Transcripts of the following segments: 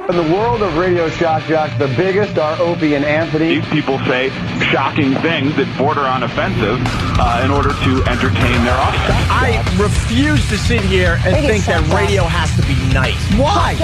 In the world of radio shock jocks, the biggest are Opie and Anthony. These people say shocking things that border on offensive in order to entertain their audience. I refuse to sit here and think that radio has to be nice. Why?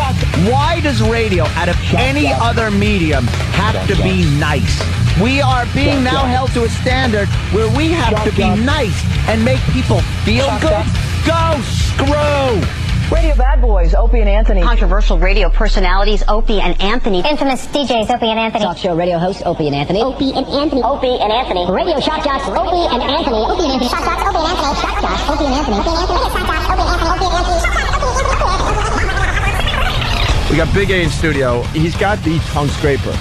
Why does radio, out of any other medium, have to be nice? We are being now held to a standard where we have to be nice and make people feel good. Go screw! Radio bad boys, Opie and Anthony. Controversial radio personalities, Opie and Anthony. Infamous DJs, Opie and Anthony. Talk show radio hosts, Opie and Anthony. Opie and Anthony. Opie and Anthony. Radio shock jocks, Opie and Anthony. Opie and Anthony. Shock jocks, Opie and Anthony. Shock jocks, Opie and Anthony. Opie and Anthony. Shock jocks, Opie and Anthony. Opie and Anthony. Shock jocks, Opie and Anthony. We got Big A in studio. He's got the tongue scraper.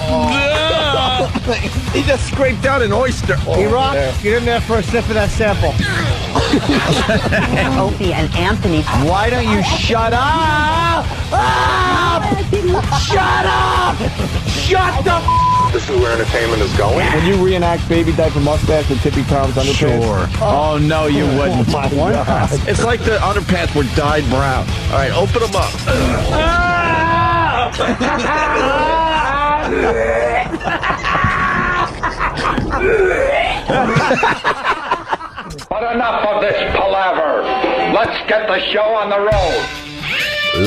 He just scraped out an oyster. E-Rock, get in there for a sip of that sample. Opie and Anthony. Why don't you shut up? Shut up! Shut the This is where entertainment is going. Would you reenact Baby Diaper Mustache with Tippy Tom's underpants? Sure. Oh, no, you wouldn't. It's like the underpants were dyed brown. All right, open them up. But enough of this palaver. Let's get the show on the road.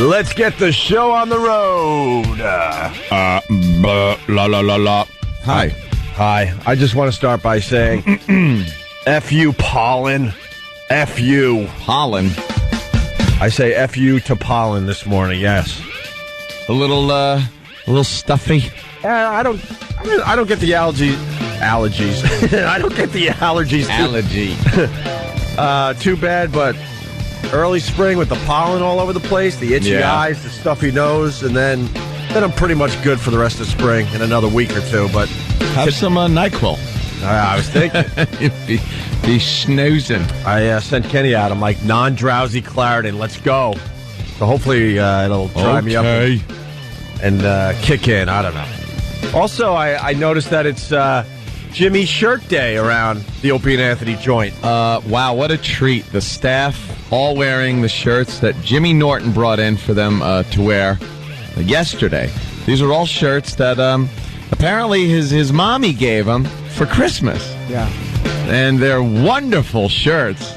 Let's get the show on the road. La la la la. Hi. Hi. I just want to start by saying, F you, pollen. F you. Pollen. I say F you to pollen this morning, yes. A little stuffy. I don't get the allergies. I don't get the allergies. Allergy. Too bad, but early spring with the pollen all over the place, the itchy eyes, the stuffy nose, and then I'm pretty much good for the rest of spring in another week or two. But have some NyQuil. I was thinking. be snoozing. I sent Kenny out. I'm like, non-drowsy Claritin. Let's go. So hopefully it'll dry me up and kick in. I don't know. Also, I noticed that it's Jimmy's shirt day around the Opie and Anthony joint. Wow, what a treat. The staff all wearing the shirts that Jimmy Norton brought in for them to wear yesterday. These are all shirts that apparently his mommy gave him for Christmas. Yeah. And they're wonderful shirts.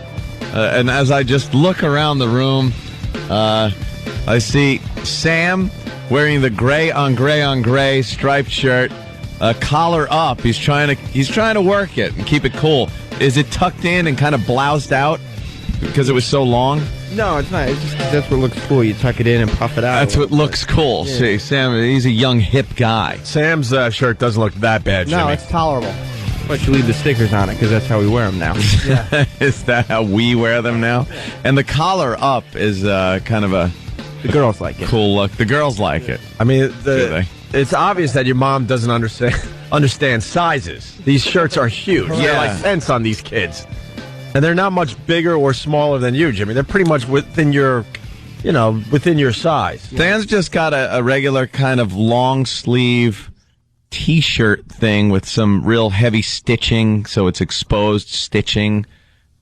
And as I just look around the room, I see Sam wearing the gray on gray striped shirt, collar up. He's trying to work it and keep it cool. Is it tucked in and kind of bloused out because it was so long? No, it's not. It's just that's what looks cool. You tuck it in and puff it out. That's what looks cool. Yeah. See, Sam, he's a young, hip guy. Sam's shirt doesn't look that bad, Jimmy. No, it's tolerable. But you leave the stickers on it because that's how we wear them now. Yeah. Is that how we wear them now? And the collar up is kind of a... The girls like it. Cool look. The girls like it. I mean, it's obvious that your mom doesn't understand sizes. These shirts are huge. Yeah. They're like tents on these kids. And they're not much bigger or smaller than you, Jimmy. They're pretty much within your size. Dan's just got a regular kind of long sleeve T-shirt thing with some real heavy stitching, so it's exposed stitching.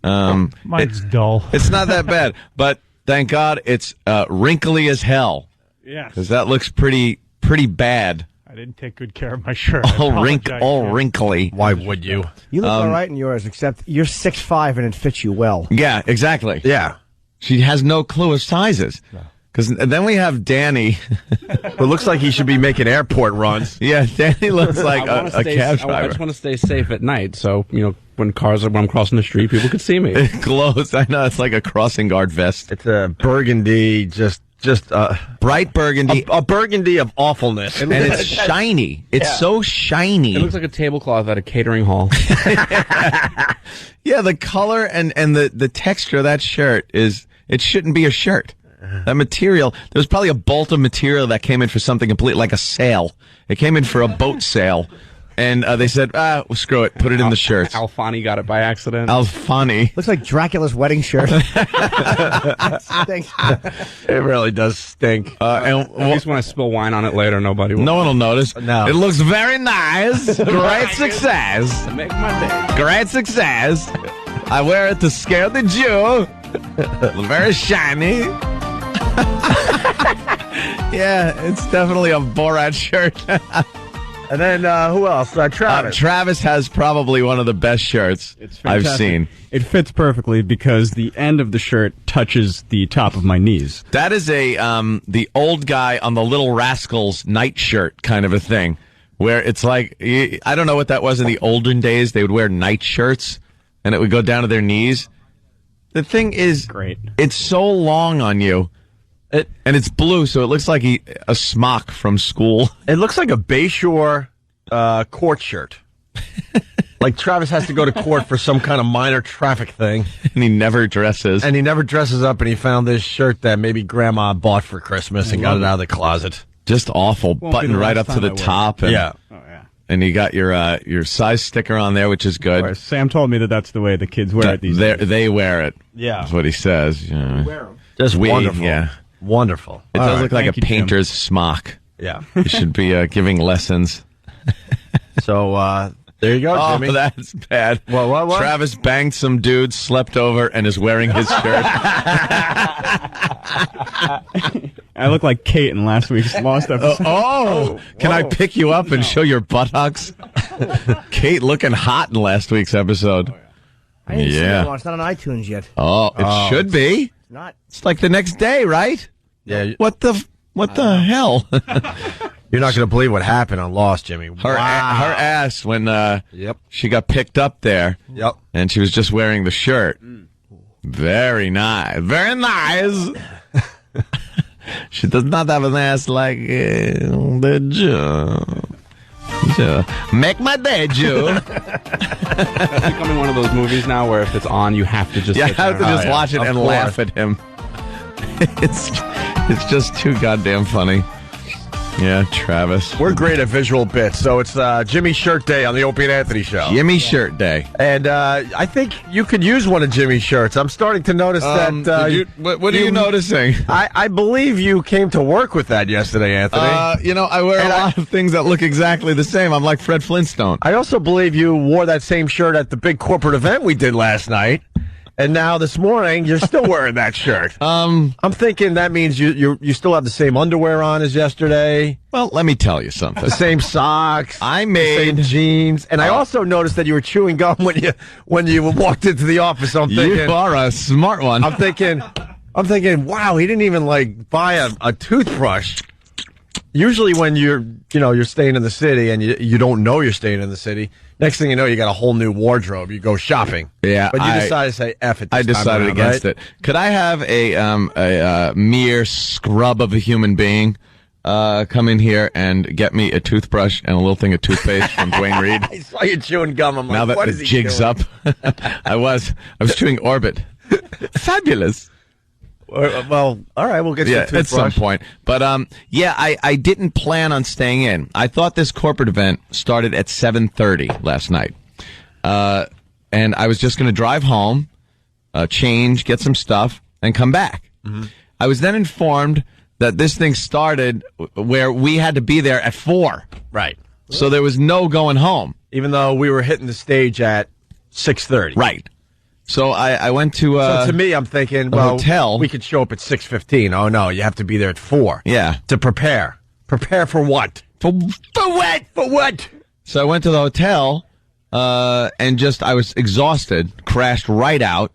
Mine's dull. It's not that bad, but thank God it's wrinkly as hell. Yes. Because that looks pretty bad. I didn't take good care of my shirt. All wrinkly. Why would you? You look all right in yours, except you're 6'5" and it fits you well. Yeah, exactly. Yeah. She has no clue of sizes. No. Because then we have Danny, who looks like he should be making airport runs. Yeah, Danny looks like a cab driver. I just want to stay safe at night, so when I'm crossing the street, people can see me. It glows. I know, it's like a crossing guard vest. It's a burgundy, just bright burgundy, a burgundy of awfulness, and it's shiny. It's so shiny. It looks like a tablecloth at a catering hall. Yeah, the color and the texture of that shirt it shouldn't be a shirt. That material, there's probably a bolt of material that came in for something complete, like a sail. It came in for a boat sail. And they said, well, screw it, put it in the shirts. Alfani got it by accident. Alfani. Looks like Dracula's wedding shirt. Stinks. It really does stink. At least when I spill wine on it later, nobody will. No one will notice. No. It looks very nice. Great success. Make my day. Great success. I wear it to scare the Jew. Very shiny. Yeah, it's definitely a Borat shirt. And then who else? Travis. Travis has probably one of the best shirts I've seen. It fits perfectly because the end of the shirt touches the top of my knees. That is the old guy on the Little Rascals night shirt kind of a thing, where it's like, I don't know what that was in the olden days. They would wear night shirts, and it would go down to their knees. The thing is, great. It's so long on you. And it's blue, so it looks like a smock from school. It looks like a Bayshore court shirt. Like Travis has to go to court for some kind of minor traffic thing. And he never dresses. And he never dresses up, and he found this shirt that maybe Grandma bought for Christmas and got it out of the closet. Just awful. Button right up to the top. And, yeah. Oh, yeah. And you got your size sticker on there, which is good. Right. Sam told me that's the way the kids wear it these days. They wear it. Yeah. That's what he says. You know. Wear them. Just wonderful. Yeah. Wonderful. It does look like a painter's smock. Yeah. You should be giving lessons. So, there you go, Jimmy. Oh, that's bad. What? Travis banged some dude, slept over, and is wearing his shirt. I look like Kate in last week's Lost episode. Can I pick you up and show your buttocks? Kate looking hot in last week's episode. I didn't see that one. It's not on iTunes yet. Oh, it should be. It's not. It's like the next day, right? Yeah. What the hell? You're not going to believe what happened on Lost, Jimmy. Her ass when she got picked up there. Yep. And she was just wearing the shirt. Very nice. Very nice. She does not have an ass like the Jew. Make my day, Jew. It's becoming one of those movies now where if it's on, you have to just watch it and laugh at him. It's just too goddamn funny. Yeah, Travis. We're great at visual bits, so it's Jimmy Shirt Day on the Opie and Anthony Show. Jimmy Shirt Day. And I think you could use one of Jimmy's shirts. I'm starting to notice that... what are you noticing? I believe you came to work with that yesterday, Anthony. I wear a lot of things that look exactly the same. I'm like Fred Flintstone. I also believe you wore that same shirt at the big corporate event we did last night. And now this morning, you're still wearing that shirt. I'm thinking that means you still have the same underwear on as yesterday. Well, let me tell you something. The same socks. I made the same jeans. And I also noticed that you were chewing gum when you walked into the office. So I'm thinking, you are a smart one. I'm thinking, wow, he didn't even buy a toothbrush. Usually when you're staying in the city and you don't know you're staying in the city, next thing you know, you got a whole new wardrobe. You go shopping. Yeah. But you decided to say F it this I decided time around, against right? it. Could I have a mere scrub of a human being come in here and get me a toothbrush and a little thing of toothpaste from Dwayne Reed? I saw you chewing gum. I'm like, now that what the is he jig's doing? up. I was chewing Orbit. Fabulous. Well, all right, we'll get you a toothbrush. At some point. But, I didn't plan on staying in. I thought this corporate event started at 7:30 last night. And I was just going to drive home, change, get some stuff, and come back. Mm-hmm. I was then informed that this thing started where we had to be there at 4. Right. So there was no going home. Even though we were hitting the stage at 6:30. Right. So I went to so to me, I'm thinking, well, hotel. We could show up at 6:15. Oh no, you have to be there at 4. Yeah, to prepare. Prepare for what? For what? For what? So I went to the hotel, and I was exhausted. Crashed right out.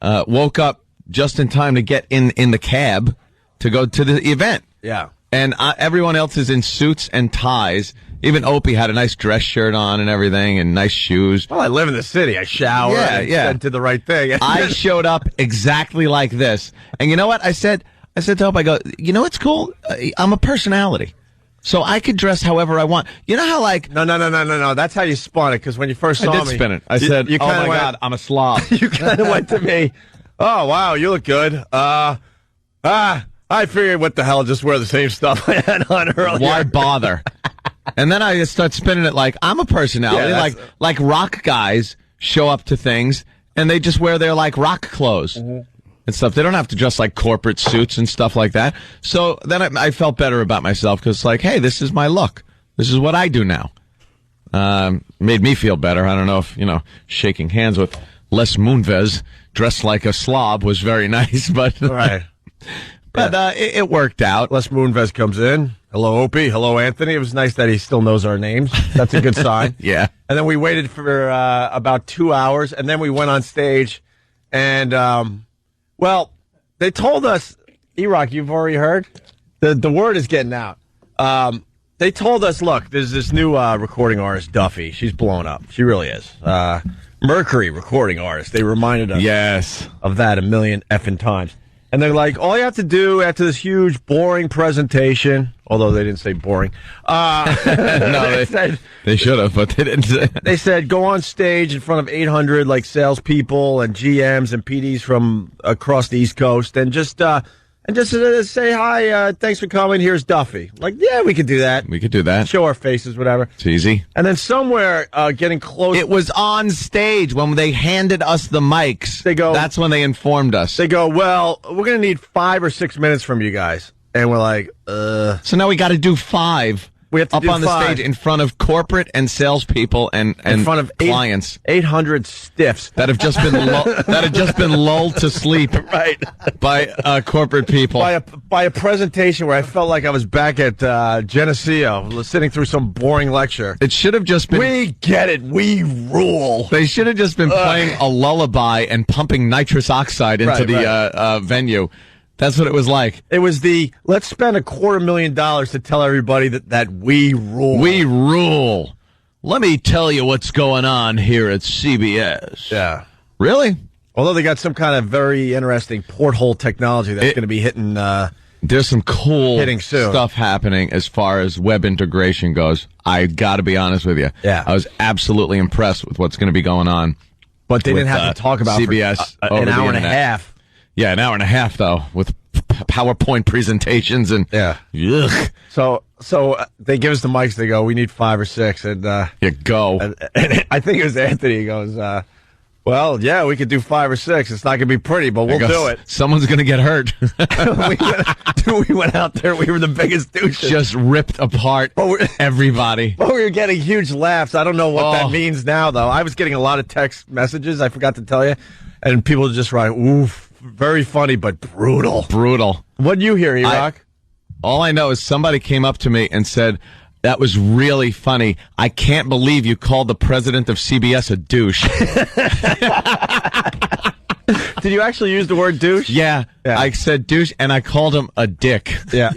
Woke up just in time to get in the cab to go to the event. Yeah. And everyone else is in suits and ties. Even Opie had a nice dress shirt on and everything, and nice shoes. Well, I live in the city. I shower. And did the right thing. I showed up exactly like this. And you know what? I said to Opie, I go, you know what's cool? I'm a personality. So I could dress however I want. You know how No. That's how you spun it, because when you first saw me. I did spin it. I said, oh my God, I'm a slob. You kind of went to me, oh, wow, you look good. I figured what the hell, just wear the same stuff I had on earlier. Why bother? And then I just start spinning it like I'm a personality. Yeah, like rock guys show up to things and they just wear their rock clothes and stuff. They don't have to dress like corporate suits and stuff like that. So then I felt better about myself because hey, this is my look. This is what I do now. Made me feel better. I don't know if, shaking hands with Les Moonves dressed like a slob was very nice, but right. But it worked out. Les Moonves comes in. Hello, Opie. Hello, Anthony. It was nice that he still knows our names. That's a good sign. Yeah. And then we waited for about 2 hours, and then we went on stage. And, they told us, E-Rock, you've already heard? The word is getting out. They told us, look, there's this new recording artist, Duffy. She's blown up. She really is. Mercury recording artist. They reminded us of that a million effing times. And they're like, all you have to do after this huge, boring presentation, although they didn't say boring. No, they should have, but they didn't say. They said, go on stage in front of 800 like salespeople and GMs and PDs from across the East Coast and just say hi, thanks for coming, here's Duffy. Like, yeah, we could do that. We could do that. Show our faces, whatever. It's easy. And then somewhere getting close. It was on stage when they handed us the mics. They go. That's when they informed us. They go, well, we're going to need 5 or 6 minutes from you guys. And we're like, So now we got to do 5. We have to up on the stage in front of corporate and salespeople and in front of clients. 800 stiffs that have just been lulled to sleep by corporate people by a presentation where I felt like I was back at Geneseo sitting through some boring lecture. It should have just been. We get it. We rule. They should have just been playing a lullaby and pumping nitrous oxide into the venue. That's what it was like. It was let's spend $250,000 to tell everybody that we rule. We rule. Let me tell you what's going on here at CBS. Yeah. Really? Although they got some kind of very interesting porthole technology that's going to be hitting. There's some cool hitting soon. Stuff happening as far as web integration goes. I got to be honest with you. Yeah. I was absolutely impressed with what's going to be going on. But they didn't have to talk about CBS for an hour and a half. Yeah, an hour and a half, though, with PowerPoint presentations and... Yeah. Ugh. So they give us the mics, they go, we need 5 or 6, and... go. And I think it was Anthony, he goes, well, yeah, we could do 5 or 6. It's not going to be pretty, but we'll do it. Someone's going to get hurt. we went out there, we were the biggest douches. Just ripped apart everybody. But we were getting huge laughs. I don't know what that means now, though. I was getting a lot of text messages, I forgot to tell you, and people just write, oof. Very funny, but brutal. Brutal. What'd you hear, E-Rock? All I know is somebody came up to me and said, that was really funny. I can't believe you called the president of CBS a douche. Did you actually use the word douche? Yeah. I said douche, and I called him a dick. Yeah.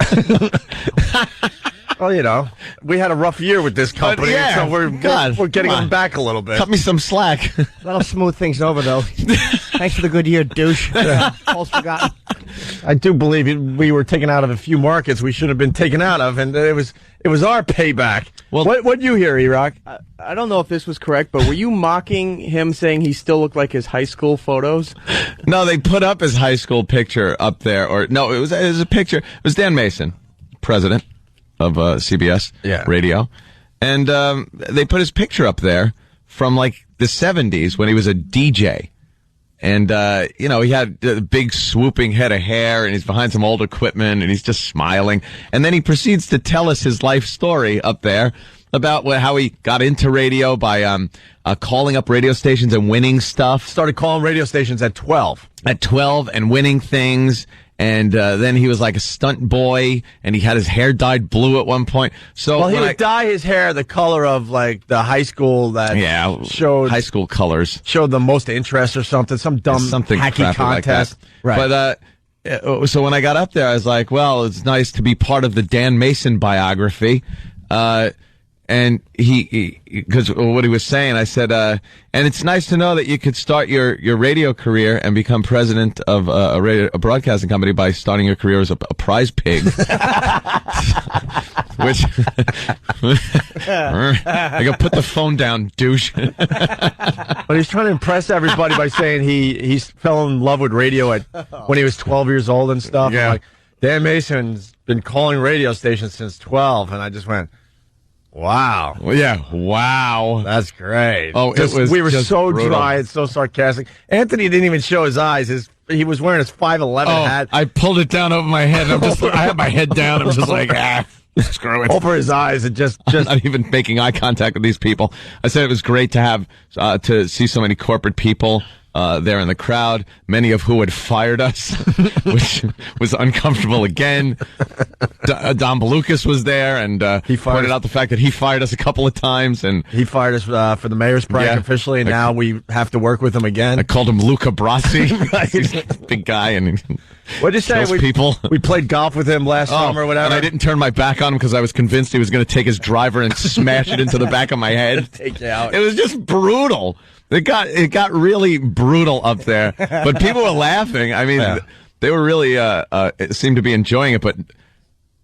Well, you know, we had a rough year with this company, so we're getting them back a little bit. Cut me some slack. That'll smooth things over, though. Thanks for the good year, douche. Almost forgotten. I do believe we were taken out of a few markets we should have been taken out of, and it was our payback. Well, what'd you hear, E-Rock? I don't know if this was correct, but were you mocking him saying he still looked like his high school photos? No, they put up his high school picture up there. It was a picture. It was Dan Mason, president of CBS Radio. And they put his picture up there from like the 70s when he was a DJ. And, he had a big swooping head of hair and he's behind some old equipment and he's just smiling. And then he proceeds to tell us his life story up there about how he got into radio by calling up radio stations and winning stuff. Started calling radio stations at 12. At 12 and winning things. And then he was like a stunt boy, and he had his hair dyed blue at one point. So he would dye his hair the color of like the high school that showed high school colors, showed the most interest or something, some dumb hacky contest. Like that. Right. But so when I got up there, I was like, well, it's nice to be part of the Dan Mason biography. And because what he was saying, I said, and it's nice to know that you could start your radio career and become president of a broadcasting company by starting your career as a prize pig. Which, I go, put the phone down, douche. But he's trying to impress everybody by saying he fell in love with radio when he was 12 years old and stuff. Yeah. Like, Dan Mason's been calling radio stations since 12, and I just went, wow. Well, yeah, wow. That's great. Oh, we were so brutal. dry and so sarcastic. Anthony didn't even show his eyes. He was wearing his 5'11" hat. I pulled it down over my head. I had my head down. I'm just like, screw it. Over his eyes and just I'm not even making eye contact with these people. I said it was great to have to see so many corporate people there in the crowd, many of who had fired us, which was uncomfortable again. Don Belucas was there, and he pointed out the fact that he fired us a couple of times. And he fired us for the mayor's prank officially, and now we have to work with him again. I called him Luca Brasi. He's a big guy, and what did you say? People. We played golf with him last summer or whatever. And I didn't turn my back on him because I was convinced he was going to take his driver and smash it into the back of my head. Take you out. It was just brutal. It got really brutal up there, but people were laughing. I mean, they were really seemed to be enjoying it, but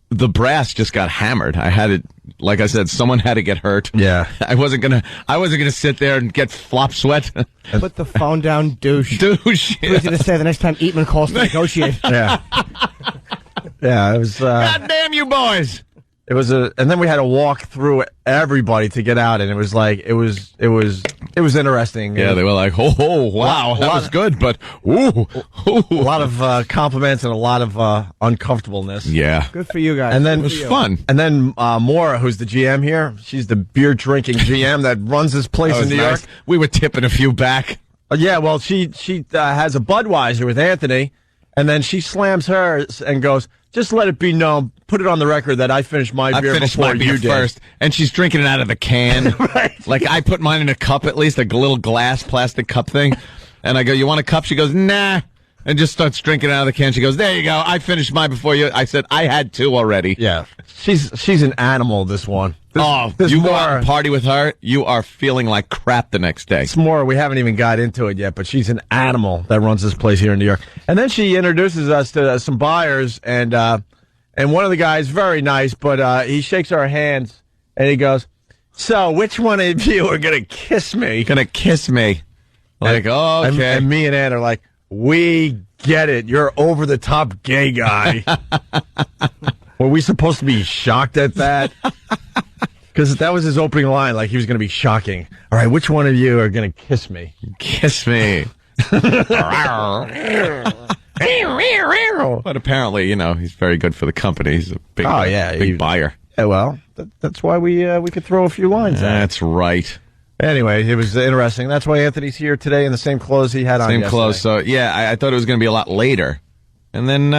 the brass just got hammered. I had it, like I said, someone had to get hurt. Yeah, I wasn't gonna sit there and get flop sweat. Put the phone down, douche. Douche. I was gonna say the next time Eatman calls to negotiate. Yeah, it was. God damn you boys! It was and then we had to walk through everybody to get out, and it was like it was interesting. Yeah, they were like, oh wow, that was good, but ooh. A lot of compliments and a lot of uncomfortableness. Yeah, good for you guys. And then it was fun. And then Maura, who's the GM here, she's the beer drinking GM that runs this place in New York. We were tipping a few back. Yeah, well, she has a Budweiser with Anthony, and then she slams hers and goes, "Just let it be known, put it on the record that I finished my beer before you did." First, and she's drinking it out of the can. Right. Like I put mine in a cup, at least a little glass plastic cup thing, and I go, "You want a cup?" She goes, "Nah," and just starts drinking it out of the can. She goes, "There you go. I finished mine before you." I said, "I had two already." Yeah, she's an animal. This one. This you go out and party with her, you are feeling like crap the next day. It's more, we haven't even got into it yet, but she's an animal that runs this place here in New York. And then she introduces us to some buyers, and one of the guys, very nice, but he shakes our hands, and he goes, "So, which one of you are going to kiss me?" Gonna kiss me. Like, oh, okay. And me and Ann are like, "We get it. You're over-the-top gay guy." Were we supposed to be shocked at that? Because that was his opening line, like he was going to be shocking. All right, which one of you are going to kiss me? Kiss me. But apparently, he's very good for the company. He's a big, big buyer. Yeah, well, that's why we could throw a few lines at. That's right. Anyway, it was interesting. That's why Anthony's here today in the same clothes he had on yesterday. Same clothes. So, yeah, I thought it was going to be a lot later. And then,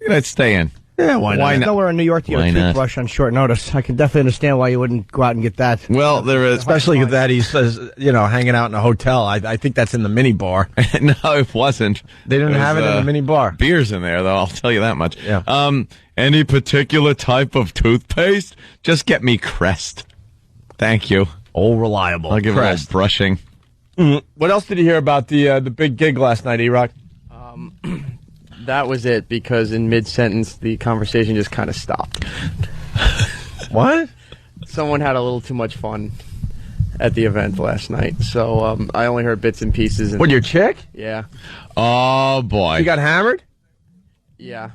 let's stay in. Yeah, why not? Why not? Nowhere in New York to get a toothbrush on short notice. I can definitely understand why you wouldn't go out and get that. Well, there is, especially with that he says, hanging out in a hotel. I think that's in the mini bar. No, it wasn't. They didn't have it in the mini bar. Beers in there, though. I'll tell you that much. Yeah. Any particular type of toothpaste? Just get me Crest. Thank you. Oh, reliable. I'll give Crest. it a brushing. What else did you hear about the big gig last night, E-Rock? That was it, because in mid-sentence, the conversation just kind of stopped. What? Someone had a little too much fun at the event last night, so I only heard bits and pieces. What, your chick? Yeah. Oh, boy. You got hammered? Yeah.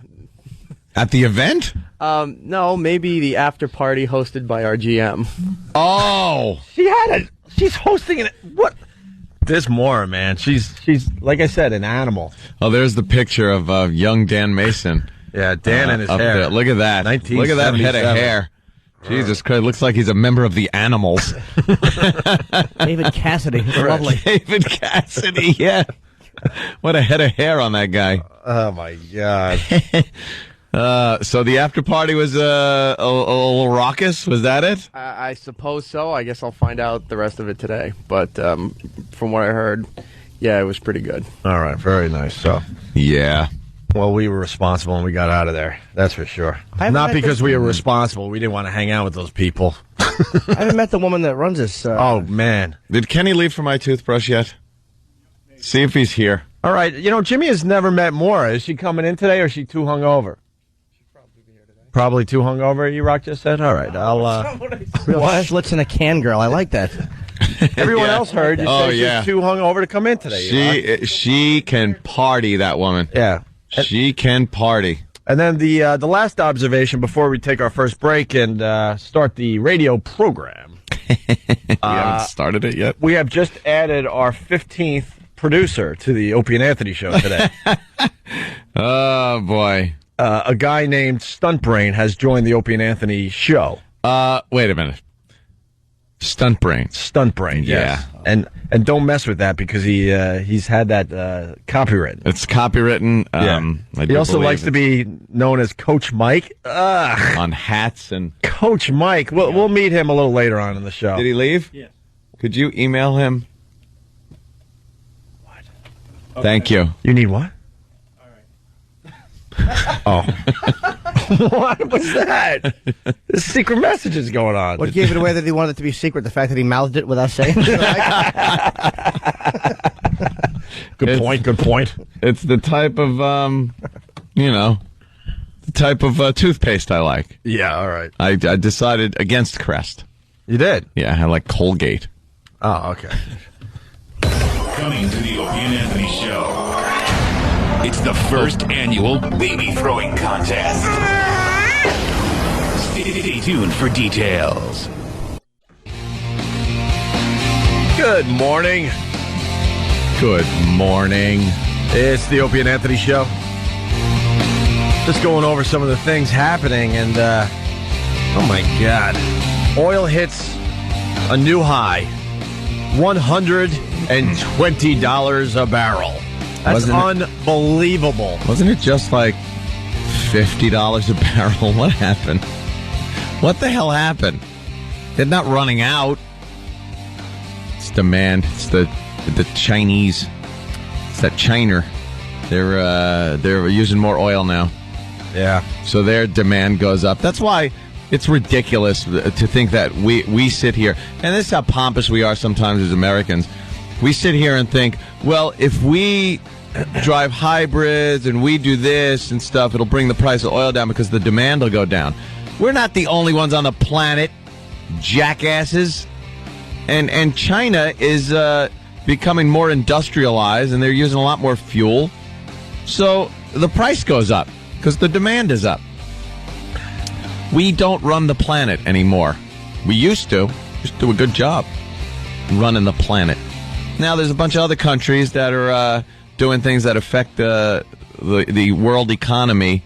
At the event? No, maybe the after party hosted by our GM. Oh! She's hosting it. What? This Maura, man. She's like I said, an animal. Oh, there's the picture of young Dan Mason. Yeah, Dan and his hair. There. Look at that. Look at that head of hair. Jesus Christ, looks like he's a member of the Animals. David Cassidy. Lovely. David Cassidy, yeah. What a head of hair on that guy. Oh, my God. So the after party was a little raucous. Was that it? I suppose so. I guess I'll find out the rest of it today. But from what I heard, yeah, it was pretty good. All right, very nice. So, yeah. Well, we were responsible and we got out of there. That's for sure. Not because we were responsible. We didn't want to hang out with those people. I haven't met the woman that runs this. Oh, man. Did Kenny leave for my toothbrush yet? See if he's here. All right. Jimmy has never met Maura. Is she coming in today or is she too hungover? Probably too hungover, E-Rock just said? All right, I'll, Real Schlitz in a can girl. I like that. Everyone else heard you say she's too hungover to come in today. She can party, that woman. Yeah. She can party. And then the last observation before we take our first break and start the radio program. We haven't started it yet. We have just added our 15th producer to the Opie and Anthony show today. Oh, boy. A guy named Stunt Brain has joined the Opie and Anthony show. Wait a minute. Stunt brain. Stunt brain, yes. Yeah. And don't mess with that because he's had that copywritten. It's copywritten. He also likes to be known as Coach Mike. On hats and... Coach Mike. We'll meet him a little later on in the show. Did he leave? Yeah. Could you email him? What? Okay. Thank you. You need what? All right. Oh. What was that? There's secret messages going on. What gave it away that he wanted it to be secret? The fact that he mouthed it without saying it? Good point. It's the type of, toothpaste I like. Yeah, all right. I decided against Crest. You did? Yeah, I like Colgate. Oh, okay. Coming to the Opie and Anthony Show. It's the first annual baby throwing contest. Stay tuned for details. Good morning. Good morning. It's the Opie and Anthony Show. Just going over some of the things happening, and oh my God. Oil hits a new high. $120 a barrel. That's unbelievable. Wasn't it just like $50 a barrel? What happened? What the hell happened? They're not running out. It's demand. It's the Chinese. It's that China. They're using more oil now. Yeah. So their demand goes up. That's why it's ridiculous to think that we sit here, and this is how pompous we are sometimes as Americans. We sit here and think, well, if we drive hybrids and we do this and stuff, it'll bring the price of oil down because the demand will go down. We're not the only ones on the planet, jackasses. And China is becoming more industrialized, and they're using a lot more fuel. So the price goes up because the demand is up. We don't run the planet anymore. We used to. Just do a good job running the planet. Now, there's a bunch of other countries that are doing things that affect the world economy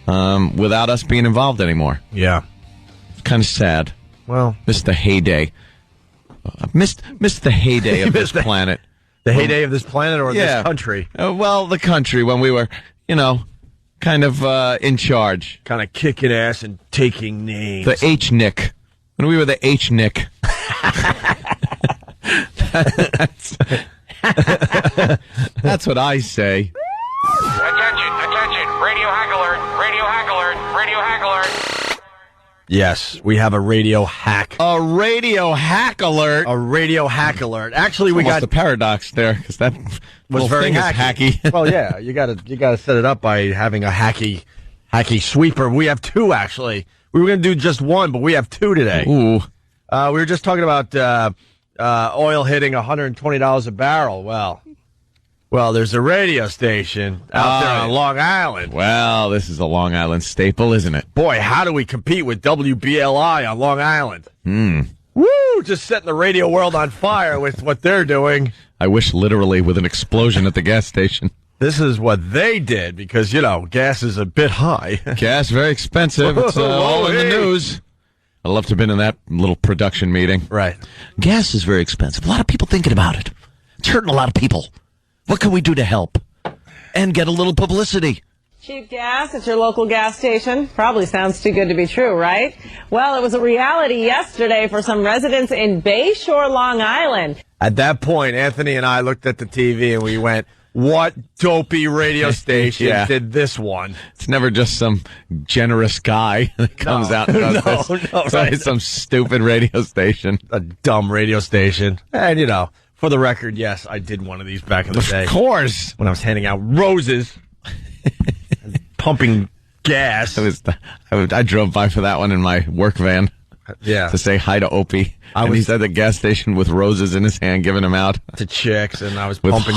without us being involved anymore. Yeah. It's kind of sad. Well, missed the heyday. Missed the heyday of this planet. The heyday of this planet or this country? Well, the country when we were, kind of in charge. Kind of kicking ass and taking names. The H-Nick. When we were the H-Nick. That's what I say. Attention, radio hack alert. Yes, we have a radio hack. A radio hack alert. Actually, we got a paradox there because that was very hacky. Well, yeah, you got to set it up by having a hacky sweeper. We have two actually. We were going to do just one, but we have two today. Ooh. We were just talking about oil hitting $120 a barrel. Well, there's a radio station out there on Long Island. Well, this is a Long Island staple, isn't it? Boy, how do we compete with WBLI on Long Island? Woo! Just setting the radio world on fire with what they're doing. I wish literally with an explosion at the gas station. This is what they did because, gas is a bit high. Gas, very expensive. It's all in the news. I'd love to have been in that little production meeting. Right. Gas is very expensive. A lot of people thinking about it. It's hurting a lot of people. What can we do to help? And get a little publicity. Cheap gas at your local gas station? Probably sounds too good to be true, right? Well, it was a reality yesterday for some residents in Bayshore, Long Island. At that point, Anthony and I looked at the TV and we went, what dopey radio station did this one? It's never just some generous guy that comes out and does this. It's always some stupid radio station. A dumb radio station. And, for the record, yes, I did one of these back in the day. Of course. When I was handing out roses and pumping gas. I drove by for that one in my work van. Yeah. To say hi to Opie. He's at the gas station with roses in his hand, giving them out to chicks, and I was with pumping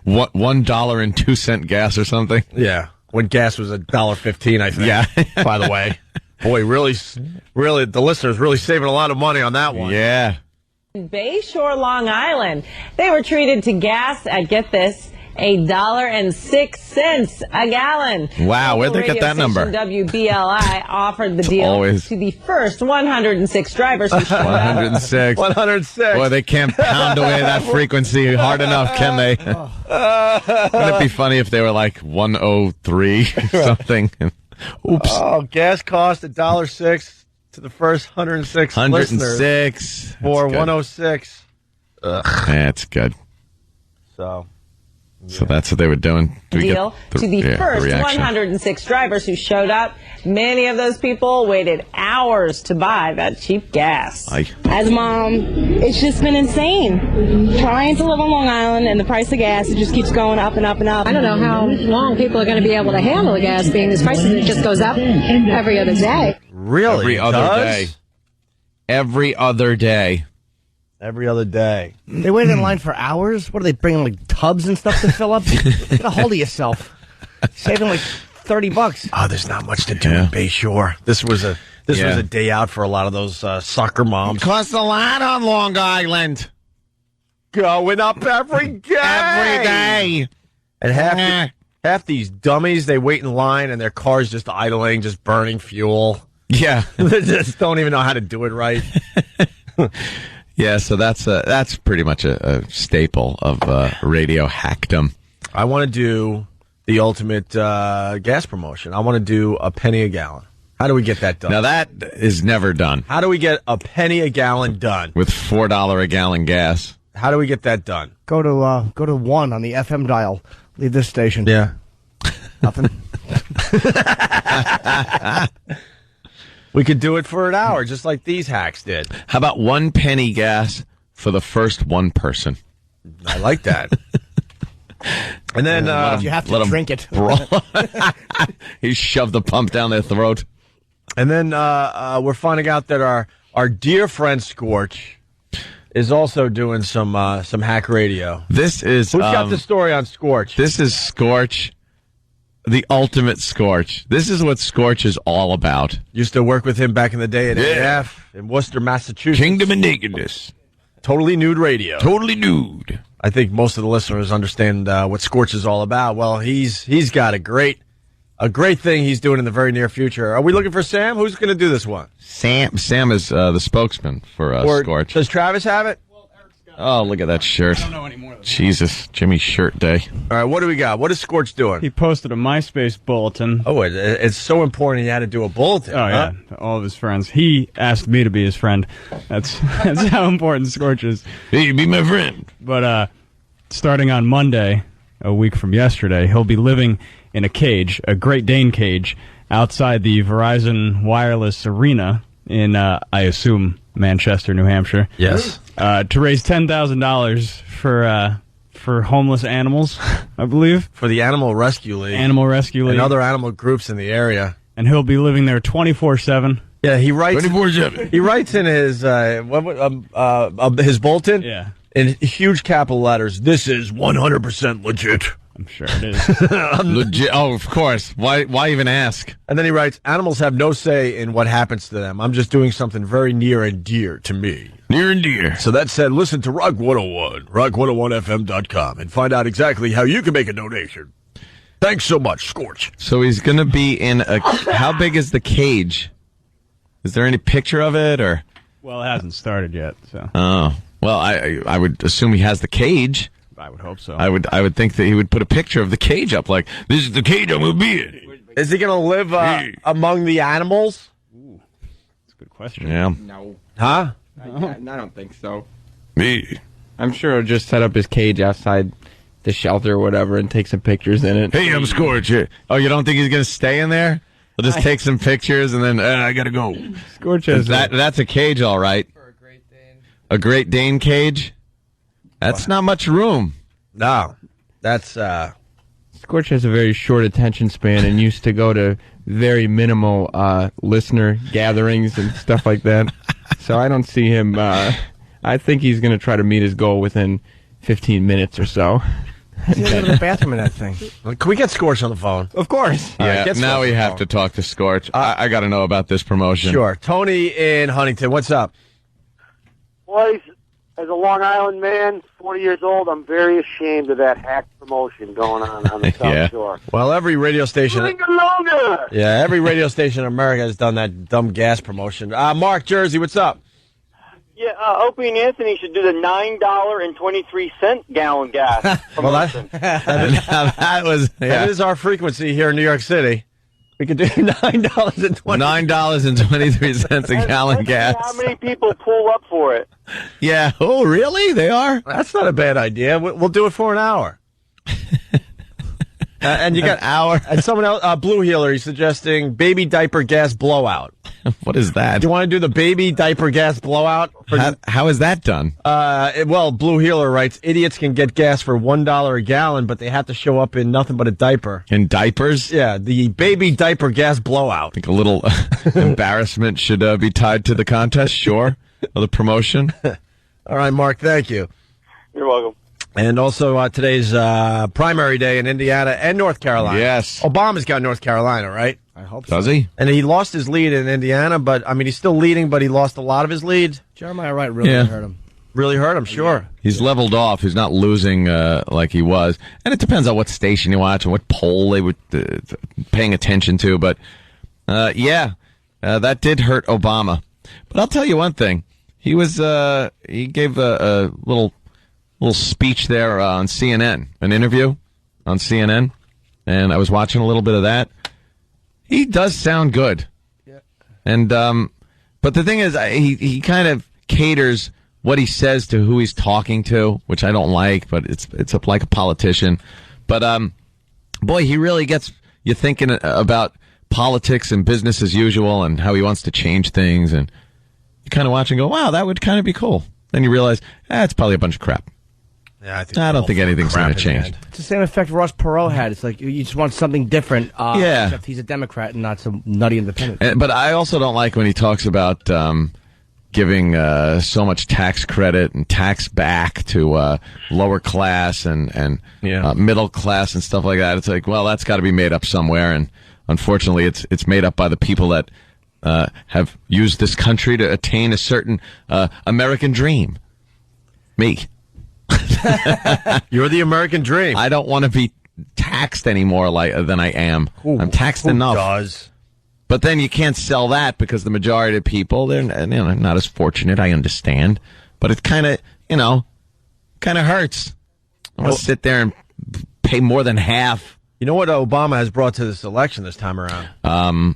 $1.02 gas or something. Yeah, when gas was $1.15, I think. Yeah. By the way, boy, really, the listeners really saving a lot of money on that one. Yeah. In Bayshore, Long Island, they were treated to gas at, get this, $1.06 a gallon. Wow, where'd they get that number? WBLI offered the deal to the first 106 drivers who showed up. 106. 106. Boy, they can't pound away that frequency hard enough, can they? Wouldn't it be funny if they were like 103 or something? Oops. Oh, gas cost $1.06 to the first 106 listeners for 106. Ugh. That's good. So that's what they were doing. Deal to the first reaction? 106 drivers who showed up. Many of those people waited hours to buy that cheap gas. As a mom, it's just been insane. Trying to live on Long Island and the price of gas, it just keeps going up and up and up. I don't know how long people are going to be able to handle the gas being these prices. It just goes up every other day. Really? Every other day. Every other day. Every other day. They waited in line for hours? What are they bringing, like tubs and stuff to fill up? Get a hold of yourself. Saving like $30. Oh, there's not much to do in Bayshore. This was a day out for a lot of those soccer moms. It costs a lot on Long Island. Going up every day. Every day. And half these dummies, they wait in line and their car's just idling, just burning fuel. Yeah. They just don't even know how to do it right. Yeah, so that's pretty much a staple of radio hackdom. I want to do the ultimate gas promotion. I want to do a penny a gallon. How do we get that done? Now, that is never done. How do we get a penny a gallon done? With $4 a gallon gas. How do we get that done? Go to 1 on the FM dial. Leave this station. Yeah. Nothing. We could do it for an hour, just like these hacks did. How about 1 penny gas for the first one person? I like that. And then you have to drink it. He shoved the pump down their throat. And then we're finding out that our dear friend Scorch is also doing some hack radio. This is who's got the story on Scorch? This is Scorch. The ultimate Scorch. This is what Scorch is all about. Used to work with him back in the day at AF in Worcester, Massachusetts. Kingdom of Nakedness. Totally nude radio. Totally nude. I think most of the listeners understand what Scorch is all about. Well, he's got a great thing he's doing in the very near future. Are we looking for Sam? Who's going to do this one? Sam is the spokesman for Scorch. Does Travis have it? Oh, look at that shirt. I don't know anymore. Jesus, Jimmy's shirt day. All right, what do we got? What is Scorch doing? He posted a MySpace bulletin. Oh, it's so important he had to do a bulletin. Oh, yeah. All of his friends. He asked me to be his friend. That's how important Scorch is. Hey, be my friend. But starting on Monday, a week from yesterday, he'll be living in a cage, a Great Dane cage, outside the Verizon Wireless Arena in, I assume, Manchester, New Hampshire. Yes. To raise $10,000 for homeless animals, I believe. For the Animal Rescue League. Animal Rescue League. And other animal groups in the area. And he'll be living there 24/7. Yeah, he writes 24/7. He writes in his bulletin. Yeah. In huge capital letters, this is 100% legit. I'm sure it is. Legit. Oh, of course. Why even ask? And then he writes, animals have no say in what happens to them. I'm just doing something very near and dear to me. Near and dear. So that said, listen to Rock 101, rock101fm.com, and find out exactly how you can make a donation. Thanks so much, Scorch. So he's going to be in a... How big is the cage? Is there any picture of it, or... Well, it hasn't started yet, so... Oh. Well, I would assume he has the cage. I would hope so. I would think that he would put a picture of the cage up, like, this is the cage I'm going to be in. Is he going to live among the animals? Ooh, that's a good question. Yeah. No. Huh? I don't think so. Me. I'm sure he'll just set up his cage outside the shelter or whatever and take some pictures in it. Hey, I'm Scorch. Oh, you don't think he's going to stay in there? He'll just take some pictures and then, I got to go. Scorch has that's a cage, all right. For a Great Dane. A Great Dane cage? That's not much room. No. That's, Scorch has a very short attention span and used to go to very minimal listener gatherings and stuff like that. So I don't see him. I think he's going to try to meet his goal within 15 minutes or so. He's going to go to the bathroom in that thing. Can we get Scorch on the phone? Of course. Yeah, now we have to talk to Scorch. I got to know about this promotion. Sure. Tony in Huntington, what's up? Boys, as a Long Island man, 40 years old, I'm very ashamed of that hack promotion going on the South Shore. Well, every radio station... Longer. Yeah, every radio station in America has done that dumb gas promotion. Mark, Jersey, what's up? Yeah, Opie and Anthony should do the $9.23 gallon gas promotion. That is our frequency here in New York City. We could do $9.23 a gallon gas. How many people pull up for it? Yeah. Oh, really? They are? That's not a bad idea. We'll do it for an hour. And you got an hour. And someone else, Blue Healer, he's suggesting baby diaper gas blowout. What is that? Do you want to do the baby diaper gas blowout? How is that done? Well, Blue Healer writes, idiots can get gas for $1 a gallon, but they have to show up in nothing but a diaper. In diapers? Yeah, the baby diaper gas blowout. I think a little embarrassment should be tied to the contest, sure, or the promotion. All right, Mark, thank you. You're welcome. And also today's primary day in Indiana and North Carolina. Yes. Obama's got North Carolina, right? I hope so. Does he? And he lost his lead in Indiana, but, I mean, he's still leading, but he lost a lot of his lead. Jeremiah Wright really hurt him. Really hurt him, sure. He's leveled off. He's not losing like he was. And it depends on what station you watch and what poll they were paying attention to. But, that did hurt Obama. But I'll tell you one thing. He gave a little speech there on CNN, an interview on CNN, and I was watching a little bit of that. He does sound good. Yeah. And but the thing is, he kind of caters what he says to who he's talking to, which I don't like, but it's like a politician. But boy, he really gets you thinking about politics and business as usual and how he wants to change things, and you kind of watch and go, wow, that would kind of be cool. Then you realize, it's probably a bunch of crap. Yeah, I don't think anything's going to change. It's the same effect Ross Perot had. It's like you just want something different. Except he's a Democrat and not some nutty independent. But I also don't like when he talks about giving so much tax credit and tax back to lower class and middle class and stuff like that. It's like, well, that's got to be made up somewhere, and unfortunately, it's made up by the people that have used this country to attain a certain American dream. Me. You're the American dream. I don't want to be taxed anymore than I am. I'm taxed enough. Does? But then you can't sell that because the majority of people, they're not as fortunate, I understand. But it kind of hurts. I want to sit there and pay more than half. You know what Obama has brought to this election this time around? I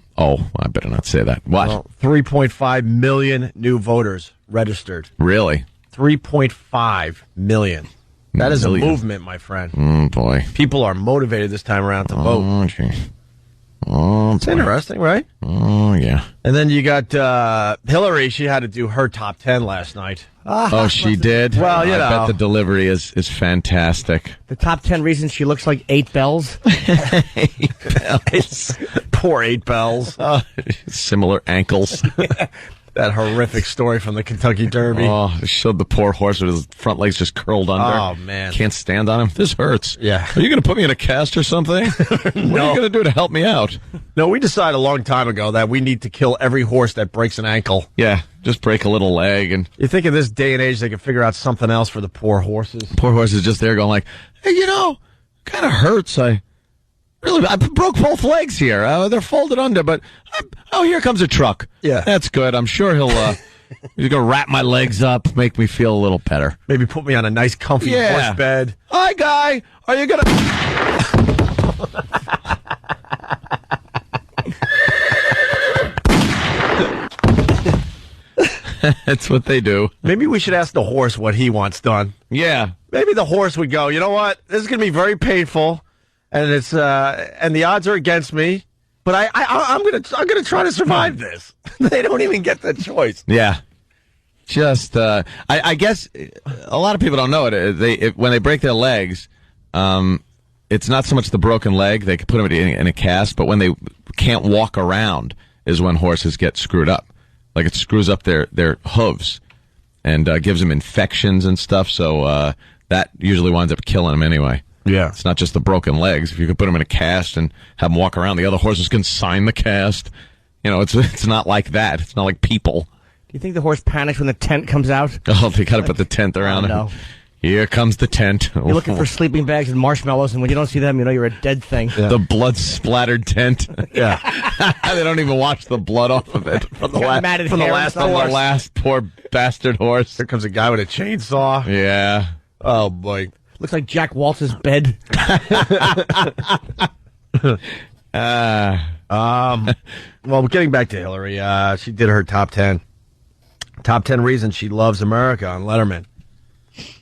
better not say that. What? Well, 3.5 million new voters registered. Really? 3.5 million. That is a movement, my friend. Boy. People are motivated this time around to vote. Gee. Oh, it's interesting, right? Oh, yeah. And then you got Hillary. She had to do her top 10 last night. Oh, she did? Well, I bet the delivery is fantastic. The top 10 reasons she looks like 8 bells. 8 bells. Poor 8 bells. Similar ankles. That horrific story from the Kentucky Derby. Oh, it showed the poor horse with his front legs just curled under. Oh, man. Can't stand on him. This hurts. Yeah. Are you going to put me in a cast or something? What are you going to do to help me out? No, we decided a long time ago that we need to kill every horse that breaks an ankle. Yeah, just break a little leg. And you think in this day and age they can figure out something else for the poor horses? Poor horse is just there going like, hey, kind of hurts. I broke both legs here. They're folded under, but here comes a truck. Yeah. That's good. I'm sure he's going to wrap my legs up, make me feel a little better. Maybe put me on a nice, comfy horse bed. Hi, guy. Are you going to... That's what they do. Maybe we should ask the horse what he wants done. Yeah. Maybe the horse would go, you know what? This is going to be very painful. And it's and the odds are against me, but I'm gonna try to survive this. They don't even get the choice. Yeah, just I guess a lot of people don't know it. When they break their legs, it's not so much the broken leg. They can put them in a cast, but when they can't walk around is when horses get screwed up. Like it screws up their hooves and gives them infections and stuff. So that usually winds up killing them anyway. Yeah. It's not just the broken legs. If you could put them in a cast and have them walk around, the other horses can sign the cast. It's not like that. It's not like people. you think the horse panics when the tent comes out? Oh, they got to put the tent around no. him. Here comes the tent. You're looking for sleeping bags and marshmallows, and when you don't see them, you know you're a dead thing. The blood-splattered tent. Yeah. They don't even wash the blood off of it. From the last poor bastard horse. Here comes a guy with a chainsaw. Yeah. Oh, boy. Looks like Jack Waltz's bed. Well, getting back to Hillary, she did her top 10. Top 10 reasons she loves America on Letterman.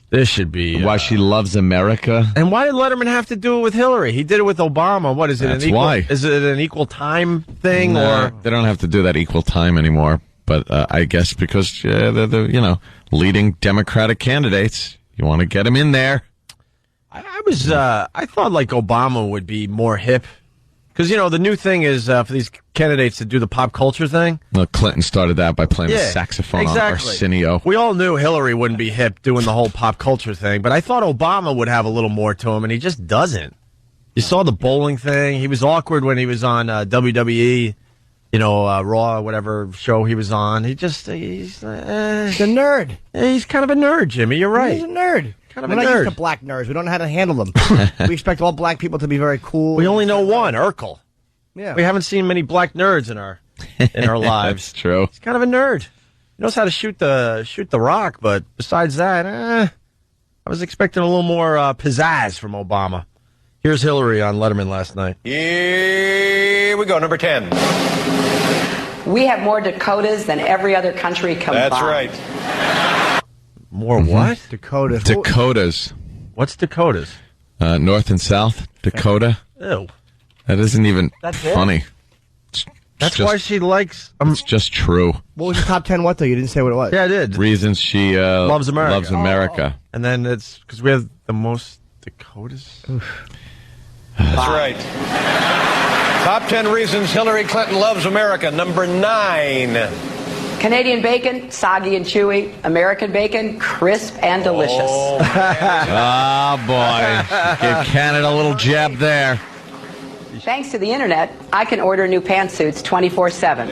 This should be... Why she loves America? And why did Letterman have to do it with Hillary? He did it with Obama. What is it? That's why. Is it an equal time thing? Or They don't have to do that equal time anymore. But I guess because they're the leading Democratic candidates. You want to get them in there. I thought like Obama would be more hip. Because, the new thing is for these candidates to do the pop culture thing. Well, Clinton started that by playing the saxophone on Arsenio. We all knew Hillary wouldn't be hip doing the whole pop culture thing, but I thought Obama would have a little more to him, and he just doesn't. You saw the bowling thing. He was awkward when he was on WWE, Raw, whatever show he was on. He's a nerd. He's kind of a nerd, Jimmy. You're right. He's a nerd. Kind of We're a not nerd. used to black nerds. We don't know how to handle them. We expect all black people to be very cool. We only know one, Urkel. Yeah. We haven't seen many black nerds in our lives. That's true. He's kind of a nerd. He knows how to shoot the rock, but besides that, I was expecting a little more pizzazz from Obama. Here's Hillary on Letterman last night. Here we go, number 10. We have more Dakotas than every other country combined. That's right. More what? Dakotas. Dakotas. What's Dakotas? North and South Dakota. Ew. That isn't even That's it? funny. That's why she likes... it's just true. What was your top 10 what, though? You didn't say what it was. Yeah, I did. Reasons she Loves America. Loves America. And then it's because we have the most Dakotas. That's right. Top 10 reasons Hillary Clinton loves America. Number 9. Canadian bacon, soggy and chewy. American bacon, crisp and delicious. Oh, boy. Give Canada a little jab there. Thanks to the internet, I can order new pantsuits 24/7.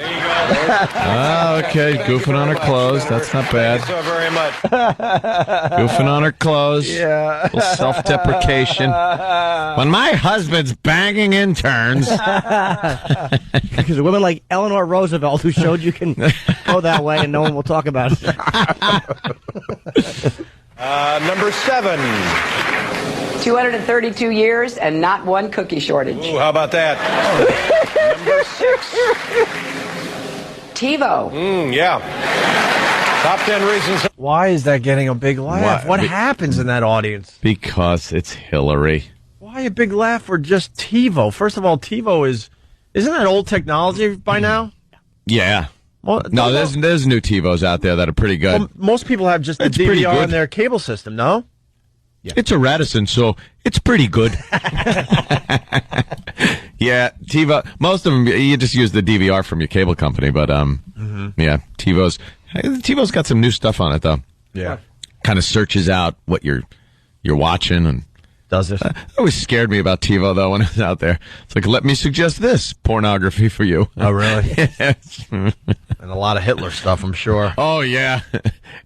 Okay. Goofing on her clothes. That's not bad. Thank you so very much. Goofing on her clothes. Yeah. A little self-deprecation. When my husband's banging interns. Because women like Eleanor Roosevelt who showed you can go that way and no one will talk about it. Number 7. 232 years and not one cookie shortage. Ooh, how about that? Number 6. TiVo. Yeah. Top 10 reasons. Why is that getting a big laugh? Why? What happens in that audience? Because it's Hillary. Why a big laugh for just TiVo? First of all, TiVo isn't that old technology by now? Yeah. Well, No, there's new TiVos out there that are pretty good. Well, most people have just the It's pretty DVR good. on their cable system, no? Yeah. It's a Radisson, so it's pretty good. Yeah, TiVo. Most of them, you just use the DVR from your cable company, but yeah, TiVo's got some new stuff on it though. Yeah, kind of searches out what you're watching and does it. It always scared me about TiVo though when it was out there. It's like, let me suggest this pornography for you. Oh, really? Yes. And a lot of Hitler stuff, I'm sure. Oh yeah,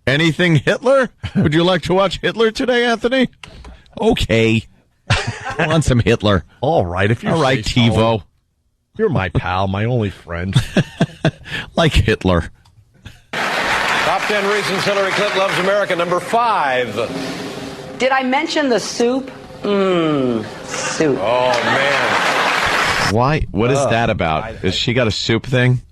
anything Hitler? Would you like to watch Hitler today, Anthony? Okay. I want some Hitler. All right, if you're all right, TiVo. So. You're my pal, my only friend. Like Hitler. Top 10 reasons Hillary Clinton loves America. Number 5. Did I mention the soup? Soup. Oh, man. Why? What is that about? Has she got a soup thing?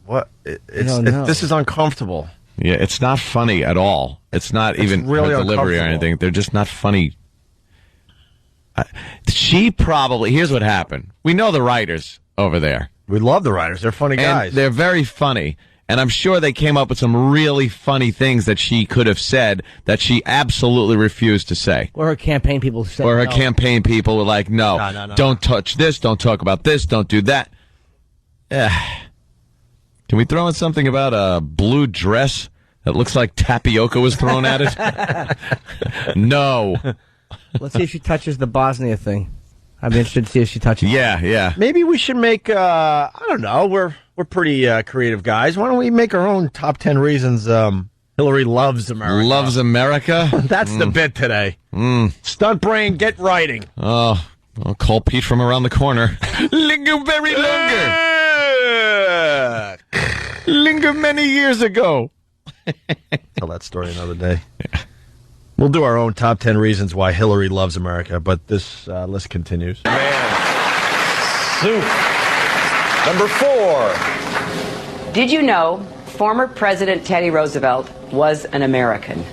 What? This is uncomfortable. Yeah, it's not funny at all. It's not even really her delivery or anything. They're just not funny. She probably... Here's what happened. We know the writers over there. We love the writers. They're funny guys. They're very funny. And I'm sure they came up with some really funny things that she could have said that she absolutely refused to say. Or her campaign people said Or her no. campaign people were like, no, don't touch this, don't talk about this, don't do that. Can we throw in something about a blue dress that looks like tapioca was thrown at it? No. Let's see if she touches the Bosnia thing. I'd be interested to see if she touches it. Yeah. Maybe we should make, I don't know, we're we're pretty creative guys. Why don't we make our own top 10 reasons Hillary loves America? Loves America? That's the bit today. Stunt brain, get writing. Oh, I'll call Pete from around the corner. Linger very longer. Linger many years ago. Tell that story another day. Yeah. We'll do our own top 10 reasons why Hillary loves America, but this list continues. Man. Soup. Number 4. Did you know former President Teddy Roosevelt was an American?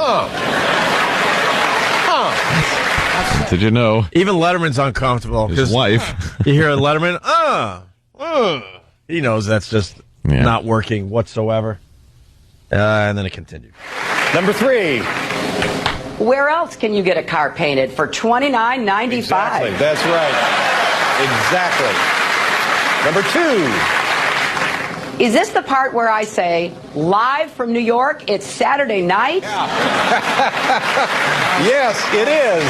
Did you know? Even Letterman's uncomfortable. His wife. You hear Letterman, he knows that's just not working whatsoever. And then it continued. Number 3. Where else can you get a car painted for $29.95? Exactly. That's right. Exactly. Number 2. Is this the part where I say, live from New York, it's Saturday night? Yes, it is.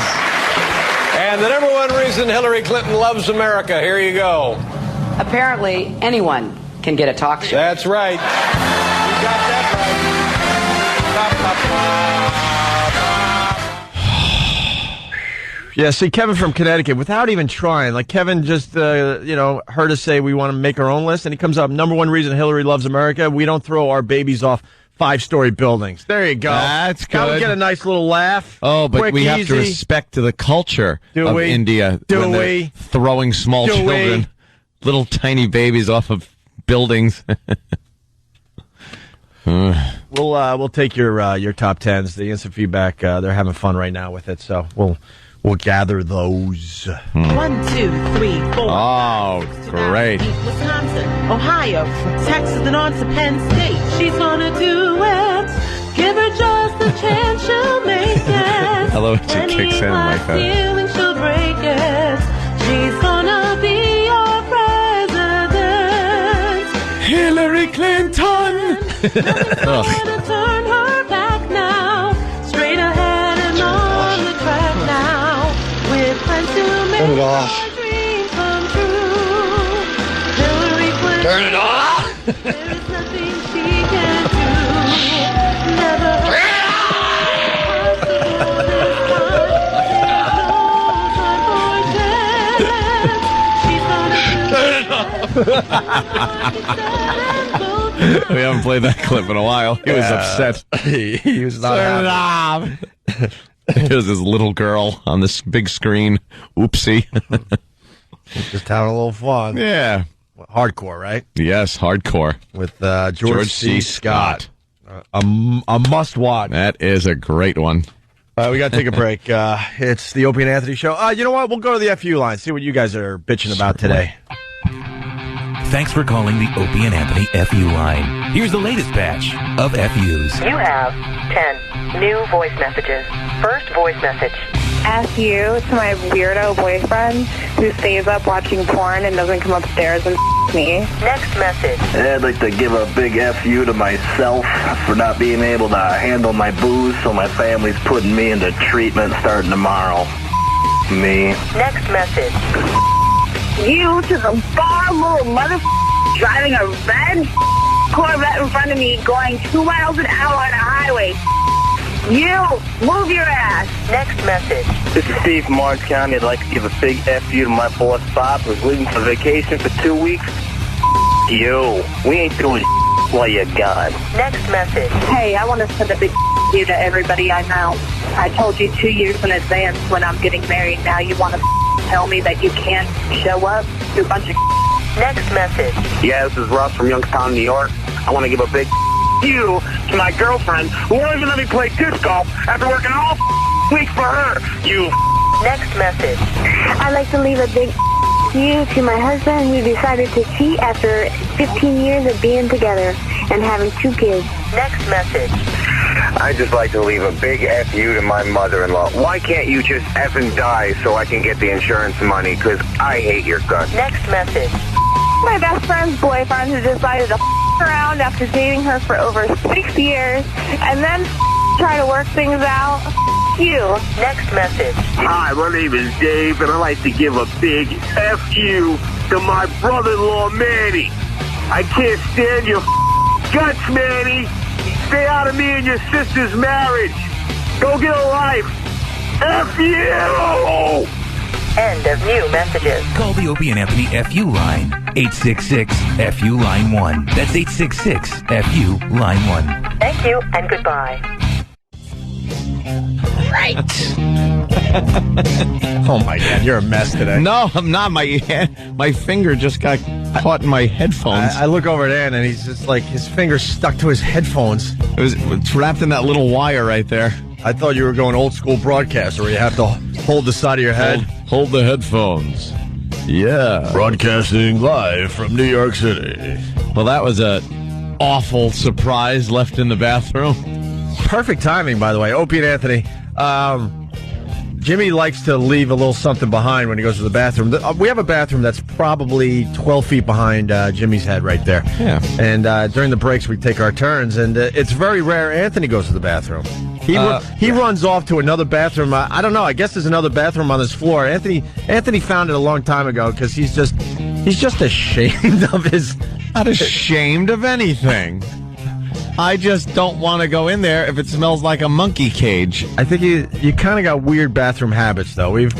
And the number 1 reason Hillary Clinton loves America. Here you go. Apparently, anyone can get a talk show. That's right. You got that right. Yeah, see, Kevin from Connecticut, without even trying, like Kevin just, heard us say we want to make our own list, and he comes up, number 1 reason Hillary loves America, we don't throw our babies off 5-story buildings. There you go. That's good. That would get a nice little laugh. Oh, but Quick, we have easy. to respect the culture of India. Do when we? They're throwing small children, little tiny babies off of buildings. We'll take your top 10s. The instant feedback, they're having fun right now with it, so we'll gather those. 1, 2, 3, 4. Oh, great. Wisconsin, Ohio, Texas, and on to Penn State. She's gonna do it. Give her just a chance, she'll make it. I love when she kicks in like that. Feeling she'll break it. She's gonna be your president. Hillary Clinton. Gonna turn her back now. Straight ahead and on the track now. With plans to make Turn it off. our dreams come true. Hillary Clinton. Turn it off. There's nothing she can do. Never. We haven't played that clip in a while. He was upset. He was not happy. Here's this little girl on this big screen. Oopsie. Just having a little fun. Yeah. Hardcore, right? Yes, hardcore. With George C. Scott. A must watch. That is a great one. We got to take a break. It's the Opie and Anthony Show. You know what? We'll go to the FU line, see what you guys are bitching about today. Thanks for calling the Opie and Anthony FU line. Here's the latest batch of FUs. You have 10 new voice messages. First voice message. F you to my weirdo boyfriend who stays up watching porn and doesn't come upstairs and me. Next message. I'd like to give a big F you to myself for not being able to handle my booze, so my family's putting me into treatment starting tomorrow. Me. Next message. You to the bar little mother driving a red Corvette in front of me going 2 miles an hour on a highway. You, move your ass. Next message. This is Steve from Orange County. I'd like to give a big F you to my boss Bob, who's leaving for vacation for 2 weeks. You, we ain't doing while you're gone. Next message. Hey, I want to send a big you to everybody I know. I told you 2 years in advance when I'm getting married. Now you want to tell me that you can't show up to a bunch of Next message. Yeah, this is Russ from Youngstown, New York. I want to give a big you to my girlfriend who won't even let me play disc golf after working all week for her. You. Next message. I'd like to leave a big you to my husband who decided to cheat after 15 years of being together and having 2 kids. Next message. I'd just like to leave a big F you to my mother-in-law. Why can't you just effing die so I can get the insurance money? Because I hate your guts. Next message. My best friend's boyfriend who decided to around after dating her for over 6 years and then try to work things out. You. Next message. Hi, my name is Dave, and I'd like to give a big F you to my brother-in-law, Manny. I can't stand your guts, Manny. Stay out of me and your sister's marriage. Go get a life. F you! End of new messages. Call the Opie and Anthony FU line. 866-FU line 1. That's 866-FU line 1. Thank you and goodbye. Right. Oh my God, you're a mess today. No, I'm not. My finger just got caught in my headphones. I look over at Ann, and he's just like, his finger's stuck to his headphones. It's wrapped in that little wire right there. I thought you were going old school broadcaster where you have to hold the side of your head. Hold the headphones. Yeah. Broadcasting live from New York City. Well, that was a awful surprise left in the bathroom. Perfect timing, by the way. Opie and Anthony. Jimmy likes to leave a little something behind when he goes to the bathroom. We have a bathroom that's probably 12 feet behind Jimmy's head right there. Yeah. And during the breaks, we take our turns, and it's very rare Anthony goes to the bathroom. He runs off to another bathroom. I don't know. I guess there's another bathroom on this floor. Anthony found it a long time ago because he's just ashamed of his. Not ashamed of anything. I just don't want to go in there if it smells like a monkey cage. I think you kind of got weird bathroom habits, though. We've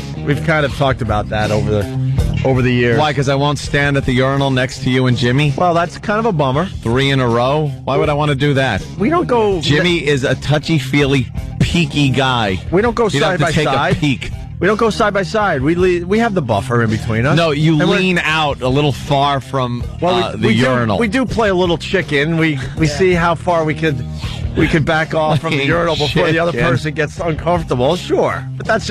kind of talked about that over the years. Why? Because I won't stand at the urinal next to you and Jimmy? Well, that's kind of a bummer. 3 in a row? Why would I want to do that? We don't go. Jimmy is a touchy-feely, peeky guy. We don't go You'd side have to by take side. A peek. We don't go side by side. We have the buffer in between us. No, you lean out a little far from the urinal. We do play a little chicken. We see how far we could back off from the urinal before the other person gets uncomfortable. Sure, but that's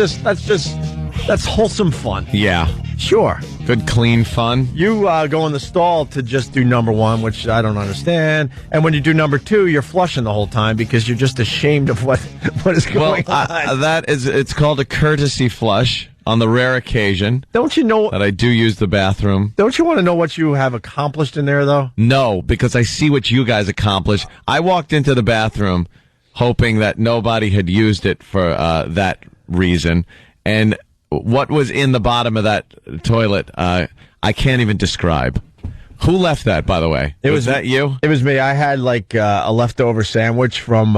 wholesome fun. Yeah, sure. Good, clean fun. You go in the stall to just do number 1, which I don't understand. And when you do number 2, you're flushing the whole time because you're just ashamed of what is going on. It's called a courtesy flush on the rare occasion. Don't you know that I do use the bathroom? Don't you want to know what you have accomplished in there, though? No, because I see what you guys accomplished. I walked into the bathroom hoping that nobody had used it for that reason, and what was in the bottom of that toilet, I can't even describe. Who left that, by the way? Was that you? It was me. I had like a leftover sandwich from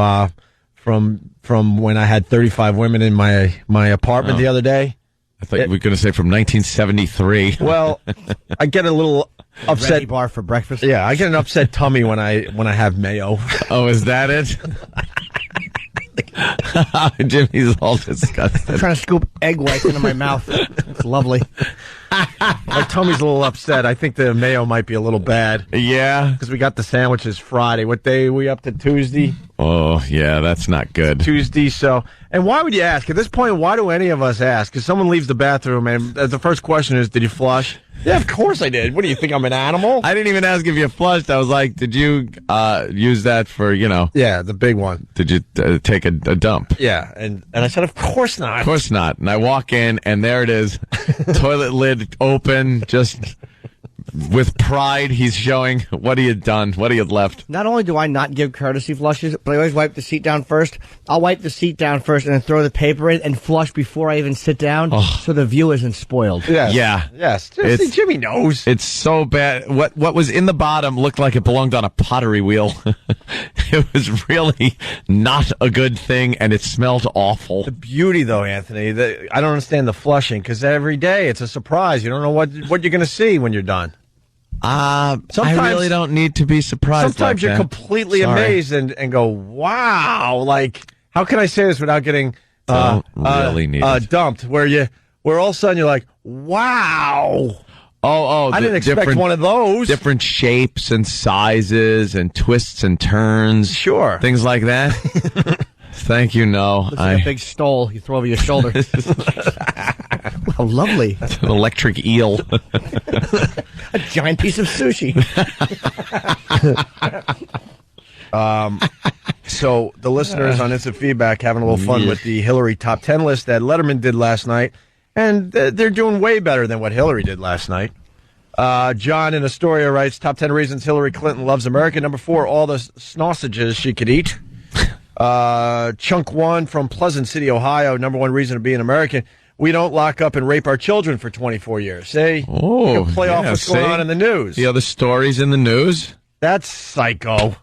when I had 35 women in my apartment the other day. I thought you were going to say from 1973. Well, I get a little upset. Ready bar for breakfast. Yeah, I get an upset tummy when I have mayo. Oh, is that it? Jimmy's all disgusted. I'm trying to scoop egg whites into my mouth. It's lovely. My tummy's a little upset. I think the mayo might be a little bad. Yeah? Because we got the sandwiches Friday. What day are we up to? Tuesday? Oh, yeah, that's not good. Tuesday, so... And why would you ask? At this point, why do any of us ask? Because someone leaves the bathroom and the first question is, did you flush? Yeah, of course I did. What do you think, I'm an animal? I didn't even ask if you flushed. I was like, did you use that for, Yeah, the big one. Did you take a dump? Yeah, and I said, of course not. Of course not. And I walk in, and there it is. Toilet lid open, just with pride, he's showing what he had done, what he had left. Not only do I not give courtesy flushes, but I always wipe the seat down first. I'll wipe the seat down first and then throw the paper in and flush before I even sit down so the view isn't spoiled. Yes. Yeah. Yes. Jimmy knows. It's so bad. What was in the bottom looked like it belonged on a pottery wheel. It was really not a good thing, and it smelled awful. The beauty, though, Anthony, I don't understand the flushing, because every day it's a surprise. You don't know what you're going to see when you're done. I really don't need to be surprised. Sometimes like you're that. completely amazed and go, wow, like, how can I say this without getting really need dumped? Where all of a sudden you're like, wow. Oh, I didn't expect one of those. Different shapes and sizes and twists and turns. Sure. Things like that. Thank you, no. It's like a big stole you throw over your shoulder. How lovely. It's an electric eel. A giant piece of sushi. So the listeners on Instant Feedback having a little fun with the Hillary top 10 list that Letterman did last night, and they're doing way better than what Hillary did last night. John in Astoria writes, top 10 reasons Hillary Clinton loves America. Number 4, all the sausages she could eat. Chunk 1 from Pleasant City, Ohio, number 1 reason to be an American. we don't lock up and rape our children for 24 years. See? Oh, you can play off what's going on in the news. The other stories in the news? That's psycho.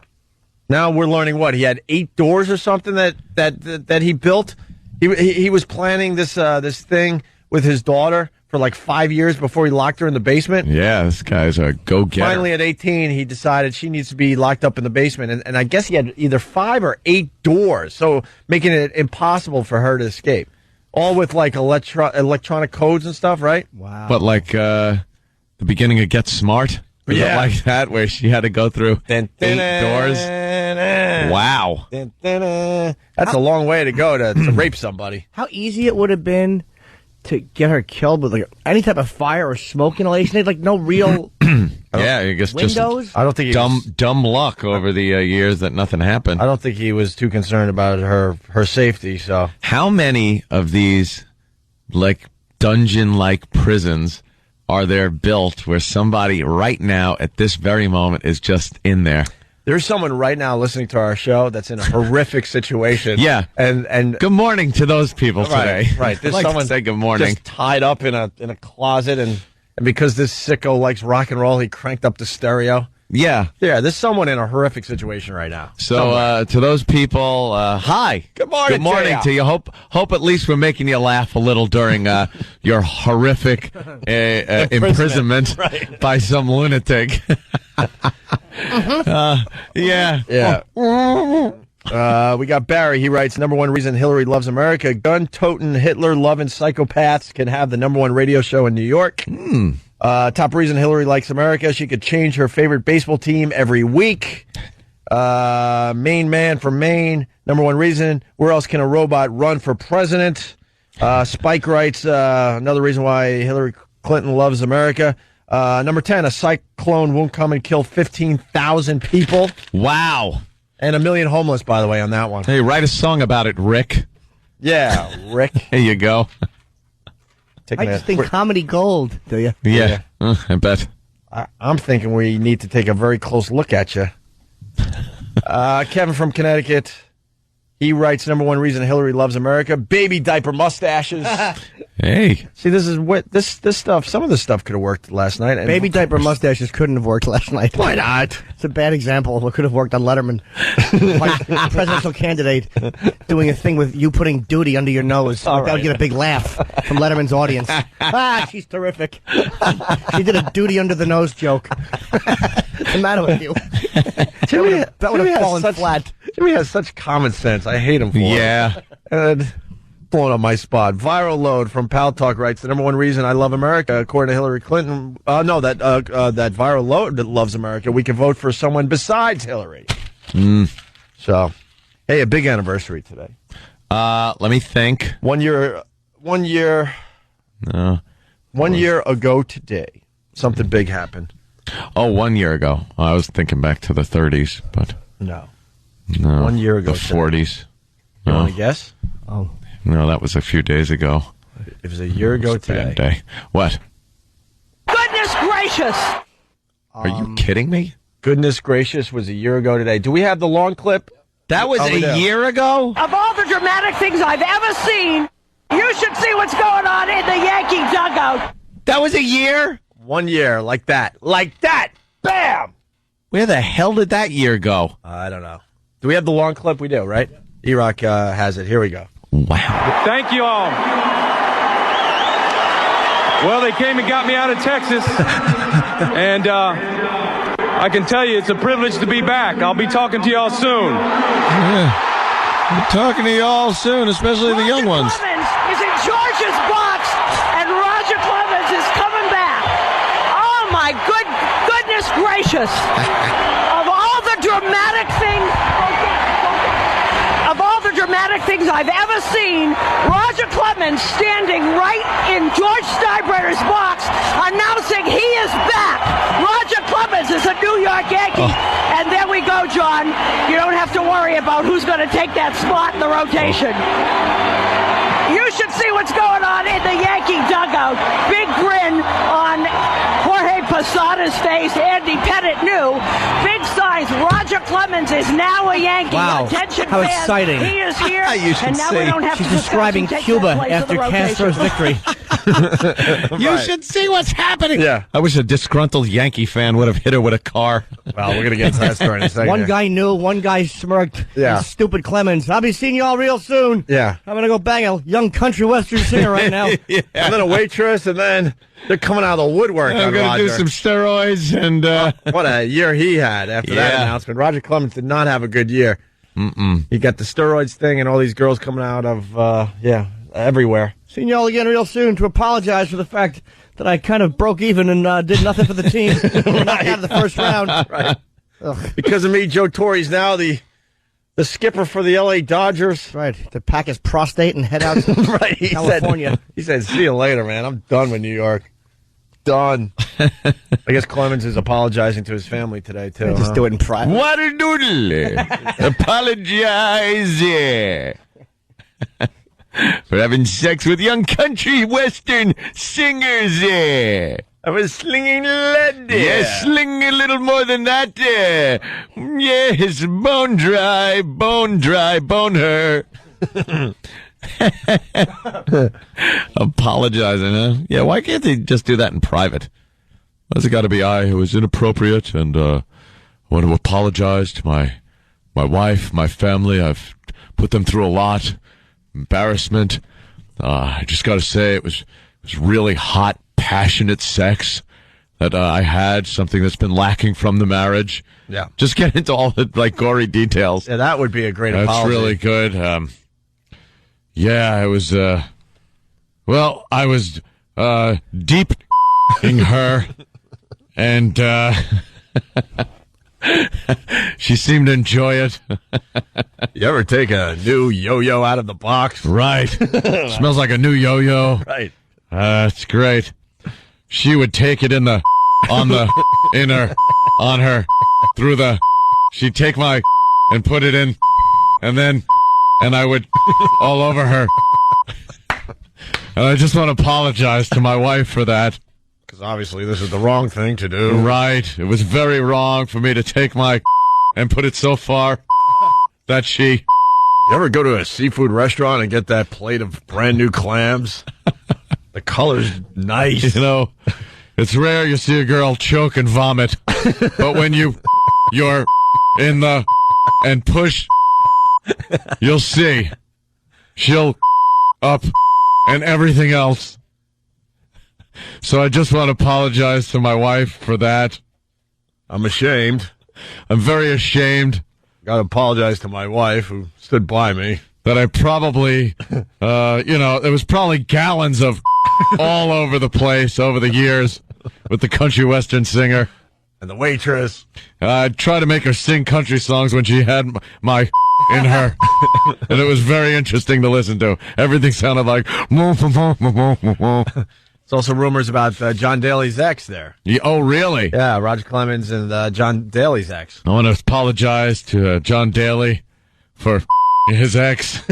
Now we're learning what? He had 8 doors or something that he built? He was planning this thing with his daughter for like 5 years before he locked her in the basement. Yeah, this guy's a go-getter. Finally, at 18, he decided she needs to be locked up in the basement. And I guess he had either 5 or 8 doors, so making it impossible for her to escape. All with like electronic codes and stuff, right? Wow. But like the beginning of Get Smart? Was it like that, where she had to go through 8 doors? Wow. That's a long way to go to rape somebody. How easy it would have been to get her killed with like any type of fire or smoke inhalation. They had like no real yeah, I guess windows. Just I don't think dumb luck over the years that nothing happened. I don't think he was too concerned about her safety. So how many of these like dungeon-like prisons are there built where somebody right now at this very moment is just in there? There's someone right now listening to our show that's in a horrific situation. Yeah, and good morning to those people today. Right, There's someone to say good morning. Just tied up in a closet, and because this sicko likes rock and roll, he cranked up the stereo. Yeah, there's someone in a horrific situation right now. So to those people, hi, good morning. Good morning to you. Hope at least we're making you laugh a little during your horrific imprisonment by some lunatic. Yeah. We got Barry. He writes, #1 reason Hillary loves America. Gun-toting, Hitler-loving psychopaths can have the #1 radio show in New York. Top reason Hillary likes America. She could change her favorite baseball team every week. Main man from Maine. #1 reason. Where else can a robot run for president? Spike writes, another reason why Hillary Clinton loves America. Number 10, a cyclone won't come and kill 15,000 people. Wow. And 1 million homeless, by the way, on that one. Hey, write a song about it, Rick. Yeah, Rick. There you go. I just think comedy gold, do you? Yeah. I bet. I'm thinking we need to take a very close look at you. Kevin from Connecticut. He writes, #1 reason Hillary loves America, baby diaper mustaches. Hey. See, this is what this stuff, some of this stuff could have worked last night. And baby diaper mustaches couldn't have worked last night. Why not? It's a bad example of what could have worked on Letterman. Like presidential candidate doing a thing with you putting duty under your nose. That would get a big laugh from Letterman's audience. She's terrific. She did a duty under the nose joke. What's the matter with you? That would have fallen flat. Jimmy has such common sense. I hate him for it. And blowing up my spot. Viral Load from Pal Talk writes, the #1 reason I love America, according to Hillary Clinton, that Viral Load that loves America, we can vote for someone besides Hillary. So, hey, a big anniversary today. Let me think. 1 year ago today, something big happened. Oh, 1 year ago. I was thinking back to the 30s, but no. 1 year ago. The 40s. You want to guess? Oh. No, that was a few days ago. It was a year ago today. Bad day. What? Goodness gracious! Are you kidding me? Goodness gracious was a year ago today. Do we have the long clip? That was a year ago? Of all the dramatic things I've ever seen, you should see what's going on in the Yankee dugout. That was a year? 1 year, like that. Like that! Bam! Where the hell did that year go? I don't know. Do we have the long clip? We do, right? E-Rock has it. Here we go. Wow. Thank you all. Well, they came and got me out of Texas. And I can tell you it's a privilege to be back. I'll be talking to y'all soon. Yeah. I'm talking to y'all soon, especially the young ones. Roger Clemens is in Georgia's box, and Roger Clemens is coming back. Oh, my goodness gracious. Of all the dramatic things... things I've ever seen, Roger Clemens standing right in George Steinbrenner's box announcing he is back. Roger Clemens is a New York Yankee. And there we go, John. You don't have to worry about who's going to take that spot in the rotation. You should see what's going on in the Yankee dugout. Big grin on Jorge Posada's face. Andy Pettit knew. Big signs. Roger Roger Clemens is now a Yankee. Wow. Attention, How fans. exciting. He is here. You should and now see. we don't have She's to discuss describing who takes Cuba that place in after the rotation. Castro's victory. You should see what's happening. Yeah. I wish a disgruntled Yankee fan would have hit her with a car. Well, we're going to get into that story in a second. One guy knew, one guy smirked. Yeah. Stupid Clemens. I'll be seeing you all real soon. Yeah. I'm going to go bang a young country western singer right now. Yeah. And then a waitress, and then they're coming out of the woodwork I'm on going to do Roger. some steroids. And what a year he had after that Yeah. announcement. Roger Clemens did not have a good year. He got the steroids thing and all these girls coming out of, everywhere. Seeing you all again real soon to apologize for the fact that I kind of broke even and did nothing for the team. Knocked out of the first round. Right. Because of me, Joe Torre's now the skipper for the L.A. Dodgers. Right. To pack his prostate and head out to Right. California. He said, see you later, man. I'm done with New York. Done. I guess Clemens is apologizing to his family today, too. Just do it in private. Water doodle. Apologize, yeah. For having sex with young country western singers, yeah. I was slinging lead. Yes, sling a little more than that, yeah. Yes, bone dry, bone her. Apologizing, huh? Yeah, why can't they just do that in private? Why's it got to be I who was inappropriate and want to apologize to my wife, my family? I've put them through a lot. Embarrassment. I just got to say it was really hot, passionate sex that I had, something that's been lacking from the marriage. Yeah. Just get into all the gory details. Yeah, that would be a great That's apology. really good. I was I was deep in her, and she seemed to enjoy it. You ever take a new yo-yo out of the box? Right. Smells like a new yo-yo. Right. It's great. She would take it on her, through the, she'd take my, and put it in, and I would, all over her. And I just want to apologize to my wife for that. Because obviously this is the wrong thing to do. Right. It was very wrong for me to take my, and put it so far that she. You ever go to a seafood restaurant and get that plate of brand new clams? The color's nice. You know, it's rare you see a girl choke and vomit, but when you're in the and push, you'll see she'll up and everything else. So I just want to apologize to my wife for that. I'm ashamed. I'm very ashamed. Got to apologize to my wife who stood by me. That I probably, there was probably gallons of all over the place over the years with the country western singer. And the waitress. I tried to make her sing country songs when she had my in her. And it was very interesting to listen to. Everything sounded like. There's also rumors about John Daly's ex there. Oh, really? Yeah, Roger Clemens and John Daly's ex. I want to apologize to John Daly for his ex.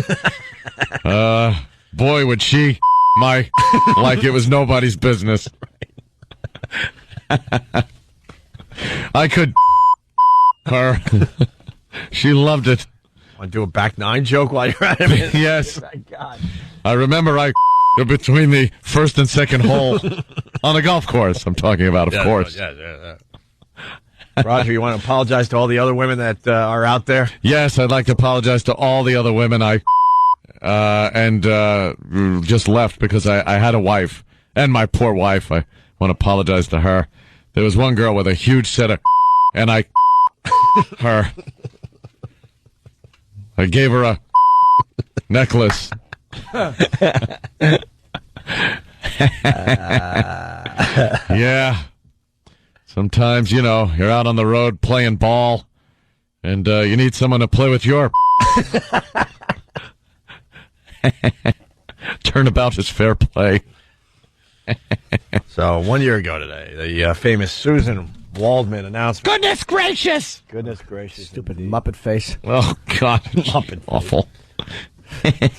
Boy, would she like it was nobody's business. I could her. She loved it. Want to do a back nine joke while you're at it? Yes. My God. I remember between the first and second hole on a golf course. I'm talking about, of course. Yeah. Roger, you want to apologize to all the other women that are out there? Yes, I'd like to apologize to all the other women just left because I had a wife, and my poor wife. I want to apologize to her. There was one girl with a huge set of, and I gave her a necklace. Yeah. Sometimes, you're out on the road playing ball, and you need someone to play with your. Turnabout is fair play. So 1 year ago today, the famous Susan Waldman announcement. Goodness gracious! Goodness gracious. Stupid Muppet face. Oh, God. Muppet awful.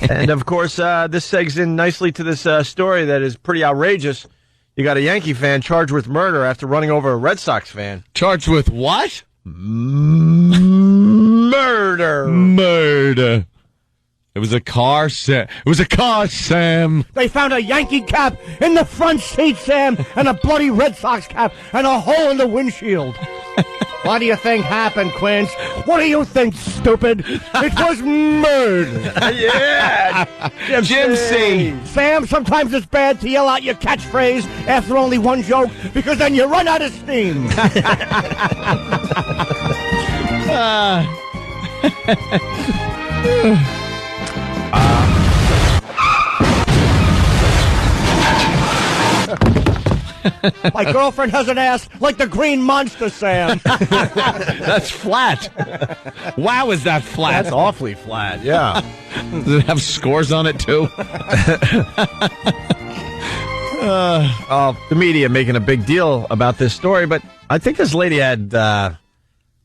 And, of course, this segs in nicely to this story that is pretty outrageous. You got a Yankee fan charged with murder after running over a Red Sox fan. Charged with what? Murder. It was a car, Sam. It was a car, Sam. They found a Yankee cap in the front seat, Sam, and a bloody Red Sox cap, and a hole in the windshield. What do you think happened, Quince? What do you think, stupid? It was murder. Yeah. Jim C. Sam, sometimes it's bad to yell out your catchphrase after only one joke, because then you run out of steam. My girlfriend has an ass like the Green Monster, Sam. That's flat. Wow, is that flat? That's awfully flat, yeah. Does it have scores on it, too? The media making a big deal about this story, but I think this lady had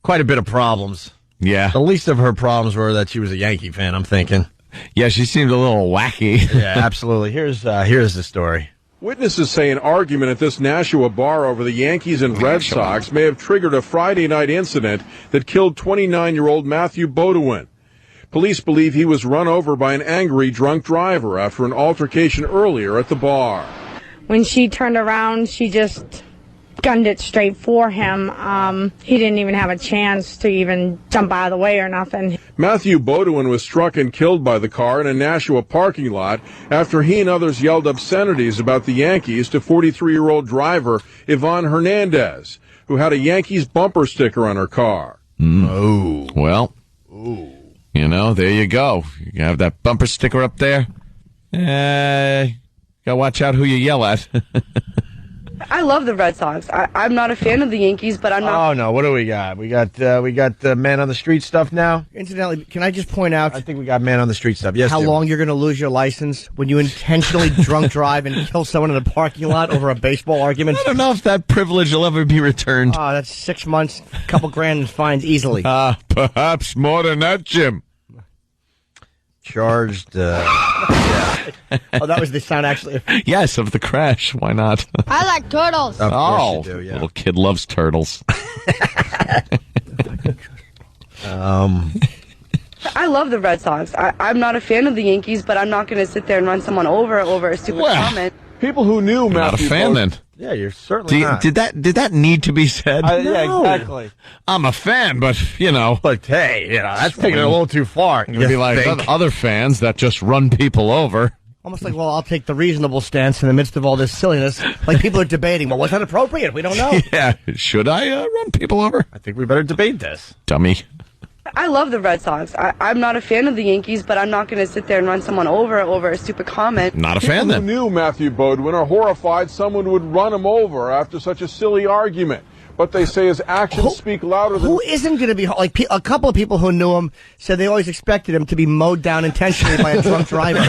quite a bit of problems. Yeah. The least of her problems were that she was a Yankee fan, I'm thinking. Yeah, she seemed a little wacky. Yeah, absolutely. Here's the story. Witnesses say an argument at this Nashua bar over the Yankees and Red Sox may have triggered a Friday night incident that killed 29-year-old Matthew Bodewin. Police believe he was run over by an angry drunk driver after an altercation earlier at the bar. When she turned around, she just gunned it straight for him. He didn't even have a chance to even jump out of the way or nothing. Matthew Bodewin was struck and killed by the car in a Nashua parking lot after he and others yelled obscenities about the Yankees to 43-year-old driver Yvonne Hernandez, who had a Yankees bumper sticker on her car. Oh. Well, you know, there you go. You have that bumper sticker up there. Gotta watch out who you yell at. I love the Red Sox. I'm not a fan of the Yankees, but I'm not. Oh no! What do we got? We got the man on the street stuff now. Incidentally, can I just point out? I think we got man on the street stuff. Yes. How Jim. long you're going to lose your license when you intentionally drunk drive and kill someone in a parking lot over a baseball argument? I don't know if that privilege will ever be returned. Oh, that's 6 months, couple grand in fines easily. Perhaps more than that, Jim. Charged. Oh, that was the sound actually. Yes, of the crash. Why not? I like turtles. Of course you do, yeah. Little kid loves turtles. I love the Red Sox. I'm not a fan of the Yankees, but I'm not going to sit there and run someone over a stupid comment. People who knew You're not a Matthew fan, then. Yeah, you're certainly not. Did that need to be said? No. Yeah, exactly. I'm a fan, but, you know. But, hey, you know, that's taking it a little too far. It would be like other fans that just run people over. Almost like, well, I'll take the reasonable stance in the midst of all this silliness. Like people are debating, well, was that appropriate? We don't know. Yeah, should I run people over? I think we better debate this. Dummy. I love the Red Sox. I'm not a fan of the Yankees, but I'm not going to sit there and run someone over a stupid comment. Not a fan, People then. who knew Matthew Bodewin are horrified someone would run him over after such a silly argument. But they say his actions speak louder than... Who isn't going to be... Like, a couple of people who knew him said they always expected him to be mowed down intentionally by a drunk driver.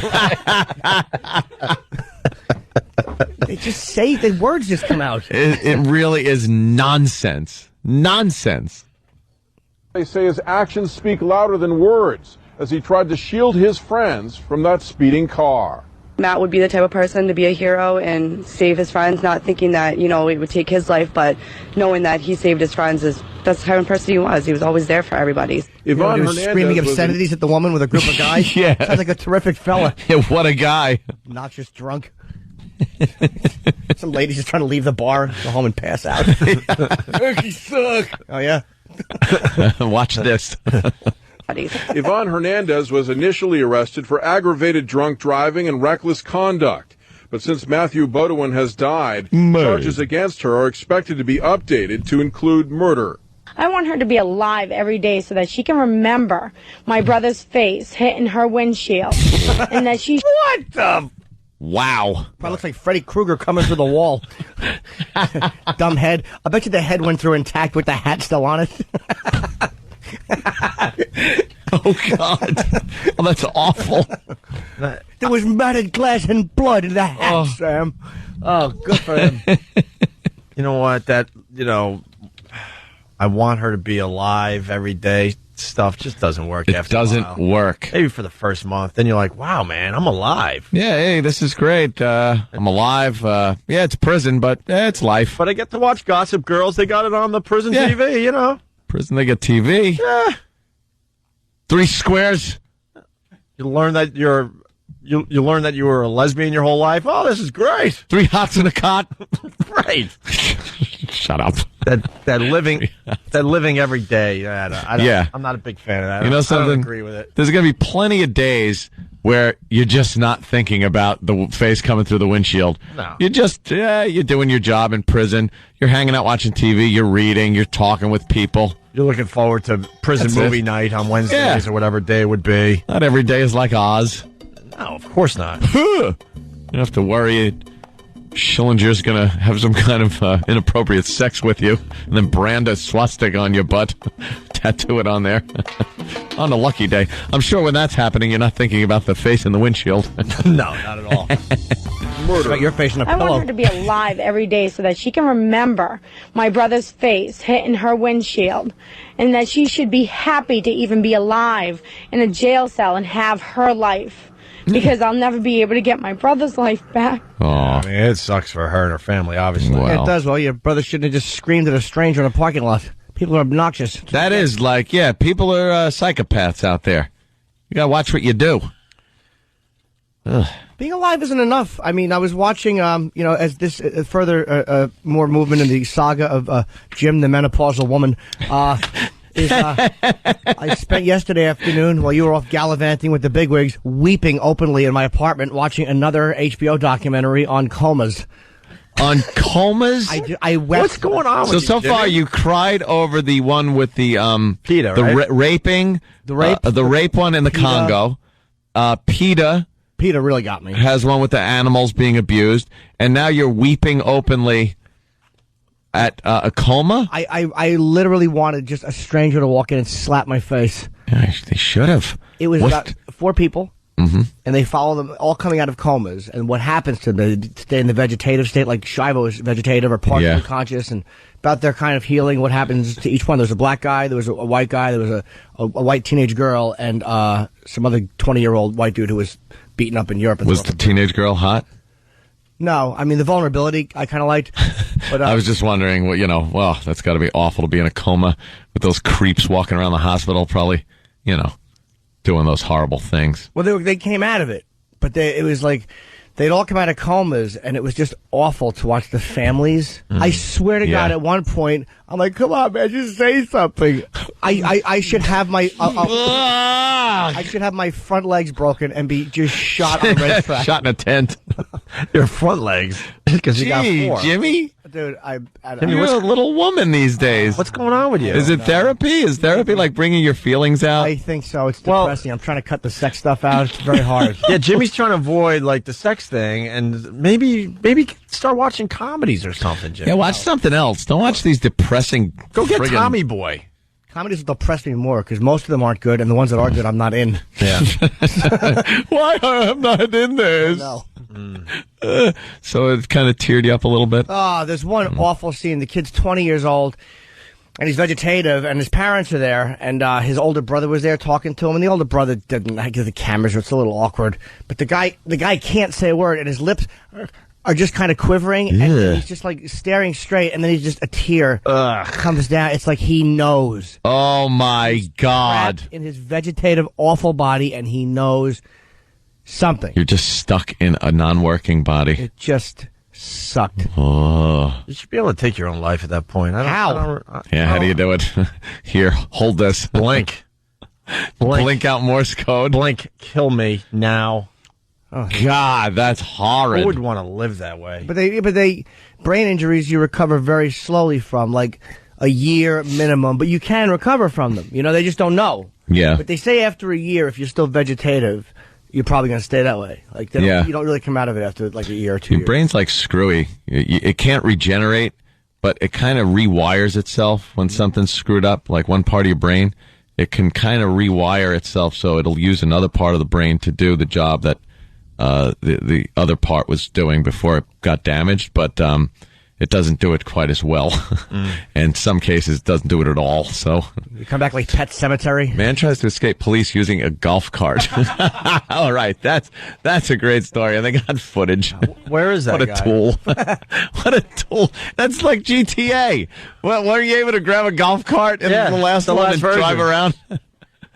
They just say... The words just come out. It really is nonsense. Nonsense. They say his actions speak louder than words as he tried to shield his friends from that speeding car. Matt would be the type of person to be a hero and save his friends, not thinking that, you know, it would take his life, but knowing that he saved his friends that's the type of person he was. He was always there for everybody. Yvonne Hernandez screaming obscenities at the woman with a group of guys. Yeah. Sounds like a terrific fella. Yeah, what a guy. Obnoxious drunk. Some ladies just trying to leave the bar, go home and pass out. You suck. Oh, yeah. Watch this. Yvonne Hernandez was initially arrested for aggravated drunk driving and reckless conduct. But since Matthew Bodewin has died, charges against her are expected to be updated to include murder. I want her to be alive every day so that she can remember my brother's face hitting her windshield. And that she... What the... Wow. Probably looks like Freddy Krueger coming through the wall. Dumb head. I bet you the head went through intact with the hat still on it. Oh, God. Oh, that's awful. There was matted glass and blood in the hat, Sam. Oh, good for him. You know what? I want her to be alive every day. Stuff just doesn't work. It doesn't work. Maybe for the first month. Then you're like, wow, man, I'm alive. Yeah, hey, this is great. I'm alive. Yeah, it's prison, but it's life. But I get to watch Gossip Girls. They got it on the prison TV, you know. Prison, they get TV. Yeah. 3 squares. You learn that you learn that you were a lesbian your whole life. Oh, this is great. 3 hots in a cot. Right. Shut up. That living every day. I'm not a big fan of that. You know something? I don't agree with it. There's going to be plenty of days where you're just not thinking about the face coming through the windshield. No. You're doing your job in prison. You're hanging out watching TV. You're reading. You're talking with people. You're looking forward to prison movie night on Wednesdays or whatever day it would be. Not every day is like Oz. No, of course not. You don't have to worry. Schillinger's going to have some kind of inappropriate sex with you and then brand a swastika on your butt, tattoo it on there on a lucky day. I'm sure when that's happening, you're not thinking about the face in the windshield. No, not at all. Murder. About your face in a I pillow. want her to be alive every day so that she can remember my brother's face hitting her windshield, and that she should be happy to even be alive in a jail cell and have her life. Because I'll never be able to get my brother's life back. Oh, I mean, it sucks for her and her family, obviously. Well. Yeah, it does. Well, your brother shouldn't have just screamed at a stranger in a parking lot. People are obnoxious. That is like, people are psychopaths out there. You got to watch what you do. Ugh. Being alive isn't enough. I mean, I was watching, as this further more movement in the saga of Jim, the menopausal woman. I spent yesterday afternoon, while you were off gallivanting with the bigwigs, weeping openly in my apartment, watching another HBO documentary on comas. On comas? I wept. What's going on with you, So Jimmy? far, you cried over the one with the PETA, the right? raping, the rape one in the PETA. Congo. PETA really got me. Has one with the animals being abused, and now you're weeping openly at a coma. I literally wanted just a stranger to walk in and slap my face. Gosh, they should have. It was about 4 people. Mm-hmm. And they follow them all coming out of comas. And what happens to them? They stay in the vegetative state, like Shivo is vegetative or partially conscious, and about their kind of healing, what happens to each one. There was a black guy, there was a white guy, there was a white teenage girl, and some other 20-year-old white dude who was beaten up in Europe. Was the teenage girl hot? No, I mean, the vulnerability I kind of liked. But I was just wondering, that's got to be awful to be in a coma with those creeps walking around the hospital, probably, doing those horrible things. Well, they came out of it, but it was like they'd all come out of comas, and it was just awful to watch the families. I swear to God, at one point, I'm like, "Come on, man, just say something." I should have my I should have my front legs broken and be just shot on the racetrack. Shot in a tent. Your front legs, because you got 4. Jimmy. Dude, You're a little woman these days. What's going on with you? Is it therapy? Is therapy like bringing your feelings out? I think so. It's depressing. I'm trying to cut the sex stuff out. It's very hard. Yeah, Jimmy's trying to avoid like the sex thing, and maybe start watching comedies or something. Jimmy. Yeah, watch something else. Don't watch these depressing. Go get Tommy Boy. Comedies will depress me more because most of them aren't good, and the ones that are good, I'm not in. Yeah. Why I'm not in this? No. So it kind of teared you up a little bit. Oh, there's one awful scene. The kid's 20 years old, and he's vegetative, and his parents are there, and his older brother was there talking to him, and the older brother didn't like the cameras, so it's a little awkward. But the guy can't say a word, and his lips are just kind of quivering, and he's just like staring straight, and then he's just a tear comes down. It's like he knows. Oh my God! In his vegetative, awful body, and he knows something. You're just stuck in a non-working body. It just sucked. Oh. You should be able to take your own life at that point. How do you do it? Here, hold this. Blink. Blink out Morse code. Blink. Kill me now. Oh, God, that's horrid. Who would want to live that way? But they brain injuries you recover very slowly from, like a year minimum. But you can recover from them. They just don't know. Yeah. But they say after a year, if you're still vegetative, you're probably going to stay that way. Like you don't really come out of it after like a year or 2 years. Your brain's like screwy. It can't regenerate, but it kind of rewires itself when something's screwed up. Like one part of your brain, it can kind of rewire itself so it'll use another part of the brain to do the job that the other part was doing before it got damaged, but it doesn't do it quite as well. In some cases, it doesn't do it at all. So you come back like Pet Cemetery. Man tries to escape police using a golf cart. All right, that's a great story, and they got footage. Where is that What a guy? tool! What a tool! That's like GTA. Well, were you able to grab a golf cart in the last one and version. drive around?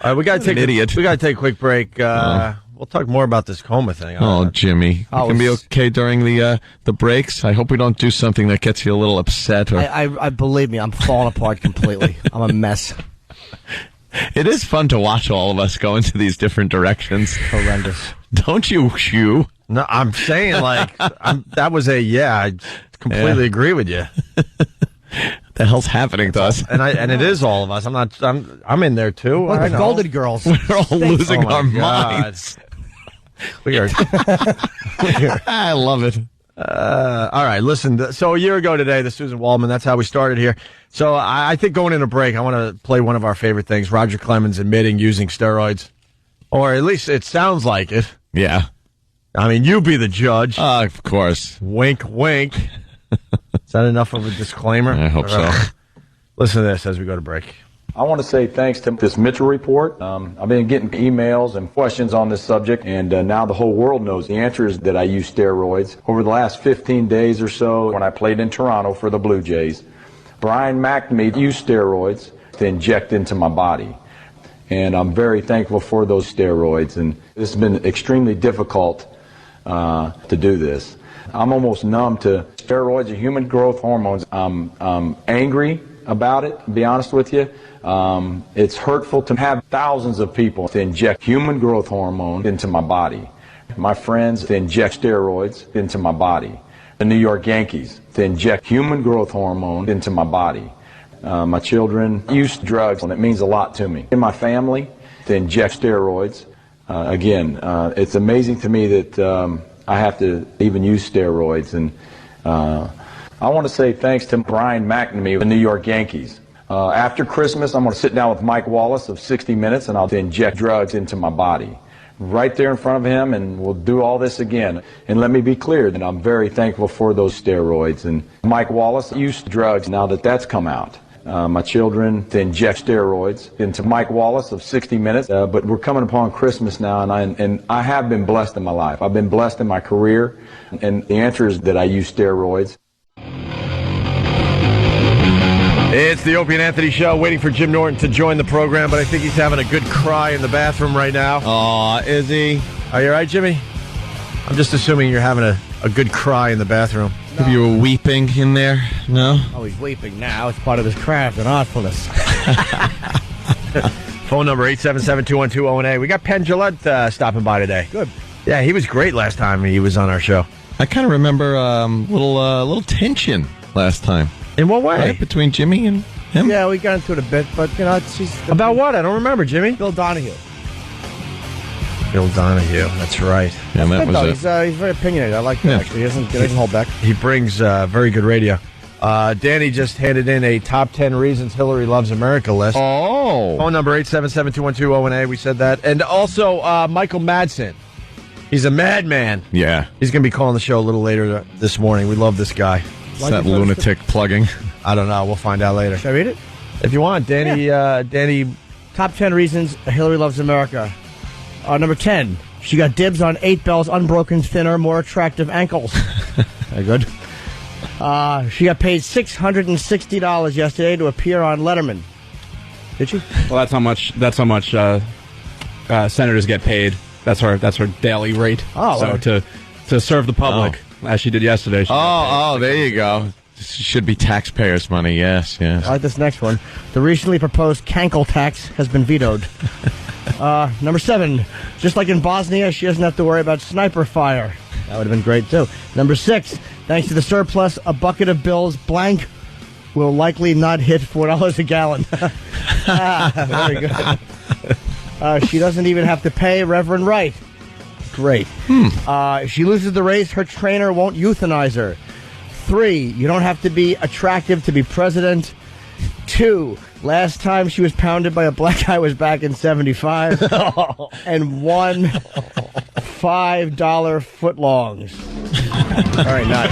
All right, we got to take idiot. We got to take a quick break. We'll talk more about this coma thing. Oh, Jimmy. You can be okay during the breaks. I hope we don't do something that gets you a little upset. Or... I believe me, I'm falling apart completely. I'm a mess. It is fun to watch all of us go into these different directions. Horrendous. Don't you? No, I'm saying that was I completely agree with you. The hell's happening to us? And it is all of us. I'm in there too. What the Golden Girls? We're all losing our minds. We are. I love it. All right, listen. So a year ago today, the Susan Waldman. That's how we started here. So I think going into break, I want to play one of our favorite things: Roger Clemens admitting using steroids, or at least it sounds like it. Yeah. I mean, you be the judge. Of course. Wink, wink. Is that enough of a disclaimer? I hope so. Listen to this as we go to break. I want to say thanks to this Mitchell report. I've been getting emails and questions on this subject, and now the whole world knows the answer is that I use steroids. Over the last 15 days or so, when I played in Toronto for the Blue Jays, Brian McNamee used steroids to inject into my body. And I'm very thankful for those steroids, and it's been extremely difficult to do this. I'm almost numb to steroids and human growth hormones. I'm angry about it, to be honest with you. It's hurtful to have thousands of people to inject human growth hormone into my body. My friends to inject steroids into my body. The New York Yankees to inject human growth hormone into my body. My children use drugs, and it means a lot to me. In my family, to inject steroids. Again, it's amazing to me that I have to even use steroids. And I want to say thanks to Brian McNamee of the New York Yankees. After Christmas, I'm going to sit down with Mike Wallace of 60 Minutes, and I'll inject drugs into my body. Right there in front of him, and we'll do all this again. And let me be clear that I'm very thankful for those steroids. And Mike Wallace used drugs now that that's come out. My children to inject steroids into Mike Wallace of 60 Minutes. But we're coming upon Christmas now, and I have been blessed in my life. I've been blessed in my career, and the answer is that I use steroids. It's the Opie and Anthony Show, waiting for Jim Norton to join the program, but I think he's having a good cry in the bathroom right now. Aw, is he? Are you all right, Jimmy? I'm just assuming you're having a good cry in the bathroom. No. If you were weeping in there, no? Oh, he's weeping now. It's part of his craft and artfulness. Phone number 877-212-0NA. We got Penn Jillette stopping by today. Good. Yeah, he was great last time he was on our show. I kind of remember little tension last time. In what way? Right, between Jimmy and him? Yeah, we got into it a bit, but, it's just... About what? I don't remember, Jimmy. Bill Donahue. Bill Donahue, that's right. Yeah, that was it. He's very opinionated. I like that, actually. He doesn't hold back. He brings very good radio. Danny just handed in a top 10 reasons Hillary loves America list. Oh. Phone number 877-212-0NA. We said that. And also, Michael Madsen. He's a madman. Yeah. He's going to be calling the show a little later this morning. We love this guy. What's that lunatic plugging? I don't know. We'll find out later. Should I read it? If you want, Danny. Danny. Top 10 reasons Hillary loves America. Number 10. She got dibs on 8 Bell's unbroken, thinner, more attractive ankles. Very good. She got paid $660 yesterday to appear on Letterman. Did she? Well, that's how much senators get paid. That's her daily rate. Oh, so to serve the public, as she did yesterday. There you go. This should be taxpayers' money. Yes. I like this next one. The recently proposed Cankle tax has been vetoed. Number 7. Just like in Bosnia, she doesn't have to worry about sniper fire. That would have been great, too. Number 6. Thanks to the surplus, a bucket of bills blank will likely not hit $4 a gallon. Very good. She doesn't even have to pay Reverend Wright. Great. If she loses the race, her trainer won't euthanize her. 3. You don't have to be attractive to be president. 2. Last time she was pounded by a black guy was back in 75. And 1. $5 footlongs. All right, nice.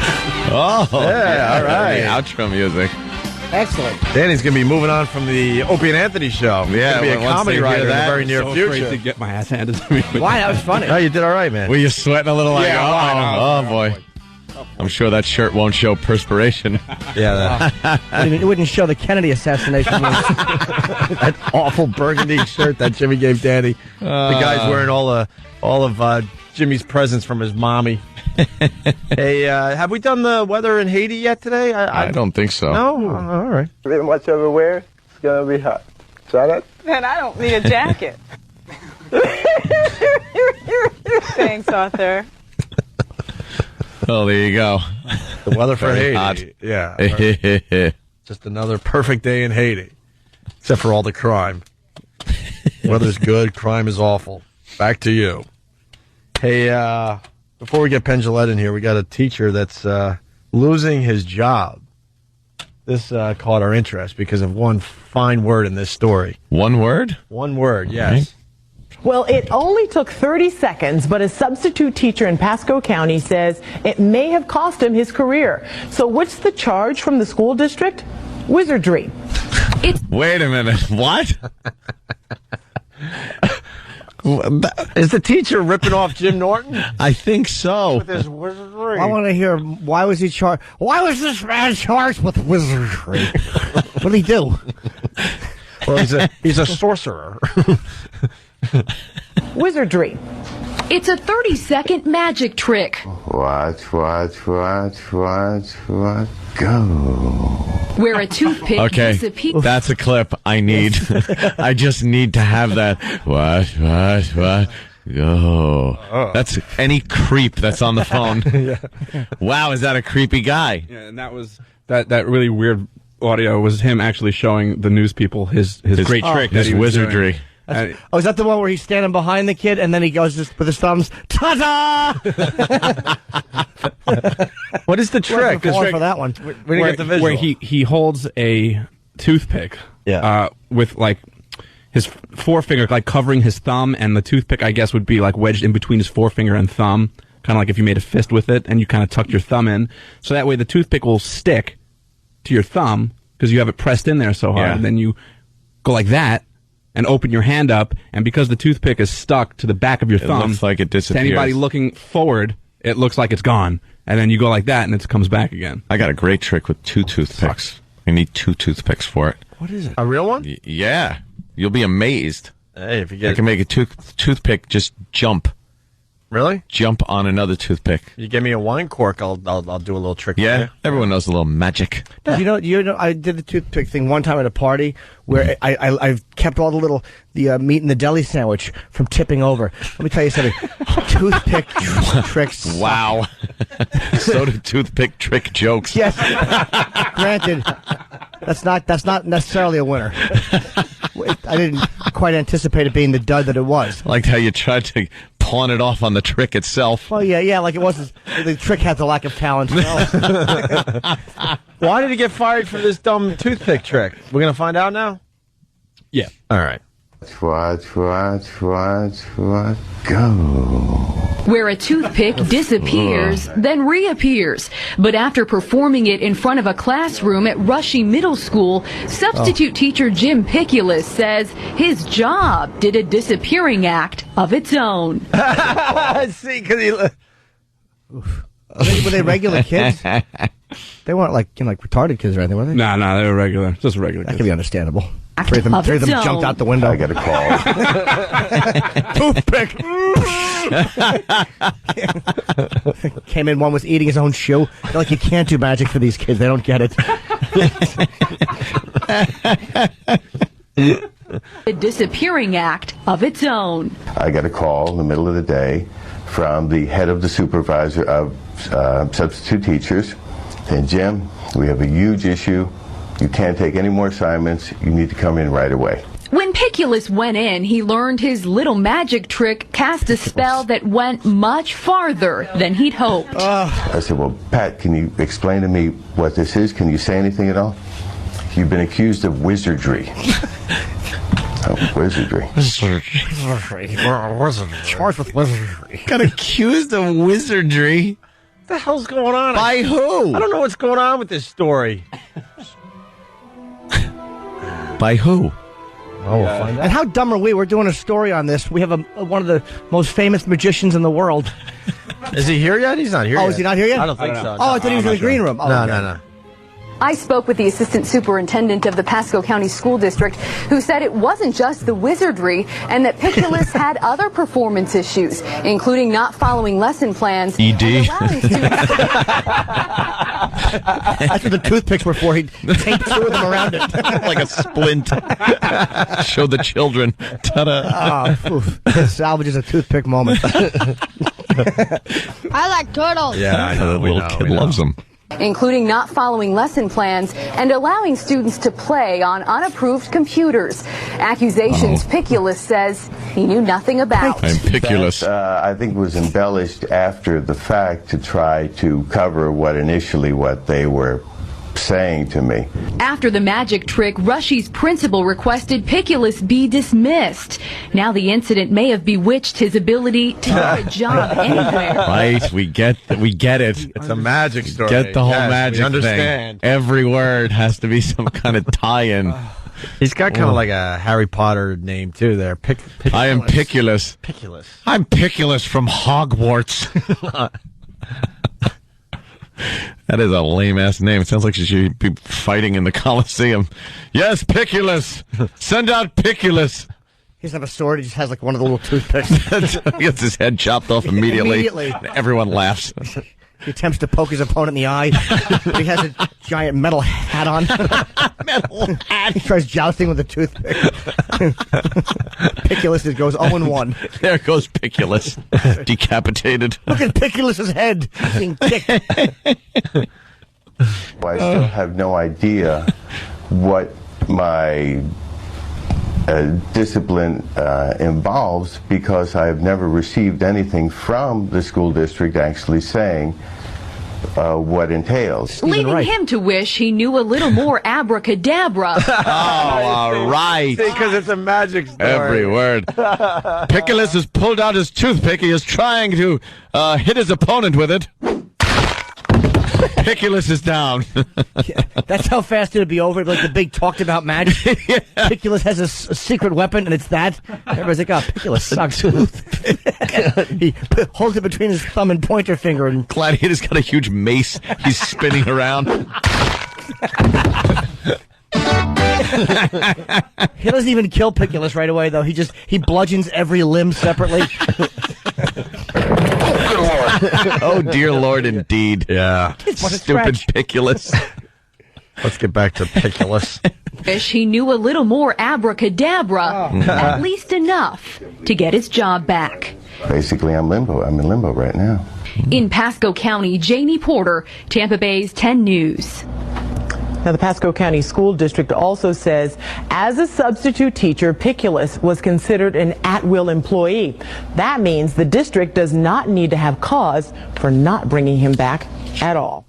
Oh, yeah, all right. Outro music. Excellent. Danny's going to be moving on from the Opie and Anthony show. Yeah, be a comedy writer in the very near so future. Afraid to get my ass handed to me. Why? That was funny. No, you did all right, man. Were you sweating a little? Yeah, oh boy. I'm sure that shirt won't show perspiration. Yeah, It wouldn't show the Kennedy assassination. that awful burgundy shirt that Jimmy gave Daddy. The guy's wearing all of Jimmy's presents from his mommy. Hey, have we done the weather in Haiti yet today? I don't think so. No? All right. Pretty much everywhere, it's going to be hot. Try that? Man, I don't need a jacket. Thanks, Arthur. Oh, there you go. The weather for Very Haiti. hot. Yeah. Just another perfect day in Haiti. Except for all the crime. Weather's good, crime is awful. Back to you. Hey, before we get Penn Jillette in here, we got a teacher that's losing his job. This caught our interest because of one fine word in this story. One word? One word, yes. Well, it only took 30 seconds, but a substitute teacher in Pasco County says it may have cost him his career. So what's the charge from the school district? Wizardry. Wait a minute. What? Is the teacher ripping off Jim Norton? I think so. With his wizardry. I want to hear, why was he charged? Why was this man charged with wizardry? What did he do? Well, he's a sorcerer. Wizardry. It's a 30-second magic trick. Watch, go. Where a toothpick disappears. That's a clip I need. I just need to have that. Watch, go. That's any creep that's on the phone. Yeah. Wow, is that a creepy guy? Yeah, and that was that really weird audio was him actually showing the news people his great trick, his wizardry. Is that the one where he's standing behind the kid and then he goes just with his thumbs? Ta-da! What is the trick? For that one. We didn't get the visual. Where he holds a toothpick with like his forefinger like covering his thumb, and the toothpick I guess would be like wedged in between his forefinger and thumb, kind of like if you made a fist with it and you kind of tucked your thumb in, so that way the toothpick will stick to your thumb because you have it pressed in there so hard, and then you go like that and open your hand up, and because the toothpick is stuck to the back of your thumb, looks like it disappears. To anybody looking forward, it looks like it's gone. And then you go like that, and it comes back again. I got a great trick with 2 toothpicks. I need 2 toothpicks for it. What is it? A real one? Yeah. You'll be amazed. Hey, if you get I can make a toothpick just jump. Really? Jump on another toothpick. You give me a wine cork, I'll do a little trick. Yeah, everyone knows a little magic. You know, I did the toothpick thing one time at a party where I kept all the meat in the deli sandwich from tipping over. Let me tell you something. Toothpick tricks. Wow. So do toothpick trick jokes. Yes. Granted, that's not necessarily a winner. I didn't quite anticipate it being the dud that it was. Liked how you tried to pawn it off on the trick itself. Well, yeah, like it wasn't. The trick had the lack of talent. Why did he get fired for this dumb toothpick trick? We're going to find out now? Yeah. All right. Watch, go. Where a toothpick disappears, then reappears. But after performing it in front of a classroom at Rushing Middle School, substitute teacher Jim Picculus says his job did a disappearing act of its own. See, because were they regular kids? They weren't like retarded kids or anything, were they? No, they were regular. Just regular kids. That could be understandable. Three of them jumped out the window. I got a call. Toothpick. Came in, one was eating his own shoe. They're like, you can't do magic for these kids. They don't get it. A disappearing act of its own. I got a call in the middle of the day from the head of the supervisor of substitute teachers saying, Jim, we have a huge issue. You can't take any more assignments. You need to come in right away. When Picculus went in, he learned his little magic trick cast a spell that went much farther than he'd hoped. I said, well, Pat, can you explain to me what this is? Can you say anything at all? You've been accused of wizardry. Wizardry. Charged with wizardry. Got accused of wizardry? What the hell's going on? By who? I don't know what's going on with this story. By who? Oh, we'll find out. And how dumb are we? We're doing a story on this. We have one of the most famous magicians in the world Is he here yet? He's not here yet. Oh, is he not here yet? I don't think so. Oh, I thought he was in the green room. Oh, no, okay. no. I spoke with the assistant superintendent of the Pasco County School District, who said it wasn't just the wizardry and that Piculus had other performance issues, including not following lesson plans. ED. And allowing students That's what the toothpicks were for. He taped two of them around it. Like a splint. Show the children. Ta-da. Salvages a toothpick moment. I like turtles. Yeah, I know. The little kid loves them. including not following lesson plans and allowing students to play on unapproved computers. Accusations Piculus says he knew nothing about. I'm Piculus. I think was embellished after the fact to try to cover what they were saying to me. After the magic trick, Rushie's principal requested Piculus be dismissed. Now the incident may have bewitched his ability to get a job anywhere. Right, we get it. It's a magic story. Get the whole Yes, magic we understand. thing. Every word has to be some kind of tie-in. He's got kind of like a Harry Potter name too. There, Piculus. I am Piculus. Piculus. I'm Piculus from Hogwarts. That is a lame-ass name. It sounds like she should be fighting in the Coliseum. Yes, Piculus! Send out Piculus! He doesn't have a sword. He just has like one of the little toothpicks. He gets his head chopped off immediately. Everyone laughs. He attempts to poke his opponent in the eye. He has a giant metal hat on. Metal hat. He tries jousting with a toothpick. Piculus goes 0-1. There goes Piculus. Decapitated. Look at Piculus's head being kicked. I still have no idea what my discipline involves, because I have never received anything from the school district actually saying what entails. Leaving him to wish he knew a little more abracadabra. Oh, all right. See, because it's a magic story. Every word. Piculus has pulled out his toothpick. He is trying to hit his opponent with it. Piculus is down. That's how fast it'll be over. Like the big talked about match. Yeah. Piculus has a secret weapon, and it's that. Everybody's like, oh, Piculus sucks. He holds it between his thumb and pointer finger. And Gladiator's got a huge mace. He's spinning around. He doesn't even kill Piculus right away, though. He bludgeons every limb separately. Oh, dear Lord, indeed. Yeah. Stupid Piculus. Let's get back to Piculus. Wish he knew a little more abracadabra. At least enough to get his job back. Basically, I'm in limbo right now. In Pasco County, Janie Porter, Tampa Bay's 10 News. Now, the Pasco County School District also says, as a substitute teacher, Piculus was considered an at-will employee. That means the district does not need to have cause for not bringing him back at all.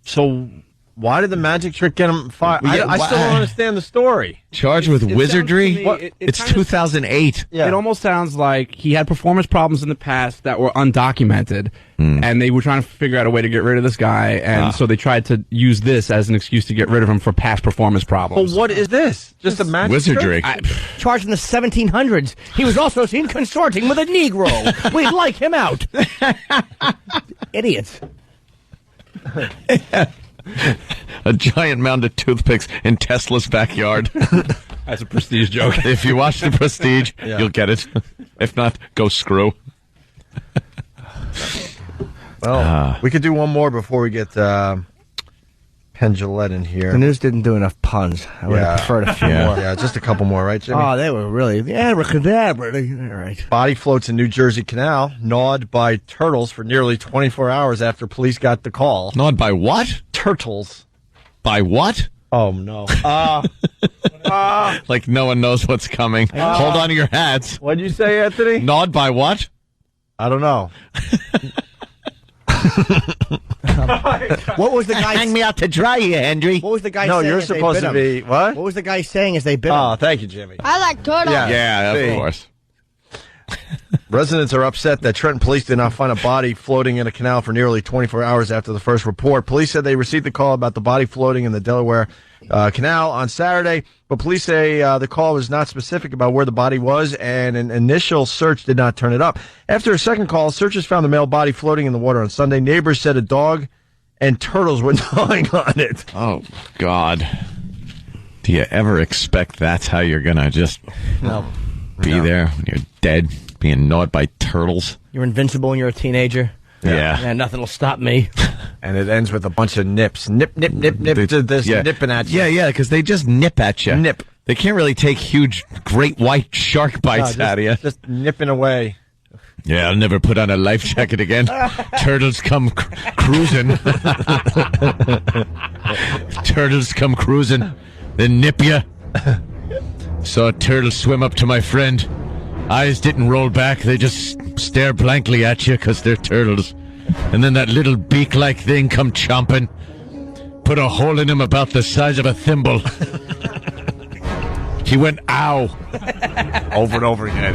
So why did the magic trick get him fired? I still don't understand the story. Charged with wizardry? It's 2008. Yeah. It almost sounds like he had performance problems in the past that were undocumented, and they were trying to figure out a way to get rid of this guy, and so they tried to use this as an excuse to get rid of him for past performance problems. Well, what is this? Just a magic wizardry. trick? Charged in the 1700s. He was also seen consorting with a Negro. We'd like him out. Idiots. A giant mound of toothpicks in Tesla's backyard. That's a Prestige joke. If you watch the Prestige, you'll get it. If not, go screw. Well, we could do one more before we get Penn Jillette in here. The news didn't do enough puns. I would have preferred a few more. Yeah, just a couple more, right, Jimmy? Oh, they were really abracadabra. All right. Body floats in New Jersey Canal, gnawed by turtles for nearly 24 hours after police got the call. Gnawed by what? Turtles. By what? Oh, no. Like no one knows what's coming. Hold on to your hats. What'd you say, Anthony? Gnawed by what? I don't know. What was the guy? Hang me out to dry, you Henry. What was the guy No, saying? you're as they supposed bit to him? be, what? What was the guy saying as they bit him? Oh, thank you, Jimmy. I like turtles. Yeah, See. of course. Residents are upset that Trenton police did not find a body floating in a canal for nearly 24 hours after the first report. Police said they received the call about the body floating in the Delaware canal on Saturday. But police say the call was not specific about where the body was, and an initial search did not turn it up. After a second call, searchers found the male body floating in the water on Sunday. Neighbors said a dog and turtles were gnawing on it. Oh, God. Do you ever expect that's how you're going to just be there when you're dead, being gnawed by turtles? You're invincible when you're a teenager. Yeah. Nothing will stop me. And it ends with a bunch of nips. Nip, nip, nip, nip. This nipping at you. Yeah, because they just nip at you. Nip. They can't really take huge, great white shark bites out of you. Just nipping away. Yeah, I'll never put on a life jacket again. Turtles come cruising. Turtles come cruising. They nip you. Saw a turtle swim up to my friend. Eyes didn't roll back. They just stare blankly at you because they're turtles. And then that little beak-like thing come chomping. Put a hole in him about the size of a thimble. He went, ow. Over and over again.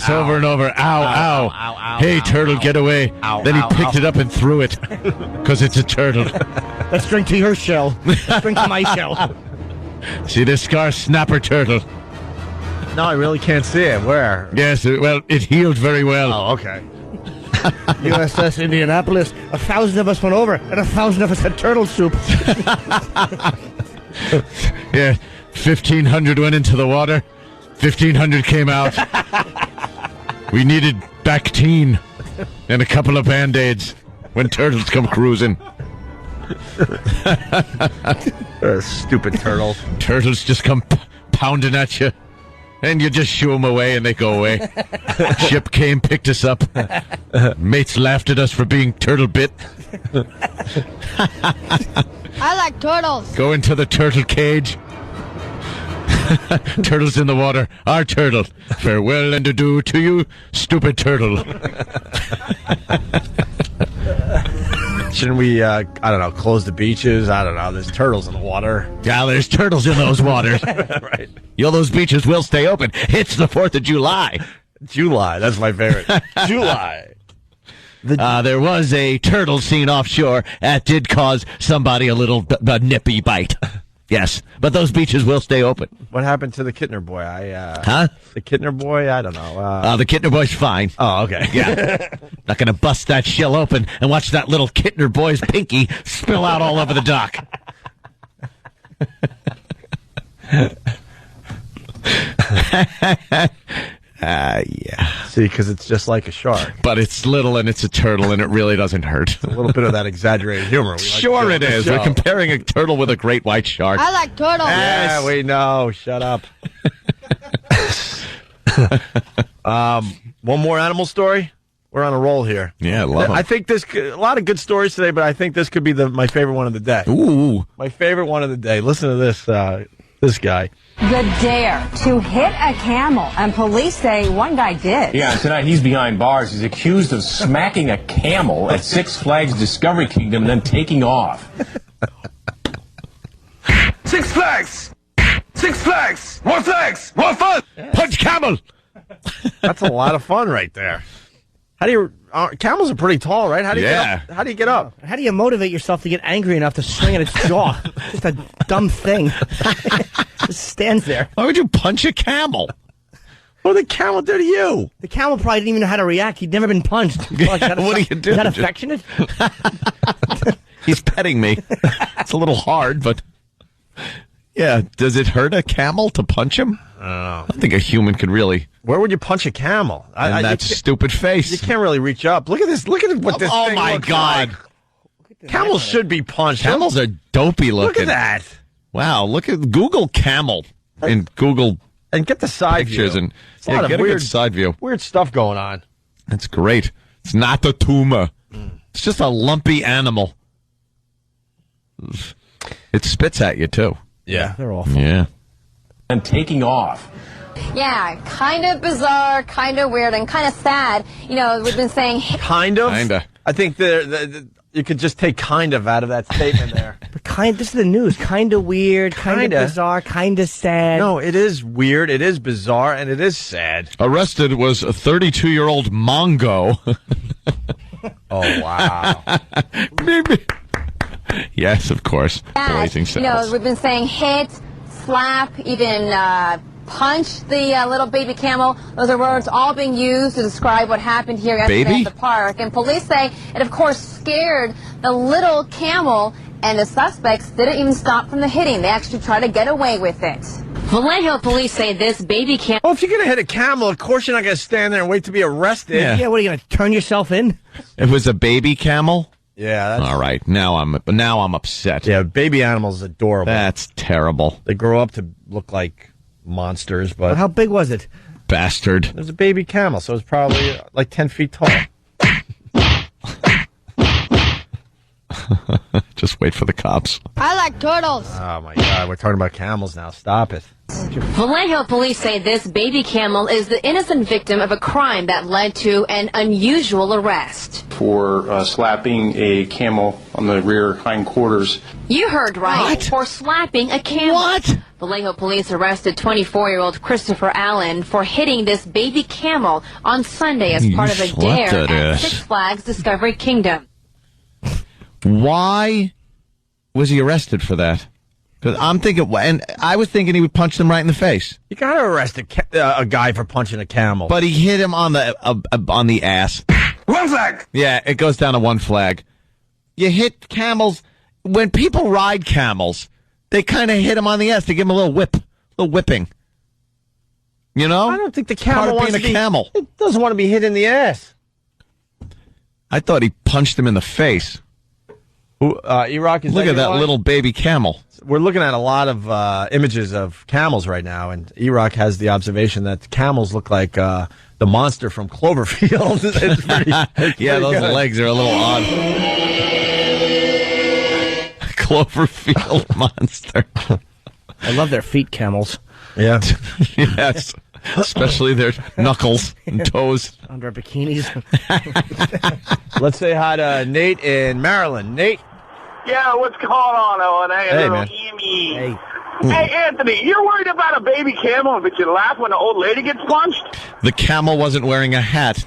Over and over. Ow, ow. Hey, turtle, get away. Then he picked it up and threw it because it's a turtle. Let's drink to your shell. Let's drink to my shell. See this scar? Snapper turtle. No, I really can't see it. Where? Yes, well, it healed very well. Oh, okay. USS Indianapolis. 1,000 of us went over, and 1,000 of us had turtle soup. Yeah, 1,500 went into the water. 1,500 came out. We needed Bactine and a couple of Band-Aids when turtles come cruising. Stupid turtles. Turtles just come pounding at you. And you just shoo them away, and they go away. Ship came, picked us up. Mates laughed at us for being turtle bit. I like turtles. Go into the turtle cage. Turtles in the water. Our turtle. Farewell and adieu to you, stupid turtle. Shouldn't we, close the beaches? I don't know. There's turtles in the water. Yeah, there's turtles in those waters. Right. Those beaches will stay open. It's the 4th of July. July. That's my favorite. July. There was a turtle seen offshore that did cause somebody a little nippy bite. Yes, but those beaches will stay open. What happened to the Kittner boy? The Kittner boy? I don't know. The Kittner boy's fine. Oh, okay. Yeah. Not going to bust that shell open and watch that little Kittner boy's pinky spill out all over the dock. Yeah. See, because it's just like a shark. But it's little and it's a turtle and it really doesn't hurt. A little bit of that exaggerated humor. Sure it is. We're comparing a turtle with a great white shark. I like turtles. Yeah, we know. Shut up. One more animal story? We're on a roll here. Yeah, I love it. I think a lot of good stories today, but I think this could be my favorite one of the day. Ooh. My favorite one of the day. Listen to this, this guy. The dare to hit a camel, and police say one guy did. Yeah, tonight he's behind bars. He's accused of smacking a camel at Six Flags Discovery Kingdom and then taking off. Six Flags! Six Flags! More flags! More fun! Yes. Punch camel! That's a lot of fun right there. How do you... camels are pretty tall, right? How do you get up? How do you get up? How do you motivate yourself to get angry enough to swing at its jaw? Just a dumb thing. Just stands there. Why would you punch a camel? What did the camel do to you? The camel probably didn't even know how to react. He'd never been punched. What do you do? Is that affectionate? He's petting me. It's a little hard, but... Yeah, does it hurt a camel to punch him? I don't know. I think a human could really... Where would you punch a camel? In that stupid face. You can't really reach up. Look at this. Look at what this thing my looks God. Like. Camels should be punched. Camels are dopey looking. Look at that. Wow, look at Google camel and Google and get the side pictures view. And get a good side view. Weird stuff going on. That's great. It's not a tumor. It's just a lumpy animal. It spits at you too. Yeah, they're awful. Yeah. And taking off. Yeah, kind of bizarre, kind of weird, and kind of sad. You know, we've been saying... Kind of? Kinda. I think you could just take kind of out of that statement there. But this is the news. Kind of weird, kind of bizarre, kind of sad. No, it is weird, it is bizarre, and it is sad. Arrested was a 32-year-old Mongo. Oh, wow. Yes, of course. Blazing You know, Saddles. we've been saying hit, slap, even punch the little baby camel. Those are words all being used to describe what happened here yesterday at the park. And police say it, of course, scared the little camel, and the suspects didn't even stop from the hitting. They actually tried to get away with it. Vallejo police say this baby camel... Well, if you're going to hit a camel, of course you're not going to stand there and wait to be arrested. Yeah. What, are you going to turn yourself in? It was a baby camel? Yeah. All right. Now I'm upset. Yeah, baby animals adorable. That's terrible. They grow up to look like monsters, but... Well, how big was it? Bastard. It was a baby camel, so it was probably like 10 feet tall. Just wait for the cops. I like turtles. Oh, my God. We're talking about camels now. Stop it. Vallejo police say this baby camel is the innocent victim of a crime that led to an unusual arrest. For slapping a camel on the rear hindquarters. You heard right. What? For slapping a camel. What? Vallejo police arrested 24-year-old Christopher Allen for hitting this baby camel on Sunday as part of a slapped dare that at ass. Six Flags Discovery Kingdom. Why was he arrested for that? Because I'm thinking, and I was thinking he would punch them right in the face. You got to arrest a guy for punching a camel. But he hit him on the ass. One flag! Yeah, it goes down to one flag. You hit camels. When people ride camels, they kind of hit them on the ass. They give them a little whipping. You know? I don't think the Part camel of wants being to a be... camel. It doesn't want to be hit in the ass. I thought he punched him in the face. Iraq is Look at that little baby camel. We're looking at a lot of images of camels right now, and Iraq has the observation that camels look like the monster from Cloverfield. It's pretty Those good. legs are a little odd. Cloverfield monster. I love their feet, camels. Yeah. Yes. Especially their knuckles and toes. Under bikinis. Let's say hi to Nate in Maryland. Nate. Yeah, what's going on, Owen? Hey, Hey, little man. Amy. Hey. Hey, Anthony, you're worried about a baby camel, but you laugh when an old lady gets punched? The camel wasn't wearing a hat.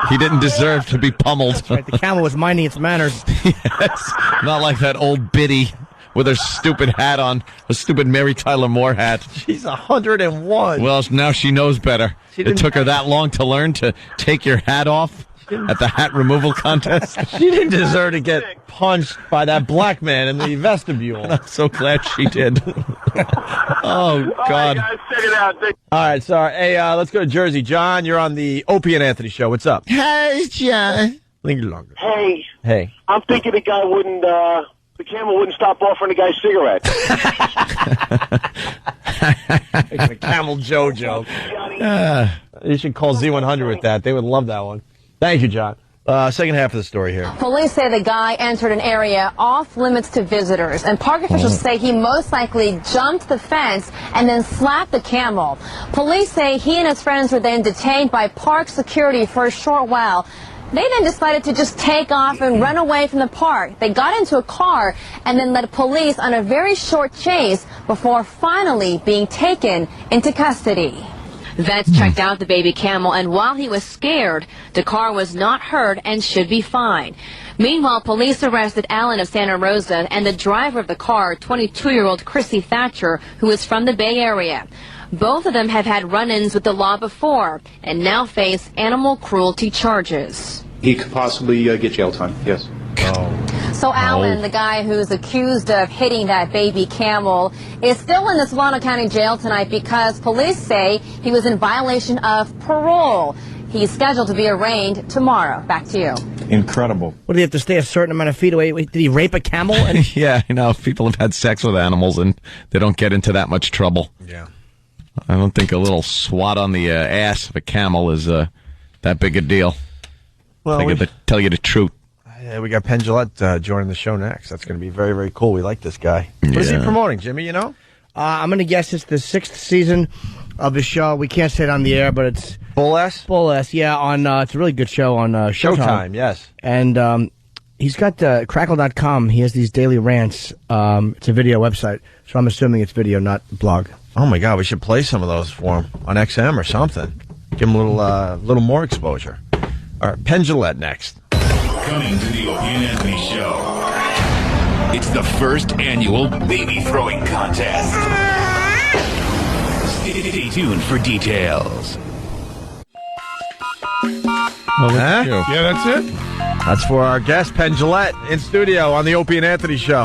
He didn't deserve to be pummeled. Right, the camel was minding its manners. Yes. Not like that old biddy with her stupid hat on, a stupid Mary Tyler Moore hat. She's 101. Well, now she knows better. It took her that long to learn to take your hat off at the hat removal contest. She didn't deserve to get punched by that black man in the vestibule. I'm so glad she did. Oh, God. All right, guys, check it out. All right, sorry. Hey, let's go to Jersey. John, you're on the Opie and Anthony show. What's up? Hey, John. Linger longer. Hey, Hey. I'm thinking the guy wouldn't, the camel wouldn't stop offering the guy cigarettes. It's a Camel Joe joke. You should call Z100 with that. They would love that one. Thank you, John. Second half of the story here. Police say the guy entered an area off limits to visitors, and park officials say he most likely jumped the fence and then slapped the camel. Police say he and his friends were then detained by park security for a short while. They then decided to just take off and run away from the park. They got into a car and then led police on a very short chase before finally being taken into custody. Vets checked out the baby camel, and while he was scared, the car was not hurt and should be fine. Meanwhile, police arrested Allen of Santa Rosa and the driver of the car, 22-year-old Chrissy Thatcher, who is from the Bay Area. Both of them have had run-ins with the law before and now face animal cruelty charges. He could possibly get jail time, yes. So Allen, the guy who's accused of hitting that baby camel, is still in the Solano County Jail tonight because police say he was in violation of parole. He's scheduled to be arraigned tomorrow. Back to you. Incredible. What, did he have to stay a certain amount of feet away? Wait, did he rape a camel? Yeah, people have had sex with animals and they don't get into that much trouble. Yeah. I don't think a little swat on the ass of a camel is that big a deal. Well, tell you the truth. Yeah, we got Penn Jillette joining the show next. That's going to be very, very cool. We like this guy. What is he promoting, Jimmy, you know? I'm going to guess it's the 6th season of the show. We can't say it on the air, but it's... Full S? Full S, yeah. It's a really good show on Showtime. Yes. And he's got Crackle.com. He has these daily rants. It's a video website, so I'm assuming it's video, not blog. Oh, my God. We should play some of those for him on XM or something. Give him a little more exposure. All right, Penn Jillette next. Coming to the Opie and Anthony Show. It's the first annual baby throwing contest. Stay tuned for details. Yeah, that's it. That's for our guest, Penn Jillette, in studio on the Opie and Anthony Show.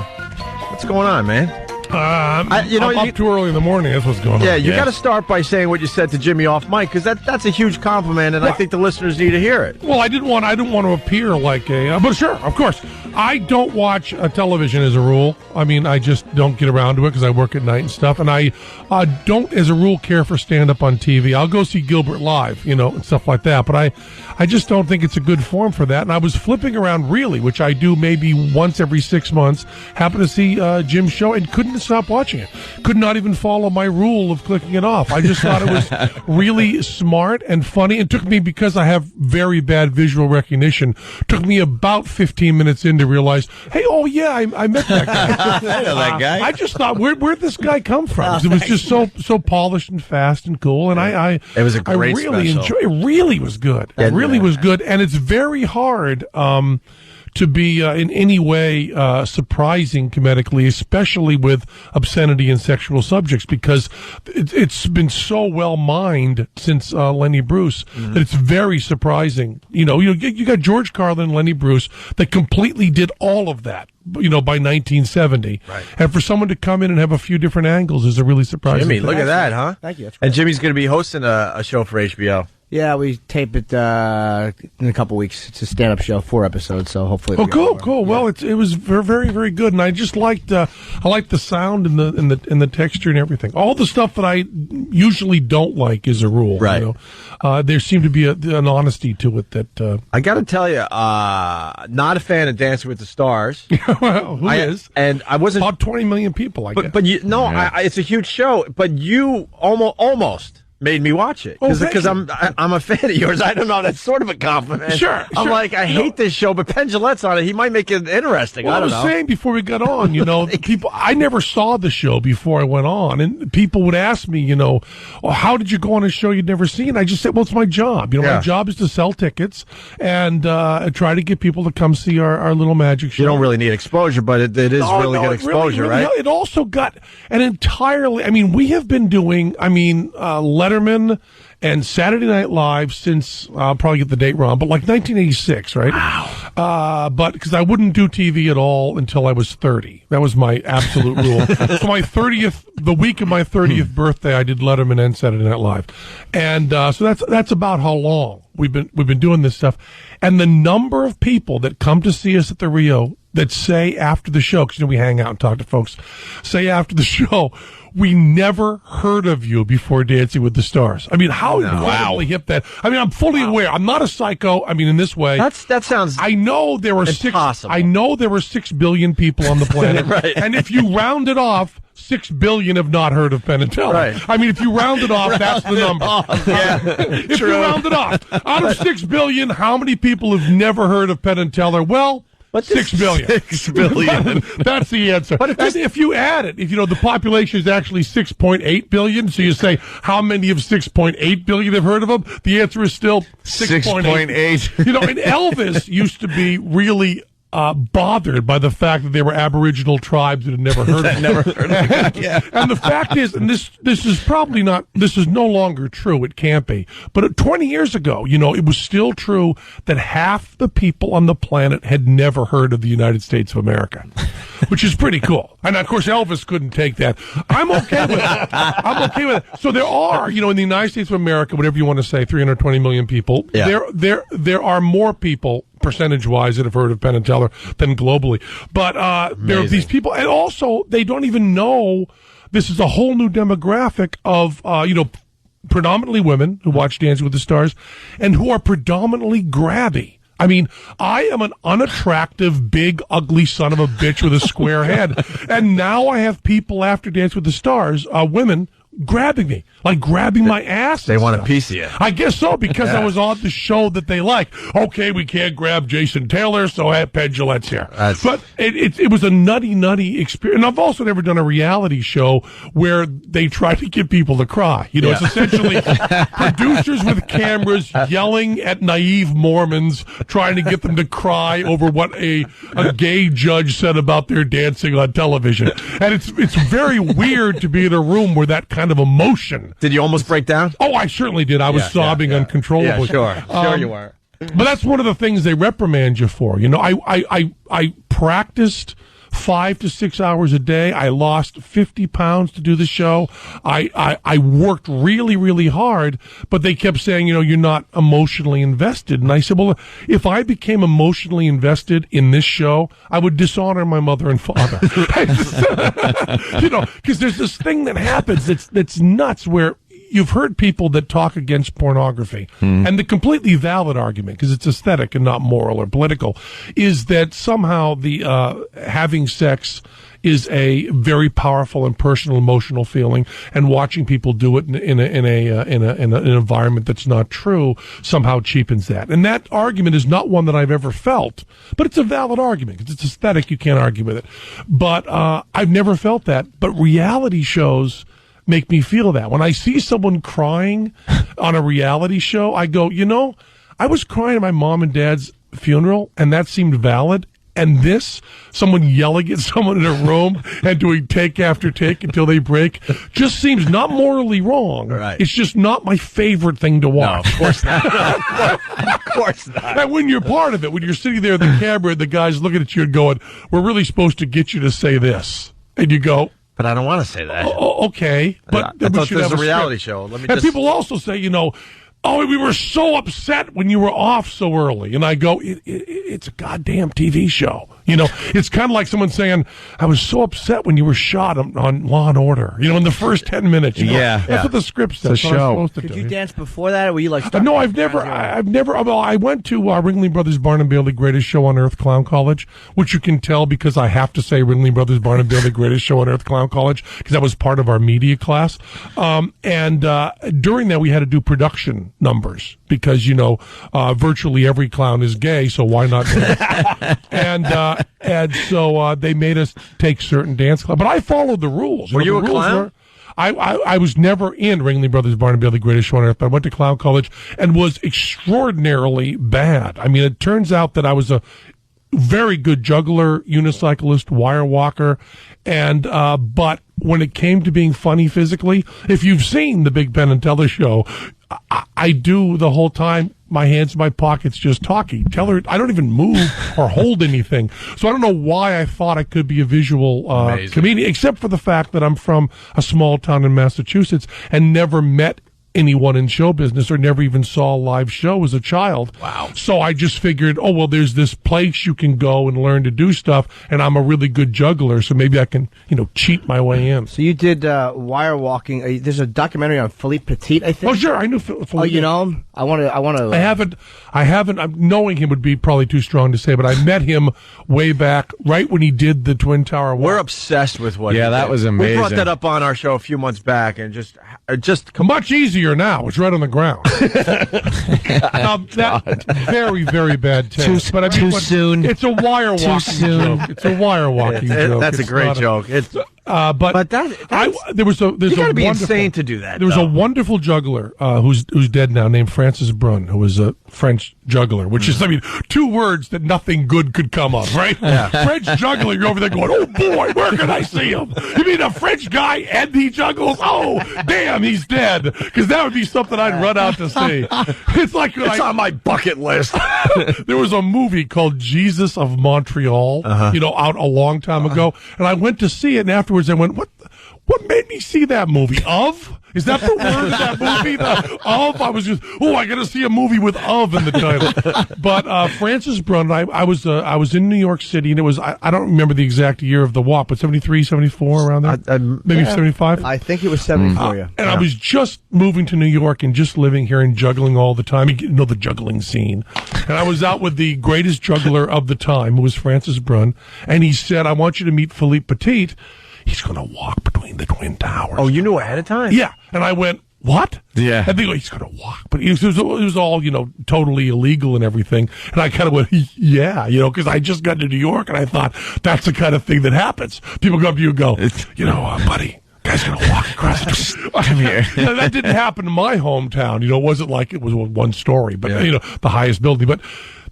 What's going on, man? I'm up too early in the morning. That's what's going on. Yeah, you got to start by saying what you said to Jimmy off mic, because that's a huge compliment, and I think the listeners need to hear it. Well, I didn't want to appear like a, but sure, of course. I don't watch television as a rule. I mean, I just don't get around to it because I work at night and stuff, and I don't, as a rule, care for stand-up on TV. I'll go see Gilbert live, and stuff like that, but I just don't think it's a good form for that. And I was flipping around really, which I do maybe once every 6 months, happened to see Jim's show and couldn't stop watching it. Could not even follow my rule of clicking it off. I just thought it was really smart and funny. It took me, because I have very bad visual recognition, took me about 15 minutes in to realize, hey, I met that guy. I know that guy. I just thought, where'd this guy come from? It was just so polished and fast and cool, and it was a great I really special. It really was good. It really was good, and it's very hard to be in any way surprising comedically, especially with obscenity and sexual subjects, because it's been so well mined since Lenny Bruce that it's very surprising. You got George Carlin and Lenny Bruce that completely did all of that, by 1970. Right. And for someone to come in and have a few different angles is a really surprising Jimmy, thing. look at that, huh? Thank you. And Jimmy's going to be hosting a show for HBO. Yeah, we tape it in a couple weeks. It's a stand-up show, 4 episodes, so hopefully. Cool. Well, it was very, very good, and I just liked I liked the sound and the texture and everything. All the stuff that I usually don't like, as a rule. Right. There seemed to be an honesty to it that. I got to tell you, not a fan of Dancing with the Stars. Well, who is? And I wasn't about 20 million people. I guess. But it's a huge show. But you almost made me watch it because I'm a fan of yours. I don't know. That's sort of a compliment. Sure. I'm like, I hate this show, but Penn Jillette's on it. He might make it interesting. Well, I don't know. I was saying before we got on, people. I never saw the show before I went on, and people would ask me, how did you go on a show you'd never seen? I just said, well, it's my job. My job is to sell tickets and try to get people to come see our little magic show. You don't really need exposure, but it is really good exposure, right? It also got an entirely. I mean, we have been doing. Letterman and Saturday Night Live since, I'll probably get the date wrong, but like 1986, right? Wow. But because I wouldn't do TV at all until I was 30. That was my absolute rule. So the week of my 30th birthday, I did Letterman and Saturday Night Live. And so that's about how long we've been doing this stuff. And the number of people that come to see us at the Rio that say after the show, because we hang out and talk to folks, say after the show, we never heard of you before Dancing with the Stars. I mean, how incredibly hip that. I mean, I'm fully aware. I'm not a psycho. I mean, in this way. That sounds. I know there were impossible. 6 billion people on the planet. Right. And if you round it off, 6 billion have not heard of Penn and Teller. Right. I mean, if you round it off, that's the number. If True. you round it off, out of 6 billion, how many people have never heard of Penn and Teller? Well, 6 billion. 6 billion. That's the answer. But if you add it, if the population is actually 6.8 billion, so you say how many of 6.8 billion have heard of them? The answer is still 6.8. And Elvis used to be really bothered by the fact that there were Aboriginal tribes that had never heard of him. And the fact is, and this is probably not, this is no longer true, it can't be, but 20 years ago, it was still true that half the people on the planet had never heard of the United States of America, which is pretty cool. And of course, Elvis couldn't take that. I'm okay with it. I'm okay with it. So there are, in the United States of America, whatever you want to say, 320 million people, there are more people percentage-wise that have heard of Penn and Teller than globally. But there are these people, and also they don't even know this is a whole new demographic of, predominantly women who watch Dancing with the Stars and who are predominantly grabby. I mean, I am an unattractive, big, ugly son of a bitch with a square head. And now I have people after Dance with the Stars, women, grabbing me, like grabbing my ass. They want a piece of you. I guess so, because I was on the show that they like. Okay, we can't grab Jason Taylor, so I have Penn Jillette's here. But it was a nutty experience. And I've also never done a reality show where they try to get people to cry. You know, it's essentially producers with cameras yelling at naive Mormons, trying to get them to cry over what a gay judge said about their dancing on television. And it's very weird to be in a room where that kind of emotion. Did you almost break down? Oh, I certainly did. I was sobbing uncontrollably. Yeah, sure you were. But that's one of the things they reprimand you for. You know, I practiced 5 to 6 hours a day. I lost 50 pounds to do the show. I worked really, really hard, but they kept saying, you know, you're not emotionally invested. And I said, well, if I became emotionally invested in this show, I would dishonor my mother and father. You know, because there's this thing that happens that's nuts where you've heard people that talk against pornography, and the completely valid argument, because it's aesthetic and not moral or political, is that somehow the having sex is a very powerful and personal emotional feeling, and watching people do it in an environment that's not true somehow cheapens that. And that argument is not one that I've ever felt, but it's a valid argument because it's aesthetic. You can't argue with it. But I've never felt that. But reality shows make me feel that. When I see someone crying on a reality show, I go, you know, I was crying at my mom and dad's funeral, and that seemed valid. And this, someone yelling at someone in a room and doing take after take until they break, just seems not morally wrong. Right. It's just not my favorite thing to watch. No, of course not. Of course not. And when you're part of it, when you're sitting there at the camera and the guy's looking at you and going, we're really supposed to get you to say this. And you go, but I don't want to say that. Okay. But I thought this was a reality show. And people also say, you know, oh, we were so upset when you were off so early. And I go, it's a goddamn TV show. You know, it's kind of like someone saying, I was so upset when you were shot on Law and Order. You know, in the first 10 minutes. You know, that's what the script says. It's a show. Could you dance before that, or were you like? No, I've never. Well, I went to Ringling Brothers Barnum Bailey Greatest Show on Earth Clown College, which you can tell because I have to say Ringling Brothers Barnum Bailey Greatest Show on Earth Clown College because that was part of our media class. And during that, we had to do production numbers because, you know, virtually every clown is gay, so why not dance? And so they made us take certain dance classes. But I followed the rules. Were you a clown? I was never in Ringling Brothers Barnum Bailey Greatest Show on Earth, but I went to clown college and was extraordinarily bad. I mean, it turns out that I was a very good juggler, unicyclist, wire walker, and but when it came to being funny physically, if you've seen the Big Ben and Teller show, I do the whole time, my hands in my pockets just talking. Teller, I don't even move or hold anything. So I don't know why I thought I could be a visual comedian, except for the fact that I'm from a small town in Massachusetts and never met anyone in show business or never even saw a live show as a child. Wow. So I just figured, oh, well, there's this place you can go and learn to do stuff, and I'm a really good juggler, so maybe I can, you know, cheat my way in. So you did wire walking. There's a documentary on Philippe Petit, I think. Oh, sure, I knew Philippe. Oh, you know him? I want to. I haven't. Knowing him would be probably too strong to say, but I met him way back, right when he did the Twin Tower walk. We're obsessed with what. Yeah, that was amazing. We brought that up on our show a few months back, and just much easier now. It's right on the ground. Very, very bad taste. But I mean, too soon. It's a wire walking joke. It's a wire walking joke. That's a great joke. But there was a be insane to do that. There was a wonderful juggler who's dead now, named Francis Brun, who was a French juggler, which is, I mean, two words that nothing good could come of, right? Yeah. French juggler, you're over there going, oh boy, where can I see him? You mean a French guy and he juggles? Oh, damn, he's dead. Because that would be something I'd run out to see. It's like it's on my bucket list. There was a movie called Jesus of Montreal, you know, out a long time ago, and I went to see it, and afterwards I went, what made me see that movie? Of? Is that the word of that movie? Of? I was just, I got to see a movie with of in the title. But Francis Brun, I was in New York City, and it was, I don't remember the exact year of the walk, but 73, 74, around there? Maybe 75? I think it was 74, yeah. And I was just moving to New York and just living here and juggling all the time. You know the juggling scene. And I was out with the greatest juggler of the time, who was Francis Brun, and he said, I want you to meet Philippe Petit. he's going to walk between the Twin Towers. Oh, you knew ahead of time? Yeah. And I went, what? Yeah. And they go, he's going to walk. But it was all, totally illegal and everything. And I kind of went, yeah, because I just got to New York and I thought that's the kind of thing that happens. People come up to you and go, buddy, guy's going to walk across the street. Come here. That didn't happen in my hometown. It wasn't like it was one story, but, the highest building. But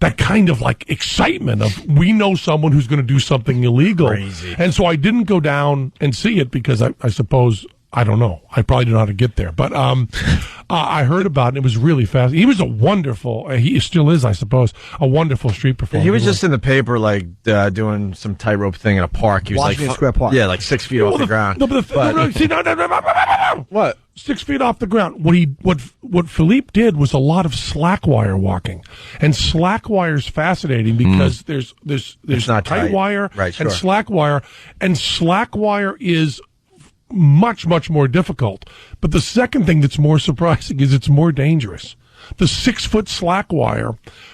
that kind of like excitement of we know someone who's going to do something illegal. Crazy. And so I didn't go down and see it because I suppose, I don't know. I probably didn't know how to get there. But I heard about it. It was really fast. He was a wonderful, he still is, I suppose, a wonderful street performer. He was just in the paper, doing some tightrope thing in a park. He was Washington Square Park. Yeah, 6 feet off the ground. No, What? 6 feet off the ground. What Philippe did was a lot of slack wire walking, and slack wire is fascinating because there's not tight wire right, sure. and slack wire is much, much more difficult. But the second thing that's more surprising is it's more dangerous. The 6 foot slack wire,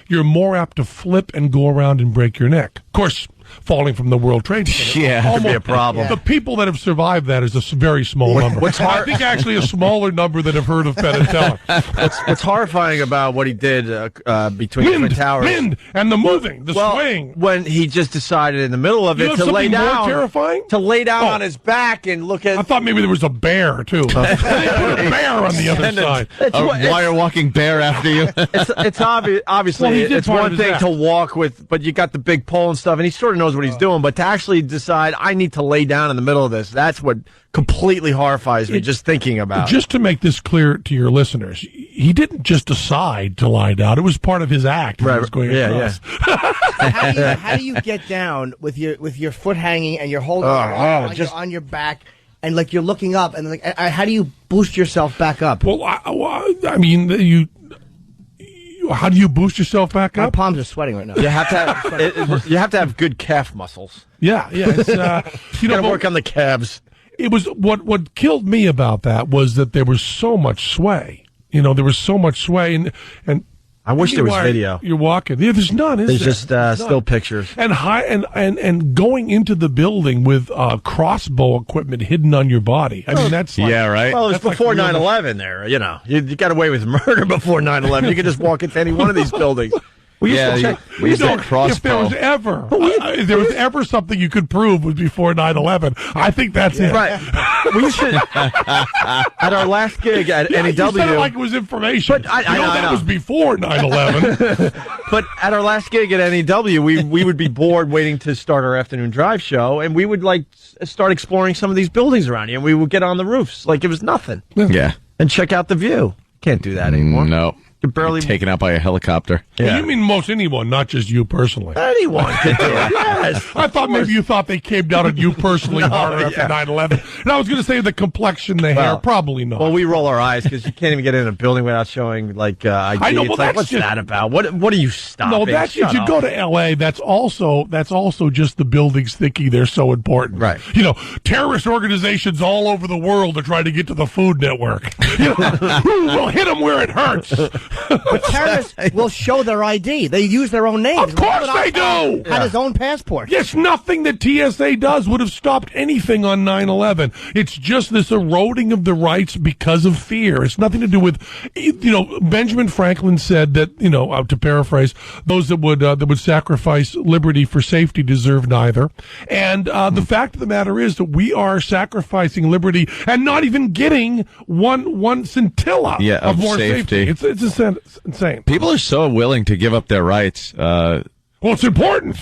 you're more apt to flip and go around and break your neck. Of course, falling from the World Trade Center. Yeah, could be a problem. The people that have survived that is a very small number. I think actually a smaller number that have heard of Penn and Teller. What's horrifying about what he did between the Twin Towers? Wind and the moving, the swing. When he just decided in the middle of it to lay down. More terrifying? To lay down on his back and look at. I thought maybe there was a bear too. They put a bear on the other side. A wire walking bear after you. It's obviously it's one thing to walk with, but you got the big pole and stuff, and he sort of knows what he's doing, but to actually decide I need to lay down in the middle of this, that's what completely horrifies me just thinking about. Just to make this clear to your listeners, he didn't just decide to lie down. It was part of his act. Right. He was going across. How do you get down with your foot hanging and you're holding on your back and you're looking up and how do you boost yourself back up? Well, I mean, how do you boost yourself back up? My palms are sweating right now. You have to have good calf muscles. Yeah. It's, you got to work on the calves. It was what killed me about that was that there was so much sway. There was so much sway, and I wish there was video. You're walking. Yeah, there's none. There's just still pictures. And going into the building with crossbow equipment hidden on your body. I mean, that's right. Well, it was before 9/11. There, you got away with murder before 9/11. You could just walk into any one of these buildings. We used to crossbow. If there was ever something you could prove was before 9/11, I think that's it. Right. We used to at our last gig at NEW. You said it like it was information. But I know that was before 9/11. But at our last gig at NEW, we would be bored waiting to start our afternoon drive show, and we would start exploring some of these buildings around here, and we would get on the roofs like it was nothing. Yeah. And check out the view. Can't do that anymore. No. You're barely taken out by a helicopter. Yeah. You mean most anyone, not just you personally. Anyone could do it. Yes. I thought maybe you thought they came down on you personally harder after 9/11. And I was going to say the complexion, the hair, probably not. Well, we roll our eyes because you can't even get in a building without showing ID. I know. Well, what's that about? What are you stopping? No, that's if you go to L.A. That's also just the buildings thinking they're so important. Right. Terrorist organizations all over the world are trying to get to the Food Network. We'll hit them where it hurts. But terrorists will show their ID. They use their own names. Of course they do. Had his own passport. Yes, nothing that TSA does would have stopped anything on 9/11. It's just this eroding of the rights because of fear. It's nothing to do with, Benjamin Franklin said that, to paraphrase, those that would sacrifice liberty for safety deserve neither. And the fact of the matter is that we are sacrificing liberty and not even getting one scintilla of more safety. It's insane. People are so willing to give up their rights. Well, it's important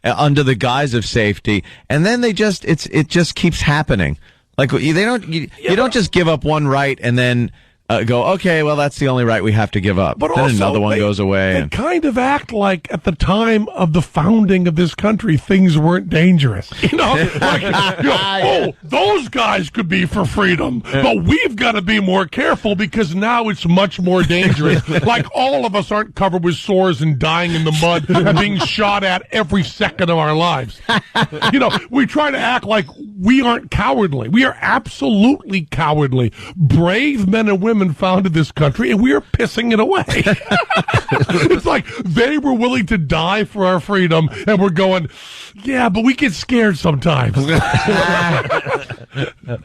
under the guise of safety, and then it just keeps happening. Like you don't just give up one right and then go, okay, well, that's the only right we have to give up. But then also, another one goes away. They kind of act like at the time of the founding of this country, things weren't dangerous. Those guys could be for freedom, but we've got to be more careful because now it's much more dangerous. Like all of us aren't covered with sores and dying in the mud and being shot at every second of our lives. We try to act like we aren't cowardly. We are absolutely cowardly. Brave men and women founded this country, and we are pissing it away. It's like they were willing to die for our freedom, and we're going, yeah, but we get scared sometimes.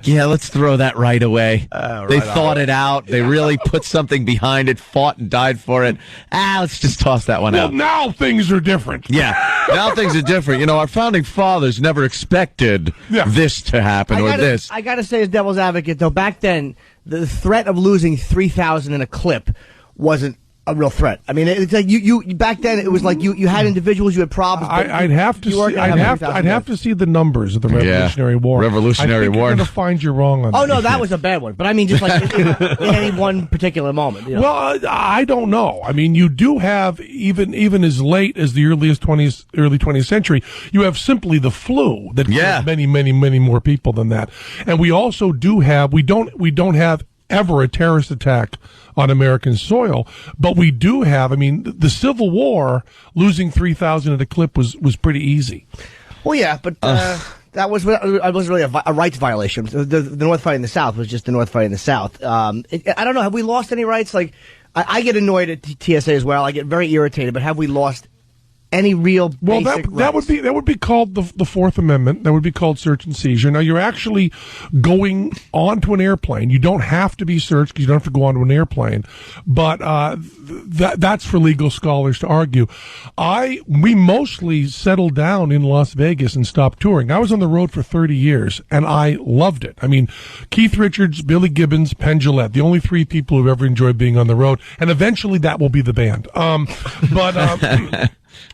Yeah, let's throw that right away. They thought it out. They really put something behind it, fought and died for it. Let's just toss that one out. Well, now things are different. Yeah, now things are different. You know, our founding fathers never expected this to happen I gotta say, as devil's advocate, though, back then, the threat of losing 3,000 in a clip wasn't a real threat. I mean, it's like you back then. It was like you had individuals, you had problems. I'd have to see the numbers of the Revolutionary War. Revolutionary War. You're going to find you wrong on that. Oh no, that was a bad one. But I mean, just like in any one particular moment. You know? Well, I don't know. I mean, you do have even as late as the early 20th century, you have simply the flu that killed many more people than that. And we also do have we don't have ever a terrorist attack on American soil, but we do have, I mean, the Civil War, losing 3,000 at a clip was pretty easy. Well, yeah, but that was really a rights violation. The North fighting the South was just the North fighting the South. I don't know, have we lost any rights? Like, I get annoyed at TSA as well. I get very irritated, but have we lost any real basic rights? that would be called the Fourth Amendment. That would be called search and seizure. Now, you're actually going onto an airplane. You don't have to be searched because you don't have to go onto an airplane. But that's for legal scholars to argue. We mostly settled down in Las Vegas and stopped touring. I was on the road for 30 years, and I loved it. I mean, Keith Richards, Billy Gibbons, Penn Jillette, the only three people who've ever enjoyed being on the road. And eventually that will be the band.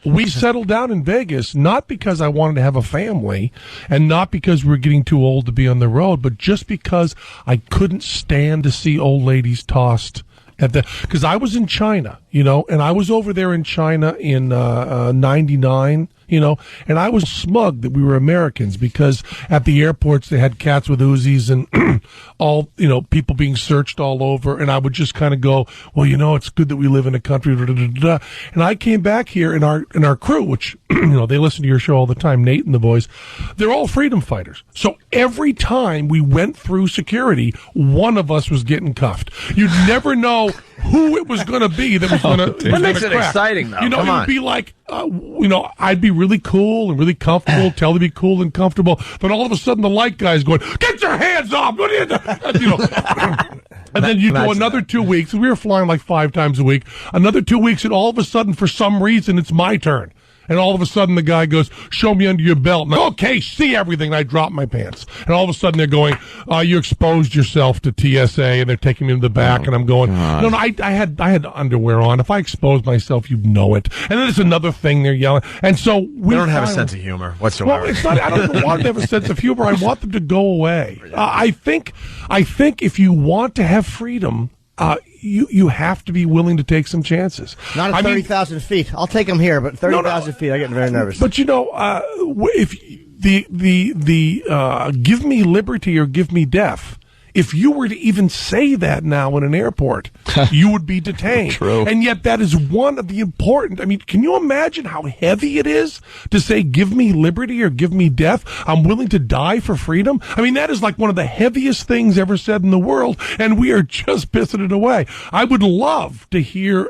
We settled down in Vegas, not because I wanted to have a family and not because we were getting too old to be on the road, but just because I couldn't stand to see old ladies tossed because I was in China, you know, and I was over there in China in 99, you know, and I was smug that we were Americans because at the airports they had cats with Uzis and all, you know, people being searched all over, and I would just kind of go, well, you know, it's good that we live in a country, and I came back here and our crew, which, you know, they listen to your show all the time, Nate and the boys, they're all freedom fighters. So every time we went through security, one of us was getting cuffed. You'd never know who it was going to be that was going to. That makes it exciting, though. You know, Come on. It'd be like, you know, I'd be really cool and really comfortable, tell to be cool and comfortable. Then all of a sudden, the light guy's going, "Get your hands off!" What are you doing? You know. And then you go another 2 weeks. We were flying like 5 times a week. Another 2 weeks, and all of a sudden, for some reason, it's my turn. And all of a sudden, the guy goes, "Show me under your belt." And I'm, okay, see everything. And I drop my pants. And all of a sudden, they're going, "You exposed yourself to TSA," and they're taking me to the back. And I'm going, "No, I had underwear on. If I expose myself, you'd know it." And then there's another thing they're yelling. And so we don't have a sense of humor whatsoever. Well, it's not. I don't even want them to have a sense of humor. I want them to go away. I think if you want to have freedom, you have to be willing to take some chances. Not at 30,000 feet. I'll take them here, but 30,000 feet, I get very nervous. But you know, if the give me liberty or give me death, if you were to even say that now in an airport, you would be detained. True. And yet that is one of the important, I mean, can you imagine how heavy it is to say, give me liberty or give me death? I'm willing to die for freedom. I mean, that is like one of the heaviest things ever said in the world, and we are just pissing it away. I would love to hear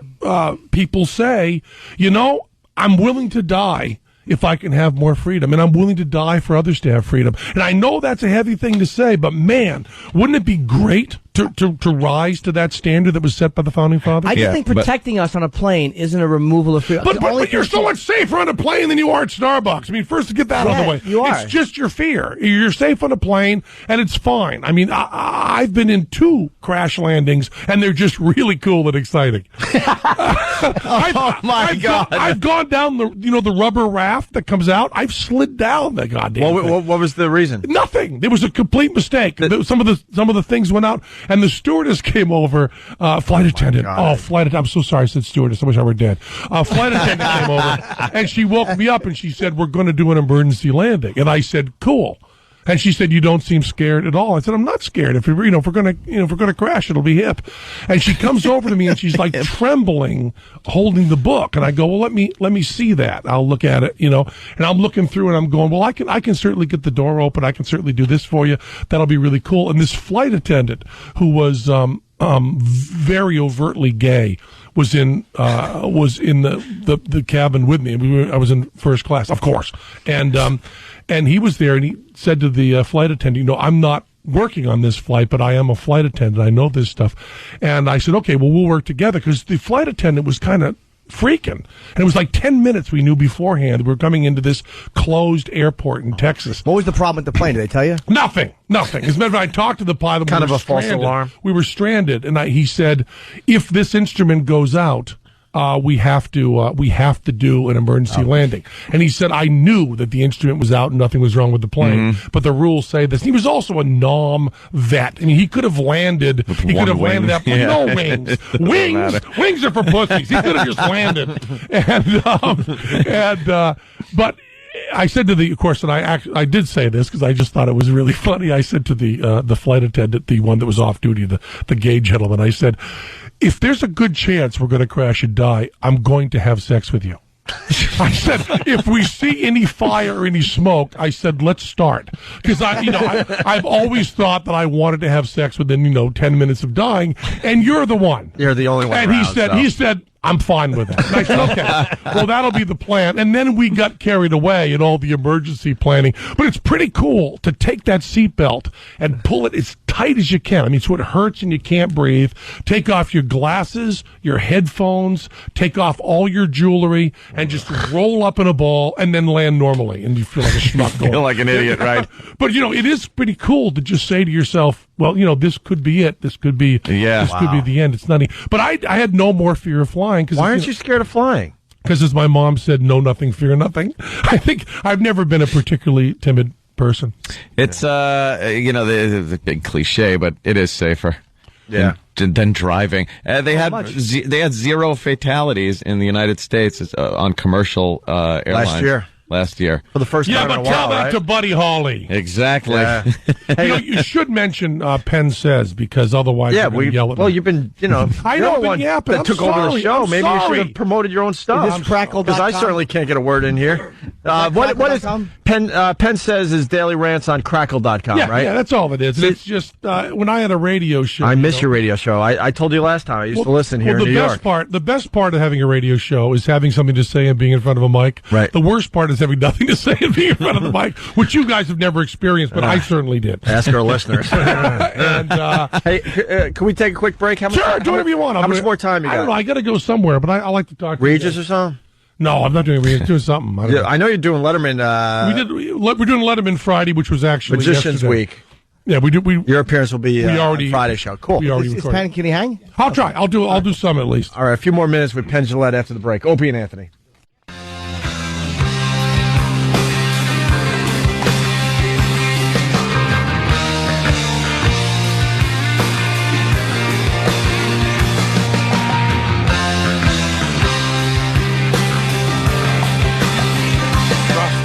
people say, you know, I'm willing to die if I can have more freedom, and I'm willing to die for others to have freedom. And I know that's a heavy thing to say, but man, wouldn't it be great to rise to that standard that was set by the founding fathers? I just think protecting us on a plane isn't a removal of freedom. But you're so much safer on a plane than you are at Starbucks. I mean, first to get that out of the way. You are. It's just your fear. You're safe on a plane, and it's fine. I mean, I've been in 2 crash landings, and they're just really cool and exciting. Oh my God! I've gone down the rubber raft that comes out. I've slid down the goddamn thing. What was the reason? Nothing. There was a complete mistake. Some of the things went out, and the stewardess came over. Flight attendant. Flight attendant. I'm so sorry. I said stewardess. I wish I were dead. Flight attendant came over, and she woke me up, and she said, "We're going to do an emergency landing." And I said, "Cool." And she said, "You don't seem scared at all." I said, "I'm not scared. If we're gonna crash, it'll be hip." And she comes over to me and she's like trembling, holding the book. And I go, "Well, let me see that. I'll look at it, And I'm looking through and I'm going, "Well, I can certainly get the door open. I can certainly do this for you. That'll be really cool." And this flight attendant, who was very overtly gay, was in the cabin with me. I was in first class, of course, and he was there, and he said to the flight attendant, "I'm not working on this flight, but I am a flight attendant. I know this stuff." And I said, "Okay, well, we'll work together," because the flight attendant was kind of freaking. And it was like 10 minutes we knew beforehand we were coming into this closed airport in Texas. What was the problem with the plane? Did they tell you? Nothing. As a matter of fact, I talked to the pilot. Kind of a false alarm. We were stranded, and he said, "If this instrument goes out, we have to do an emergency landing." And he said, "I knew that the instrument was out and nothing was wrong with the plane, but the rules say this." He was also a nom vet. I mean, he could have landed. He could have landed that, but no wings. Wings are for pussies. He could have just landed. But I said to of course, and I did say this because I just thought it was really funny. I said to the flight attendant, the one that was off duty, the gay gentleman, I said, "If there's a good chance we're going to crash and die, I'm going to have sex with you." I said, "If we see any fire or any smoke," I said, "let's start." Because I've always thought that I wanted to have sex within 10 minutes of dying, and you're the one. You're the only one. And he said, "I'm fine with that." And I said, "Okay, well, that'll be the plan." And then we got carried away in all the emergency planning. But it's pretty cool to take that seatbelt and pull it as tight as you can. I mean, so it hurts and you can't breathe. Take off your glasses, your headphones, take off all your jewelry, and just roll up in a ball and then land normally. And you feel like a schmuck going. Feel like an idiot, right? But, it is pretty cool to just say to yourself, well, this could be it. This could be could be the end. It's nutty. But I had no more fear of flying. Why aren't you scared of flying? Because as my mom said, know nothing, fear nothing. I think I've never been a particularly timid person. It's, the big cliche, but it is safer. Yeah. Than driving. They had 0 fatalities in the United States on commercial airlines. Last year. For the first time in a while, but tell that to Buddy Holly. Exactly. Yeah. You should mention Penn Says, because otherwise you're going to yell at me. Well, you've been, I know, but that took over the show. Maybe you should have promoted your own stuff. Because I certainly can't get a word in here. What is Penn Says is daily rants on crackle.com, right? Yeah, that's all it is. It's just when I had a radio show. I miss your radio show. I told you last time. I used to listen here in New York. The best part of having a radio show is having something to say and being in front of a mic. Right. The worst part is having nothing to say and being in front of the mic, which you guys have never experienced, but I certainly did. Ask our listeners. And, hey, can we take a quick break? Sure, do whatever you want. How much more time you got? I don't know. I got to go somewhere, but I like to talk to Regis or something? No, I'm not doing Regis. Doing something. I know you're doing Letterman. We're doing Letterman Friday, which was actually Magician's Week. Yeah, we do. Your appearance will be on Friday's show. Cool. Is Penn, can he hang? I'll try. I'll do some at least. All right, a few more minutes with Penn Jillette after the break. Opie and Anthony.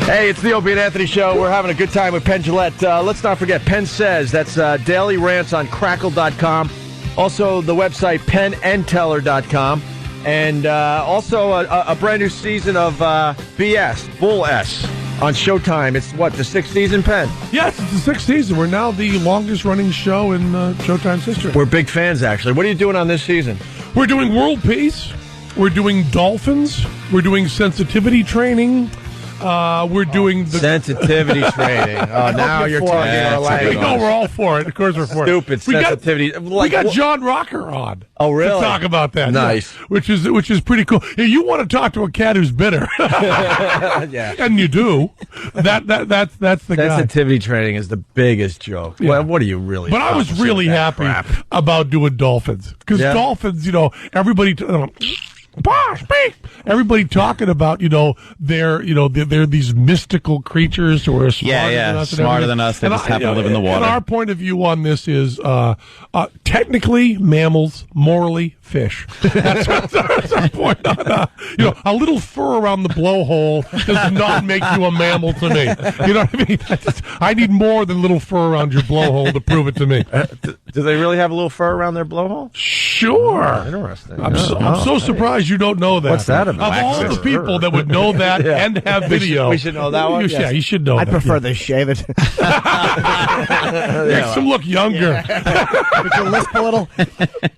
Hey, it's the Opie and Anthony Show. We're having a good time with Penn Jillette. Let's not forget, Penn Says. That's daily rants on crackle.com. Also, the website pennandteller.com. And also a brand new season of BS, Bull S, on Showtime. It's the 6th season, Penn? Yes, it's the 6th season. We're now the longest running show in Showtime's history. We're big fans, actually. What are you doing on this season? We're doing world peace. We're doing dolphins. We're doing sensitivity training. We're doing the sensitivity training. Oh, now you're talking our language. No, we're all for it. Of course, we're for it. Stupid sensitivity. We got John Rocker on. Oh, really? To talk about that. Nice. Yeah, which is pretty cool. Hey, you want to talk to a cat who's bitter? Yeah, and you do. That's the guy. Sensitivity training is the biggest joke. Yeah. Well, what are you really? But I was really happy about doing dolphins because dolphins, everybody. speak. Everybody talking about, they're these mystical creatures who are smarter than us. They just happen to live in the water. And our point of view on this is, technically mammals, morally fish. That's our point on, a little fur around the blowhole does not make you a mammal to me. You know what I mean? I need more than little fur around your blowhole to prove it to me. Do they really have a little fur around their blowhole? Sure. Oh, interesting. I'm so surprised you don't know that. What's that about? Of all the people that would know that and have video. We should know that one? Yeah, you should know I'd prefer they shave it. Makes them look younger. With your lisp a little.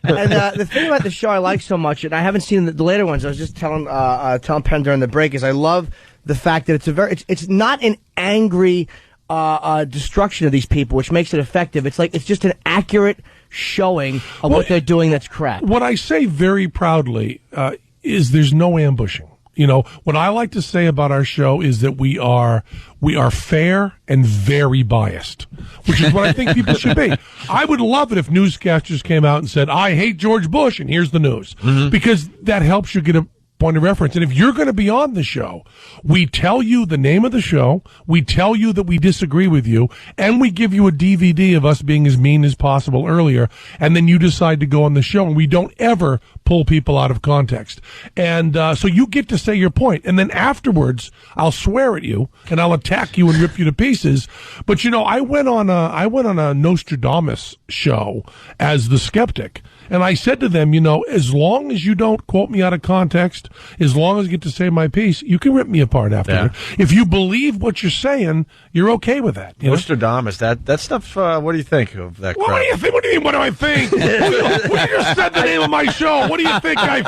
And the thing about the show I like so much, and I haven't seen the later ones, I was just telling Penn during the break, is I love the fact that it's not an angry destruction of these people, which makes it effective. It's just an accurate showing of what they're doing that's crap. What I say very proudly is there's no ambushing. What I like to say about our show is that we are fair and very biased, which is what I think people should be. I would love it if newscasters came out and said, I hate George Bush, and here's the news. Mm-hmm. Because that helps you get a point of reference. And if you're going to be on the show, we tell you the name of the show, we tell you that we disagree with you, and we give you a DVD of us being as mean as possible earlier, and then you decide to go on the show, and we don't ever pull people out of context. And so you get to say your point, and then afterwards, I'll swear at you, and I'll attack you and rip you to pieces. But, I went on a Nostradamus show as the skeptic, and I said to them, as long as you don't quote me out of context, as long as I get to say my piece, you can rip me apart afterward. Yeah. If you believe what you're saying, you're okay with that. Nostradamus, that stuff, what do you think of that crap? What do you think? What do you mean, what do I think? You just said the name of my show. What do you think I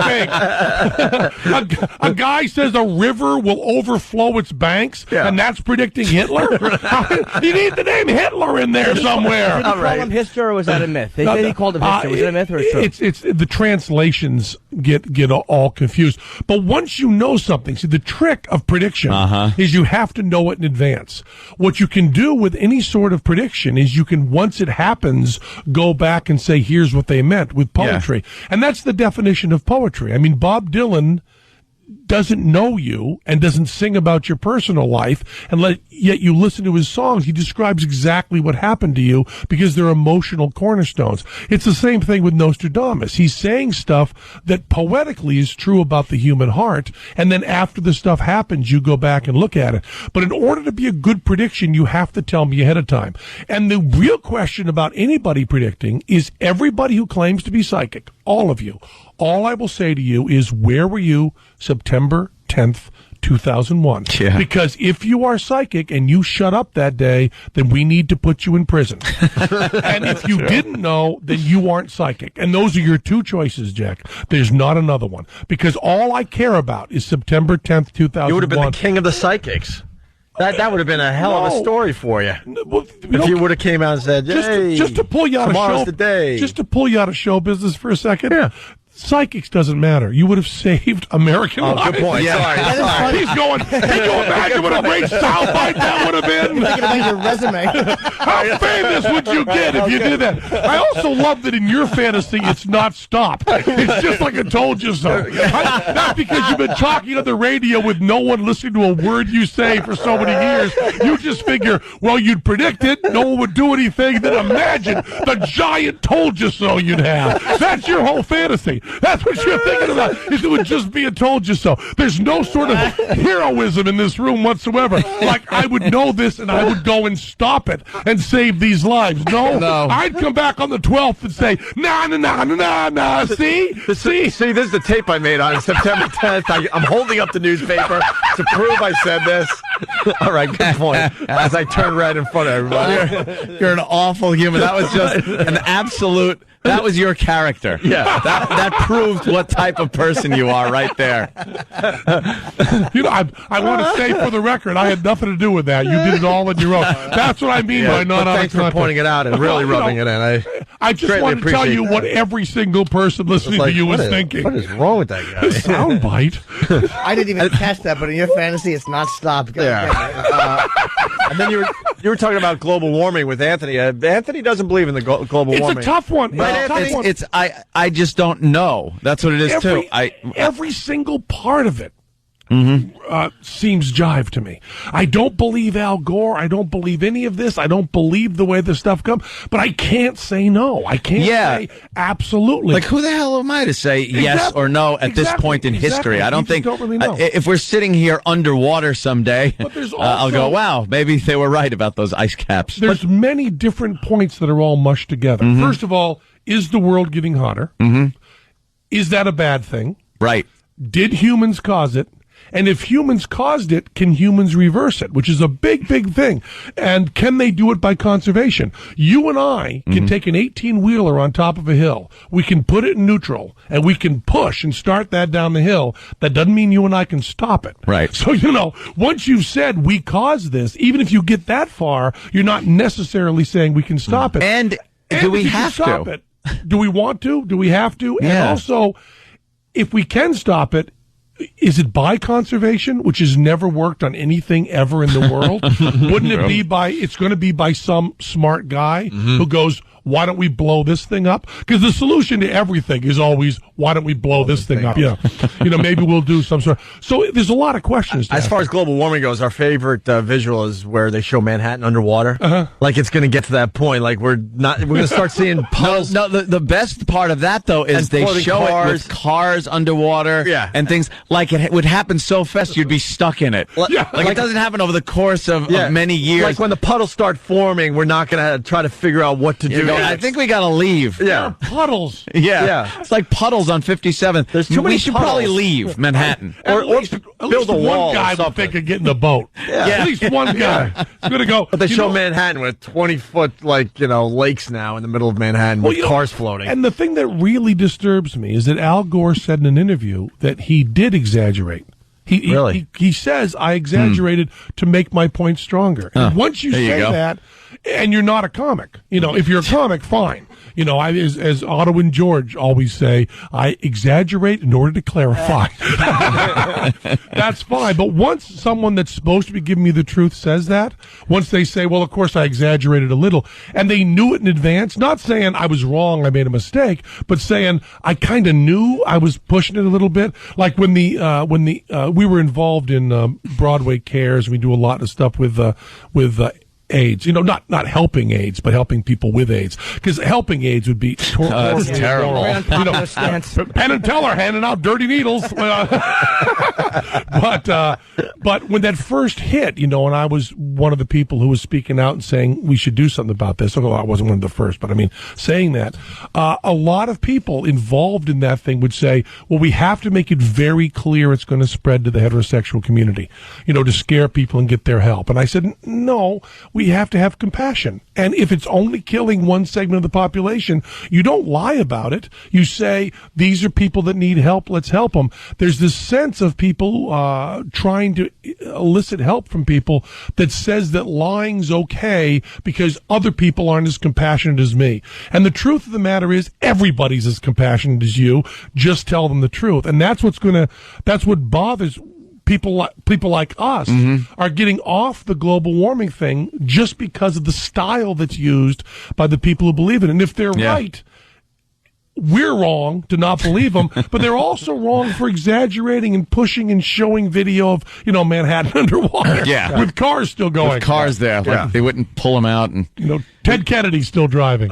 think? A guy says a river will overflow its banks, and that's predicting Hitler? You need the name Hitler in there somewhere. Did he call him Hister, or was that a myth? They said he called him Hister. Was it a myth or a truth? It's the translations get all confused. But once you know something, see, the trick of prediction is you have to know it in advance. What you can do with any sort of prediction is you can, once it happens, go back and say, here's what they meant with poetry. Yeah. And that's the definition of poetry. I mean, Bob Dylan doesn't know you and doesn't sing about your personal life, and yet you listen to his songs. He describes exactly what happened to you because they're emotional cornerstones. It's the same thing with Nostradamus. He's saying stuff that poetically is true about the human heart, and then after the stuff happens, you go back and look at it. But in order to be a good prediction, you have to tell me ahead of time. And the real question about anybody predicting is everybody who claims to be psychic, all of you. All I will say to you is, where were you September 10th, 2001? Yeah. Because if you are psychic and you shut up that day, then we need to put you in prison. And if you didn't know, then you aren't psychic. And those are your two choices, Jack. There's not another one. Because all I care about is September 10th, 2001. You would have been the king of the psychics. That would have been a hell of a story for you. If you would have came out and said, "Hey, just to pull you out tomorrow's of the day." Just to pull you out of show business for a second. Yeah. Psychics doesn't matter. You would have saved American lives. Good point. Yeah. Sorry. He's going, can you imagine what a great soundbite that would have been? Thinking about your resume. How famous would you get if you did that? I also love that in your fantasy, it's not stop. It's just like I told you so. Not because you've been talking on the radio with no one listening to a word you say for so many years. You just figure, well, you'd predict it, no one would do anything, then imagine the giant told you so you'd have. That's your whole fantasy. That's what you're thinking about. Is it would just be a told you so. There's no sort of heroism in this room whatsoever. Like, I would know this and I would go and stop it and save these lives. No. I'd come back on the 12th and say, nah. See, this is the tape I made on September 10th. I'm holding up the newspaper to prove I said this. All right, good point. As I turn red in front of everybody. You're an awful human. That was just an absolute... That was your character. Yeah. That proved what type of person you are right there. I want to say for the record, I had nothing to do with that. You did it all on your own. That's what I mean by not thanks for pointing it out and really rubbing it in. I just want to tell you what every single person listening to you is thinking. What is wrong with that guy? Soundbite. I didn't even catch that, but in your fantasy, it's not stop. Yeah. And then you were talking about global warming with Anthony. Anthony doesn't believe in the global warming. It's a tough one. I just don't know. That's what it is too. Every single part of it seems jive to me. I don't believe Al Gore. I don't believe any of this. I don't believe the way this stuff comes. But I can't say no. I can't say absolutely. Like, who the hell am I to say yes or no at this point in history? I don't think. Don't really know. If we're sitting here underwater someday, I'll go, wow, maybe they were right about those ice caps. There's many different points that are all mushed together. First of all, is the world getting hotter? Is that a bad thing? Right. Did humans cause it? And if humans caused it, can humans reverse it? Which is a big, big thing. And can they do it by conservation? You and I can take an 18-wheeler on top of a hill. We can put it in neutral, and we can push and start that down the hill. That doesn't mean you and I can stop it. Right. So, once you've said we caused this, even if you get that far, you're not necessarily saying we can stop it. And do we have to? Do we want to? Do we have to? Yeah. And also, if we can stop it, is it by conservation, which has never worked on anything ever in the world? Wouldn't it be it's going to be by some smart guy who goes, why don't we blow this thing up? Because the solution to everything is always, why don't we blow this thing up? Yeah. Maybe we'll do some sort of. So there's a lot of questions. As far as global warming goes, our favorite visual is where they show Manhattan underwater. Like it's going to get to that point. Like we're going to start seeing puddles. No, the best part of that, though, is they show it with cars underwater and things. Like it would happen so fast, you'd be stuck in it. Like it doesn't happen over the course of many years. Like when the puddles start forming, we're not going to try to figure out what to do. I think we got to leave. Yeah. Puddles. Yeah. It's like puddles on 57th. There's too many We should puddles. probably leave Manhattan. Or build a wall. One guy will think of getting the boat. At least one guy is going to go. But they show Manhattan with 20-foot, lakes now in the middle of Manhattan with cars floating. And the thing that really disturbs me is that Al Gore said in an interview that he did exaggerate. He says, I exaggerated to make my point stronger. And once you say that, and you're not a comic, if you're a comic, fine. As Otto and George always say, I exaggerate in order to clarify. That's fine. But once someone that's supposed to be giving me the truth says that, once they say, well, of course I exaggerated a little, and they knew it in advance, not saying I was wrong, I made a mistake, but saying I kind of knew I was pushing it a little bit. Like when we were involved in Broadway Cares, we do a lot of stuff with AIDS, not helping AIDS, but helping people with AIDS. Because helping AIDS would be that's terrible. Penn and Teller handing out dirty needles. But when that first hit, and I was one of the people who was speaking out and saying we should do something about this. Although I wasn't one of the first, but saying that, a lot of people involved in that thing would say, well, we have to make it very clear it's going to spread to the heterosexual community, to scare people and get their help. And I said, no. We have to have compassion. And if it's only killing one segment of the population, you don't lie about it. You say, these are people that need help, let's help them. There's this sense of people trying to elicit help from people that says that lying's okay because other people aren't as compassionate as me. And the truth of the matter is, everybody's as compassionate as you. Just tell them the truth. And that's what bothers people like us are getting off the global warming thing just because of the style that's used by the people who believe it. And if they're right, we're wrong to not believe them, but they're also wrong for exaggerating and pushing and showing video of, Manhattan underwater with cars still going. With cars there. Like they wouldn't pull them out. And Ted Kennedy's still driving.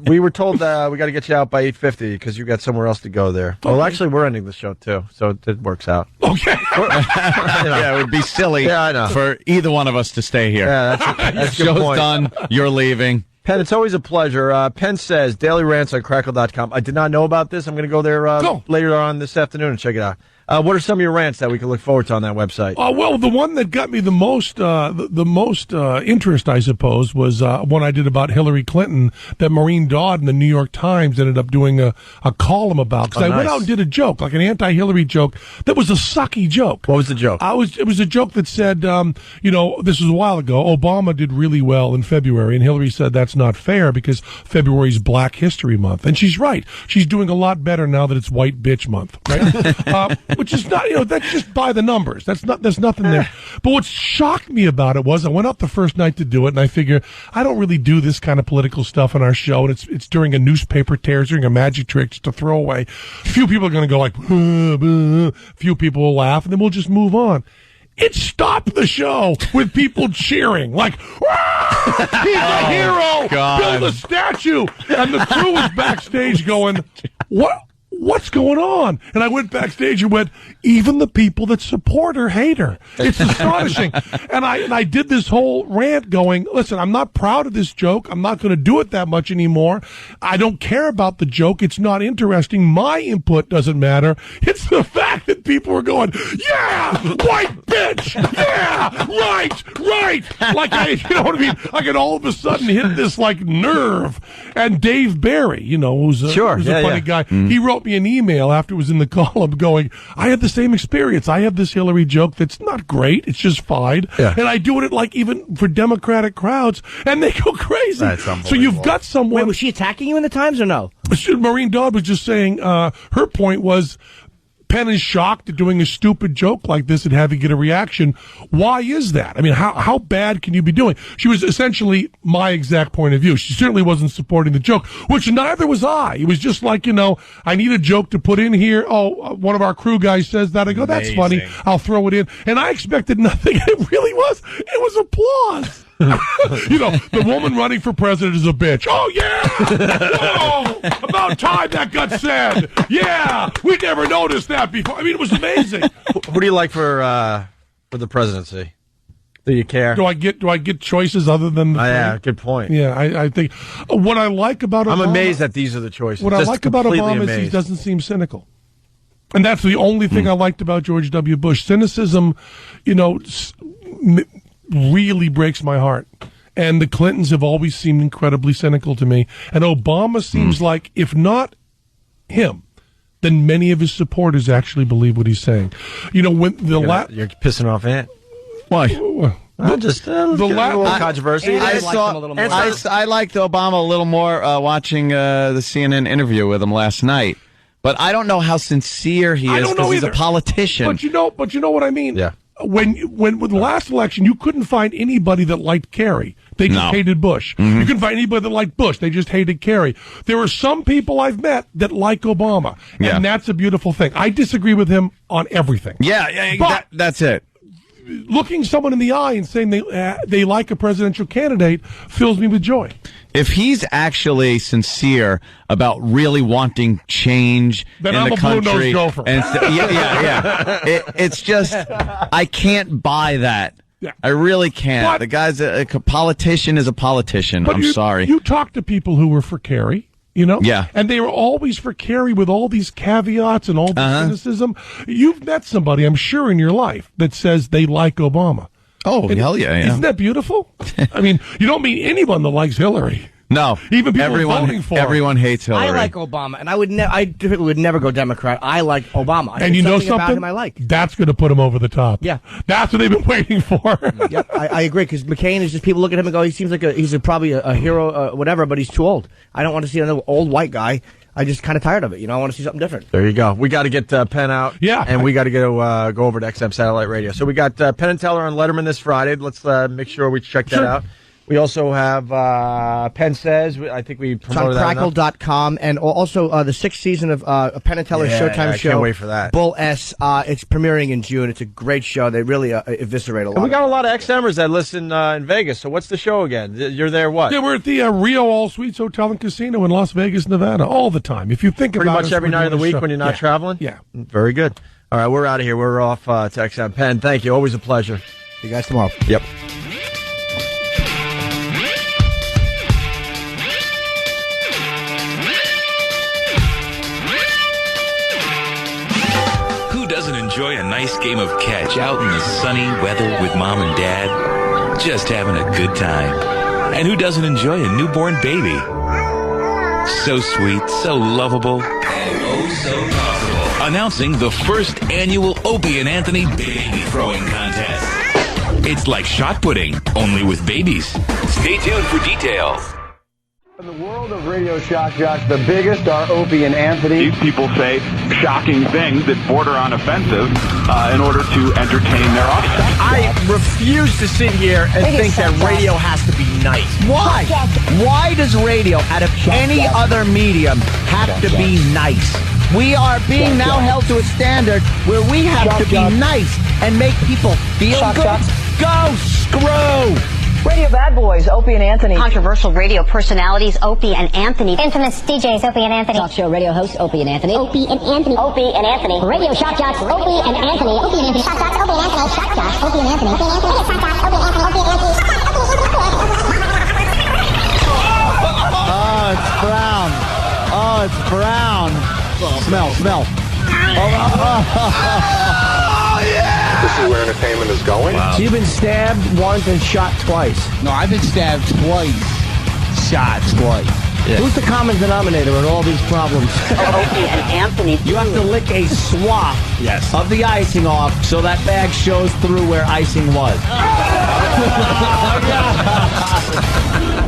We were told we got to get you out by 8:50 because you got somewhere else to go there. Okay. Well, actually, we're ending the show, too, so it works out. Okay. Yeah, it would be silly for either one of us to stay here. Yeah, that's a good point. Show's done. You're leaving. Penn, it's always a pleasure. Penn says, daily rants on crackle.com. I did not know about this. I'm going to go there later on this afternoon and check it out. What are some of your rants that we can look forward to on that website? Well, the one that got me the most interest, I suppose, was one I did about Hillary Clinton that Maureen Dodd in the New York Times ended up doing a column about. Because I went out and did a joke, like an anti-Hillary joke, that was a sucky joke. What was the joke? It was a joke that said, this was a while ago, Obama did really well in February, and Hillary said that's not fair because February's Black History Month. And she's right. She's doing a lot better now that it's White Bitch Month, right? which is not, that's just by the numbers. There's nothing there. But what shocked me about it was I went out the first night to do it, and I figure I don't really do this kind of political stuff on our show, and it's during a newspaper tear, during a magic trick, just a throwaway. Few people are going to go like, few people will laugh, and then we'll just move on. It stopped the show with people cheering, like, he's a hero, God. build a statue. And the crew was backstage going, what's going on? And I went backstage and went, even the people that support her hate her. It's astonishing. And I did this whole rant going, listen, I'm not proud of this joke. I'm not going to do it that much anymore. I don't care about the joke. It's not interesting. My input doesn't matter. It's the fact that people were going, yeah, white bitch. Yeah, right. Like you know what I mean? Like it all of a sudden hit this like nerve. And Dave Barry, who's a funny guy, he wrote me an email after it was in the column going, I had the same experience. I have this Hillary joke that's not great. It's just fine. Yeah. And I do it like even for Democratic crowds, and they go crazy. That's unbelievable. So you've got someone. Wait, was she attacking you in the Times or no? Maureen Dodd was just saying her point was Penn is shocked at doing a stupid joke like this and having get a reaction. Why is that? I mean, how bad can you be doing? She was essentially my exact point of view. She certainly wasn't supporting the joke, which neither was I. It was just like, I need a joke to put in here. Oh, one of our crew guys says that. I go, that's funny. I'll throw it in. And I expected nothing. It really was. It was applause. The woman running for president is a bitch. Oh, yeah! Whoa! About time that got said. Yeah! We never noticed that before. I mean, it was amazing. Who do you like for the presidency? Do you care? Do I get choices other than the yeah, good point. Yeah, I think what I like about Obama, I'm amazed that these are the choices. What I like about Obama is he doesn't seem cynical. And that's the only thing I liked about George W. Bush. Cynicism, really breaks my heart. And the Clintons have always seemed incredibly cynical to me. And Obama seems like, if not him, then many of his supporters actually believe what he's saying. When you're pissing off Ant. Why? Just a little controversy. I liked Obama a little more watching the CNN interview with him last night. But I don't know how sincere he is because he's a politician. But you know what I mean? Yeah. When with the last election, you couldn't find anybody that liked Kerry. They just hated Bush. Mm-hmm. You couldn't find anybody that liked Bush. They just hated Kerry. There are some people I've met that like Obama, and that's a beautiful thing. I disagree with him on everything. Yeah, but that's it. Looking someone in the eye and saying they like a presidential candidate fills me with joy. If he's actually sincere about really wanting change then in I'm the a country, blue-nosed gopher. It's just I can't buy that. Yeah. I really can't. But, the guy's a politician is a politician. I'm sorry. You talk to people who were for Kerry. Yeah. And they were always for Kerry with all these caveats and all this cynicism. You've met somebody, I'm sure, in your life that says they like Obama. Oh, hell yeah. Isn't that beautiful? I mean, you don't meet anyone that likes Hillary. No. Even people voting for her. Everyone hates Hillary. I like Obama, and I typically would never go Democrat. I like Obama. And you know something? About him I like. That's going to put him over the top. Yeah. That's what they've been waiting for. Yep, I agree, because McCain is just, people look at him and go, he seems like he's probably a hero, whatever, but he's too old. I don't want to see another old white guy. I just kind of tired of it. I want to see something different. There you go. We got to get Penn out. Yeah. And we got to go over to XM Satellite Radio. So we got Penn and Teller on Letterman this Friday. Let's make sure we check that out. We also have Penn Says. I think we promoted that enough. Crackle.com, and also the 6th season of Penn and Teller's Showtime show. I can't wait for that. Bull S. It's premiering in June. It's a great show. They really eviscerate a lot. And we got a lot of XMers that listen in Vegas. So what's the show again? You're there what? Yeah, we're at the Rio All Suites Hotel and Casino in Las Vegas, Nevada, all the time. If you think pretty about it. Pretty much every night of the week when you're not traveling? Yeah. Very good. All right, we're out of here. We're off to XM. Penn, thank you. Always a pleasure. See you guys tomorrow. Yep. Enjoy a nice game of catch out in the sunny weather with mom and dad, just having a good time. And who doesn't enjoy a newborn baby? So sweet, so lovable, and oh so possible. Announcing the first annual Opie and Anthony Baby Throwing Contest. It's like shot putting, only with babies. Stay tuned for details. In the world world of radio shock jocks, the biggest are Opie and Anthony. These people say shocking things that border on offensive in order to entertain their audience. I refuse to sit here and think that radio has to be nice. Why? Why does radio, out of any other medium, have to be nice? We are being now held to a standard where we have to be nice and make people feel good. Go screw! Radio bad boys, Opie and Anthony. Controversial radio personalities, Opie and Anthony. Infamous DJs, Opie and Anthony. Talk show radio hosts, Opie and Anthony. Opie and Anthony. Opie and Anthony. Radio shock jocks, Opie and Anthony. Opie and Anthony. Shock jocks, Opie and Anthony. Shock jocks, Opie and Anthony. Opie and Anthony. Shock jocks, Opie and Anthony. Opie and Anthony. Oh, it's brown. Oh, it's brown. Smell. Oh, yeah! This is where entertainment is going. Wow. So you've been stabbed once and shot twice. No, I've been stabbed twice. Shot twice. Yeah. Who's the common denominator in all these problems? Opie and Anthony. You have to lick a swath of the icing off so that bag shows through where icing was.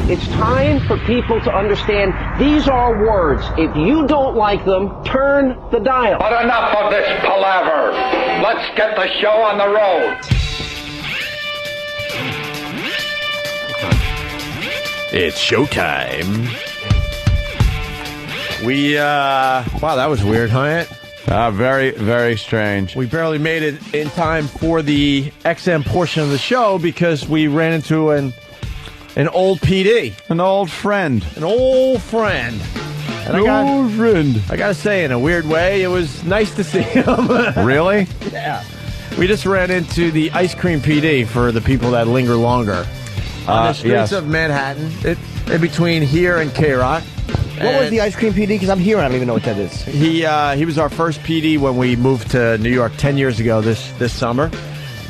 It's time for people to understand these are words. If you don't like them, turn the dial. But enough of this palaver. Let's get the show on the road. It's showtime. Wow, that was weird, huh? Very, very strange. We barely made it in time for the XM portion of the show because we ran into an old PD. An old friend. An old friend. And I gotta say, in a weird way, it was nice to see him. Really? Yeah. We just ran into the Ice Cream PD for the people that linger longer. On the streets of Manhattan, in between here and K-Rock. What was the Ice Cream PD? Because I'm here and I don't even know what that is. He was our first PD when we moved to New York 10 years ago this summer.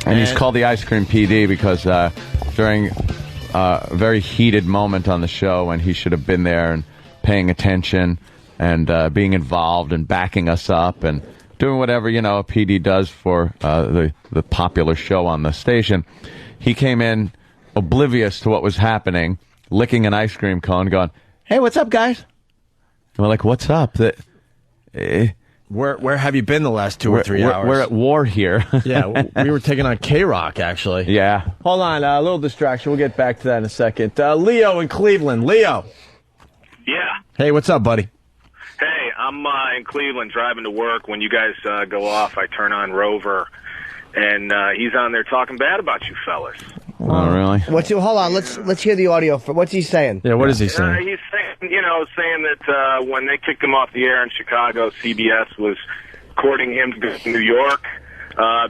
And he's called the Ice Cream PD because during a very heated moment on the show when he should have been there and paying attention and being involved and backing us up and doing whatever, a PD does for the popular show on the station, he came in oblivious to what was happening, licking an ice cream cone, going, "Hey, what's up, guys?" And we're like, "What's up?" Where have you been the last 2 or 3 hours? We're at war here. Yeah, we were taking on K-Rock, actually. Yeah. Hold on, a little distraction. We'll get back to that in a second. Leo in Cleveland. Leo. Yeah. Hey, what's up, buddy? Hey, I'm in Cleveland driving to work. When you guys go off, I turn on Rover, and he's on there talking bad about you fellas. Oh, really? Hold on, let's hear the audio. What's he saying? Yeah, what is he saying? He's saying that when they kicked him off the air in Chicago, CBS was courting him to go to New York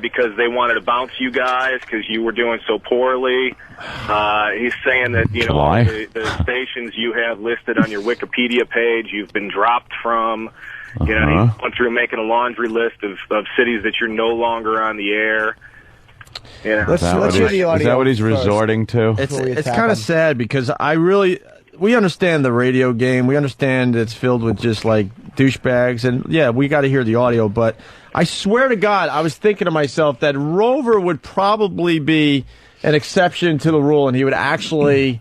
because they wanted to bounce you guys because you were doing so poorly. He's saying that, the stations you have listed on your Wikipedia page, you've been dropped from. He's going through making a laundry list of cities that you're no longer on the air. Let's hear the audio. Is that what he's resorting to? It's kind of sad because we understand the radio game. We understand it's filled with just like douchebags, and yeah, we got to hear the audio. But I swear to God, I was thinking to myself that Rover would probably be an exception to the rule, and he would actually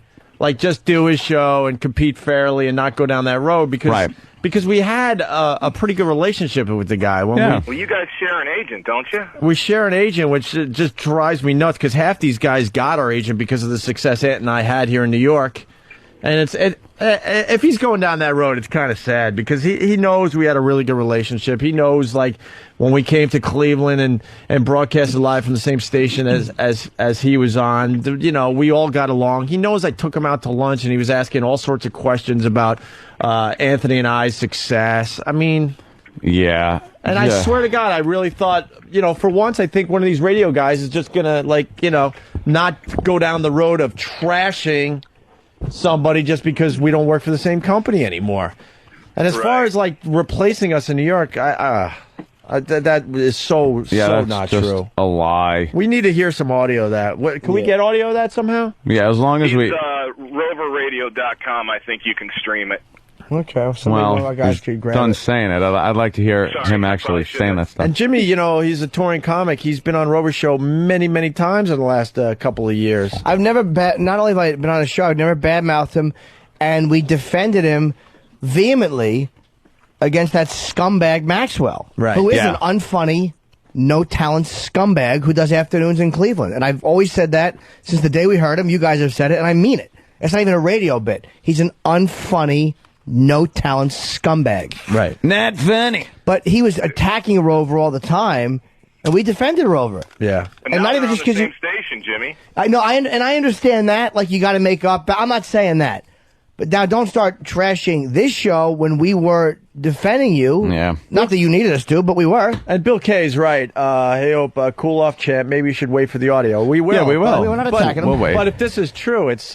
just do his show and compete fairly and not go down that road because we had a pretty good relationship with the guy. Well, you guys share an agent, don't you? We share an agent, which just drives me nuts because half these guys got our agent because of the success Ant and I had here in New York. And if he's going down that road, it's kind of sad because he knows we had a really good relationship. He knows, when we came to Cleveland and broadcasted live from the same station as he was on, we all got along. He knows I took him out to lunch and he was asking all sorts of questions about Anthony and I's success. I mean... Yeah. And I swear to God, I really thought, for once, I think one of these radio guys is just going to, not go down the road of trashing somebody just because we don't work for the same company anymore. And as far as replacing us in New York, that is so not true. A lie. We need to hear some audio of that. Can we get audio of that somehow? Yeah, as long as we. Roverradio.com. I think you can stream it. Okay. He's done saying it. I'd like to hear him actually saying that stuff. And Jimmy, he's a touring comic. He's been on Rover's show many, many times in the last couple of years. I've never not only have I been on a show, I've never badmouthed him, and we defended him vehemently against that scumbag Maxwell, who is an unfunny, no-talent scumbag who does afternoons in Cleveland. And I've always said that since the day we heard him. You guys have said it, and I mean it. It's not even a radio bit. He's an unfunny, no-talent scumbag. Right. Not funny. But he was attacking Rover all the time, and we defended Rover. Yeah. And not even just because same station, Jimmy. I know, and I understand that. Like, you got to make up. I'm not saying that. But now don't start trashing this show when we were defending you. Yeah. Not that you needed us to, but we were. And Bill K's right. Hey, Hope, cool off, champ. Maybe you should wait for the audio. We will. Yeah, we will. We're not attacking him. We'll wait. But if this is true, it's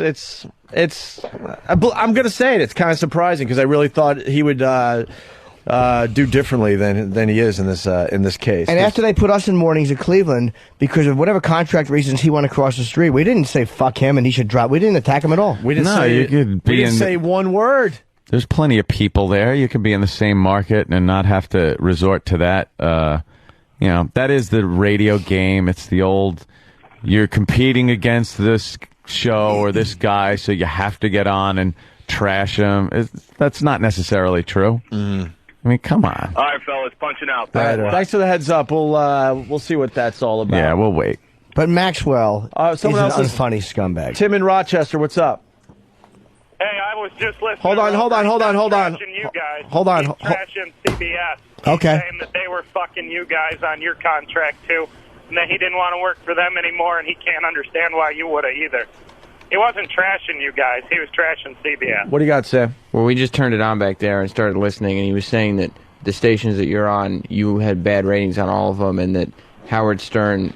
I'm going to say it. It's kind of surprising because I really thought he would do differently than he is in this case. And after they put us in mornings at Cleveland because of whatever contract reasons he went across the street, we didn't say fuck him and he should drop. We didn't attack him at all. We didn't say one word. There's plenty of people there. You can be in the same market and not have to resort to that. That is the radio game. It's the old, you're competing against this show or this guy, so you have to get on and trash him. That's not necessarily true. Mm. I mean, come on. All right, fellas, punching out. Thanks for the heads up. We'll see what that's all about. Yeah, we'll wait. But Maxwell is an unfunny scumbag. Tim in Rochester, what's up? Hey, I was just listening. Hold on. Trashing you guys. Hold on. He's trashing CBS. Okay. Saying that they were fucking you guys on your contract too, and that he didn't want to work for them anymore, and he can't understand why you would have either. He wasn't trashing you guys. He was trashing CBS. What do you got, Sam? Well, we just turned it on back there and started listening, and he was saying that the stations that you're on, you had bad ratings on all of them, and that Howard Stern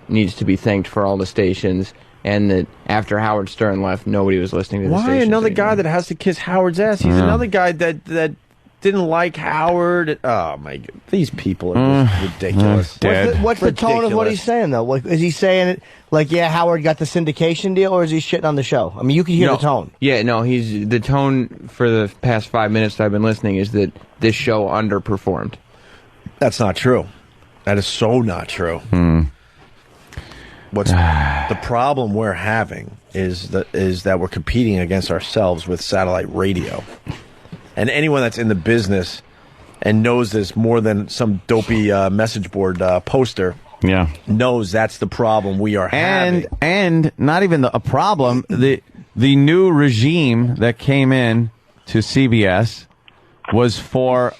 needs to be thanked for all the stations, and that after Howard Stern left, nobody was listening to the stations. Why another anymore. guy that has to kiss Howard's ass? He's another guy that didn't like Howard. Oh, my God. These people are just ridiculous. What's the tone of what he's saying, though? Like, is he saying it like, yeah, Howard got the syndication deal, or is he shitting on the show? I mean, you can hear the tone. Yeah, no, the tone for the past 5 minutes that I've been listening is that this show underperformed. That's not true. That is so not true. What's the problem we're having is that we're competing against ourselves with satellite radio. And anyone that's in the business and knows this more than some dopey message board poster knows that's the problem we are having. And not even a problem, the new regime that came in to CBS was for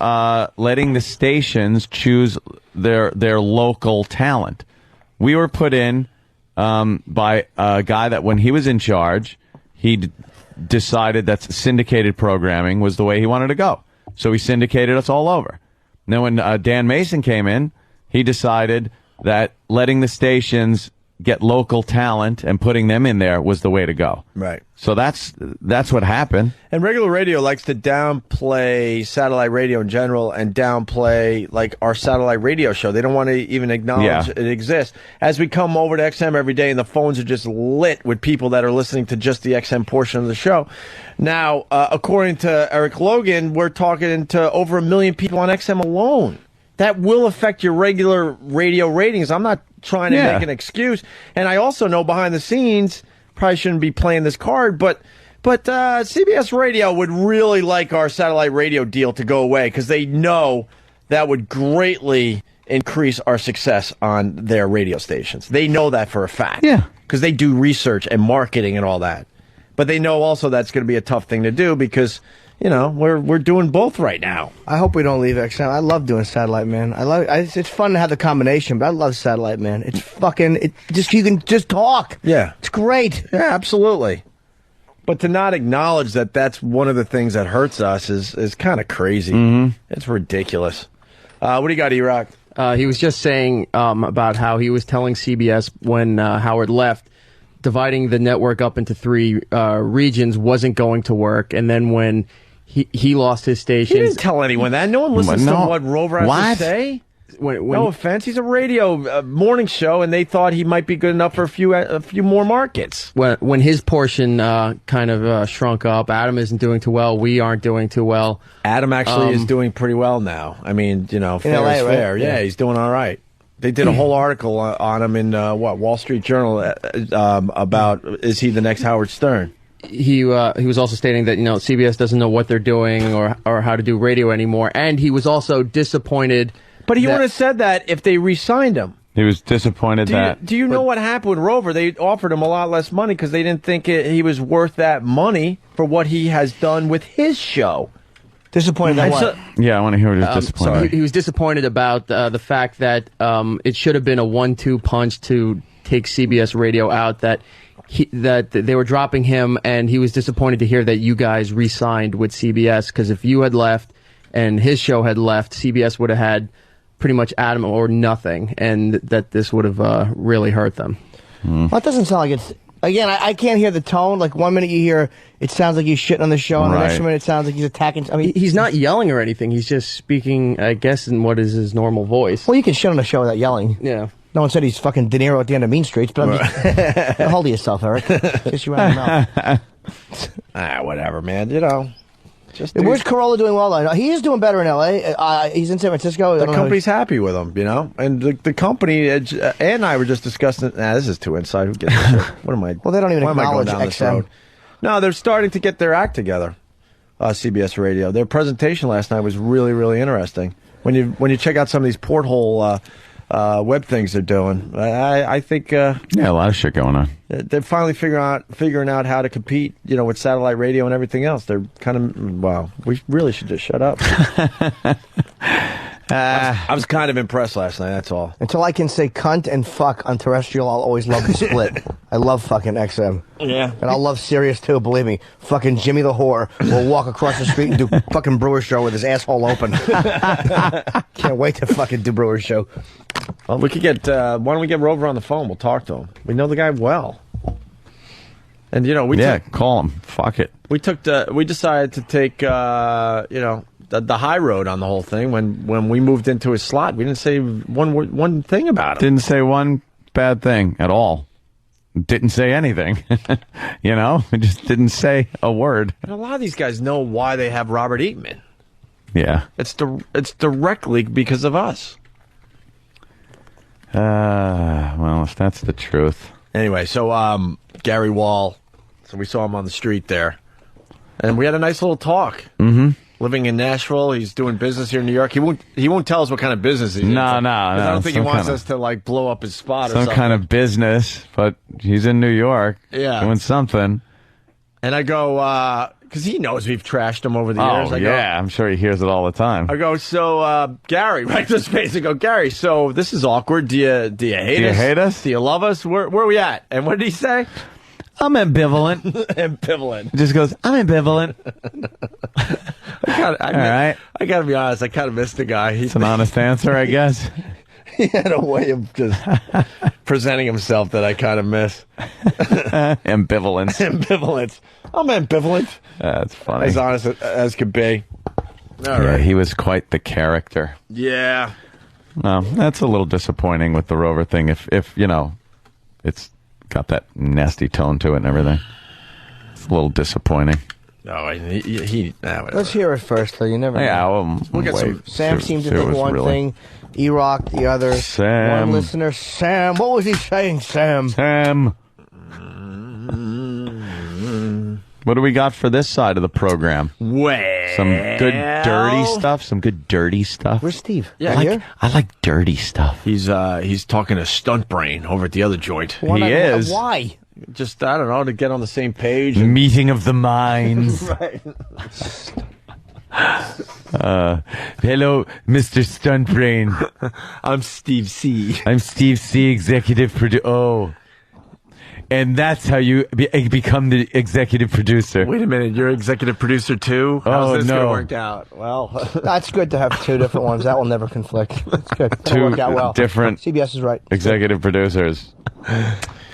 letting the stations choose their local talent. We were put in by a guy that when he was in charge, he decided that syndicated programming was the way he wanted to go. So he syndicated us all over. Then when Dan Mason came in, he decided that letting the stations get local talent and putting them in there was the way to go. Right. So that's what happened. And regular radio likes to downplay satellite radio in general and downplay like our satellite radio show. They don't want to even acknowledge it exists. As we come over to XM every day and the phones are just lit with people that are listening to just the XM portion of the show. Now, according to Eric Logan, we're talking to over 1 million people on XM alone. That will affect your regular radio ratings. I'm not trying to make an excuse. And I also know behind the scenes, probably shouldn't be playing this card, but CBS Radio would really like our satellite radio deal to go away because they know that would greatly increase our success on their radio stations. They know that for a fact. Yeah. Because they do research and marketing and all that. But they know also that's going to be a tough thing to do because, you know, we're doing both right now. I hope we don't leave XM. I love doing satellite, man. It's fun to have the combination, but I love satellite, man. It's fucking you can just talk. Yeah, it's great. Yeah, absolutely. But to not acknowledge that that's one of the things that hurts us is kind of crazy. Mm-hmm. It's ridiculous. What do you got, E-Rock? He was just saying about how he was telling CBS when Howard left, dividing the network up into 3 regions wasn't going to work, and then when he lost his stations. He didn't tell anyone that. No one listens to what Rover has to say. No offense, he's a radio morning show, and they thought he might be good enough for a few more markets. When his portion kind of shrunk up, Adam isn't doing too well. We aren't doing too well. Adam actually is doing pretty well now. I mean, you know, fair is fair. Right? Yeah, he's doing all right. They did a whole article on him in Wall Street Journal about is he the next Howard Stern? he was also stating that CBS doesn't know what they're doing or how to do radio anymore, and he was also disappointed. But he would have said that if they re-signed him. He was disappointed Do you know what happened with Rover? They offered him a lot less money because they didn't think he was worth that money for what he has done with his show. Disappointed at what? Yeah, I want to hear what he's disappointed. He was disappointed about the fact that it should have been a 1-2 punch to take CBS Radio out, that they were dropping him, and he was disappointed to hear that you guys re-signed with CBS, because if you had left and his show had left, CBS would have had pretty much Adam or nothing, and that this would have really hurt them. Well, that doesn't sound like it's... Again, I can't hear the tone. Like, 1 minute you hear it sounds like he's shitting on the show, and the next minute it sounds like he's attacking... I mean, he's not yelling or anything. He's just speaking, I guess, in what is his normal voice. Well, you can shit on the show without yelling. Yeah. No one said he's fucking De Niro at the end of Mean Streets, but I'm just... Hold of yourself, Eric. Kiss you around the mouth. Whatever, man. Where's Corolla doing well? Though? He is doing better in L.A. He's in San Francisco. The company's happy with him, and the company. Ed and I were just discussing. This is too inside. Who gets this? What am I? Well, they don't even why acknowledge am I going down this XM. road? No, they're starting to get their act together. CBS Radio. Their presentation last night was really, really interesting. When you check out some of these porthole web things they're doing, I think a lot of shit going on. They're finally figuring out how to compete, with satellite radio and everything else. They're kind of wow. We really should just shut up. I was kind of impressed last night. That's all. Until I can say cunt and fuck on terrestrial, I'll always love the split. I love fucking XM. Yeah. And I'll love Sirius too, believe me. Fucking Jimmy the whore will walk across the street and do fucking Brewer Show with his asshole open. Can't wait to fucking do Brewer Show. Well, we could get, why don't we get Rover on the phone? We'll talk to him. We know the guy well. And, call him. Fuck it. We decided to take, the high road on the whole thing. When we moved into his slot, we didn't say one thing about him. Didn't say one bad thing at all. Didn't say anything. We just didn't say a word. And a lot of these guys know why they have Robert Eatman. Yeah. It's directly because of us. Well, if that's the truth. Anyway, so Gary Wall, so we saw him on the street there, and we had a nice little talk. Mm-hmm. Living in Nashville, he's doing business here in New York. He won't tell us what kind of business he's in. No. I don't think he wants us to blow up his spot or something. Some kind of business, but he's in New York, doing something. And I go, because he knows we've trashed him over the years. I'm sure he hears it all the time. I go, so Gary, right to his face. I go, Gary, so this is awkward. Do you hate us? Do you hate us? Do you love us? Where are we at? And what did he say? I'm ambivalent. Ambivalent. He just goes, I'm ambivalent. I gotta be honest, I kind of missed the guy. It's an honest answer, I guess. He had a way of just presenting himself that I kind of miss. Ambivalence. Ambivalence. I'm ambivalent. That's funny. As honest as could be. All right. He was quite the character. Yeah. That's a little disappointing with the Rover thing. If it's got that nasty tone to it and everything. It's a little disappointing. No, let's hear it first, though. You never know. Yeah, we'll get some. Sam seemed to think one thing, E-Rock the other. Sam. One listener, Sam. What was he saying, Sam? Sam. What do we got for this side of the program? Well, some good dirty stuff. Some good dirty stuff. Where's Steve? Yeah, I like dirty stuff. He's talking to Stunt Brain over at the other joint. Why? Just, I don't know, to get on the same page. Meeting of the minds. Right. Hello, Mr. Stunt Brain. I'm Steve C. I'm Steve C, executive producer. Oh. And that's how you become the executive producer. Wait a minute, you're executive producer too? How's this going to work out? Well, that's good to have two different ones. That will never conflict. That's good. That'll work out well. Different CBS is right. Executive producers.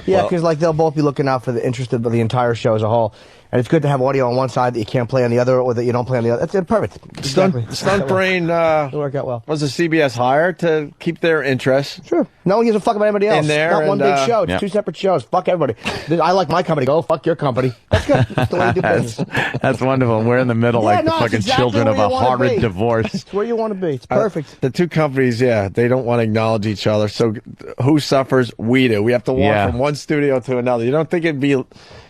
Yeah, because they'll both be looking out for the interest of the entire show as a whole. And it's good to have audio on one side that you can't play on the other, or that you don't play on the other. That's perfect. Exactly. Stunt Brain it'll work out well. Was a CBS hire to keep their interest. Sure. No one gives a fuck about anybody else. In there, it's not one big show. It's two separate shows. Fuck everybody. I like my company. Go fuck your company. That's good. That's the way you do business. That's wonderful. We're in the middle like the fucking children of a horrid divorce. It's where you want to be. It's perfect. The two companies, they don't want to acknowledge each other. So who suffers? We do. We have to walk from one studio to another. You don't think it'd be...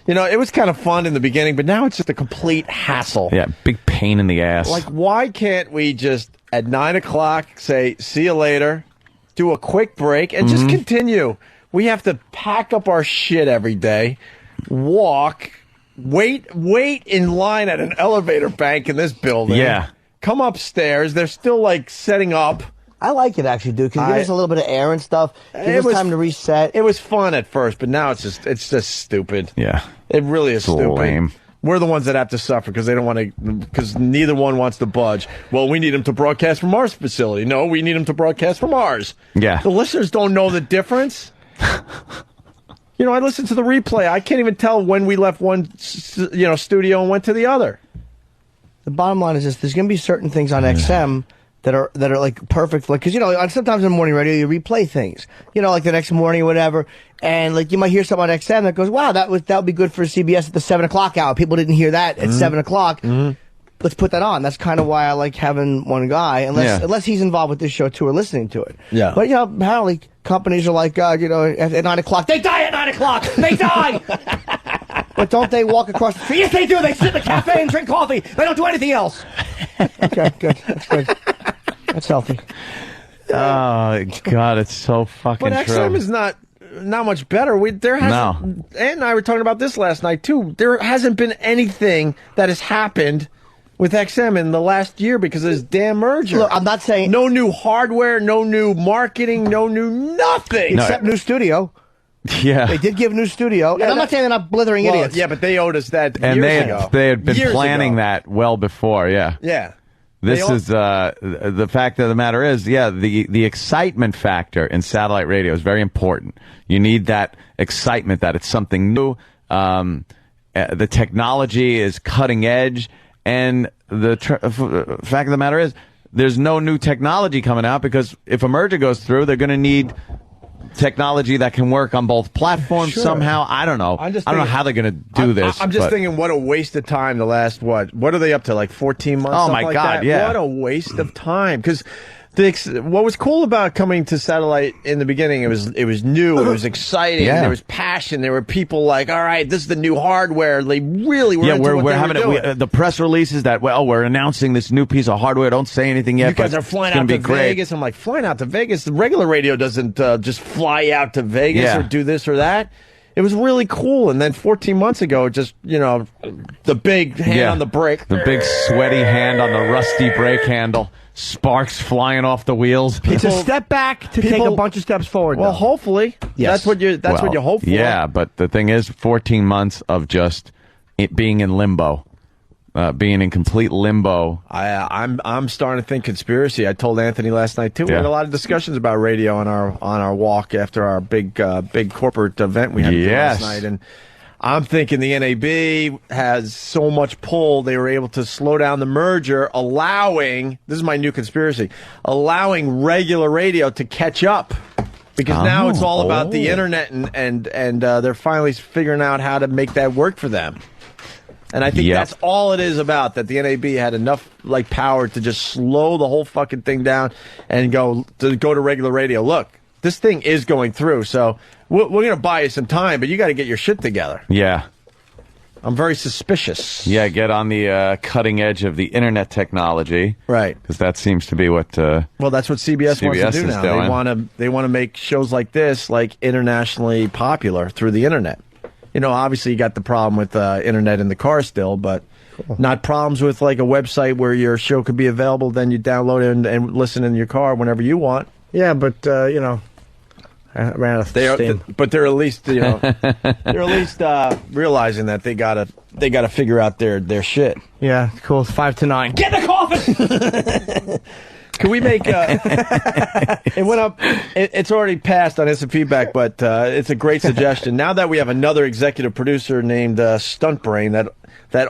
You know, it was kind of fun in the beginning, but now it's just a complete hassle. Yeah, big pain in the ass. Like, why can't we just, at 9 o'clock, say, see you later, do a quick break, and just continue? We have to pack up our shit every day, walk, wait in line at an elevator bank in this building. Yeah. Come upstairs. They're still, like, setting up. I like it, actually, dude, because it gives us a little bit of air and stuff. It was time to reset. It was fun at first, but now it's just stupid. Yeah. It really is stupid. Lame. We're the ones that have to suffer because they don't want to, because neither one wants to budge. Well, we need them to broadcast from our facility. No, we need them to broadcast from ours. Yeah. The listeners don't know the difference. You know, I listened to the replay. I can't even tell when we left one, studio and went to the other. The bottom line is this: there's going to be certain things on XM that are like perfect, like, because sometimes in morning radio you replay things, like the next morning or whatever, and like you might hear something on XM that goes, wow, that would be good for CBS at the 7 o'clock hour. People didn't hear that at 7 o'clock. Let's put that on. That's kind of why I like having one guy, unless he's involved with this show too or listening to it. Yeah. But apparently companies are like, at 9 o'clock, they die at 9 o'clock. They die. But don't they walk across the street? Yes, they do. They sit in the cafe and drink coffee. They don't do anything else. Okay, good. That's good. That's healthy. Oh, God, it's so fucking But true. XM is not much better. Ant and I were talking about this last night, too. There hasn't been anything that has happened with XM in the last year because of this damn merger. Look, I'm not saying... No new hardware, no new marketing, no new nothing. Except new studio. Yeah. They did give new studio. And I'm not saying they're not blithering idiots. Yeah, but they owed us that and years ago. They had been Years planning ago. that well before, yeah. Yeah. This is the fact of the matter is, the excitement factor in satellite radio is very important. You need that excitement that it's something new. The technology is cutting edge, and the fact of the matter is, there's no new technology coming out because if a merger goes through, they're going to need technology that can work on both platforms somehow. I don't know. I don't know how they're going to do this. I'm just thinking, what a waste of time the last, what are they up to, like 14 months? Oh, my like God, that? yeah. What a waste of time. Because what was cool about coming to satellite in the beginning, it was new, it was exciting, there was passion, there were people like, all right, this is the new hardware. They really were into what they were doing. the press releases that, we're announcing this new piece of hardware. Don't say anything yet. You guys are flying out to Vegas. I'm like, flying out to Vegas? The regular radio doesn't just fly out to Vegas or do this or that. It was really cool. And then 14 months ago, just, the big hand on the brake. The big sweaty hand on the rusty brake handle. Sparks flying off the wheels. It's a step back to take a bunch of steps forward. Well, hopefully. Yes. That's what you hope for. Yeah, but the thing is, 14 months of just it being in limbo. Being in complete limbo. I'm starting to think conspiracy. I told Anthony last night too. We had a lot of discussions about radio on our walk after our big corporate event we had last night, and I'm thinking the NAB has so much pull. They were able to slow down the merger, allowing, this is my new conspiracy, allowing regular radio to catch up. Because now it's all about the internet, and they're finally figuring out how to make that work for them. And I think that's all it is about, that the NAB had enough power to just slow the whole fucking thing down and go to regular radio. Look, this thing is going through, so we're going to buy you some time, but you got to get your shit together. Yeah. I'm very suspicious. Yeah, get on the cutting edge of the internet technology. Right. Because that seems to be what... well, that's what CBS wants to do now. Doing. They want to make shows like this internationally popular through the internet. Obviously you got the problem with internet in the car still, but not problems with a website where your show could be available, then you download it and listen in your car whenever you want. Yeah, but I ran out of steam. But they're at least realizing that they gotta figure out their shit. Yeah, cool. It's 5 to 9. Get in the coffin. Can we make it went up? It's already passed on instant feedback, but it's a great suggestion. Now that we have another executive producer named Stunt Brain that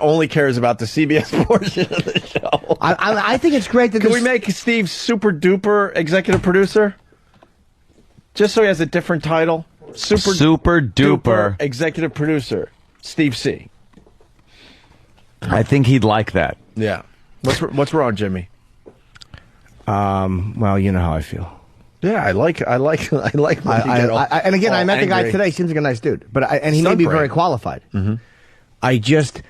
only cares about the CBS portion of the show, I think it's great that. Can we make Steve super duper executive producer? Just so he has a different title. Super duper executive producer, Steve C. I think he'd like that. Yeah. What's wrong, Jimmy? Well, you know how I feel. Yeah, I like. And again, I met the guy today. Seems like a nice dude, and he may be very qualified. Mm-hmm. I just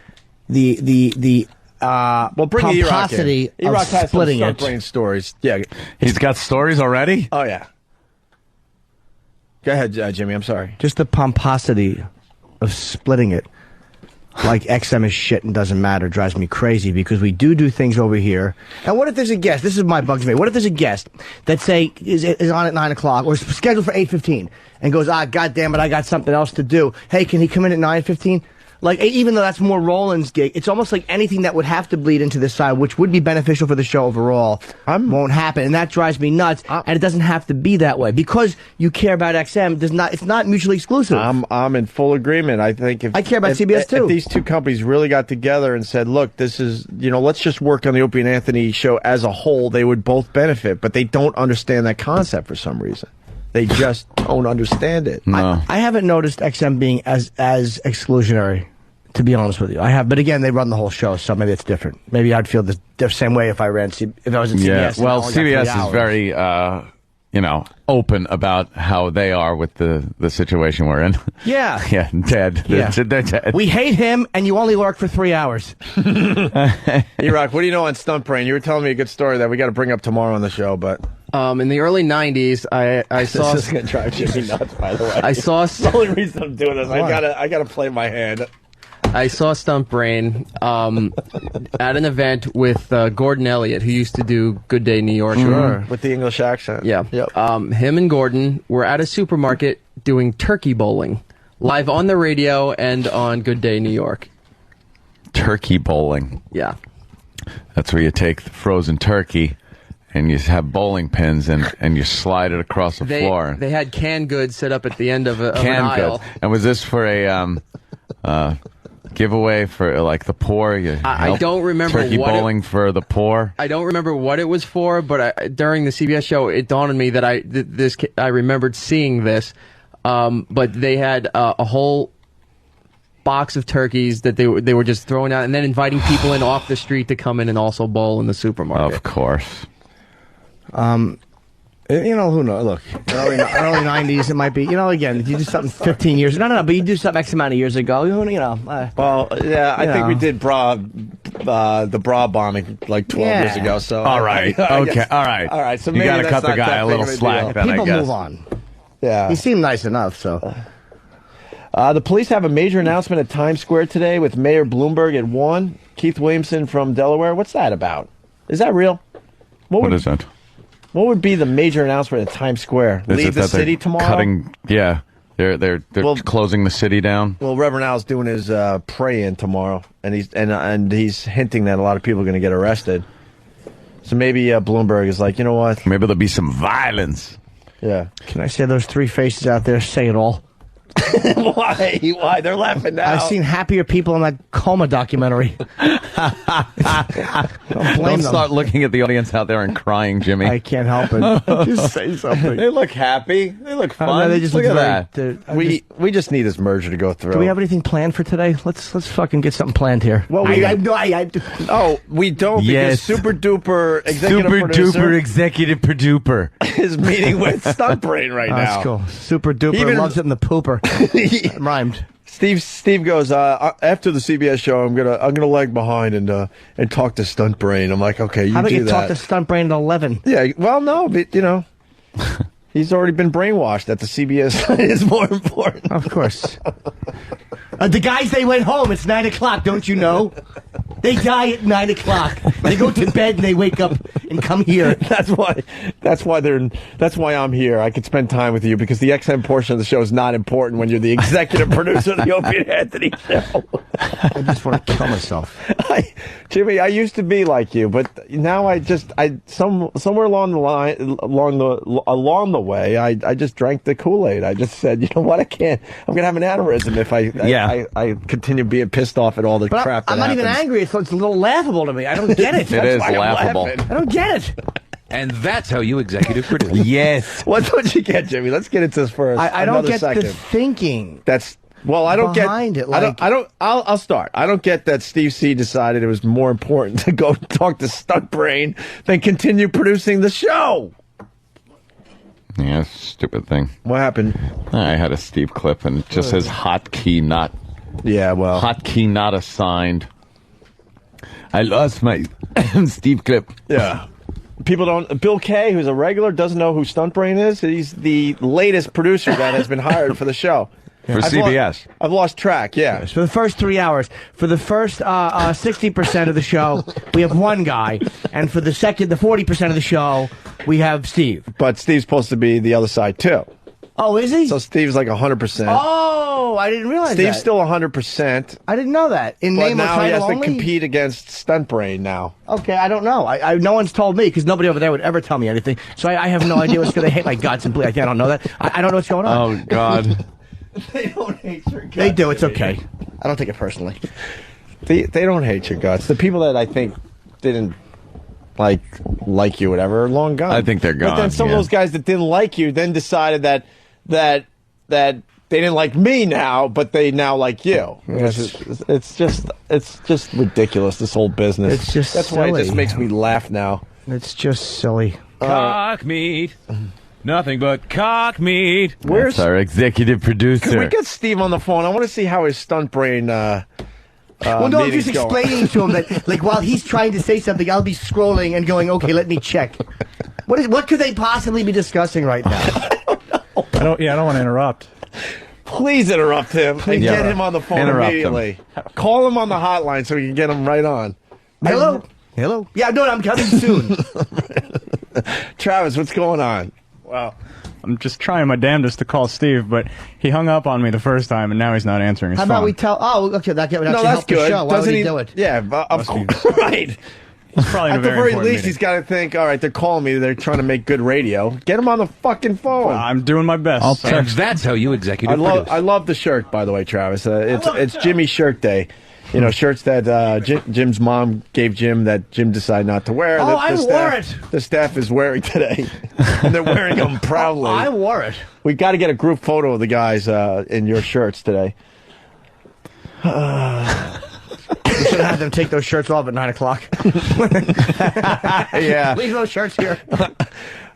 the pomposity of splitting it. Brain stories. Yeah, he's got stories already. Oh yeah. Go ahead, Jimmy. I'm sorry. Just the pomposity of splitting it, like XM is shit and doesn't matter, drives me crazy because we do things over here. And what if there's a guest? This is my bug to me. What if there's a guest that say is on at 9 o'clock or is scheduled for 8:15 and goes, God damn it, I got something else to do. Hey, can he come in at 9:15? Like, even though that's more Roland's gig, it's almost like anything that would have to bleed into this side, which would be beneficial for the show overall, won't happen. And that drives me nuts. And it doesn't have to be that way. Because you care about XM, it's not mutually exclusive. I'm in full agreement. I think I care about CBS too. If these two companies really got together and said, look, this is, let's just work on the Opie and Anthony show as a whole, they would both benefit. But they don't understand that concept for some reason. They just don't understand it. No. I haven't noticed XM being as exclusionary, to be honest with you. I have, but again, they run the whole show, so maybe it's different. Maybe I'd feel the same way if I was in CBS. Yeah, well, CBS is very, open about how they are with the situation we're in. Yeah. Yeah, dead. Yeah. They're dead. We hate him, and you only work for 3 hours. E-Rock, what do you know on Stunt Brain? You were telling me a good story that we got to bring up tomorrow on the show, but... in the early 90s, I saw... This is going to drive Jimmy nuts, by the way. I saw... That's the only reason I'm doing this. I gotta play my hand. I saw Stunt Brain at an event with Gordon Elliott, who used to do Good Day New York. Sure, with the English accent. Yeah. Yep. Him and Gordon were at a supermarket doing turkey bowling, live on the radio and on Good Day New York. Turkey bowling. Yeah. That's where you take the frozen turkey and you have bowling pins and you slide it across the floor. They had canned goods set up at the end of an Canned aisle. goods. And was this for a giveaway for like the poor? I don't remember turkey bowling for the poor. I don't remember what it was for, but during the CBS show, it dawned on me that I remembered seeing this. But they had a whole box of turkeys that they were just throwing out, and then inviting people in off the street to come in and also bowl in the supermarket. Of course. Who knows? Look, early 90s, it might be. Again, if you do something 15 years, no, but you do something X amount of years ago. Well, yeah, I think we did the bra bombing like 12 years ago. So all right, okay, all right. So you maybe got to cut the guy a little slack. Then people I guess. move on. Yeah, he seemed nice enough. So, the police have a major announcement at Times Square today with Mayor Bloomberg at 1. Keith Williamson from Delaware. What's that about? Is that real? What is that? What would be the major announcement at Times Square? Leave the city tomorrow? They're closing the city down. Well, Reverend Al's doing his pray-in tomorrow, and he's hinting that a lot of people are going to get arrested. So maybe Bloomberg is like, you know what? Maybe there'll be some violence. Yeah. Can I say those three faces out there say it all? Why? They're laughing now. I've seen happier people in that coma documentary. Don't start looking at the audience out there and crying, Jimmy. I can't help it. Just say something. They look happy. They look fun. They just look at that. We just need this merger to go through. Do we have anything planned for today? Let's fucking get something planned here. Well, we don't. Yes. Because super duper executive producer is meeting with Stunt Brain right now. That's cool. Super duper loves it in the pooper. Rhymed. Steve goes, after the CBS show, I'm gonna lag behind and talk to Stunt Brain. I'm like, okay, How about do you that. talk to Stunt Brain at 11? Yeah, well, no, but he's already been brainwashed that the CBS is more important. Of course. The guys, they went home. It's 9 o'clock. Don't you know? They die at 9 o'clock. They go to bed and they wake up and come here. That's why I'm here. I could spend time with you because the XM portion of the show is not important when you're the executive producer of the Opie and Anthony show. I just want to kill myself. Jimmy, I used to be like you, but now somewhere along the way, I just drank the Kool-Aid. I just said, you know what, I'm gonna have an aneurysm if I continue being pissed off at all the crap. I'm not even angry. It's a little laughable to me. I don't get it. It is laughable. I don't get it. And that's how you executive produce. Yes. What don't you get, Jimmy? Let's get into this first. I don't get the thinking. I don't behind get. It, I'll start. I don't get that Steve C decided it was more important to go talk to Stunt Brain than continue producing the show. Yeah, stupid thing. What happened? I had a Steve clip, and it just says hotkey not. Yeah, well. Hotkey not assigned. I lost my Steve clip. Yeah. People don't. Bill Kay, who's a regular, doesn't know who Stuntbrain is. He's the latest producer that has been hired for the show. For CBS. I've lost track, yeah. For the first 3 hours. For the first 60% of the show, we have one guy. And for the 40% of the show, we have Steve. But Steve's supposed to be the other side, too. Oh, is he? So Steve's like 100%. Oh, I didn't realize Steve's that. still 100%. I didn't know that. In But name or now he title has to only? compete against Stuntbrain now. Okay, I don't know. No one's told me, because nobody over there would ever tell me anything. So I have no idea what's going to hit my guts and bleed. I don't know that. I don't know what's going on. Oh, God. They don't hate your guts. They do. It's okay. I don't take it personally. They don't hate your guts. The people that I think didn't like you, whatever, are long gone. I think they're gone. But then some of those guys that didn't like you then decided that they didn't like me now, but they now like you. It's just ridiculous, this whole business. It's just That's silly. why it just makes me laugh now. It's just silly. Cock meat. Nothing but cock meat. That's our executive producer. Can we get Steve on the phone? I want to see how his stunt brain well, no, I'm just meeting's going. explaining to him that, like, while he's trying to say something, I'll be scrolling and going, okay, let me check. What could they possibly be discussing right now? I don't want to interrupt. Please interrupt him and get him on the phone immediately. Call him on the hotline so we can get him right on. Hello? Hello? Yeah, no, I'm coming soon. Travis, what's going on? Well, I'm just trying my damnedest to call Steve, but he hung up on me the first time, and now he's not answering his How phone. about we tell... Oh, okay, that would actually No, that's help the good. show. Why Doesn't would he do it? Yeah, of course. Right. He's probably in At a the very very important least, meeting. he's got to think, all right, they're calling me. They're trying to make good radio. Get him on the fucking phone. Well, I'm doing my best. That's how you executive produce. I love the shirt, by the way, Travis. It's Jimmy's shirt day. You know, shirts that Jim's mom gave Jim that Jim decided not to wear. Oh, I wore it. The staff is wearing today. And they're wearing them proudly. I wore it. We got to get a group photo of the guys in your shirts today. We should have them take those shirts off at 9 o'clock. Yeah. Leave those shirts here.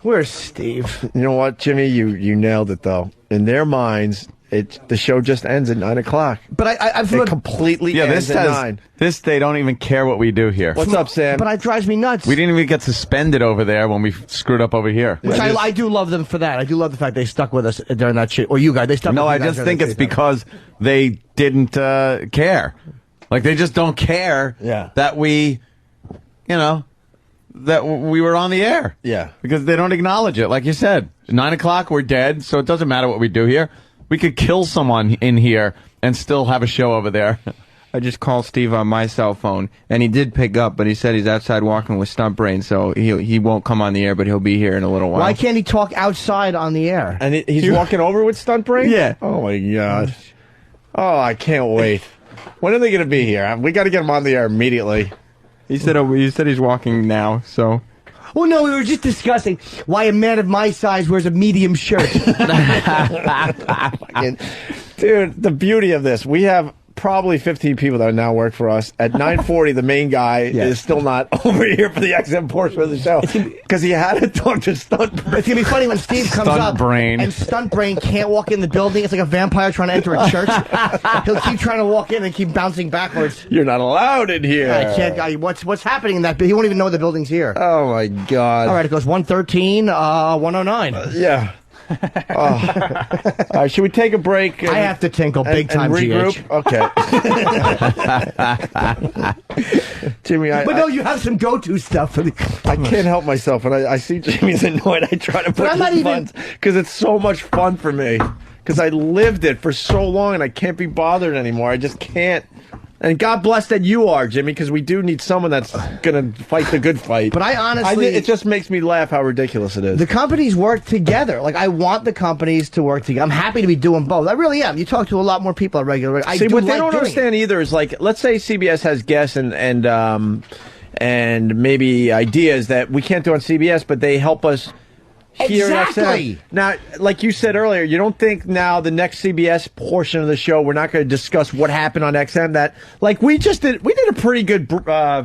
Where's Steve? You know what, Jimmy? You nailed it, though. In their minds, the show just ends at 9 o'clock. But I it completely ends at 9. They don't even care what we do here. What's up, Sam? But it drives me nuts. We didn't even get suspended over there when we screwed up over here. Which I do love them for that. I do love the fact they stuck with us during that shit. Or you guys, they stuck with No, you I guys just during think that it's shit. because they didn't care. Like, they just don't care that we, that we were on the air. Yeah. Because they don't acknowledge it. Like you said, 9 o'clock, we're dead, so it doesn't matter what we do here. We could kill someone in here and still have a show over there. I just called Steve on my cell phone, and he did pick up, but he said he's outside walking with Stuntbrain, so he won't come on the air, but he'll be here in a little while. Why can't he talk outside on the air? And he's walking over with Stuntbrain? Yeah. Oh, my God. Oh, I can't wait. When are they going to be here? We got to get him on the air immediately. He said he's walking now, so... Well, no, we were just discussing why a man of my size wears a medium shirt. Dude, the beauty of this, we have probably 15 people that now work for us. At 9:40, the main guy is still not over here for the XM portion of the show because he had to talk to Stuntbrain. It's going to be funny when Steve comes up Stuntbrain. and Stuntbrain can't walk in the building. It's like a vampire trying to enter a church. He'll keep trying to walk in and keep bouncing backwards. You're not allowed in here. I can't. What's happening in that? He won't even know the building's here. Oh, my God. All right, it goes 113, 109. Yeah. All right, should we take a break? I have to tinkle big time, regroup. GH. Okay. Jimmy, but no, you have some go-to stuff for the. I can't help myself, and I see Jimmy's annoyed. I try to put I'm not even because it's so much fun for me because I lived it for so long, and I can't be bothered anymore. I just can't. And God bless that you are, Jimmy, because we do need someone that's going to fight the good fight. But I honestly... it just makes me laugh how ridiculous it is. The companies work together. Like, I want the companies to work together. I'm happy to be doing both. I really am. You talk to a lot more people at regular... See, what they don't understand either is, like, let's say CBS has guests and maybe ideas that we can't do on CBS, but they help us here in Exactly. XM. Now, like you said earlier, you don't think now the next CBS portion of the show, we're not going to discuss what happened on XM. That, like, we did a pretty good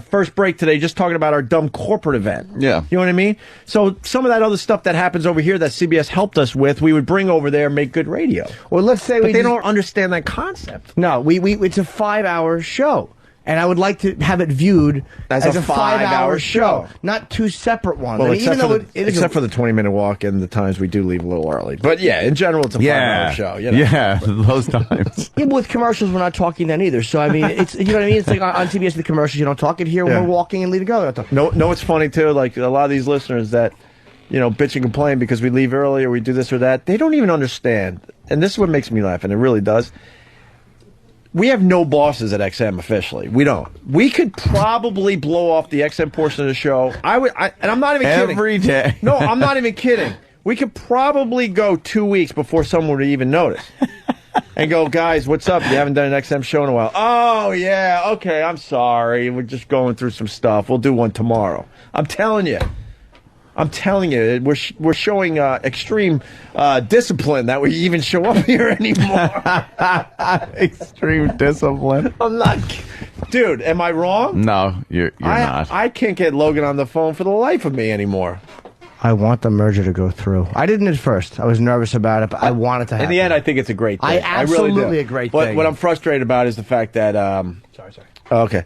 first break today just talking about our dumb corporate event. Yeah. You know what I mean? So some of that other stuff that happens over here that CBS helped us with, we would bring over there and make good radio. Well, let's say But they don't understand that concept. No, it's a 5-hour show. And I would like to have it viewed as a 5-hour show, not two separate ones. Well, I mean, except for the 20-minute walk and the times we do leave a little early. But yeah, in general, it's a 5-hour show. You know? Yeah, those times. Yeah, but with commercials, we're not talking then either. So I mean, it's, you know what I mean. It's like on CBS, the commercials you don't talk it here when we're walking and leaving go. No, it's funny too. Like a lot of these listeners that bitch and complain because we leave early or we do this or that. They don't even understand, and this is what makes me laugh, and it really does. We have no bosses at XM officially. We don't. We could probably blow off the XM portion of the show. And I'm not even kidding. Every day. No, I'm not even kidding. We could probably go 2 weeks before someone would even notice. And go, guys, what's up? You haven't done an XM show in a while. Oh, yeah, okay, I'm sorry. We're just going through some stuff. We'll do one tomorrow. I'm telling you, we're showing extreme discipline that we even show up here anymore. Extreme discipline. I'm not, dude. Am I wrong? No, you're not. I can't get Logan on the phone for the life of me anymore. I want the merger to go through. I didn't at first. I was nervous about it, but I want it to happen. In the end, I think it's a great thing. Absolutely I really do. a great But thing. what I'm frustrated about is the fact that sorry. Okay.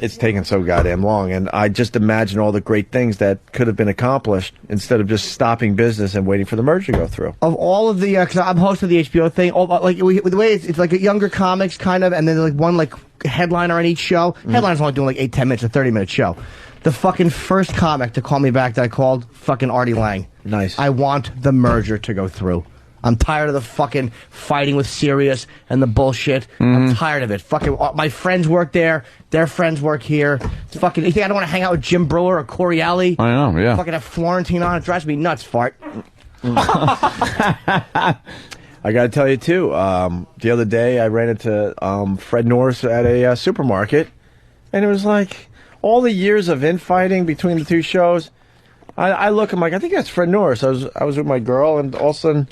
It's taken so goddamn long, and I just imagine all the great things that could have been accomplished instead of just stopping business and waiting for the merger to go through. Of all of the, because I'm host of the HBO thing, the way it's like a younger comics kind of, and then like one like headliner on each show. Headliner's only doing like 8-10 minutes, a 30-minute show. The fucking first comic to call me back that I called, fucking Artie Lang. Nice. I want the merger to go through. I'm tired of the fucking fighting with Sirius and the bullshit. I'm tired of it. Fucking, my friends work there. Their friends work here. It's fucking, you think I don't want to hang out with Jim Brewer or Corey Alley? I know, yeah. Fucking have Florentine on. It drives me nuts, fart. I got to tell you, too, the other day I ran into Fred Norris at a supermarket, and it was like all the years of infighting between the two shows. I look, I'm like, I think that's Fred Norris. I was with my girl, and all of a sudden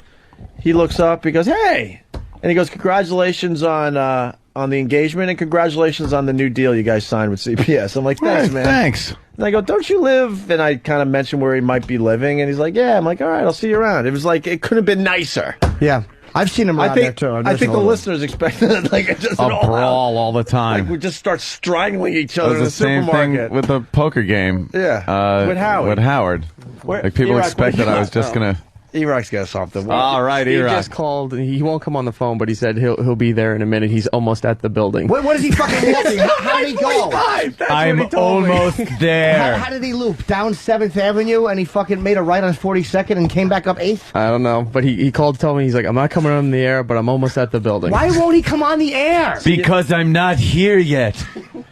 he looks up, he goes, hey! And he goes, congratulations on the engagement, and congratulations on the new deal you guys signed with CBS. I'm like, thanks, man. Thanks. And I go, don't you live? And I kind of mentioned where he might be living, and he's like, yeah. I'm like, all right, I'll see you around. It was like, it couldn't have been nicer. Yeah. I've seen him around there, too. I think the listeners expected like just A an brawl all the time. Like we just start strangling each other It in the was the same supermarket. thing with the poker game. Yeah, with Howard. With Howard. Like people E-Rock, expected what do you I was just got? gonna. E-Rock's got something. All right, He E-Rock. just called. He won't come on the phone, but he said he'll be there in a minute. He's almost at the building. What is he fucking walking? How did he go? I'm almost there. How did he loop? Down 7th Avenue and he fucking made a right on 42nd and came back up 8th? I don't know, but he called to tell me, he's like, I'm not coming on the air, but I'm almost at the building. Why won't he come on the air? Because I'm not here yet.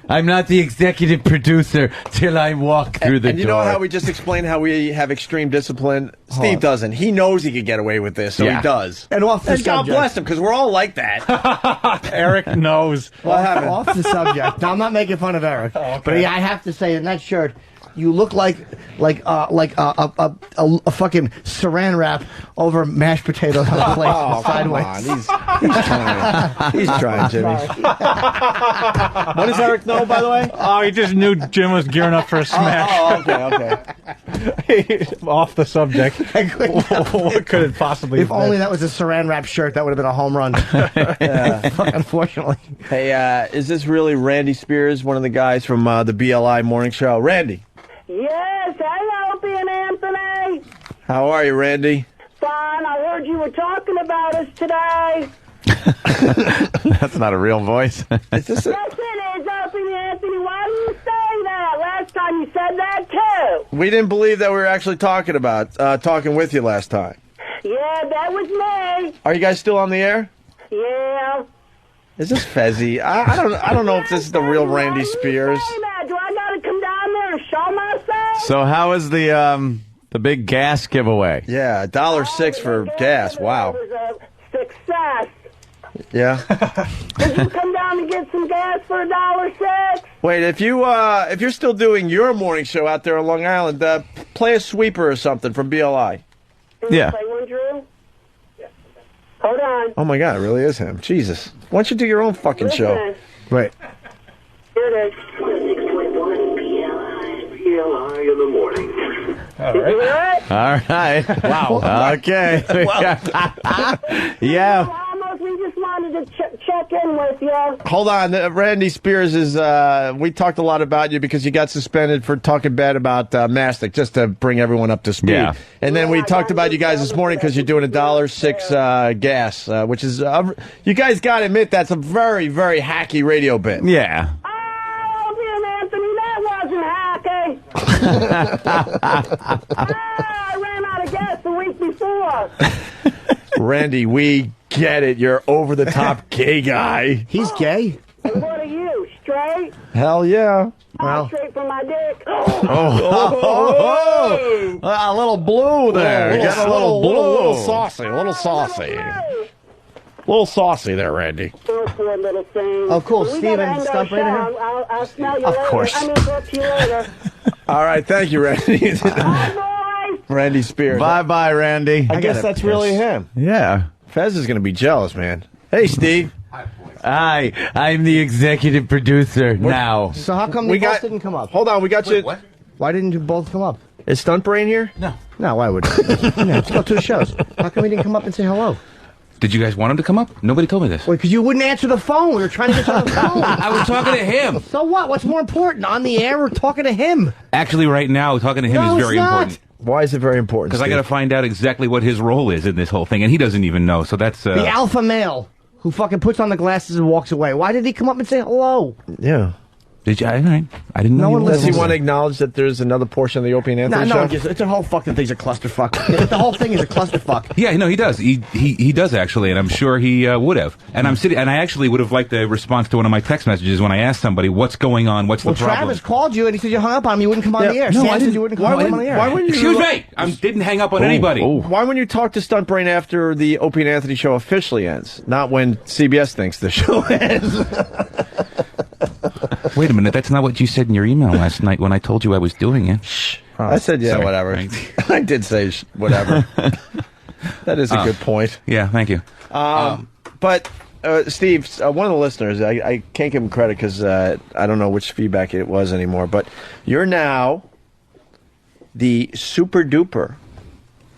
I'm not the executive producer till I walk through the And you door. know how we just explained how we have extreme discipline? Steve doesn't. He knows he could get away with this, so Yeah. he does. And off the And God subject. bless him, because we're all like that. Eric knows. What happened? Off the subject. Now, I'm not making fun of Eric, but yeah, I have to say, in that shirt, you look like a fucking saran wrap over mashed potatoes on a plate sideways. He's trying. He's trying, Jimmy. What does Eric know, by the way? Oh, he just knew Jim was gearing up for a smash. Okay. Off the subject. What could it possibly If have only been? that was a saran wrap shirt, that would have been a home run. Unfortunately. Hey, is this really Randy Spears, one of the guys from the BLI Morning Show? Randy, Yes, hey, Opie and Anthony. how are you, Randy? Fine, I heard you were talking about us today. That's not a real voice. Is this Yes, it is, Opie and Anthony. Why do you say that? Last time you said that, too. We didn't believe that we were actually talking with you last time. Yeah, that was me. Are you guys still on the air? Yeah. Is this Fezzi? I don't know if this is the real Randy Spears. Say that. Do I got to come down there and show myself? So how was the big gas giveaway? Yeah, $1.06 for gas. Wow. It was a success. Yeah. Did you come down to get some gas for $1.06? Wait, if you're still doing your morning show out there on Long Island, play a sweeper or something from BLI. Yeah. Play one, Drew? Hold on. Oh my God, it really is him. Jesus. Why don't you do your own fucking show? Listen. Right. Here it is. PLI in the morning. All right. All right. Wow. Okay. Yeah. Almost, we just wanted to check in with you. Hold on. Randy Spears is, we talked a lot about you because you got suspended for talking bad about mastic, just to bring everyone up to speed. Yeah. And then we talked about you guys this morning because you're doing $1.06 gas, which is, you guys got to admit, that's a very, very hacky radio bit. Yeah. Opie and Anthony, that wasn't hacky. I ran out of gas the week before. Randy, we get it. You're over-the-top gay guy. He's gay? And what are you, straight? Hell yeah. I'm straight from my dick. Oh. A little blue there. Get a little blue. A little saucy. A little saucy. A little saucy there, Randy. Oh, poor little thing. Oh, cool. We Steven, gotta end our stop right show. here. I'll smell you Of later. course. I mean, talk to you later. All right. Thank you, Randy. Bye, boys. Randy Spears. Bye-bye, Randy. I guess that's really him. Yeah. Fez is going to be jealous, man. Hey, Steve. I'm the executive producer now. So how come they both didn't come up? Hold on, we got you. What? Why didn't you both come up? Is Stunt Brain here? No. No, why would you? Let's go to the shows. How come he didn't come up and say hello? Did you guys want him to come up? Nobody told me this. Well, because you wouldn't answer the phone. We were trying to get you on the phone. I was talking to him. So what? What's more important? On the air, we're talking to him. Actually, right now, talking to him No, is it's very not. important. Why is it very important? Because I got to find out exactly what his role is in this whole thing, and he doesn't even know. So that's The alpha male who fucking puts on the glasses and walks away. Why did he come up and say hello? Yeah. Did you? All right. I didn't know. No one Does he listens. want to acknowledge that there's another portion of the Opie and Anthony No, show? one gives it's a whole fucking thing's a clusterfuck. The whole thing is a clusterfuck. Yeah, no, he does. He does actually, and I'm sure he would have. And I'm sitting, and I actually would have liked a response to one of my text messages when I asked somebody, "What's going on? What's Well, the problem?" Travis called you and he said you hung up on him. You wouldn't come on the air. No, Sam I said didn't. you wouldn't come on the air. Why wouldn't you? Excuse me. I didn't hang up on anybody. Why wouldn't you talk to Stunt Brain after the Opie and Anthony show officially ends, not when CBS thinks the show ends? Wait a minute. That's not what you said in your email last night when I told you I was doing it. Shh. I said, yeah, Sorry. whatever. Right. I did say whatever. That is a good point. Yeah, thank you. But, Steve, one of the listeners, I can't give him credit because I don't know which feedback it was anymore, but you're now the super duper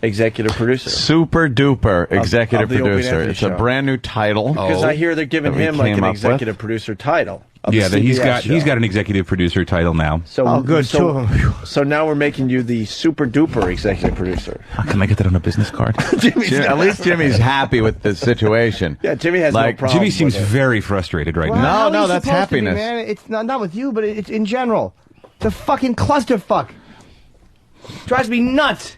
executive producer. Super duper executive of the Opie and producer. Anthony It's show. a brand new title. Because I hear they're giving that we him like came an up with. executive producer title. Of Yeah, the he's CBS show. got an executive producer title now. So, good, two So, of them. so now we're making you the super duper executive producer. Can I get that on a business card? At least Jimmy's happy with the situation. Yeah, Jimmy has Like, no problem. Jimmy seems with it. very frustrated right Well, now. how No, is he that's supposed to be, happiness. man? It's not with you, but it's in general. It's a fucking clusterfuck. Drives me nuts.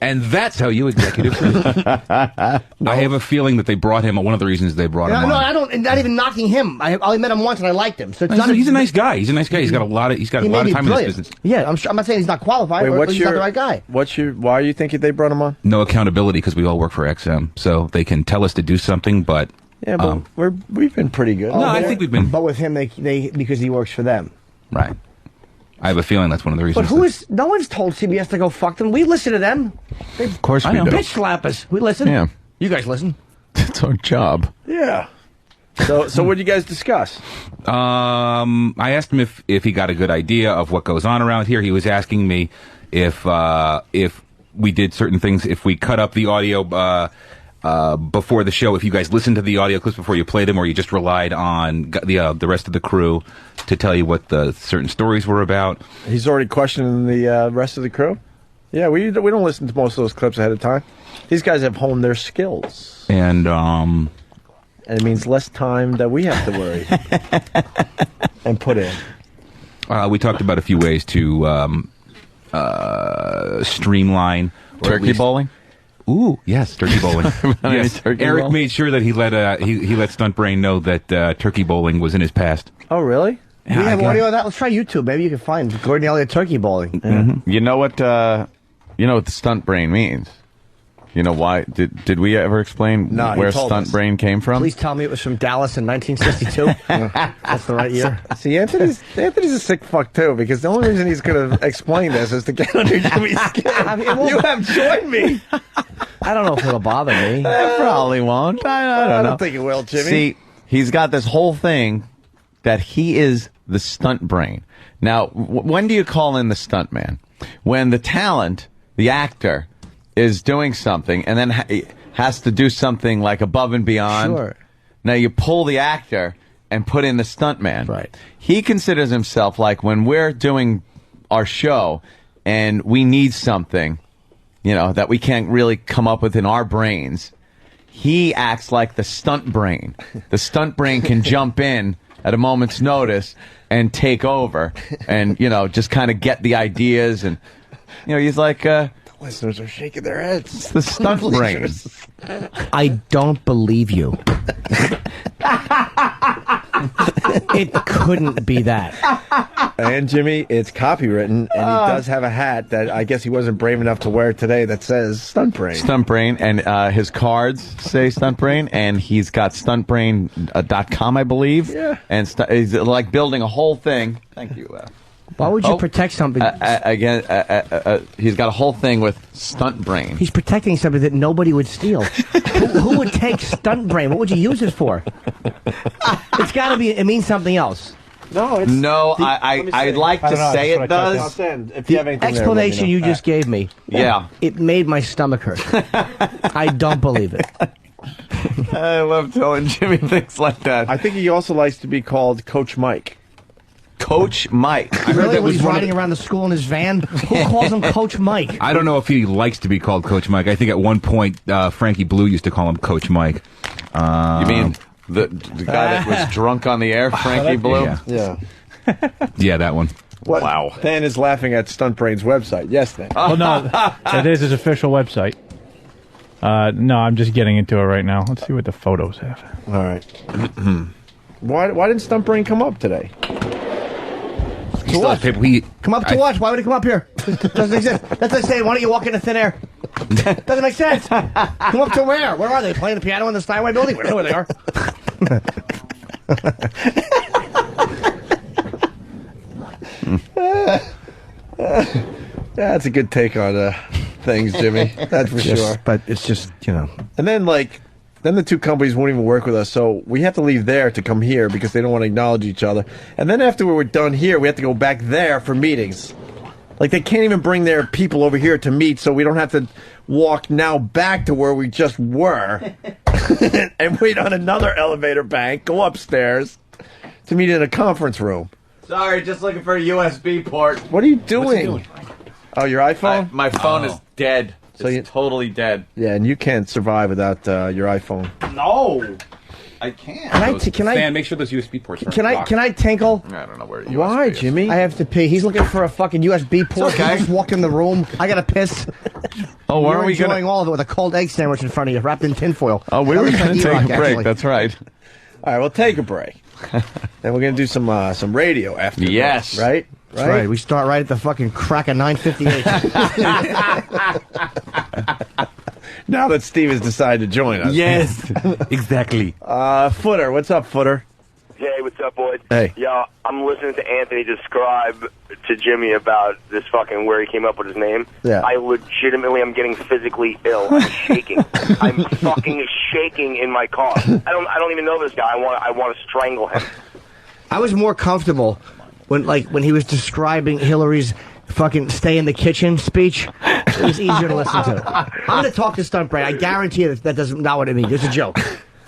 And that's how you executive produce. I have a feeling that they brought him. One of the reasons they brought him No, on. I don't. Not even knocking him. I only met him once and I liked him. So it's not. He's a nice guy. He's a nice guy. He's got a lot of. He's got a He may lot of be time in brilliant. this business. Yeah, I'm not saying he's not qualified. or he's not the right guy. Why are you thinking they brought him on? No accountability because we all work for XM, so they can tell us to do something, but Yeah, but we've been pretty good. no, I think we've been But with him, they because he works for them. right. I have a feeling that's one of the reasons. But who is? No one's told CBS to go fuck them. We listen to them. They Of course we do. bitch slap us. We listen. Yeah. You guys listen. It's our job. Yeah. So what did you guys discuss? I asked him if he got a good idea of what goes on around here. He was asking me if we did certain things, if we cut up the audio before the show, if you guys listened to the audio clips before you played them, or you just relied on the rest of the crew to tell you what the certain stories were about. He's already questioning the rest of the crew. Yeah, we don't listen to most of those clips ahead of time. These guys have honed their skills, and it means less time that we have to worry and put in. We talked about a few ways to streamline or Turkey at least- bowling? Ooh, yes, turkey bowling. Yes, turkey Eric bowl? made sure that he let he let Stunt Brain know that turkey bowling was in his past. Oh, really? We have audio of that. Let's try YouTube. Maybe you can find Gordon Elliott turkey bowling. You know what? You know what the stunt brain means? You know why? Did we ever explain where Stunt Brain came from? Please tell me it was from Dallas in 1962. That's the right year. See, Anthony's a sick fuck too, because the only reason he's going to explain this is to get under Jimmy's skin. You have joined me. I don't know if it'll bother me. It probably won't. I don't know. think it will, Jimmy. See, he's got this whole thing that he is the stunt brain. Now, when do you call in the stunt man? When the talent, the actor, is doing something and then has to do something like above and beyond. Sure. Now you pull the actor and put in the stunt man. Right. He considers himself like when we're doing our show and we need something, you know, that we can't really come up with in our brains, he acts like the stunt brain. The stunt brain can jump in at a moment's notice and take over and, you know, just kind of get the ideas and, you know, he's like, listeners are shaking their heads. It's the stunt brain. I don't believe you. It couldn't be that. And Jimmy, it's copywritten, and he does have a hat that I guess he wasn't brave enough to wear today that says Stunt Brain. Stunt Brain, and his cards say Stunt Brain, and he's got stuntbrain.com, I believe. Yeah. And he's like building a whole thing. Thank you. Why would you protect something? He's got a whole thing with Stunt Brain. He's protecting something that nobody would steal. who would take Stunt Brain? What would you use it for? It's got to be. It means something else. No, it's... No, I'd like to say it does. If you have anything explanation you just gave me. Yeah. It made my stomach hurt. I don't believe it. I love telling Jimmy things like that. I think he also likes to be called Coach Mike. Coach Mike. I heard that when he's riding around the school in his van. Who calls him Coach Mike? I don't know if he likes to be called Coach Mike. I think at one point Frankie Blue used to call him Coach Mike. You mean the guy that was drunk on the air, Frankie Blue? Yeah. Yeah, that one. What? Wow. Dan is laughing at Stunt Brain's website. Yes, Dan. Well, no, it is his official website. No, I'm just getting into it right now. Let's see what the photos have. All right. Why didn't Stunt Brain come up today? To what? Come up to what? Why would he come up here? Doesn't exist. That's like saying, why don't you walk into thin air? Doesn't make sense. Come up to where? Where are they? Playing the piano in the Steinway building? We know where they are. That's a good take on things, Jimmy. That's for sure. But it's just, you know. And then, then the two companies won't even work with us, so we have to leave there to come here because they don't want to acknowledge each other. And then after we're done here, we have to go back there for meetings. Like, they can't even bring their people over here to meet, so we don't have to walk now back to where we just were and wait on another elevator bank, go upstairs to meet in a conference room. Sorry, just looking for a USB port. What are you doing? Oh, your iPhone? My phone is dead. So it's totally dead. Yeah, and you can't survive without your iPhone. No, I can't. Can I? Man, make sure those USB ports are Can I tinkle? I don't know where USB Why, is. Jimmy? I have to pee. He's looking for a fucking USB port. okay. He just walked in the room. I gotta piss. Oh, why You're are we enjoying all of it with a cold egg sandwich in front of you, wrapped in tinfoil. Oh, we That were was going to E-Rock, take a break. actually. That's right. All right, we'll take a break. Then we're going to do some radio after the Yes. break, right? That's right. We start right at the fucking crack of 9:58. Now that Steve has decided to join us. Yes, exactly. Footer, what's up, Footer? Hey, what's up, boys? Hey. Yo, I'm listening to Anthony describe to Jimmy about this fucking where he came up with his name. Yeah. I legitimately am getting physically ill. I'm shaking. I'm fucking shaking in my car. I don't even know this guy. I want to strangle him. I was more comfortable when he was describing Hillary's fucking stay in the kitchen speech. It was easier to listen to. I'm going to talk to Stunt Brain. I guarantee you that doesn't not what it means. It's a joke.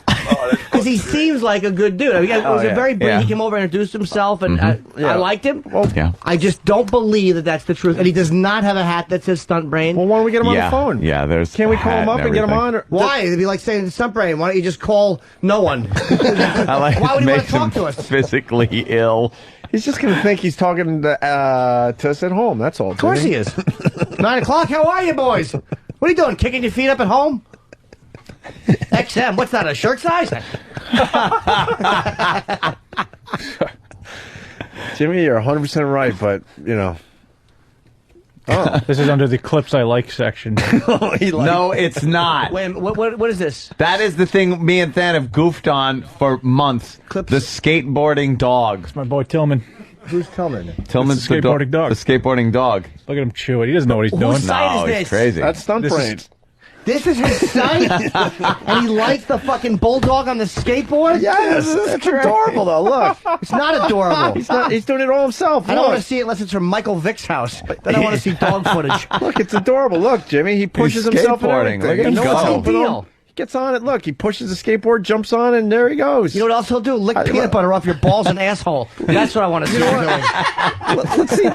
Because he seems like a good dude. I mean, it was a very brief. He came over and introduced himself, and I liked him. Well, I just don't believe that that's the truth. And he does not have a hat that says Stunt Brain. Well, why don't we get him on the phone? Yeah, there's. Can't we call him up and get him on? Why? It'd be like saying Stunt Brain. Why don't you just call no one? I like Why would he want makes to talk him to us? physically ill. He's just going to think he's talking to us at home. That's all. Of course he is. 9 o'clock. How are you, boys? What are you doing? Kicking your feet up at home? XM. What's that? A shirt size? Jimmy, you're 100% right, but, you know, Oh. This is under the clips I like section. No, it's not. Wait, what is this? That is the thing me and Than have goofed on for months. Clips. The skateboarding dog. It's my boy Tillman. Who's Tillman? Tillman's the skateboarding dog. The skateboarding dog. Look at him chew it. He doesn't know what he's doing. Whose site No, is this? he's crazy. That's Stunt Brain. This is his site? And he likes the fucking bulldog on the skateboard? Yes, it's adorable though. Look, It's not adorable. he's doing it all himself. I don't want to Look. see it unless it's from Michael Vick's house. Then I want to see dog footage. Look, it's adorable. Look, Jimmy, he pushes He's himself and skateboarding. everything. Look at him No go. one's helping Deal. him. He gets on it. Look, he pushes the skateboard, jumps on, and there he goes. You know what else he'll do? Lick peanut butter off your balls and asshole. That's what I want to see him doing.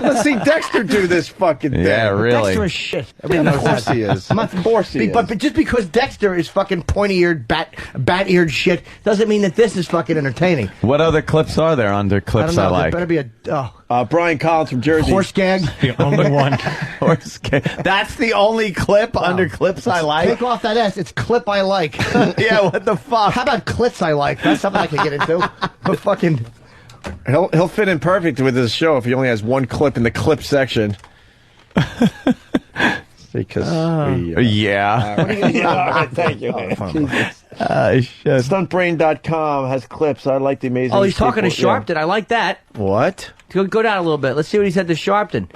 Let's see Dexter do this fucking thing. Yeah, really. Dexter is shit. Everybody Of knows course that. he is. I'm not- Of course he is. But just because Dexter is fucking pointy-eared, bat-eared shit doesn't mean that this is fucking entertaining. What other clips are there under clips I I, don't know. There like? better be a Brian Collins from Jersey. horse gag. The only one. Horse gag. That's the only clip under clips I like. Take off that S. It's clip I like. Yeah, what the fuck? How about clips I like? That's something I can get into. But fucking... He'll fit in perfect with this show if he only has one clip in the clip section. Because yeah. all right, thank you. Stuntbrain.com has clips. I like the amazing. Oh, he's talking to skateboard- Sharpton. I like that. Yeah. What? Go down a little bit. Let's see what he said to Sharpton.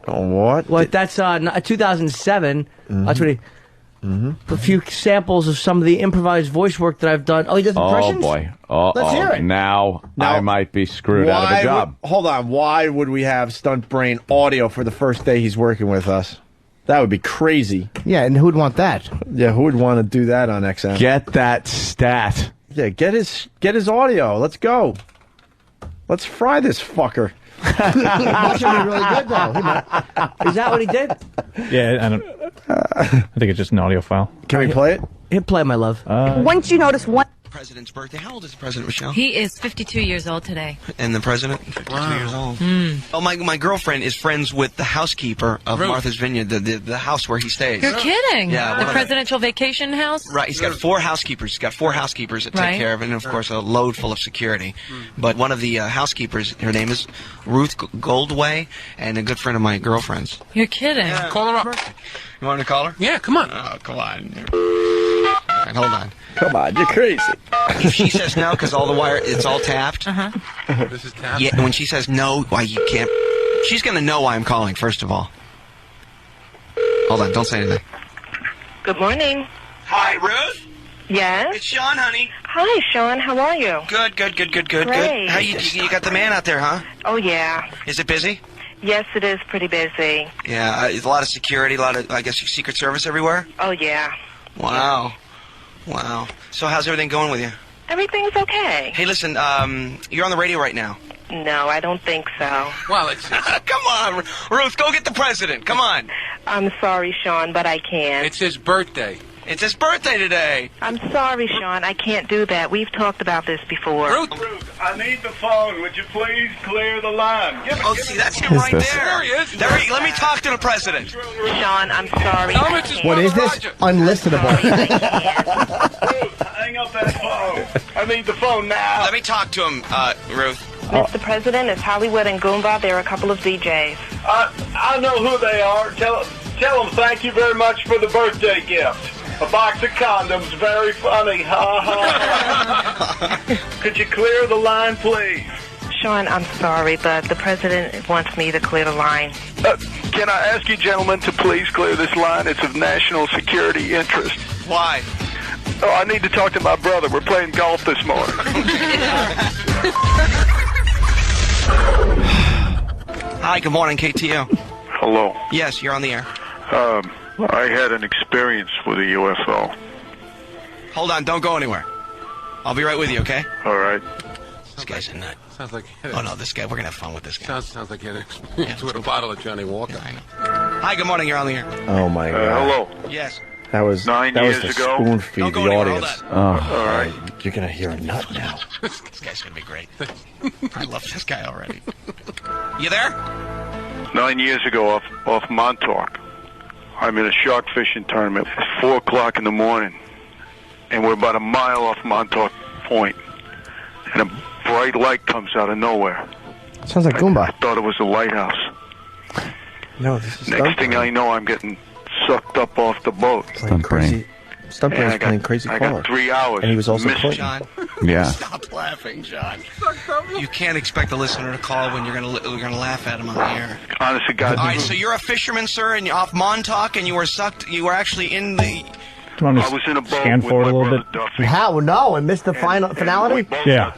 Oh, what? Well, that's 2007. That's what he... A few samples of some of the improvised voice work that I've done. Oh, he does impressions? Oh boy. Oh, Let's hear it. Now I might be screwed out of a job. Hold on. Why would we have Stunt Brain audio for the first day he's working with us? That would be crazy. Yeah, and who'd want that? Yeah, who would want to do that on XM? Get that stat. Yeah, get his audio. Let's go. Let's fry this fucker. He must be really good, though. Is that what he did? Yeah, I think it's just an audio file. Can we play it? Hit play, my love. Once you notice one... President's birthday. How old is the president, Michelle? He is 52 years old today. And the president? 52 years old. Mm. Oh, my girlfriend is friends with the housekeeper of Martha's Vineyard, the house where he stays. You're kidding. Yeah. The presidential vacation house? Right. He's got four housekeepers. He's got four housekeepers that take care of it, and, of course, a load full of security. But one of the housekeepers, her name is Ruth Goldway, and a good friend of my girlfriend's. You're kidding. Yeah. Call her up. You want me to call her? Yeah, come on. Oh, come on. All right, hold on. Come on, you're crazy. If she says no, because all the wire, it's all tapped. This is tapped? Yeah, when she says no, why you can't... She's going to know why I'm calling, first of all. Hold on, don't say anything. Good morning. Hi, Ruth. Yes? It's Sean, honey. Hi, Sean. How are you? Good. Great. How you got the man out there, huh? Oh, yeah. Is it busy? Yes, it is pretty busy. Yeah, a lot of security, a lot of, I guess, Secret Service everywhere? Oh, yeah. Wow. So how's everything going with you? Everything's okay. Hey, listen, you're on the radio right now. No, I don't think so. Well, it's come on, Ruth, go get the president. Come on. I'm sorry, Sean, but I can't. It's his birthday. It's his birthday today. I'm sorry, Sean. I can't do that. We've talked about this before. Ruth, I need the phone. Would you please clear the line? See, that's him right there. There he is. Let me talk to the president. Sean, I'm sorry. What is this? Unlistenable. Hang up that phone. I need the phone now. Let me talk to him, Ruth. Mr. President, it's Hollywood and Goomba. There are a couple of DJs. I know who they are. Tell them thank you very much for the birthday gift. A box of condoms. Very funny. Ha ha. Could you clear the line, please? Sean, I'm sorry, but the President wants me to clear the line. Can I ask you gentlemen to please clear this line? It's of national security interest. Why? Oh, I need to talk to my brother. We're playing golf this morning. Hi, good morning, KTO. Hello. Yes, you're on the air. I had an experience with a UFO. Hold on, don't go anywhere. I'll be right with you, okay? All right. This guy's a nut. Sounds like... Oh, no, this guy, we're going to have fun with this guy. Sounds like he had an experience with a bottle of Johnny Walker. Yeah, I know. Hi, good morning, you're on the air. Oh, my God. Hello. Yes. That was 9 that years was the ago. spoon feed Don't the go anywhere, audience. hold All right. You're gonna hear a nut now. This guy's going to be great. I love this guy already. You there? 9 years ago off Montauk. I'm in a shark fishing tournament. It's 4 o'clock in the morning. And we're about a mile off Montauk Point. And a bright light comes out of nowhere. Sounds like Goomba. I thought it was a lighthouse. No, this is Next thing I know, I'm getting sucked up off the boat. Playing crazy. Stunt Brain was playing Crazy I Caller. got 3 hours. And he was also Missed Clinton. John. Yeah. Stop laughing, John. You can't expect a listener to call when you're gonna laugh at him on the air. Honest to God. All right, so you're a fisherman, sir, and you're off Montauk, and you were sucked. You were actually in the. Do you want me to I was in a boat scan with forward a my little brother bit? Duffy. How? No, I missed the finality? Yeah,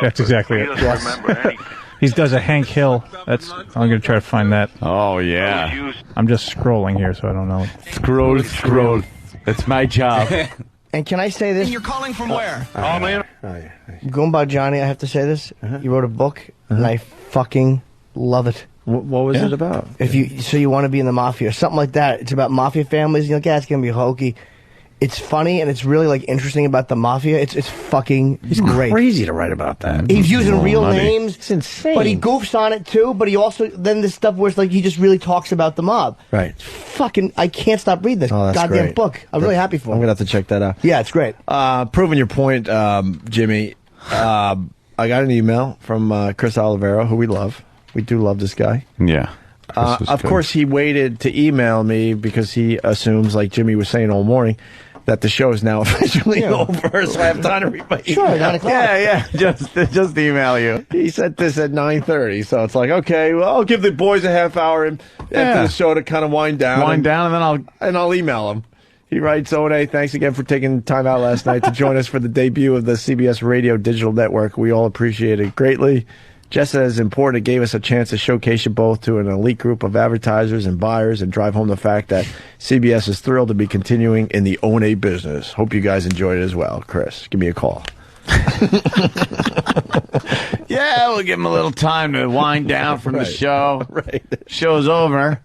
that's exactly He it. doesn't remember anything. He does a Hank Hill. I'm going to try to find that. Oh, yeah. I'm just scrolling here, so I don't know. Scroll. That's my job. And can I say this? And you're calling from where? Oh, man. Goomba Johnny, I have to say this. You wrote a book, and I fucking love it. What was it about? If you want to be in the mafia or something like that. It's about mafia families. You're like, yeah, it's gonna be hokey. It's funny and it's really like interesting about the mafia. It's fucking great. Crazy to write about that. He's using real money. names. It's insane. But he goofs on it too. But he also then this stuff where it's like he just really talks about the mob. Right. Fucking, I can't stop reading this That's goddamn great. book. I'm really happy for I'm him. gonna have to check that out. Yeah, it's great. Proving your point, Jimmy. I got an email from Chris Olivero, who we love. We do love this guy. Yeah. Of course, he waited to email me because he assumes, like Jimmy was saying all morning, that the show is now officially over, so I have time to read my email. Sure, 9 o'clock. Yeah, just email you. He sent this at 9:30, so it's like, okay, well, I'll give the boys a half hour after the show to kind of wind down, and then I'll email him. He writes, O&A, thanks again for taking time out last night to join us for the debut of the CBS Radio Digital Network. We all appreciate it greatly. Just as important, it gave us a chance to showcase you both to an elite group of advertisers and buyers and drive home the fact that CBS is thrilled to be continuing in the O&A business. Hope you guys enjoyed it as well. Chris, give me a call. Yeah, we'll give him a little time to wind down from the show. Right. Show's over.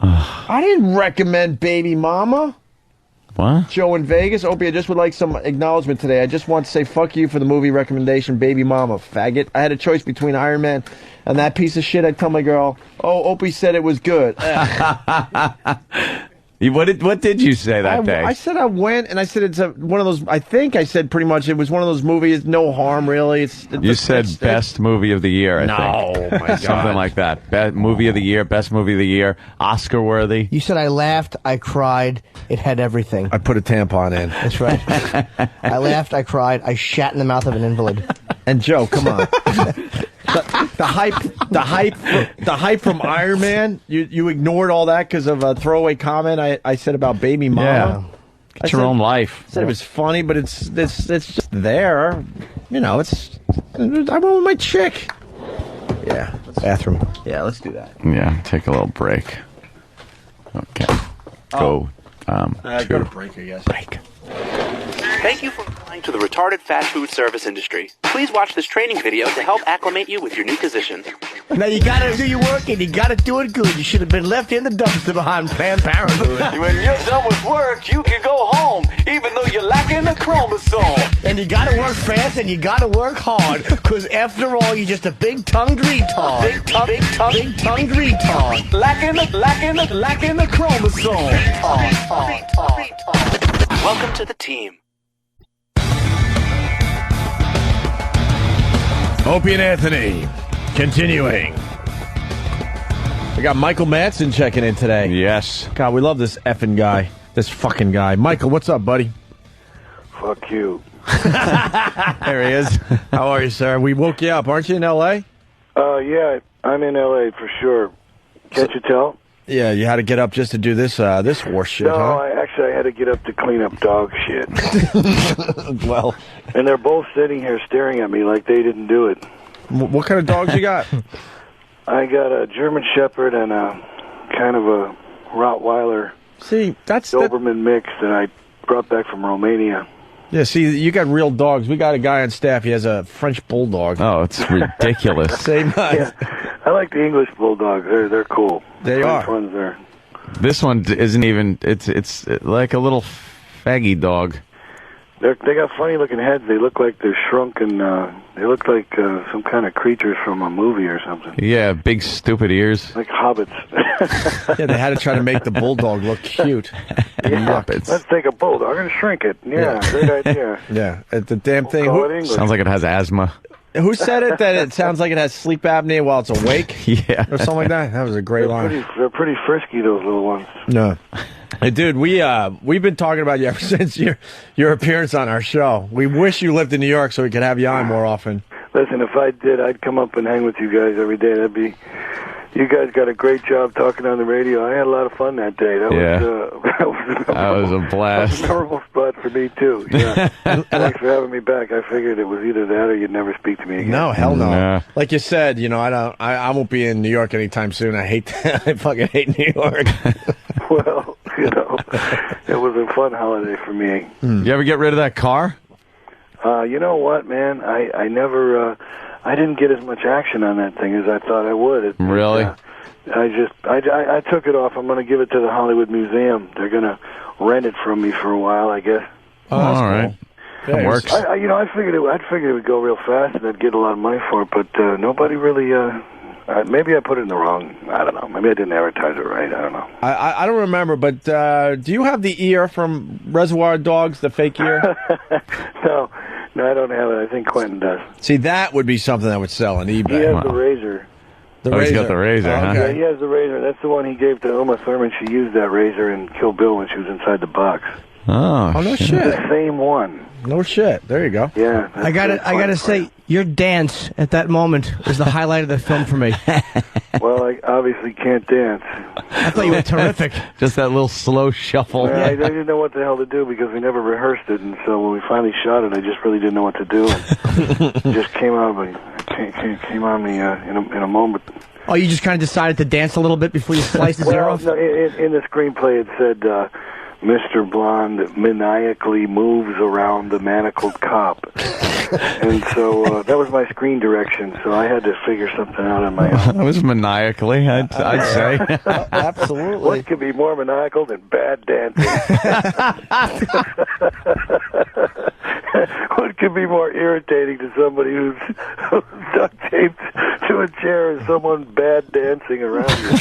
I didn't recommend Baby Mama. What? Joe in Vegas. Opie, I just would like some acknowledgement today. I just want to say fuck you for the movie recommendation, Baby Mama, faggot. I had a choice between Iron Man and that piece of shit. I'd tell my girl, oh, Opie said it was good. What did you say that day? I said I went, and I said it's one of those, I think I said pretty much it was one of those movies, no harm, really. You said best movie of the year, I think. No, my God. Something like that. Movie of the year, best movie of the year, Oscar worthy. You said I laughed, I cried, it had everything. I put a tampon in. That's right. I laughed, I cried, I shat in the mouth of an invalid. And Joe, come on. The hype from Iron Man. You ignored all that because of a throwaway comment I said about Baby Mama. Yeah, it's your own life. I said it was funny, but it's just there. You know, I went with my chick. Yeah, bathroom. Yeah, let's do that. Yeah, take a little break. Okay, go. Go to break, I guess. Break. Thank you for applying to the retarded fast food service industry. Please watch this training video to help acclimate you with your new position. Now you gotta do your work and you gotta do it good. You should have been left in the dumpster behind Planned Parenthood. When you're done with work, you can go home, even though you're lacking a chromosome. And you gotta work fast and you gotta work hard, cause after all, you're just a big-tongued retard. Big-tongued retard. Lacking a chromosome. Welcome to the team. Opie and Anthony, continuing. We got Michael Madsen checking in today. Yes. God, we love this effing guy. This fucking guy. Michael, what's up, buddy? Fuck you. There he is. How are you, sir? We woke you up. Aren't you in L.A.? Yeah, I'm in L.A. for sure. Can't you tell? Yeah, you had to get up just to do this horse shit, No, huh? I had to get up to clean up dog shit. Well. And they're both sitting here staring at me like they didn't do it. What kind of dogs you got? I got a German Shepherd and a kind of a Rottweiler. See, that's Doberman mix that I brought back from Romania. Yeah, see, you got real dogs. We got a guy on staff. He has a French bulldog. Oh, it's ridiculous. Same. Yeah, I like the English bulldogs. They're cool. They French are. ones are. This one isn't even. It's like a little faggy dog. They got funny looking heads. They look like they're shrunk and they look like some kind of creatures from a movie or something. Yeah, big stupid ears. Like hobbits. Yeah, they had to try to make the bulldog look cute. Muppets. Let's take a bulldog and shrink it. Yeah, great idea. Yeah, the damn thing. We'll call it English. Sounds like it has asthma. Who said it that it sounds like it has sleep apnea while it's awake? Yeah. Or something like that? That was a great line. They're pretty frisky, those little ones. No. Hey, dude, we've been talking about you ever since your appearance on our show. We wish you lived in New York so we could have you on more often. Listen, if I did, I'd come up and hang with you guys every day. You guys got a great job talking on the radio. I had a lot of fun that day. That was a blast. That was a memorable spot for me, too. Yeah. Thanks for having me back. I figured it was either that or you'd never speak to me again. No, hell no. Nah. Like you said, I won't be in New York anytime soon. I fucking hate New York. Well, it was a fun holiday for me. You ever get rid of that car? You know what, man? I never... I didn't get as much action on that thing as I thought I would. Really? I took it off. I'm going to give it to the Hollywood Museum. They're going to rent it from me for a while, I guess. Oh, all right. That works. I figured it would go real fast and I'd get a lot of money for it, but nobody really. Maybe I put it in the wrong. I don't know. Maybe I didn't advertise it right. I don't know. I don't remember, but do you have the ear from Reservoir Dogs, the fake ear? No, I don't have it. I think Quentin does. See, that would be something that would sell on eBay. He has the razor. He's got the razor, huh? Yeah, he has the razor. That's the one he gave to Uma Thurman. She used that razor in Kill Bill when she was inside the box. Oh, no shit. The same one. No shit. There you go. Yeah. I gotta say, your dance at that moment was the highlight of the film for me. Well, I obviously can't dance. I thought you were terrific. Just that little slow shuffle. Well, I didn't know what the hell to do because we never rehearsed it, and so when we finally shot it, I just really didn't know what to do. And it just came on me in a moment. Oh, you just kind of decided to dance a little bit before you sliced his ear off? No, in the screenplay it said, Mr. Blonde maniacally moves around the manacled cop. And so that was my screen direction, so I had to figure something out on my own. That was maniacally, I'd say. Absolutely. What could be more maniacal than bad dancing? What could be more irritating to somebody who's duct taped to a chair and someone bad dancing around you?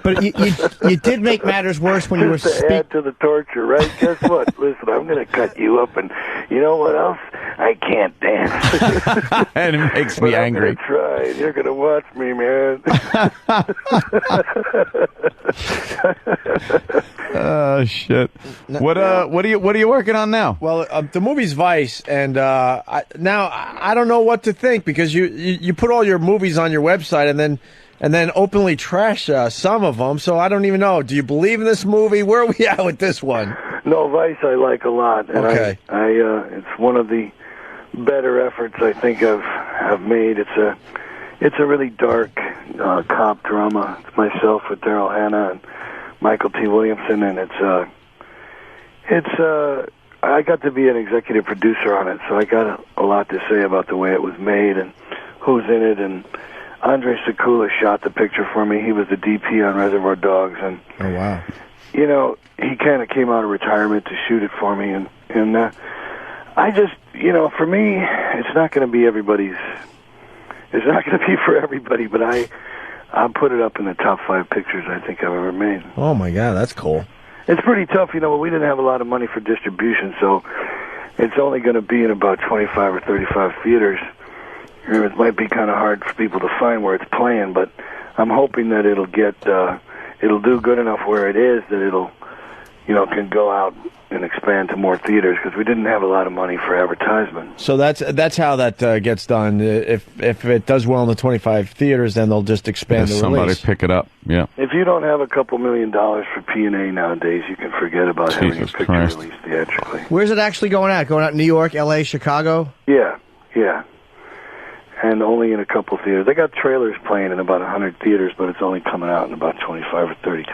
But you did make matters worse when you were to add to the torture, right? Guess what? Listen, I'm going to cut you up, and you know what else? I can't dance. And it makes me angry. I'm going to try, and you're going to watch me, man. Oh shit! What are you working on now? Well, the movie's Vice, and I don't know what to think because you put all your movies on your website and then openly trash some of them. So I don't even know. Do you believe in this movie? Where are we at with this one? No, Vice I like a lot, and okay. It's one of the better efforts I think I've made. It's a really dark cop drama. It's myself with Daryl Hannah and Michael T. Williamson, and I got to be an executive producer on it, so I got a lot to say about the way it was made and who's in it. And Andre Sekula shot the picture for me. He was the DP on Reservoir Dogs, and oh wow, he kind of came out of retirement to shoot it for me, and I just, for me, it's not going to be everybody's. It's not going to be for everybody, but I'll put it up in the top 5 pictures I think I've ever made. Oh my God, that's cool. It's pretty tough, but we didn't have a lot of money for distribution, so it's only going to be in about 25 or 35 theaters. It might be kind of hard for people to find where it's playing, but I'm hoping that it'll do good enough where it is that it'll, can go out and expand to more theaters because we didn't have a lot of money for advertisement. So that's how that gets done. If it does well in the 25 theaters, then they'll just expand the release. Somebody pick it up. Yeah. If you don't have a couple $1 million for P&A nowadays, you can forget about having a picture released theatrically. Where's it actually going out? Going out in New York, L.A., Chicago? Yeah. And only in a couple theaters. They got trailers playing in about 100 theaters, but it's only coming out in about 25 or 30.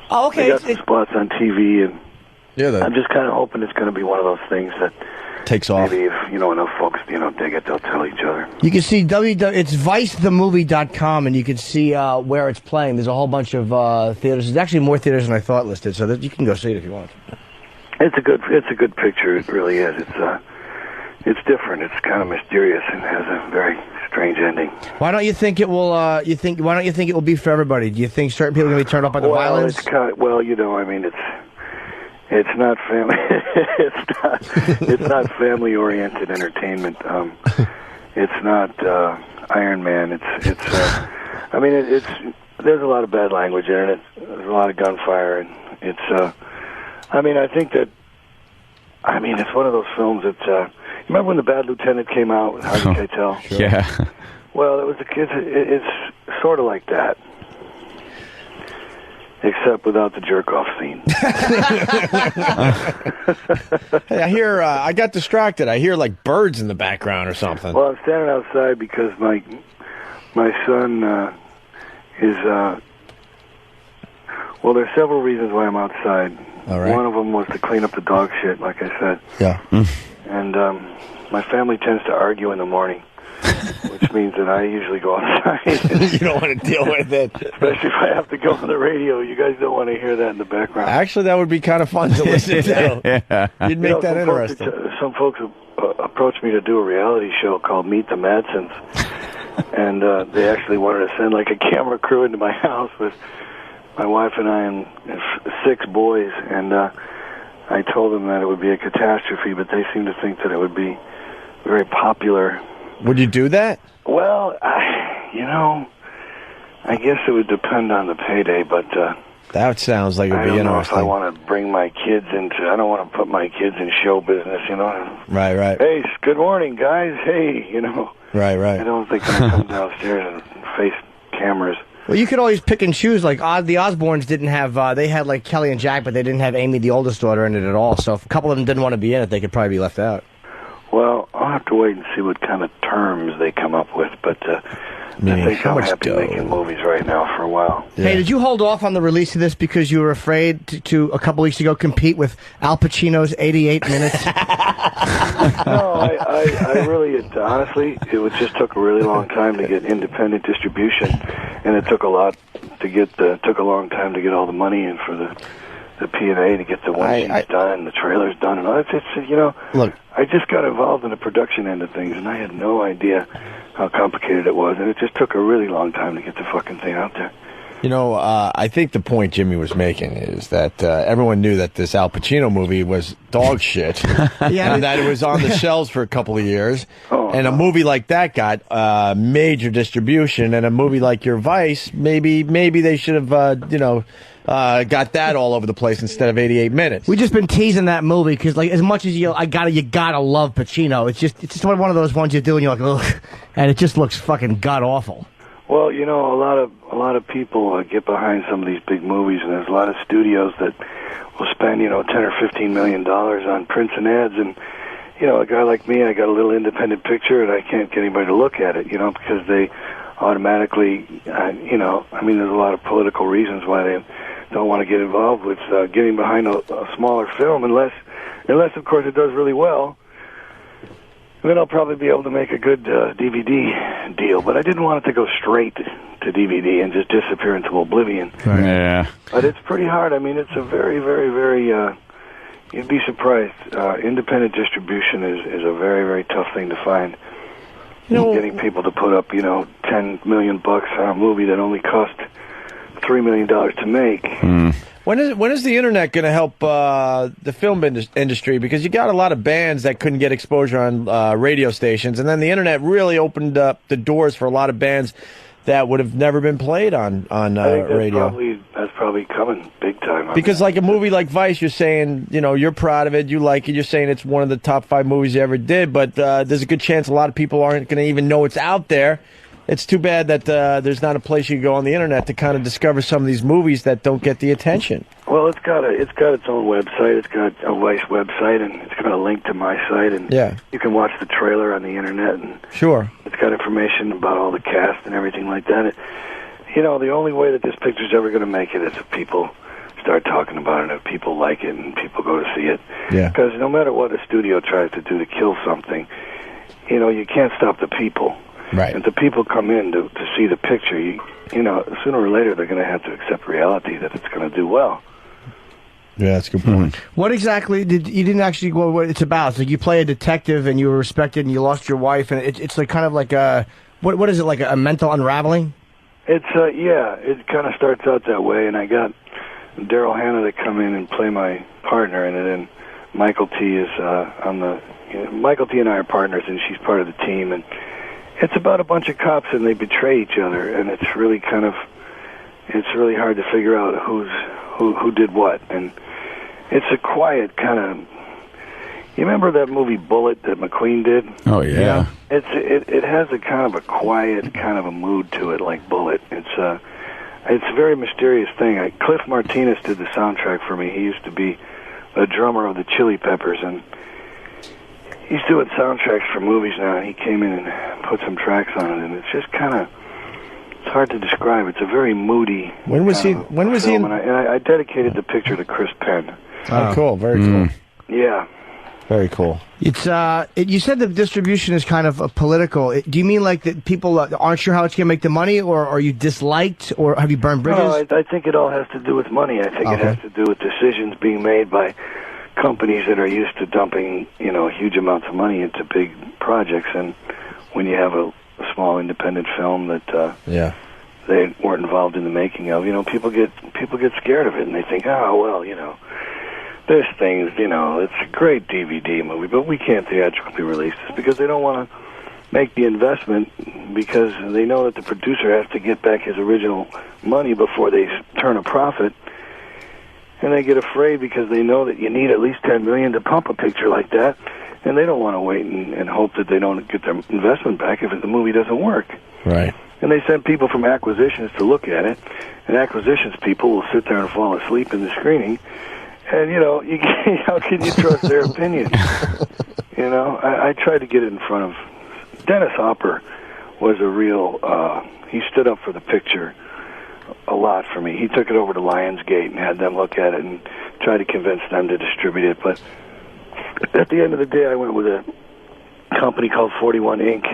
Oh, okay. They got some spots on TV, and yeah, I'm just kind of hoping it's going to be one of those things that takes off. Maybe if enough folks dig it, they'll tell each other. You can see it's vicethemovie.com, and you can see where it's playing. There's a whole bunch of theaters. There's actually more theaters than I thought listed, so that you can go see it if you want. It's a good picture. It really is. It's different. It's kind of mysterious and has a very strange ending. Why don't you think it will? Why don't you think it will be for everybody? Do you think certain people are going to be turned off by the violence? It's not family. It's not family-oriented entertainment. It's not Iron Man. It's I mean, it's there's a lot of bad language in it. There's a lot of gunfire, and it's I mean, I think that it's one of those films that remember when The Bad Lieutenant came out with Harvey Keitel? Sure. Yeah. Well, it was the kids. It's sort of like that, except without the jerk-off scene. Hey, I hear. I got distracted. I hear like birds in the background or something. Well, I'm standing outside because my son is. Well, there's several reasons why I'm outside. All right. One of them was to clean up the dog shit, like I said. Yeah. And my family tends to argue in the morning, which means that I usually go outside. You don't want to deal with it. Especially if I have to go on the radio. You guys don't want to hear that in the background. Actually, that would be kind of fun to listen to. Yeah. You'd make that interesting. Some folks approached me to do a reality show called Meet the Madsons, and they actually wanted to send like a camera crew into my house with my wife and I and 6 boys, and I told them that it would be a catastrophe, but they seemed to think that it would be very popular. Would you do that? Well, I guess it would depend on the payday, but that sounds like it would be I don't know interesting. if I want to bring my kids into. I don't want to put my kids in show business, you know. Right. Hey, good morning, guys. Hey, you know. Right. I don't think I'm come downstairs and face cameras. Well, you could always pick and choose. Like the Osbournes didn't have. They had like Kelly and Jack, but they didn't have Amy, the oldest daughter, in it at all. So if a couple of them didn't want to be in it, they could probably be left out. Well, I'll have to wait and see what kind of terms they come up with, but I think I'm happy making movies right now for a while. Yeah. Hey, did you hold off on the release of this because you were afraid to a couple weeks ago compete with Al Pacino's 88 Minutes? No, I really, honestly, just took a really long time to get independent distribution, and it took a lot to get took a long time to get all the money in for the P&A to get the one sheets done, the trailers done, and all. It's you know, look, I just got involved in the production end of things, and I had no idea how complicated it was, and it just took a really long time to get the fucking thing out there. You know, I think the point Jimmy was making is that everyone knew that this Al Pacino movie was dog shit, and that it was on the shelves for a couple of years. And a movie like that got major distribution, and a movie like Your Vice, maybe they should have, got that all over the place instead of 88 Minutes. We've just been teasing that movie because, like, as much as you gotta love Pacino. It's just one of those ones you do and you're like, ugh, and it just looks fucking god awful. Well, you know, a lot of people get behind some of these big movies, and there's a lot of studios that will spend, $10 or $15 million on prints and ads, and a guy like me, I got a little independent picture, and I can't get anybody to look at it, because they automatically, there's a lot of political reasons why they don't want to get involved with getting behind a smaller film, unless of course it does really well. Then I'll probably be able to make a good DVD deal. But I didn't want it to go straight to DVD and just disappear into oblivion. Yeah. But it's pretty hard. I mean, it's a very, very, very... you'd be surprised. Independent distribution is a very, very tough thing to find. Getting people to put up, $10 million on a movie that only cost $3 million to make. When is the internet going to help the film industry? Because you got a lot of bands that couldn't get exposure on radio stations, and then the internet really opened up the doors for a lot of bands that would have never been played on radio. That's probably coming big time. Because like a movie like Vice, you're saying, you're proud of it, you like it, you're saying it's one of the top 5 movies you ever did, but there's a good chance a lot of people aren't going to even know it's out there. It's too bad that there's not a place you can go on the internet to kind of discover some of these movies that don't get the attention. Well, it's got its own website. It's got a Vice website, and it's got a link to my site, and you can watch the trailer on the internet. And sure, it's got information about all the cast and everything like that. The only way that this picture's ever going to make it is if people start talking about it, if people like it, and people go to see it. Yeah. Because no matter what a studio tries to do to kill something, you can't stop the people. Right. If the people come in to see the picture, sooner or later they're going to have to accept reality that it's going to do well. Yeah, that's a good point. What exactly you didn't actually go what it's about? It's like you play a detective and you were respected and you lost your wife, and it's like kind of like what is it, like a mental unraveling? It's it kind of starts out that way, and I got Daryl Hannah to come in and play my partner in it, and Michael T is Michael T and I are partners, and she's part of the team, and It's about a bunch of cops and they betray each other, and it's really really hard to figure out who did what, and it's a quiet kind of. You remember that movie Bullet that McQueen did? Oh yeah. It has a kind of a quiet kind of a mood to it, like Bullet. It's a very mysterious thing. Cliff Martinez did the soundtrack for me. He used to be a drummer of the Chili Peppers, and he's doing soundtracks for movies now, and he came in and put some tracks on it, and it's just kind of, it's hard to describe. It's a very moody. When was he in? And I dedicated the picture to Chris Penn. Oh, cool. Very cool. Yeah. Very cool. It's you said the distribution is kind of political. Do you mean like that people aren't sure how it's going to make the money, or are you disliked, or have you burned bridges? No, I think it all has to do with money. I think it has to do with decisions being made by companies that are used to dumping, huge amounts of money into big projects, and when you have a small independent film that they weren't involved in the making of, people get scared of it, and they think, oh well, this thing's, it's a great DVD movie, but we can't theatrically release this because they don't want to make the investment, because they know that the producer has to get back his original money before they turn a profit. And they get afraid because they know that you need at least $10 million to pump a picture like that, and they don't want to wait and hope that they don't get their investment back if the movie doesn't work. Right. And they send people from acquisitions to look at it, and acquisitions people will sit there and fall asleep in the screening. And, how can you trust their opinion? I tried to get it in front of... Dennis Hopper was a real... he stood up for the picture a lot for me. He took it over to Lionsgate and had them look at it and try to convince them to distribute it. But at the end of the day, I went with a company called 41 Inc.,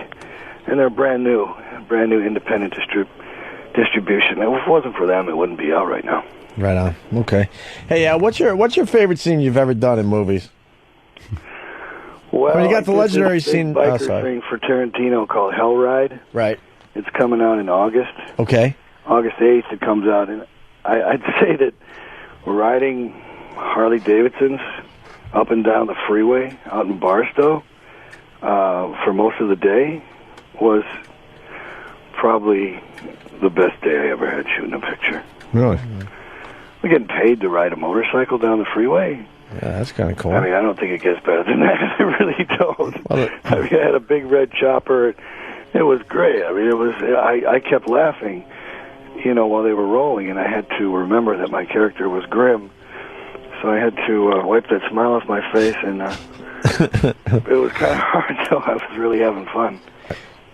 and they're brand new independent distribution. If it wasn't for them, it wouldn't be out right now. Right on. Okay. Hey, what's your favorite scene you've ever done in movies? Well, you got the legendary scene. Biker thing for Tarantino called Hell Ride. Right. It's coming out in August. Okay. August 8th it comes out, and I'd say that riding Harley Davidsons up and down the freeway out in Barstow for most of the day was probably the best day I ever had shooting a picture. Really? We're getting paid to ride a motorcycle down the freeway. Yeah, that's kind of cool. I mean, I don't think it gets better than that. I really don't. Well, I had a big red chopper. It was great. I mean, it was. I kept laughing, while they were rolling, and I had to remember that my character was grim. So I had to wipe that smile off my face, and it was kind of hard. So I was really having fun.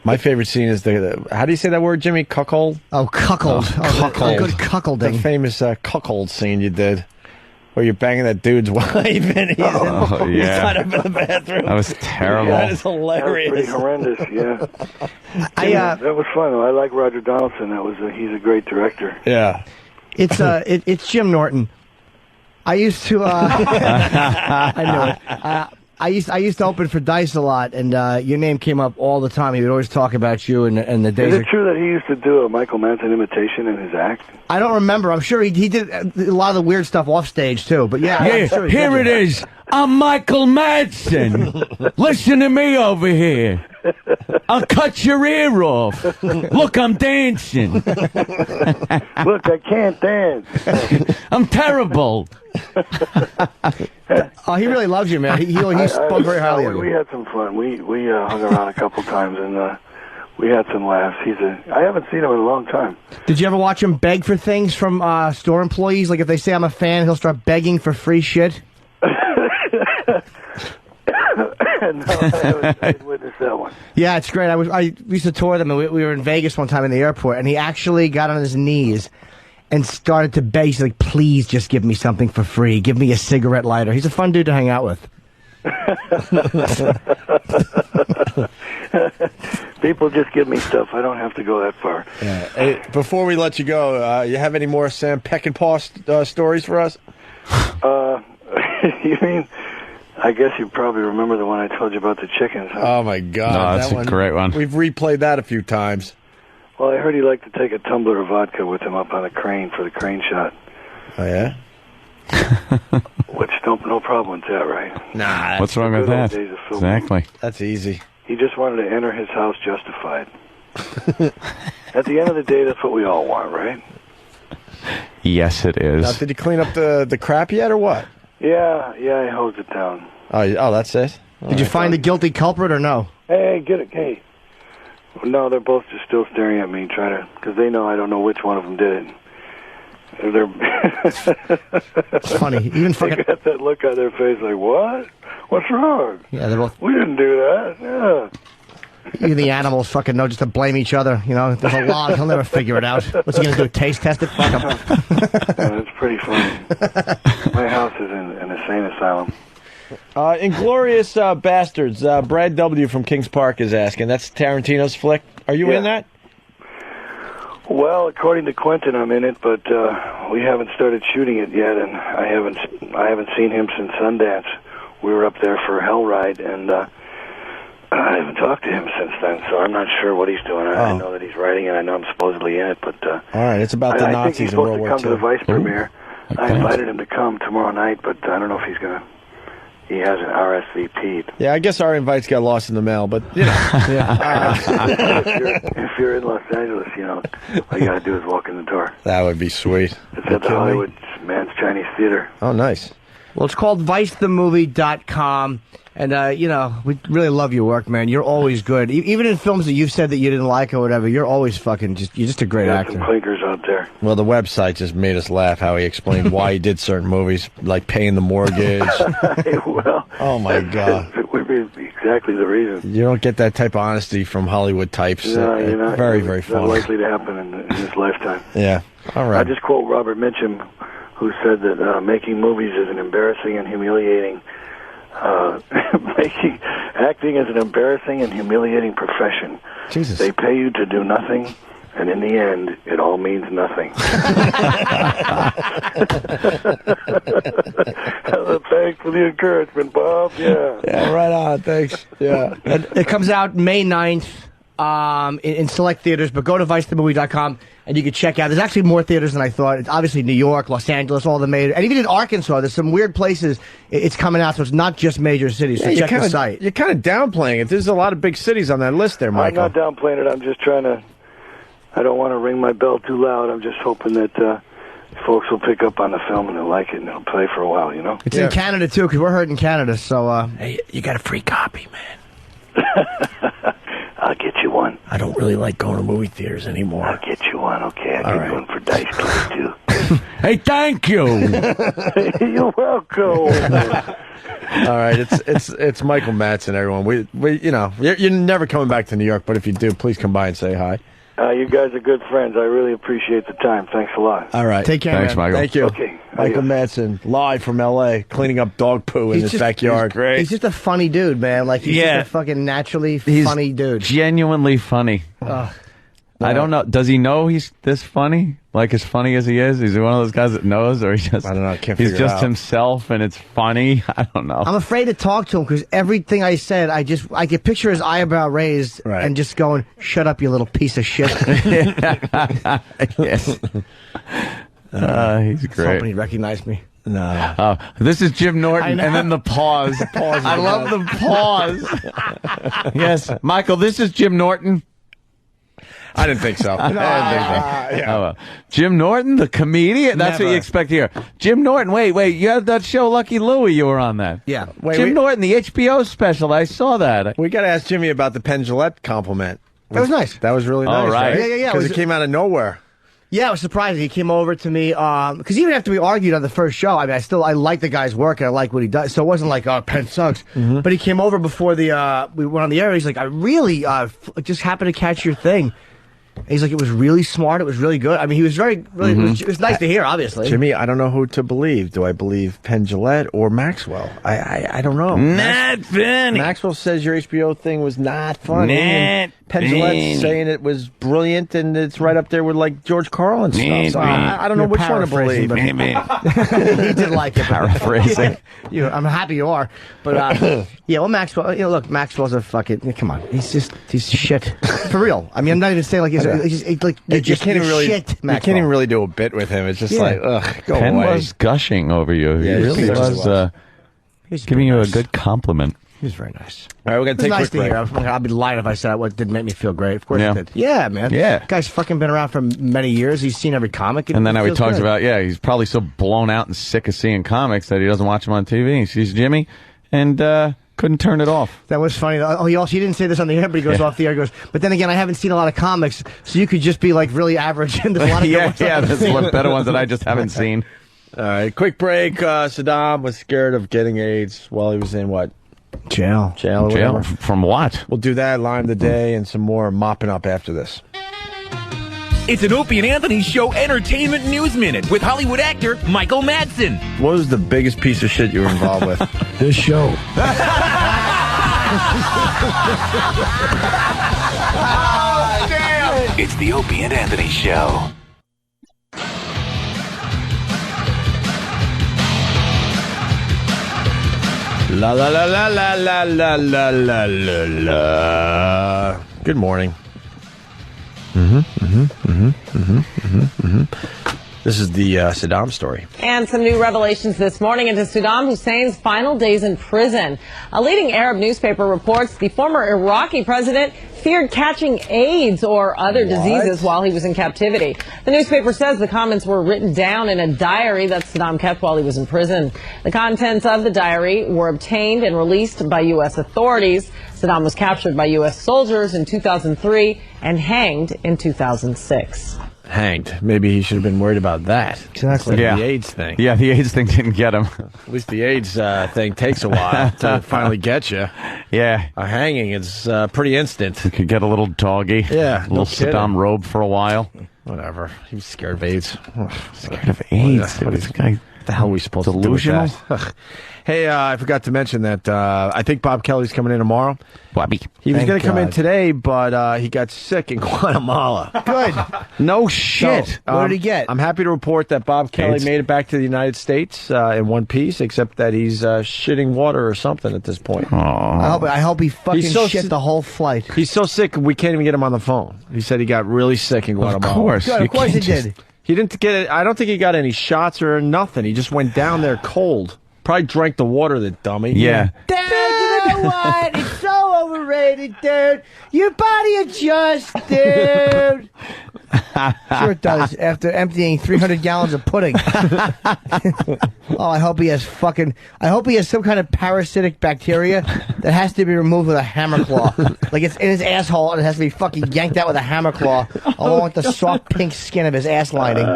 My favorite scene is the how do you say that word, Jimmy? Cuckold? Oh, cuckold. Cuckold. Good cuckolding. The famous cuckold scene you did, where you're banging that dude's wife and he's tied up in the bathroom. That was terrible. That is hilarious. That was pretty horrendous, yeah. That was fun. I like Roger Donaldson. He's a great director. Yeah. It's Jim Norton. I used to I know it. I used to open for Dice a lot, and your name came up all the time. He would always talk about you and the days. Is it true that he used to do a Michael Manson imitation in his act? I don't remember. I'm sure he did a lot of the weird stuff off stage too. But yeah, I'm sure here it is. I'm Michael Madsen. Listen to me over here. I'll cut your ear off. Look, I'm dancing. Look, I can't dance. I'm terrible. Oh, he really loves you, man. He spoke very highly of you. We had some fun. We hung around a couple times, and we had some laughs. I haven't seen him in a long time. Did you ever watch him beg for things from store employees? Like if they say I'm a fan, he'll start begging for free shit? No, I haven't witnessed that one. Yeah, it's great. I used to tour them, and we were in Vegas one time in the airport, and he actually got on his knees and started to beg. He's like, please just give me something for free. Give me a cigarette lighter. He's a fun dude to hang out with. People just give me stuff. I don't have to go that far. Yeah. Hey, before we let you go, you have any more Sam Peckinpah stories for us? You mean... I guess you probably remember the one I told you about the chickens. Huh? Oh, my God. No, that's a great one. We've replayed that a few times. Well, I heard he liked to take a tumbler of vodka with him up on a crane for the crane shot. Oh, yeah? Which, no problem with that, right? Nah. What's wrong with that? Exactly. That's easy. He just wanted to enter his house justified. At the end of the day, that's what we all want, right? Yes, it is. Now, did he clean up the crap yet, or what? Yeah, he hosed it down. Oh, that's it? Did you find the guilty culprit or no? Hey, get it, hey. No, they're both just still staring at me, because they know I don't know which one of them did it. It's funny. Even they got that look on their face like, what? What's wrong? Yeah, they're both. We didn't do that. Yeah. Even the animals fucking know just to blame each other. You know, there's a lot. He'll never figure it out. What's he going to do, taste test it? Fuck him. It's pretty funny. My house is in an insane asylum. Inglourious Bastards. Brad W. from Kings Park is asking. That's Tarantino's flick. Are you in that? Well, according to Quentin, I'm in it, but we haven't started shooting it yet, and I haven't seen him since Sundance. We were up there for Hell Ride, and I haven't talked to him since then, so I'm not sure what he's doing. I know that he's writing, and I know I'm supposedly in it, but all right, it's about the Nazis in World War II. I think he's supposed to come to the Vice premiere. I invited him to come tomorrow night, but I don't know if he's gonna. He hasn't RSVP'd. Yeah, I guess our invites got lost in the mail, but you know. If you're in Los Angeles, you know, all you gotta do is walk in the door. That would be sweet. It's at the Hollywood Man's Chinese Theater. Oh, nice. Well, it's called ViceTheMovie.com. And, you know, we really love your work, man. You're always good. Even in films that you've said that you didn't like or whatever, you're always you're just a great actor. Some clinkers out there. Well, the website just made us laugh how he explained why he did certain movies, like paying the mortgage. Well, oh, my God. It would be exactly the reason. You don't get that type of honesty from Hollywood types. No, you're not. Very, very funny. It's not likely to happen in his lifetime. Yeah. All right. I just quote Robert Mitchum, who said that making movies is an embarrassing and humiliating acting is an embarrassing and humiliating profession. Jesus. They pay you to do nothing, and in the end, it all means nothing. Thanks for the encouragement, Bob. Yeah. Yeah, right on. Thanks. Yeah. It comes out May 9th in select theaters, but go to ViceTheMovie.com and you can check out. There's actually more theaters than I thought. It's obviously New York, Los Angeles, all the major, and even in Arkansas, there's some weird places it's coming out, so it's not just major cities. So check the site. You're kind of downplaying it. There's a lot of big cities on that list there, Michael. I'm not downplaying it. I'm just trying to. I don't want to ring my bell too loud. I'm just hoping that folks will pick up on the film and they'll like it and they'll play for a while, you know? It's in Canada, too, because we're heard in Canada, so... Hey, you got a free copy, man. I'll get you one. I don't really like going to movie theaters anymore. I'll get you one, okay? I'll get you one for Dice Play, too. Hey, thank you. You're welcome. All right, it's Michael Madsen, everyone. We you know, you're never coming back to New York, but if you do, please come by and say hi. You guys are good friends. I really appreciate the time. Thanks a lot. All right. Take care, Thanks, man. Michael. Thank you. Okay. Michael Madsen, live from L.A., cleaning up dog poo in his backyard. Great. He's just a funny dude, man. Like, he's just a fucking naturally funny dude. Genuinely funny. I don't know. Does he know he's this funny? Like, as funny as he is? Is he one of those guys that knows? Or he just, I don't know. I can't he's figure it just out. himself and it's funny? I don't know. I'm afraid to talk to him because everything I said, I could picture his eyebrow raised and just going, "Shut up, you little piece of shit." Yes. He's I was hoping great. he'd recognize me. No. This is Jim Norton, and then the pause. I love the pause. Yes, Michael, this is Jim Norton. I didn't think so. Jim Norton, the comedian? That's what Never. you expect here. Jim Norton, wait, you had that show Lucky Louie, you were on that. Yeah. Jim Norton, the HBO special, I saw that. We got to ask Jimmy about the Penn Jillette compliment. That was nice. That was really All nice, right. right? Yeah. Because it came out of nowhere. Yeah, it was surprising. He came over to me, because even after we argued on the first show, I mean, I like the guy's work and I like what he does. So it wasn't like, oh, Penn sucks. Mm-hmm. But he came over before we went on the air. He's like, I really just happened to catch your thing. And he's like, it was really smart. It was really good. I mean, he was really, it was nice to hear, obviously. Jimmy, I don't know who to believe. Do I believe Penn Jillette or Maxwell? I don't know. Not funny. Maxwell says your HBO thing was not funny. And Penn Jillette's saying it was brilliant and it's right up there with like George Carlin stuff. So I don't know You're which one to believe. paraphrasing, he did like it. Paraphrasing. I'm happy you are. But, yeah, well, Maxwell, look, Maxwell's a fucking, come on. He's shit. For real. I mean, I'm not even saying like he's like, you can't even really, shit, you can't even really do a bit with him. It's just like, ugh, go Penn away. was gushing over you. Yeah, he really was, He's giving you a nice. good compliment. He's very nice. All right, we're going to It's take a nice quick to break. hear. I'll be lying if I said it didn't make me feel great. Of course Yeah. it did. Yeah, man. Yeah. Guy's fucking been around for many years. He's seen every comic. And then how he feels talks good. about, he's probably so blown out and sick of seeing comics that he doesn't watch them on TV. He sees Jimmy and couldn't turn it off. That was funny. Oh, he didn't say this on the air, but he goes off the air. He goes, but then again, I haven't seen a lot of comics, so you could just be like really average. And there's a lot of good ones I haven't there's seen. a lot better ones that I just haven't seen. All right, quick break. Saddam was scared of getting AIDS while he was in what? Jail. Or whatever. From what? We'll do that, line of the day, and some more mopping up after this. It's an Opie and Anthony Show Entertainment News Minute with Hollywood actor Michael Madsen. What was the biggest piece of shit you were involved with? This show. Oh, damn! It's the Opie and Anthony Show. La la la la la la la la la la la. Good morning. This is the Saddam story. And some new revelations this morning into Saddam Hussein's final days in prison. A leading Arab newspaper reports the former Iraqi president feared catching AIDS or other diseases while he was in captivity. The newspaper says the comments were written down in a diary that Saddam kept while he was in prison. The contents of the diary were obtained and released by U.S. authorities. Saddam was captured by U.S. soldiers in 2003 and hanged in 2006. Hanged. Maybe he should have been worried about that. Exactly. The AIDS thing. Yeah, the AIDS thing didn't get him. At least the AIDS thing takes a while to finally get you. Yeah. A hanging is pretty instant. You could get a little doggy. Yeah, A little no kidding. Saddam robe for a while. Whatever. He was scared of AIDS. Scared of AIDS? What This guy... the hell are we supposed Delusional? to do with that? Hey, I forgot to mention that I think Bob Kelly's coming in tomorrow. Bobby. He was Thank going to come in God. today, but he got sick in Guatemala. Good. No shit. So, What did he get? I'm happy to report that Bob Kelly AIDS. made it back to the United States in one piece, except that he's shitting water or something at this point. I hope he fucking He's so shit si- the whole flight. He's so sick we can't even get him on the phone. He said he got really sick in Guatemala. Of course. Good, You of course he can't did. He didn't get it. I don't think he got any shots or nothing. He just went down there cold. Probably drank the water, the dummy. Yeah. Dude, you know what? It's so overrated, dude. Your body adjusts, dude. Sure it does. After emptying 300 gallons of pudding. I hope he has some kind of parasitic bacteria that has to be removed with a hammer claw. Like it's in his asshole and it has to be fucking yanked out with a hammer claw, along with the soft pink skin of his ass lining.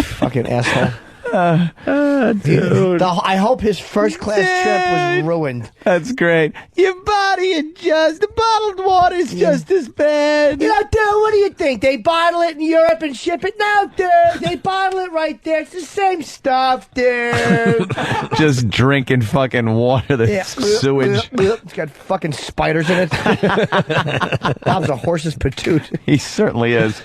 Fucking asshole. Dude. I hope his first class trip was ruined. That's great. Your body adjusts. The bottled water's just as bad. You know, dude, what do you think? They bottle it in Europe and ship it? No, dude. They bottle it right there. It's the same stuff, dude. Just drinking fucking water that's Yeah. sewage. It's got fucking spiders in it. Bob's a horse's patoot. He certainly is.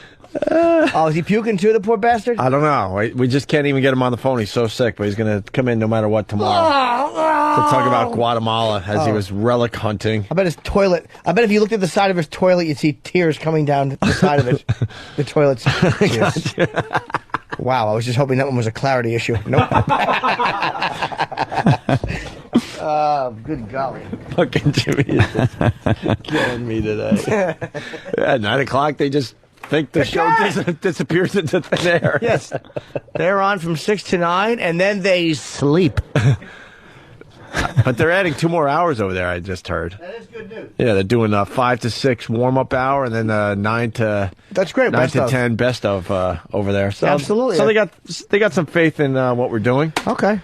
Oh, is he puking too, the poor bastard? I don't know. We just can't even get him on the phone. He's so sick, but he's going to come in no matter what tomorrow to talk about Guatemala as he was relic hunting. I bet his toilet. I bet if you looked at the side of his toilet, you'd see tears coming down the side of it. The toilet's tears. Wow, I was just hoping that one was a clarity issue. Nope. Good golly. Fucking Jimmy is just killing me today. At 9 o'clock, they just think the show disappears into thin air. Yes. They're on from 6 to 9, and then they sleep. But they're adding 2 more hours over there, I just heard. That is good news. Yeah, they're doing a 5 to 6 warm-up hour, and then 9 to... That's great. 9 best to of. 10 best of over there. So, Absolutely. So they got some faith in what we're doing. Okay.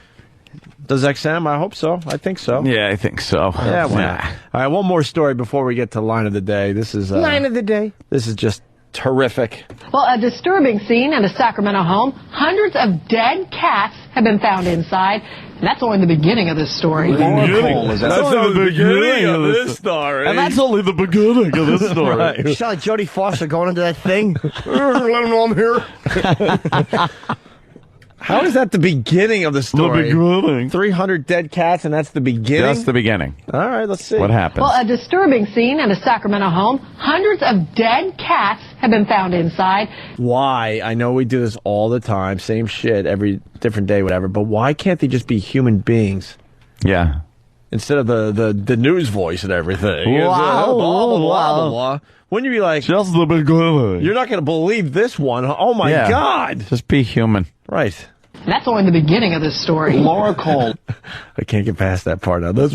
Does XM? I hope so. I think so. Yeah, I think so. Yeah, why not? All right, one more story before we get to line of the day. This is Line of the day. This is just terrific. Well, a disturbing scene at a Sacramento home. Hundreds of dead cats have been found inside. And that's only the beginning of this story. That's only the beginning of this story. And that's only the beginning of this story. Right. You sound like Jodie Foster going into that thing. Let him know I'm here. How is that the beginning of the story? The beginning. 300 dead cats, and that's the beginning? That's the beginning. All right, let's see. What happened? Well, a disturbing scene at a Sacramento home. Hundreds of dead cats have been found inside. Why? I know we do this all the time, same shit every different day, whatever, but why can't they just be human beings? Yeah. Instead of the news voice and everything. Wow. Blah, blah, blah, blah. Wouldn't you be like, just the beginning. You're not going to believe this one. Oh, my God. Just be human. Right. That's only the beginning of this story. Laura Cole. I can't get past that part now. That's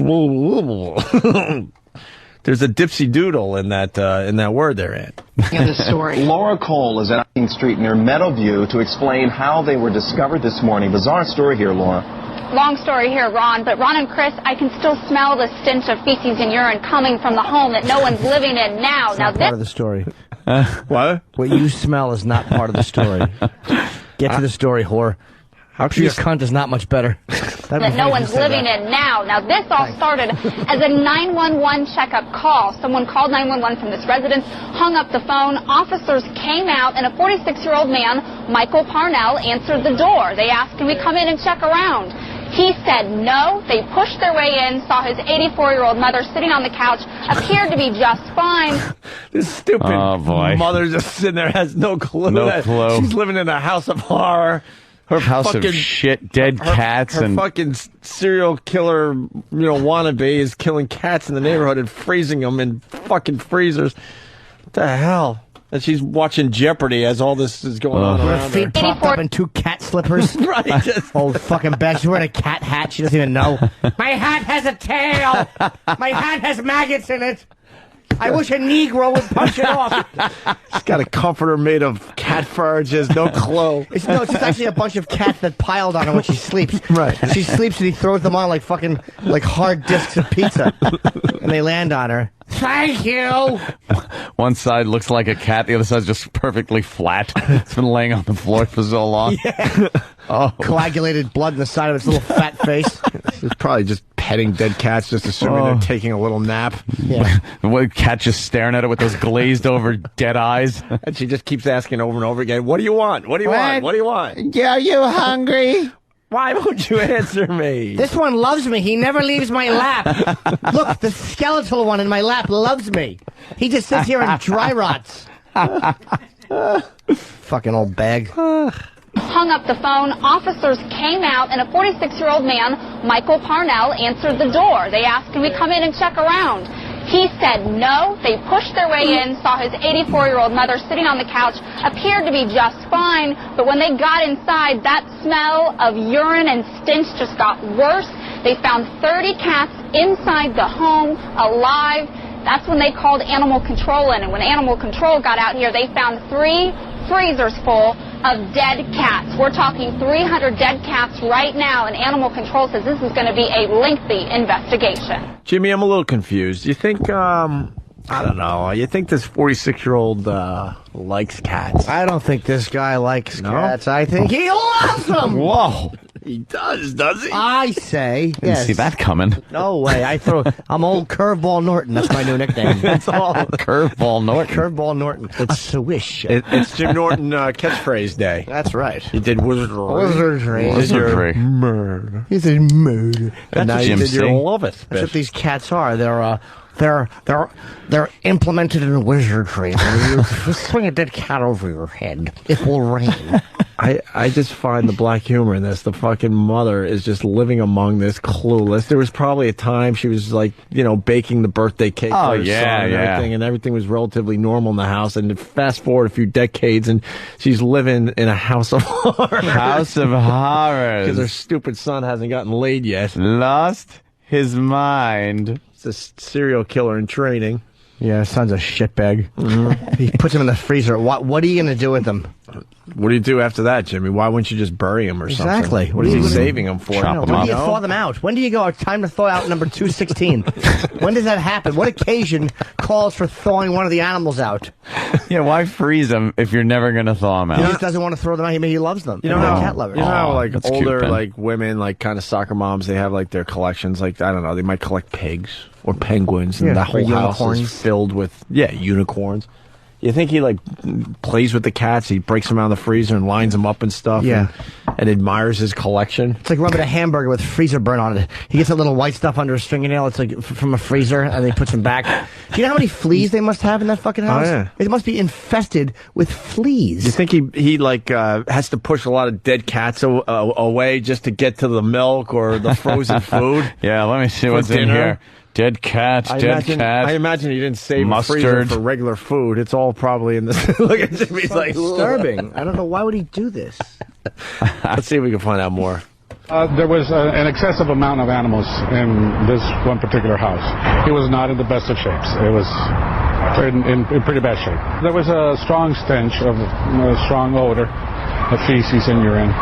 There's a dipsy doodle in that word there, Ed. In the story. Laura Cole is at 18th Street near Meadowview to explain how they were discovered this morning. Bizarre story here, Laura. Long story here, Ron, but Ron and Chris, I can still smell the stench of feces and urine coming from the home that no one's living in now. It's Now not part of the story. What? What you smell is not part of the story. Get to the story, whore. How your cunt is not much better. that no one's living in now. Now, this all started as a 911 checkup call. Someone called 911 from this residence, hung up the phone. Officers came out, and a 46-year-old man, Michael Parnell, answered the door. They asked, can we come in and check around? He said no. They pushed their way in, saw his 84-year-old mother sitting on the couch, appeared to be just fine. This stupid mother just sitting there has no clue. No clue. She's living in a house of horror. Her house fucking, of shit, dead cats, her and fucking serial killer, wannabe is killing cats in the neighborhood and freezing them in fucking freezers. What the hell? And she's watching Jeopardy as all this is going on around her. Feet propped up in 2 cat slippers. Right. Old fucking bad. She's wearing a cat hat. She doesn't even know. My hat has a tail. My hat has maggots in it. I wish a Negro would punch it off. She's got a comforter made of cat fur. She has no clue. It's just actually a bunch of cats that piled on her when she sleeps. Right. She sleeps and he throws them on like hard discs of pizza. And they land on her. Thank you. one side looks like a cat, the other side's just perfectly flat. It's been laying on the floor for so long. Yeah. Coagulated blood in the side of its little fat face. She's probably just petting dead cats, just assuming they're taking a little nap. Yeah. The cat just staring at it with those glazed over dead eyes. And she just keeps asking over and over again, what do you want? What do you want? What do you want? Are you hungry? Why won't you answer me? This one loves me. He never leaves my lap. Look, the skeletal one in my lap loves me. He just sits here and dry rots. Fucking old bag. Hung up the phone. Officers came out, and a 46-year-old man, Michael Parnell, answered the door. They asked, can we come in and check around? He said no. They pushed their way in, saw his 84-year-old mother sitting on the couch, appeared to be just fine, but when they got inside, that smell of urine and stench just got worse. They found 30 cats inside the home, alive. That's when they called animal control in, and when animal control got out here, they found 3 freezers full of dead cats. We're talking 300 dead cats right now, and animal control says this is going to be a lengthy investigation. Jimmy, I'm a little confused. You think, I don't know, you think this 46-year-old likes cats? I don't think this guy likes cats. I think he loves them. Whoa. He does he? I say, Didn't see that coming. No way. I'm old Curveball Norton. That's my new nickname. That's all. Curveball Norton. Curveball Norton. It's a swish. It's Jim Norton catchphrase day. That's right. He did wizardry. Wizardry. Murder. He said murder. And now you did your loveth. That's what these cats are. They're implemented in wizardry. You swing a dead cat over your head. It will rain. I just find the black humor in this. The fucking mother is just living among this, clueless. There was probably a time she was like, baking the birthday cake for her son and everything was relatively normal in the house. And fast forward a few decades, and she's living in a house of horrors. House of horrors. Because her stupid son hasn't gotten laid yet. Lost his mind. It's a serial killer in training. Yeah, his son's a shitbag. Mm-hmm. He puts him in the freezer. What are you going to do with him? What do you do after that, Jimmy? Why wouldn't you just bury him or something? Exactly. What are you saving him for? When do you thaw them out? When do you go, time to thaw out number 216? When does that happen? What occasion calls for thawing one of the animals out? Yeah, why freeze them if you're never going to thaw them out? He just doesn't want to throw them out. He loves them. You know how cat lovers. You know how that's older cute, women, kind of soccer moms, they have their collections. I don't know, they might collect pigs or penguins, and the whole house is filled with unicorns. You think he plays with the cats? He breaks them out of the freezer and lines them up and stuff. Yeah, and admires his collection. It's like rubbing a hamburger with freezer burn on it. He gets a little white stuff under his fingernail. It's like from a freezer, and then he puts them back. Do you know how many fleas they must have in that fucking house? Oh, yeah. It must be infested with fleas. You think he has to push a lot of dead cats away just to get to the milk or the frozen food? Yeah, let me see what's in here. Dead cats, dead cats. I imagine he didn't save mustard. a freezer for regular food. It's all probably in this. Look at Jimmy's It's like disturbing. I don't know, why would he do this? Let's see if we can find out more. There was an excessive amount of animals in this one particular house. It was not in the best of shapes. It was in pretty bad shape. There was a strong stench of strong odor of feces and urine.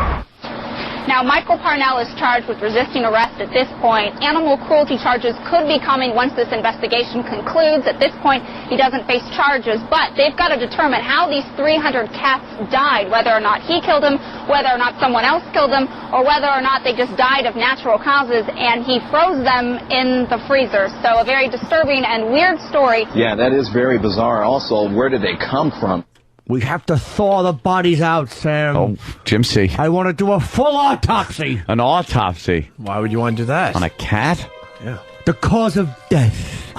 Now, Michael Parnell is charged with resisting arrest at this point. Animal cruelty charges could be coming once this investigation concludes. At this point, he doesn't face charges, but they've got to determine how these 300 cats died, whether or not he killed them, whether or not someone else killed them, or whether or not they just died of natural causes, and he froze them in the freezer. So a very disturbing and weird story. Yeah, that is very bizarre. Also, where did they come from? We have to thaw the bodies out, Sam. Oh, Jim C. I want to do a full autopsy. An autopsy. Why would you want to do that? On a cat? Yeah. The cause of death.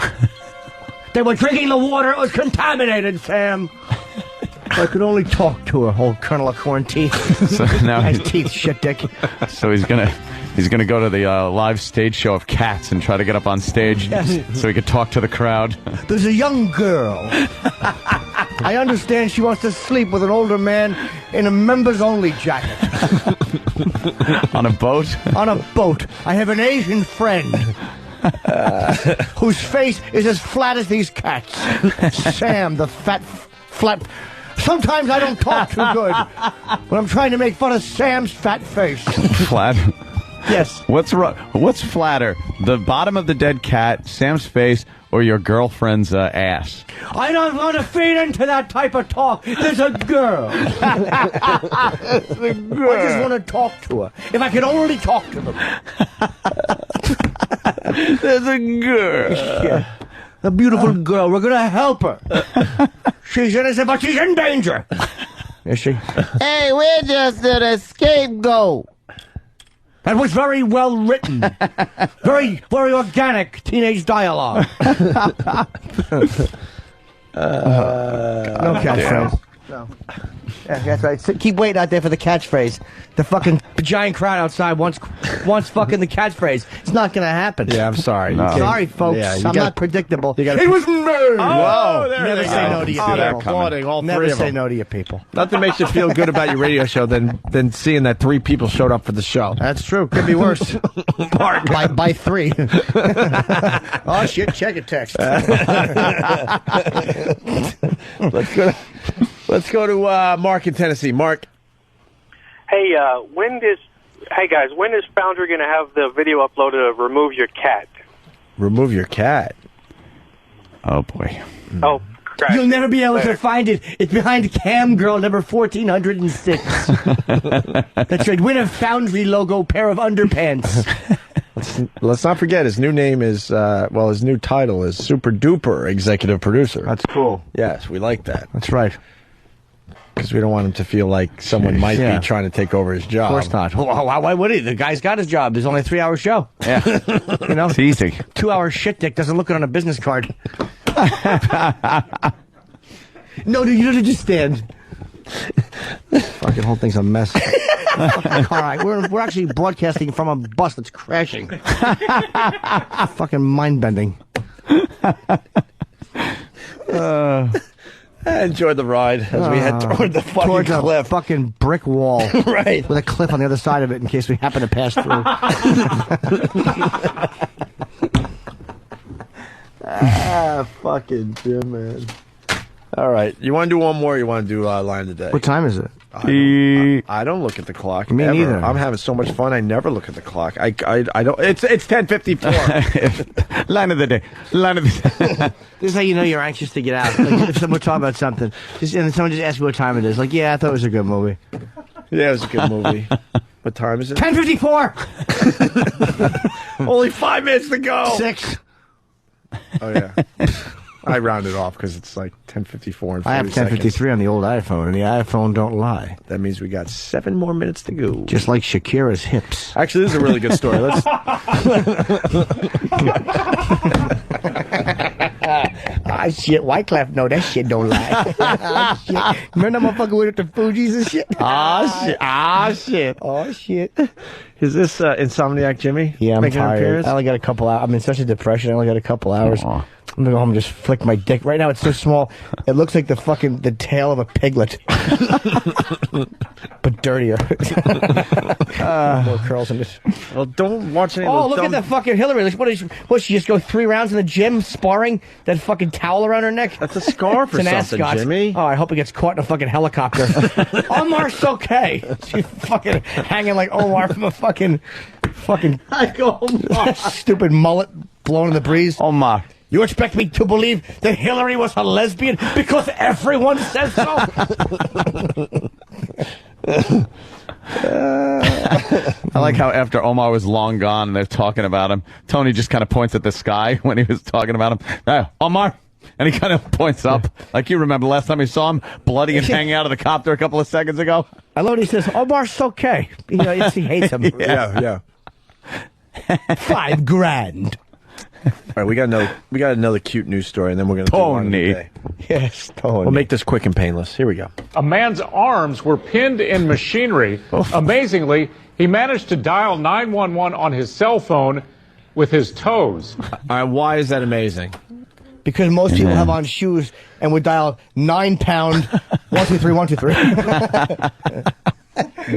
They were drinking the water. It was contaminated, Sam. I could only talk to her, old Colonel of Corn Teeth. So now Nice teeth, shit dick. So he's gonna go to the live stage show of cats and try to get up on stage so he could talk to the crowd. There's a young girl. I understand she wants to sleep with an older man in a members-only jacket. On a boat? On a boat. I have an Asian friend whose face is as flat as these cats. Sam, the flat... Sometimes I don't talk too good when I'm trying to make fun of Sam's fat face. Flat? Yes. What's flatter? The bottom of the dead cat, Sam's face, or your girlfriend's ass? I don't want to feed into that type of talk. There's a girl. There's a girl. I just want to talk to her. If I could only talk to them. There's a girl. Yeah. A beautiful girl. We're going to help her. She's innocent, but she's in danger. Is she? Hey, we're just an scapegoat. That was very well written. Very organic teenage dialogue. No catchphrase. No. Yeah, that's right. So keep waiting out there for the catchphrase. The fucking giant crowd outside wants fucking the catchphrase. It's not going to happen. Yeah, I'm sorry. No. Sorry, folks. Yeah, I'm not predictable. It was me. Whoa, there Never they say go. no to you Oh, they're people. applauding, all Never three of say them. no to you people. Nothing makes you feel good about your radio show than seeing that 3 people showed up for the show. That's true. Could be worse. by 3. Oh shit! Check it, text. Let's go to Mark in Tennessee. Mark. Hey, when is Foundry going to have the video uploaded of Remove Your Cat? Remove your cat. Oh boy. Oh, crap. You'll never be able to find it. It's behind Cam Girl number 1406. That's right. Win a Foundry logo pair of underpants. Let's not forget his new name is his new title is Super Duper Executive Producer. That's cool. Yes, we like that. That's right. Because we don't want him to feel like someone might be trying to take over his job. Of course not. Why would he? The guy's got his job. There's only a 3-hour show. Yeah. You know? It's easy. 2-hour shit dick doesn't look it on a business card. No, dude, you don't understand. Fucking whole thing's a mess. All right, we're actually broadcasting from a bus that's crashing. Fucking mind-bending. I enjoyed the ride as we head toward the fucking cliff. A fucking brick wall. Right. With a cliff on the other side of it in case we happen to pass through. Fucking Jim, man. All right. You want to do one more or you want to do line of the day? What time is it? I don't look at the clock. Me ever. neither. I'm having so much fun. I never look at the clock. I don't. It's 10:54. Line of the day. Line of the day. This is how you know you're anxious to get out. Like if someone talking about something, and then someone just asks you what time it is. Like, yeah, I thought it was a good movie. Yeah, it was a good movie. What time is it? 10:54. Only 5 minutes to go. 6. Oh yeah. I round it off because it's like 10:54 and 40 I have 10:53 on the old iPhone, and the iPhone don't lie. That means we got 7 more minutes to go. Just like Shakira's hips. Actually, this is a really good story. Let's. Ah, shit. Wyclef, no, that shit don't lie. Ah, shit. Remember that motherfucker with the Fugees and shit? Shit. Oh, shit. Is this Insomniac Jimmy? Yeah, I'm making an tired. appearance? I only got a couple hours. I'm in such a depression. I only got a couple hours. Aww. I'm gonna go home and just flick my dick. Right now it's so small, it looks like the tail of a piglet. But dirtier. More curls in this. Well, don't watch any of Oh, those look at dumb... that fucking Hillary. What, she just go 3 rounds in the gym sparring? That fucking towel around her neck? That's a scarf or It's an something, ascot. Jimmy. Oh, I hope it gets caught in a fucking helicopter. Omar's okay. She's fucking hanging like Omar from a fucking stupid mullet blowing in the breeze. Omar. You expect me to believe that Hillary was a lesbian because everyone says so? I like how after Omar was long gone and they're talking about him, Tony just kind of points at the sky when he was talking about him. Omar. And he kind of points up. Like you remember last time we saw him bloody and hanging out of the copter a couple of seconds ago. I love what he says. Omar's okay. You know, he hates him. Yeah. $5,000. All right, we got another cute news story, and then we're going to do one of the day. Yes, Tony. We'll make this quick and painless. Here we go. A man's arms were pinned in machinery. Amazingly, he managed to dial 911 on his cell phone with his toes. Why is that amazing? Because most people have on shoes and would dial 9-pound 123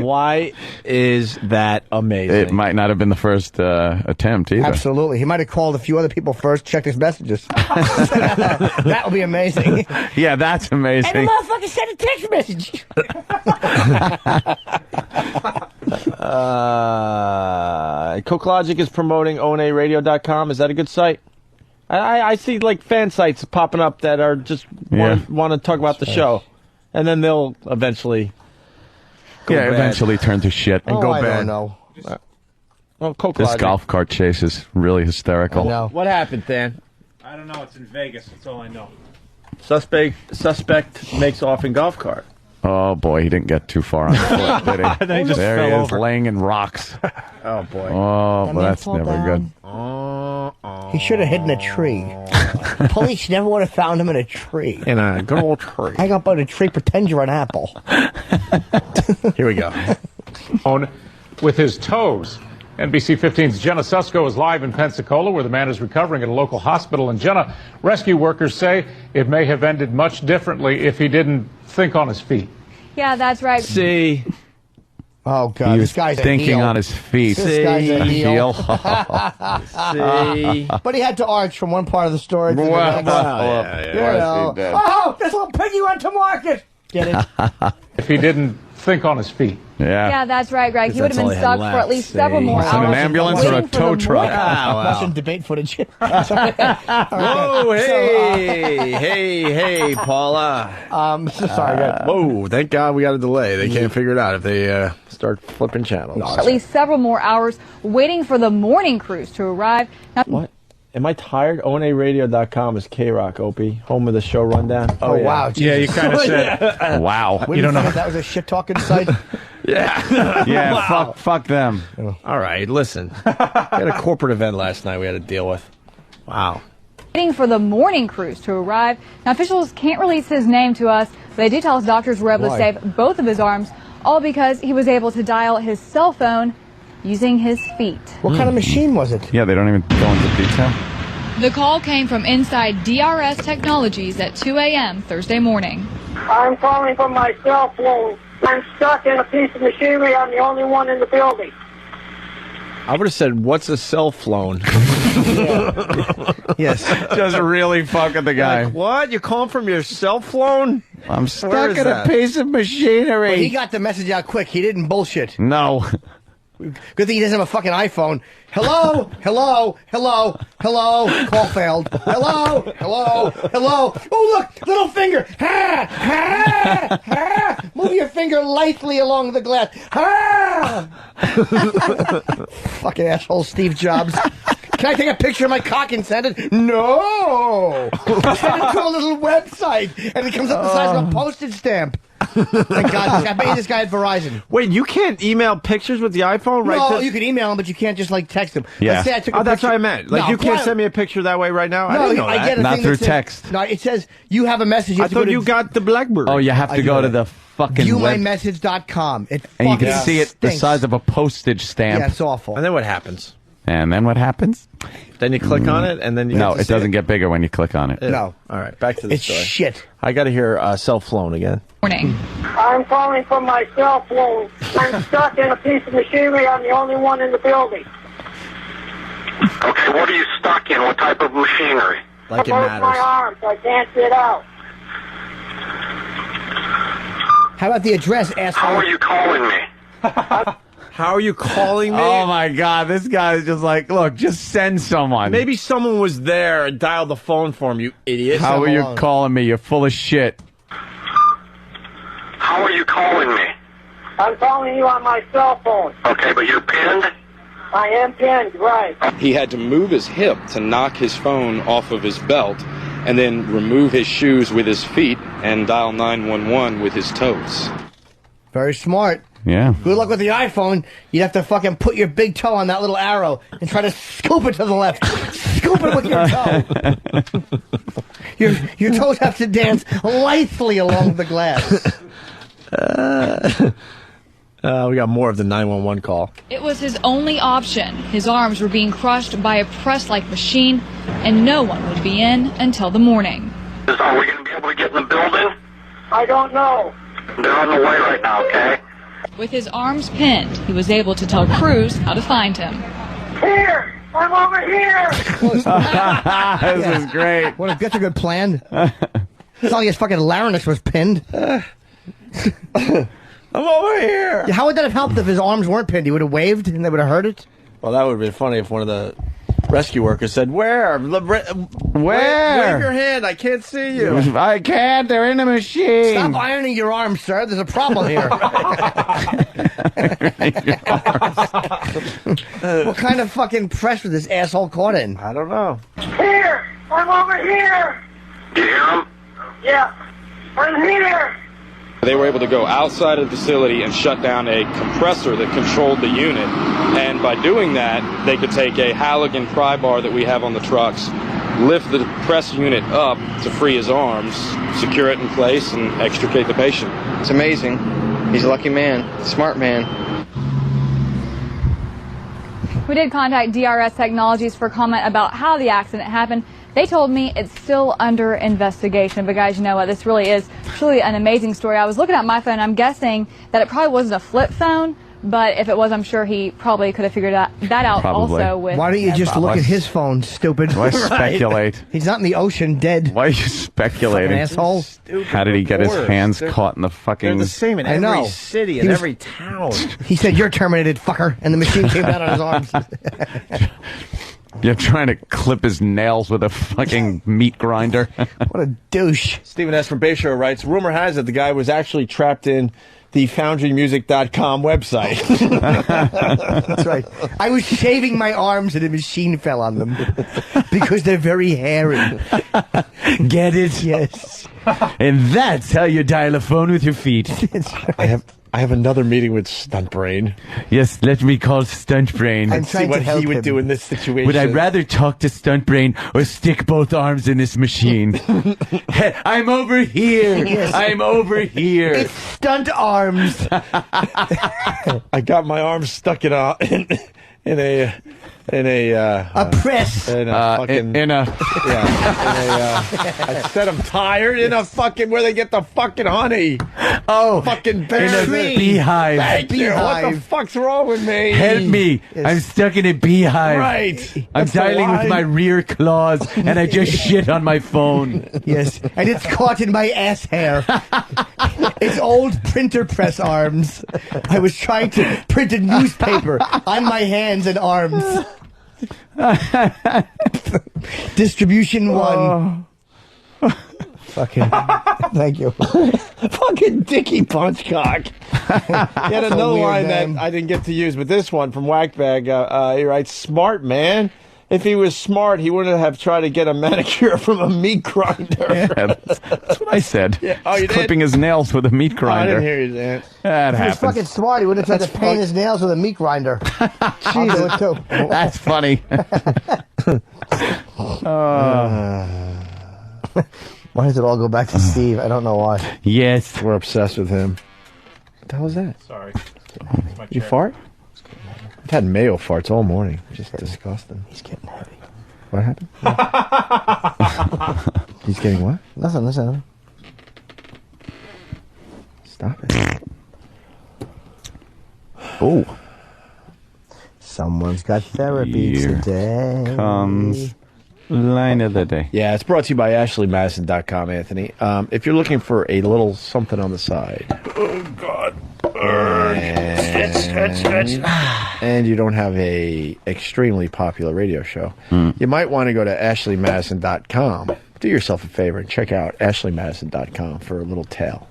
Why is that amazing? It might not have been the first attempt either. Absolutely. He might have called a few other people first, checked his messages. That would be amazing. Yeah, that's amazing. And the motherfucker sent a text message. CokeLogic is promoting onaradio.com. Is that a good site? I see like fan sites popping up that are just want to talk about the show, and then they'll eventually eventually turn to shit and go bad. I don't know. Well, Coke this Logic. golf cart chase is really hysterical. No. What happened, Dan? I don't know. It's in Vegas. That's all I know. Suspect makes off in golf cart. Oh boy, he didn't get too far on foot, did he? Then he just there fell he is, over. laying in rocks. Oh boy. Oh, but that's fall never down. good. He should have hidden a tree. Police never would have found him in a tree. In a good old tree. Hang up on a tree, pretend you're an apple. Here we go. On with his toes. NBC 15's Jenna Susko is live in Pensacola, where the man is recovering at a local hospital. And Jenna, rescue workers say it may have ended much differently if he didn't think on his feet. Yeah, that's right. See. Oh, God. He This was guy's thinking a heel. on his feet. This guy's a heel. See. But he had to arch from one part of the story to the Well, next. You know. Oh, this little piggy went to market. Get it? If he didn't think on his feet. Yeah, that's right, Greg. He would have That's all been he had stuck for at left. least several more Was it hours. an ambulance or a waiting for tow the truck? morning- Russian debate footage. Whoa, hey, Paula. Sorry, guys. Whoa, thank God we got a delay. They can't figure it out if they start flipping channels. At least several more hours waiting for the morning crews to arrive. Now, What? Am I tired? onaradio.com is K-Rock, Opie. Home of the show rundown. Oh, wow. Yeah, you Jesus. kind of said. Wow. You don't know that was a shit-talking site? Yeah, Wow. fuck them. All right, listen. We had a corporate event last night we had to deal with. Wow. waiting for the morning crews to arrive. Now, officials can't release his name to us, but they do tell us doctors were able to Why? save both of his arms, all because he was able to dial his cell phone using his feet. What kind of machine was it? Yeah, they don't even go into detail. The call came from inside DRS Technologies at 2 a.m. Thursday morning. I'm calling from my cell phone. I'm stuck in a piece of machinery. I'm the only one in the building. I would have said, what's a cell phone? Yes. Just really fucking the guy. Like, what? You calling from your cell phone? I'm Where stuck is in that? a piece of machinery. But he got the message out quick. He didn't bullshit. No. Good thing he doesn't have a fucking iPhone. Hello? Hello? Hello? Hello? Call failed. Hello? Hello? Hello? Oh, look! Little finger! Ha! Ha! Ha! Move your finger lightly along the glass. Ha! Fucking asshole Steve Jobs. Can I take a picture of my cock and send it? No! Send it to a little website, and it comes up the size of a postage stamp. Thank God, I made this guy at Verizon. Wait, you can't email pictures with the iPhone, right? No, you can email him, but you can't just like text him. Yeah. Let's say I took a That's picture. what I meant. Like, No, you can't why- send me a picture that way right now? I No, didn't know I that. get a Not thing through that says- text. No, it says you have a message. You I have to go thought to you got the BlackBerry. Oh, you have to go to the fucking web, YouMyMessage.com. It and you can fucking see it the stinks. size of a postage stamp. Yeah, it's awful. And then what happens? And then what happens? Then you click on it, and then you No, get to it see doesn't get bigger when you click on it. No. All right, back to the It's story. shit. I got to hear self-flown again. Morning. I'm calling from my cell phone. I'm stuck in a piece of machinery. I'm the only one in the building. Okay, what are you stuck in? What type of machinery? Like it Both matters. my arms. I can't get out. How about the address, asshole? How are you calling me? How are you calling me? Oh my God, this guy's just like, look, just send someone. Maybe someone was there and dialed the phone for him, you idiot. How are you calling me? You're full of shit. How are you calling me? I'm calling you on my cell phone. Okay, but you're pinned? I am pinned, right. He had to move his hip to knock his phone off of his belt and then remove his shoes with his feet and dial 911 with his toes. Very smart. Yeah. Good luck with the iPhone. You'd have to fucking put your big toe on that little arrow and try to scoop it to the left. Scoop it with your toe. Your toes have to dance lithely along the glass. We got more of the 911 call. It was his only option. His arms were being crushed by a press-like machine, and no one would be in until the morning. Are we going to be able to get in the building? I don't know. They're on the way right now, okay? With his arms pinned, he was able to tell crews how to find him. Here! I'm over here! This is great. That's a good plan. It's not like his fucking larynx was pinned. I'm over here. Yeah, how would that have helped if his arms weren't pinned? He would have waved and they would have heard it? Well, that would have been funny if one of the rescue workers said, Where? Where? Wave your hand. I can't see you. I can't. They're in a machine. Stop ironing your arms, sir. There's a problem here. What kind of fucking press was this asshole caught in? I don't know. Here! I'm over here! Do you hear them? Yeah. I'm here! They were able to go outside of the facility and shut down a compressor that controlled the unit. And by doing that, they could take a halogen pry bar that we have on the trucks, lift the press unit up to free his arms, secure it in place, and extricate the patient. It's amazing. He's a lucky man, smart man. We did contact DRS Technologies for comment about how the accident happened. They told me it's still under investigation. But guys, you know what? This really is truly an amazing story. I was looking at my phone. I'm guessing that it probably wasn't a flip phone. But if it was, I'm sure he probably could have figured that out Probably. also with... Why don't you just look at his phone, stupid? Why speculate? He's not in the ocean dead. Why are you speculating? Fucking asshole. How did he get his hands caught in the fucking... They're the same in I every know. city He and was- every town. He said, "You're terminated, fucker," and the machine came down on his arms. You're trying to clip his nails with a fucking meat grinder. What a douche. Stephen S. from Bayshore writes, rumor has it the guy was actually trapped in the FoundryMusic.com website. That's right. I was shaving my arms and a machine fell on them because they're very hairy. Get it? Yes. And that's how you dial a phone with your feet. I have another meeting with Stunt Brain. Yes, let me call Stunt Brain. I'm See trying what to help he would him. do in this situation. Would I rather talk to Stunt Brain or stick both arms in this machine? Hey, I'm over here. Yes. I'm over here. It's stunt arms. I got my arms stuck in a press. in a fucking I said I'm tired in a fucking where they get the fucking honey. Oh, fucking bear in a tree. beehive. Thank you. What the fuck's wrong with me? Help me. I'm stuck in a beehive. Right. I'm That's the dialing with line. my rear claws, and I just shit on my phone. Yes, and it's caught in my ass hair. It's old printer press arms. I was trying to print a newspaper on my hands and arms. Distribution one. Fucking. Thank you. Fucking Dickie Punchcock. He had another weird line name. that I didn't get to use, but this one from Whackbag, he writes, smart man. If he was smart, he wouldn't have tried to get a manicure from a meat grinder. Yeah, that's what I said. Yeah. Oh, you He's did? clipping his nails with a meat grinder. I didn't hear you, Dan. That If he was happens. fucking smart, he wouldn't have tried to paint his nails with a meat grinder. I'll do it too. That's funny. Why does it all go back to Steve? I don't know why. Yes. We're obsessed with him. What the hell is that? Sorry. You fart? I've had mayo farts all morning. Just disgusting. He's getting heavy. What happened? He's getting what? Nothing, listen. Stop it. Oh. Someone's got therapy Here today. comes line of the day. Yeah, it's brought to you by AshleyMadison.com, Anthony. If you're looking for a little something on the side. Oh, God. And you don't have a extremely popular radio show, you might want to go to AshleyMadison.com. Do yourself a favor and check out AshleyMadison.com for a little tail.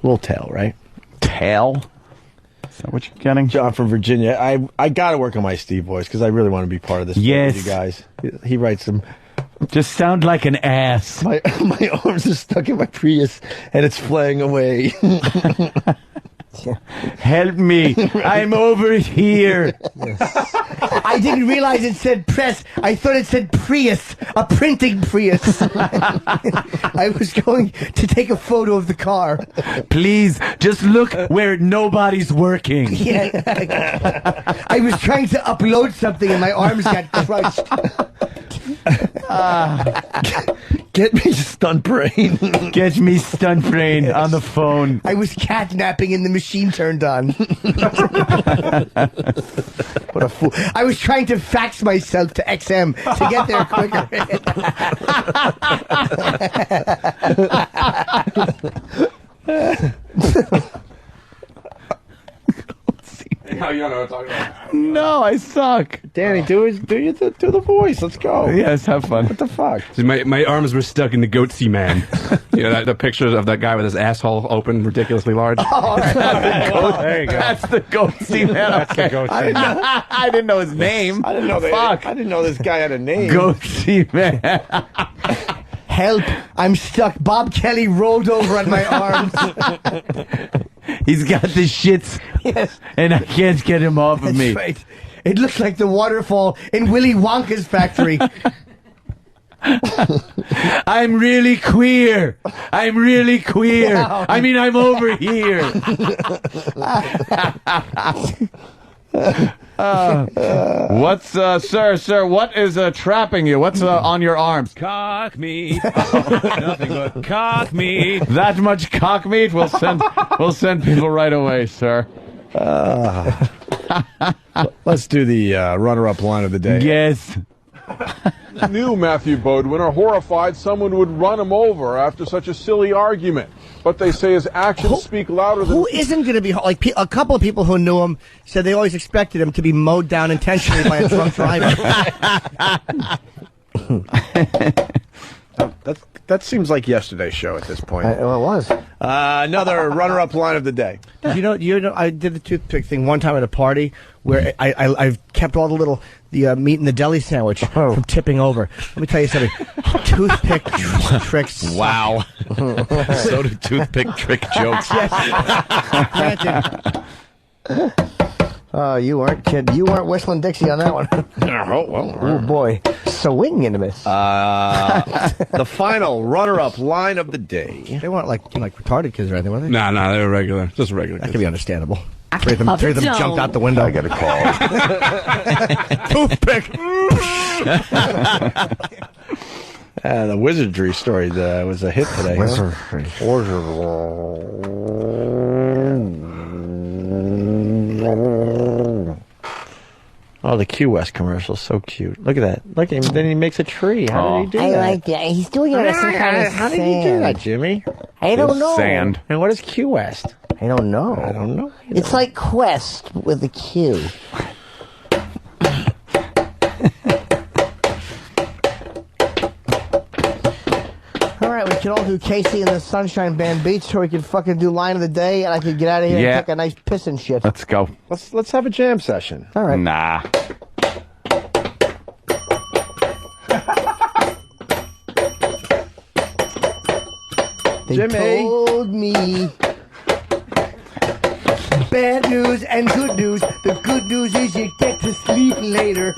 Little tail, right? Tail? Is that what you're getting? John from Virginia. I got to work on my Steve voice because I really want to be part of this. Yes. With you guys. He writes them. Just sound like an ass. My arms are stuck in my Prius and it's flying away. Help me. I'm over here. I didn't realize it said press. I thought it said Prius, a printing Prius. I was going to take a photo of the car. Please, just look where nobody's working. Yeah. I was trying to upload something and my arms got crushed. Get me stunt brain. Get me stunt brain on the phone. I was catnapping and the machine turned on. What a fool. I was trying to fax myself to XM to get there quicker. How you don't know what I'm talking about? No, I suck. Danny, do the voice. Let's go. Yes, have fun. What the fuck? See, my arms were stuck in the goatsy man. You know, the pictures of that guy with his asshole open, ridiculousy large. Oh, There you go. That's the goatee man. That's the Okay. goatee. I didn't know his name. I didn't know Fuck. I didn't know this guy had a name. Goatee man. help. I'm stuck. Bob Kelly rolled over on my arms. He's got the shits, Yes. and I can't get him off of That's me. right. It looks like the waterfall in Willy Wonka's factory. I'm really queer. I'm really queer. Yeah. I mean, I'm over here. Sir, what is trapping you? What's on your arms? Cock meat. Nothing but cock meat. That much cock meat? We'll send people right away, sir. Let's do the runner-up line of the day. Yes. Knew Matthew Bodwin are horrified someone would run him over after such a silly argument. But they say his actions speak louder than... Who isn't going to be... Like, a couple of people who knew him said they always expected him to be mowed down intentionally by a drunk driver. That seems like yesterday's show at this point. Well, it was. Another runner-up line of the day. You know, I did the toothpick thing one time at a party where I've kept all the meat in the deli sandwich from tipping over. Let me tell you something. Toothpick tricks. Wow. So do toothpick trick jokes. Granted. You weren't kidding. You weren't whistling Dixie on that one. Oh boy, swinging a miss. The final runner-up line of the day. They weren't like retarded kids or anything, were they? Nah, they were regular. Just regular That kids. could be understandable. Three of them jumped out the window. I got a call. Toothpick. The wizardry story was a hit today. Oh, the Q West commercial, so cute. Look at that. Look at him. Then he makes a tree. How did he do that? I like that. He's doing it with some kind of How did he do that, Jimmy? I don't know. Sand. And what is Q West? I don't know. I don't know. It's like Quest with a Q. All right, we can all do Casey and the Sunshine Band beats, or we can fucking do line of the day, and I can get out of here and take a nice piss and shit. Let's go. Let's have a jam session. All right. Nah. They Jimmy. told me. Bad news and good news. The good news is you get to sleep later.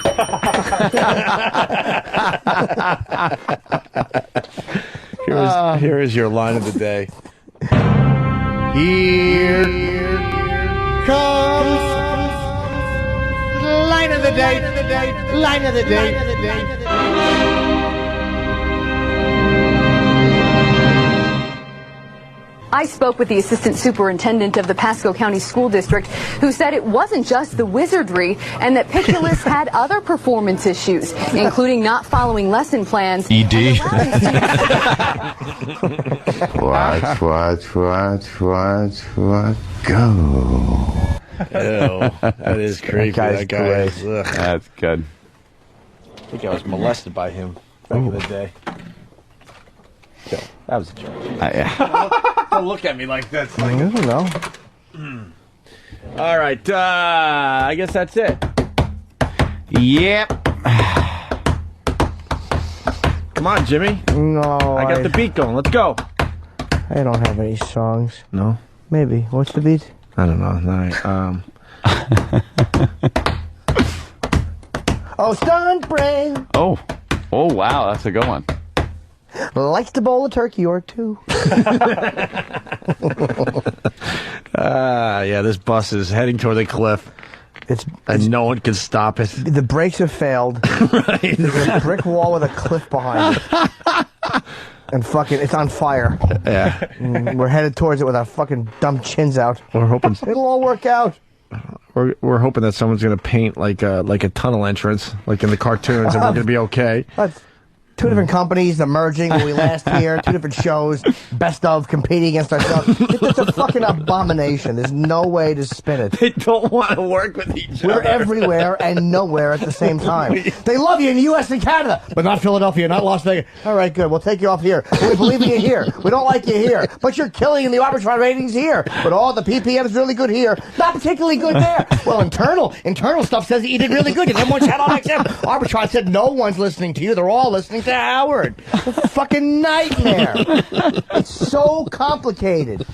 Here is your line of the day. Here comes line of the day. Line of the day. I spoke with the assistant superintendent of the Pasco County School District, who said it wasn't just the wizardry and that Piculus had other performance issues, including not following lesson plans. ED. Watch, go. Ew, that is creepy. That guy is, That's good. I think I was molested by him back in the day. So, that was a joke. Don't look at me like that. I don't know. All right, I guess that's it. Yep. Come on, Jimmy. No. I got the beat going. Let's go. I don't have any songs. No? Maybe. What's the beat? I don't know. Oh, stunt brain. Oh, wow, that's a good one. Likes to bowl a turkey or two. Yeah, this bus is heading toward the cliff. And no one can stop it. The brakes have failed. Right. There's a brick wall with a cliff behind it. And fucking, it's on fire. Yeah. We're headed towards it with our fucking dumb chins out. We're hoping it'll all work out. We're hoping that someone's going to paint like a tunnel entrance, like in the cartoons, and we're going to be okay. That's two different companies, the merging when we last here, two different shows, best of, competing against ourselves. It's a fucking abomination. There's no way to spin it. They don't want to work with each other. We're everywhere and nowhere at the same time. They love you in the U.S. and Canada, but not Philadelphia, not Las Vegas. All right, good. We'll take you off here. We believe in you here. We don't like you here. But you're killing in the Arbitron ratings here. But all the PPM's really good here. Not particularly good there. Well, internal stuff says that you did really good. You never had on XM. Arbitron said no one's listening to you. They're all listening to Howard. It's a fucking nightmare. It's so complicated.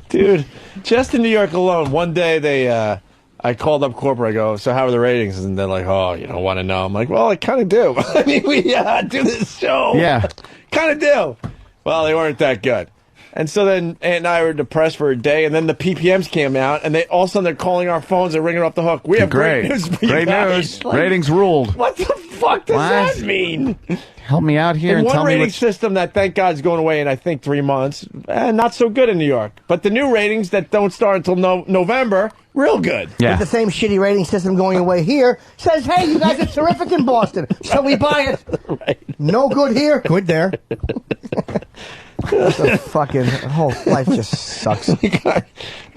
Dude, just in New York alone, one day I called up corporate. I go, so how are the ratings? And they're like, oh, you don't want to know. I'm like, well, I kind of do. I mean, we do this show. Yeah. Kind of do. Well, they weren't that good. And so then Aunt and I were depressed for a day, and then the PPMs came out, and all of a sudden they're calling our phones and ringing off the hook. We have great news for you Great guys. news. Ratings ruled. What the fuck does that mean? Help me out here And and one tell me rating what's... system that, thank God, is going away in, I think, 3 months. Not so good in New York. But the new ratings that don't start until November, real good. Yeah. With the same shitty rating system going away here, says, hey, you guys are terrific in Boston, so we buy it. Right. No good here, good there. The fucking whole life just sucks. We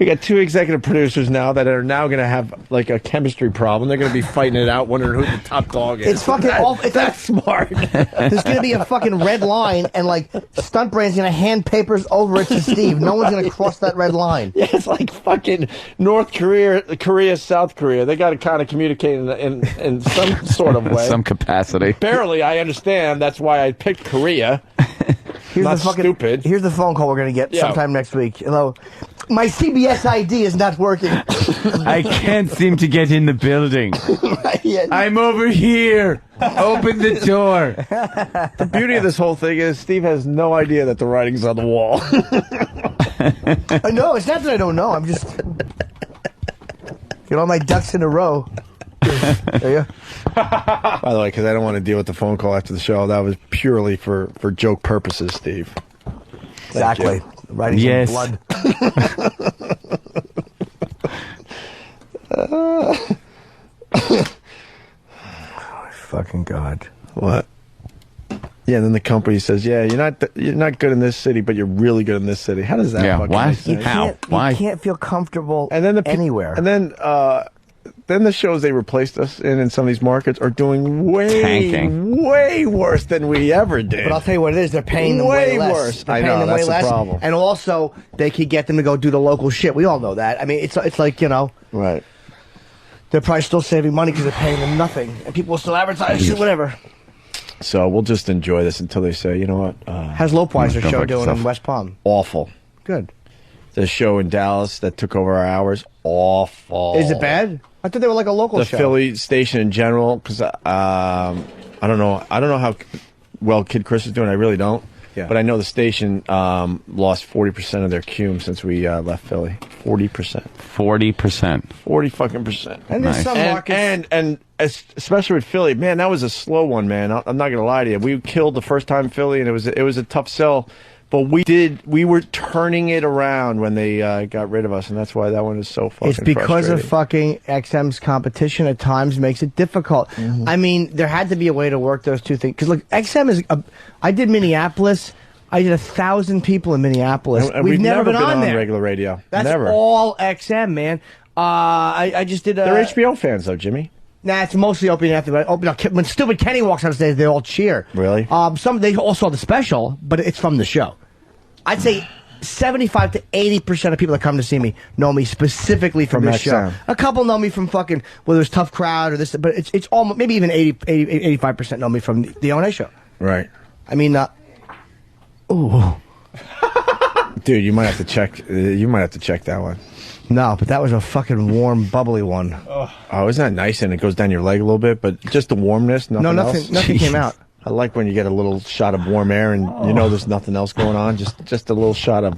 got 2 executive producers now that are now going to have like a chemistry problem. They're going to be fighting it out, wondering who the top dog is. It's fucking awful. That's smart. There's going to be a fucking red line, and like Stunt Brand's going to hand papers over it to Steve. No one's going to cross that red line. Yeah, it's like fucking North Korea, South Korea. They got to kind of communicate in some sort of way. Some capacity. Barely, I understand. That's why I picked Korea. Not stupid. Here's the phone call we're going to get sometime next week. Hello. My CBS ID is not working. I can't seem to get in the building. I'm over here. Open the door. The beauty of this whole thing is Steve has no idea that the writing's on the wall. No, it's not that I don't know. I'm just get all my ducks in a row. There you. By the way, because I don't want to deal with the phone call after the show. That was purely for joke purposes, Steve. Exactly. Writing yes. blood. Oh, fucking God. What? Yeah, and then the company says, "Yeah, you're not good in this city, but you're really good in this city." How does that? fucking why? make sense? Why? You can't feel comfortable and then anywhere. And then the shows they replaced us in some of these markets are doing way worse than we ever did. But I'll tell you what it is. They're paying them way less. Worse. They're I paying know, them way that's less. the problem. And also, they could get them to go do the local shit. We all know that. I mean, it's like, you know. Right. They're probably still saving money because they're paying them nothing. And people will still advertise shit, whatever. So we'll just enjoy this until they say, you know what? How's Lopeweiser's show doing in West Palm? Awful. Good. The show in Dallas that took over our hours, awful. Is it bad? I thought they were like a local show. The Philly station in general, because I don't know how well Kid Chris is doing. I really don't. Yeah. But I know the station lost 40% of their cume since we left Philly. 40%. 40%. 40 fucking %. And there's some markets. And especially with Philly, man, that was a slow one, man. I'm not gonna lie to you. We killed the first time Philly, and it was a tough sell. But we were turning it around when they got rid of us, and that's why that one is so fucking It's because of frustrating. fucking XM's competition at times makes it difficult. I mean, there had to be a way to work those two things. Because, look, XM is... I did Minneapolis. I did 1,000 people in Minneapolis. And we've never been on there. regular radio. That's never. all XM, man. I just did... They're HBO fans, though, Jimmy. Nah, it's mostly Opie and Anthony. When Stupid Kenny walks on stage, they all cheer. Really? They all saw the special, but it's from the show. I'd say 75 to 80% of people that come to see me know me specifically from this show. A couple know me from fucking whether it's Tough Crowd or this, but it's almost maybe even 85% know me from the O&A show. Right. I mean, ooh, dude, you might have to check. You might have to check that one. No, but that was a fucking warm, bubbly one. Oh, isn't that nice? And it goes down your leg a little bit, but just the warmness. Nothing else? Nothing came out. I like when you get a little shot of warm air and you know there's nothing else going on. Just a little shot of.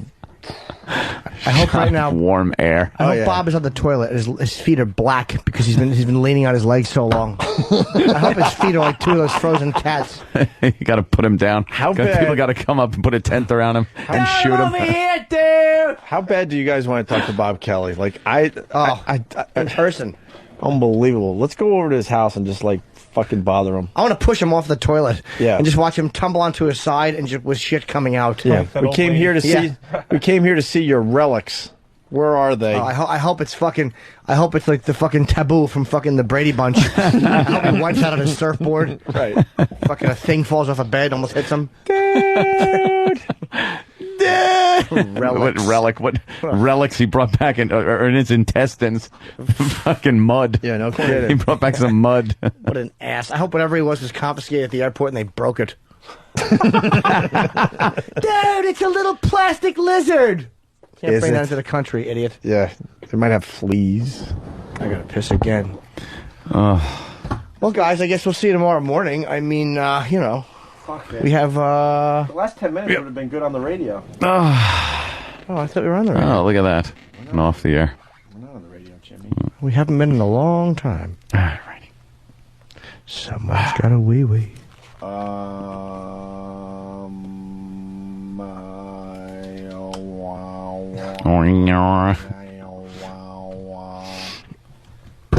I hope right now warm air. I hope Bob is on the toilet. His feet are black because he's been leaning on his legs so long. I hope his feet are like two of those frozen cats. You got to put him down. How bad? People got to come up and put a tent around him and shoot him. Over here, dude. How bad do you guys want to talk to Bob Kelly? Like in person. Unbelievable. Let's go over to his house and just like fucking bother him. I want to push him off the toilet. Yeah. And just watch him tumble onto his side and just with shit coming out. Yeah. We came here to see. We came here to see your relics. Where are they? I hope it's fucking. I hope it's like the fucking Taboo from fucking the Brady Bunch. I hope he wipes out on his surfboard. Right. Fucking a thing falls off a bed, almost hits him. Dude. What relics he brought back in his intestines? Fucking mud. Yeah, no kidding. He brought back some mud. What an ass. I hope whatever he was confiscated at the airport and they broke it. Dude, it's a little plastic lizard. Can't bring that into the country, idiot. Yeah, they might have fleas. I gotta piss again. Well, guys, I guess we'll see you tomorrow morning. I mean, you know. Fuck it. We have, The last 10 minutes would have been good on the radio. Oh, I thought we were on the radio. Oh, look at that. I'm off the air. We're not on the radio, Jimmy. We haven't been in a long time. Alrighty. Someone's got a wee-wee. I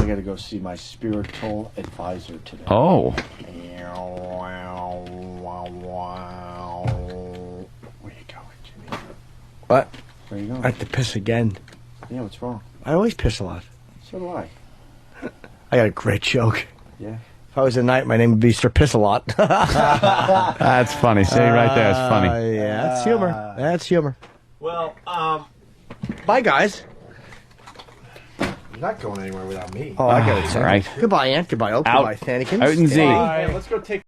gotta go see my spiritual advisor today. Oh. Where you going, Jimmy? What? Where you going? I have to piss again. Yeah, what's wrong? I always piss a lot. So do I. I got a great joke. Yeah. If I was a knight, my name would be Sir Piss-a-Lot. That's funny. See, right there, it's funny. Yeah, that's humor. That's humor. Well, bye, guys. you're not going anywhere without me. Oh, I got it. Right. Goodbye, Aunt. Goodbye, Oak. Out. Goodbye, Thanykins. Out and Z. Let's go take